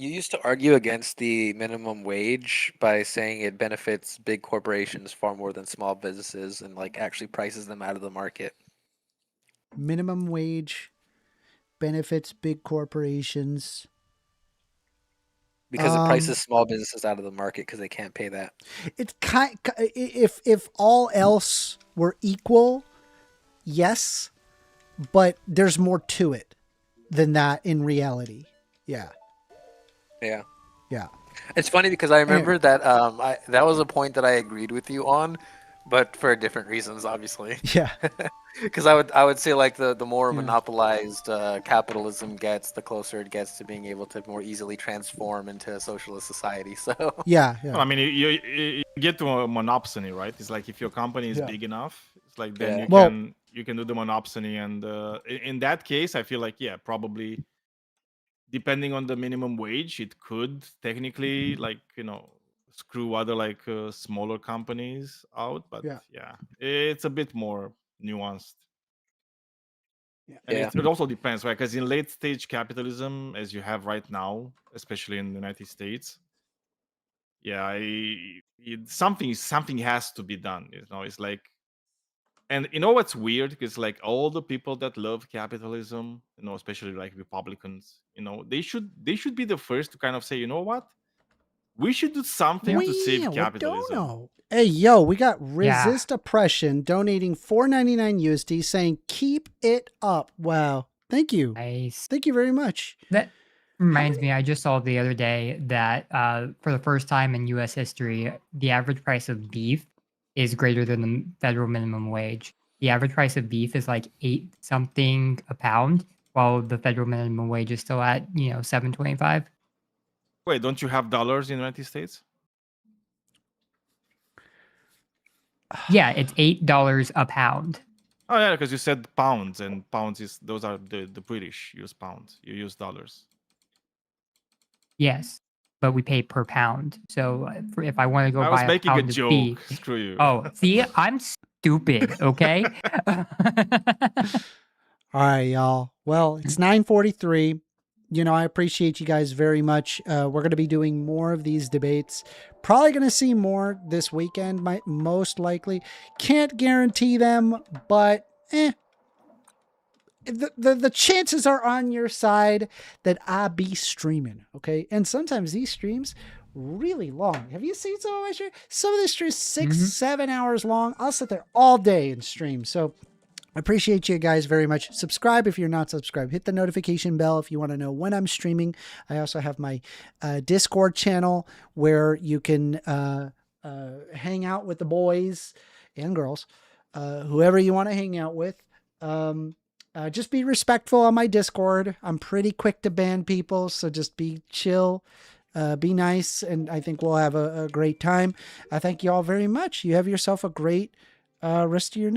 Speaker 15: used to argue against the minimum wage by saying it benefits big corporations far more than small businesses, and like actually prices them out of the market.
Speaker 1: Minimum wage benefits big corporations
Speaker 15: because it prices small businesses out of the market because they can't pay that.
Speaker 1: It's if all else were equal, yes, but there's more to it than that in reality. Yeah.
Speaker 15: It's funny because I remember that that was a point that I agreed with you on, but for different reasons, obviously.
Speaker 1: Yeah.
Speaker 15: Because I would say like the more monopolized capitalism gets, the closer it gets to being able to more easily transform into a socialist society. So
Speaker 1: yeah.
Speaker 2: Well, I mean, you get to a monopsony, right? It's like if your company is big enough, it's like then you can do the monopsony, and in that case, I feel like probably. Depending on the minimum wage, it could technically screw other smaller companies out, but it's a bit more nuanced. And it also depends, right? Because in late stage capitalism, as you have right now, especially in the United States, something has to be done. It's like. And what's weird? Because all the people that love capitalism, especially like Republicans, they should be the first to kind of say, you know what, we should do something to save capitalism.
Speaker 1: Hey, yo, we got Resist Oppression donating $4.99 USD, saying keep it up. Wow, thank you,
Speaker 18: nice,
Speaker 1: thank you very much.
Speaker 18: Reminds me, I just saw the other day that for the first time in U.S. history, the average price of beef is greater than the federal minimum wage. The average price of beef is like 8 something a pound, while the federal minimum wage is still at $7.25.
Speaker 2: Wait, don't you have dollars in the United States?
Speaker 18: Yeah, it's $8 a pound.
Speaker 2: Oh yeah, because you said pounds, and pounds those are the British use pounds. You use dollars.
Speaker 18: Yes, but we pay per pound. So if I want to go
Speaker 2: I was
Speaker 18: buy a
Speaker 2: making a
Speaker 18: pound of
Speaker 2: joke.
Speaker 18: beef,
Speaker 2: Screw you.
Speaker 18: oh, see, I'm stupid. Okay.
Speaker 1: All right, y'all. Well, it's 9:43. I appreciate you guys very much. We're going to be doing more of these debates. Probably going to see more this weekend, most likely. Can't guarantee them, but the chances are on your side that I be streaming, okay? And sometimes these streams really long. Have you seen some of my streams? Some of the streams 6-7 hours long. I'll sit there all day and stream. So I appreciate you guys very much. Subscribe if you're not subscribed. Hit the notification bell if you want to know when I'm streaming. I also have my Discord channel where you can hang out with the boys and girls, whoever you want to hang out with. Just be respectful on my Discord. I'm pretty quick to ban people, so just be chill, be nice, and I think we'll have a great time. I thank you all very much. You have yourself a great rest of your night.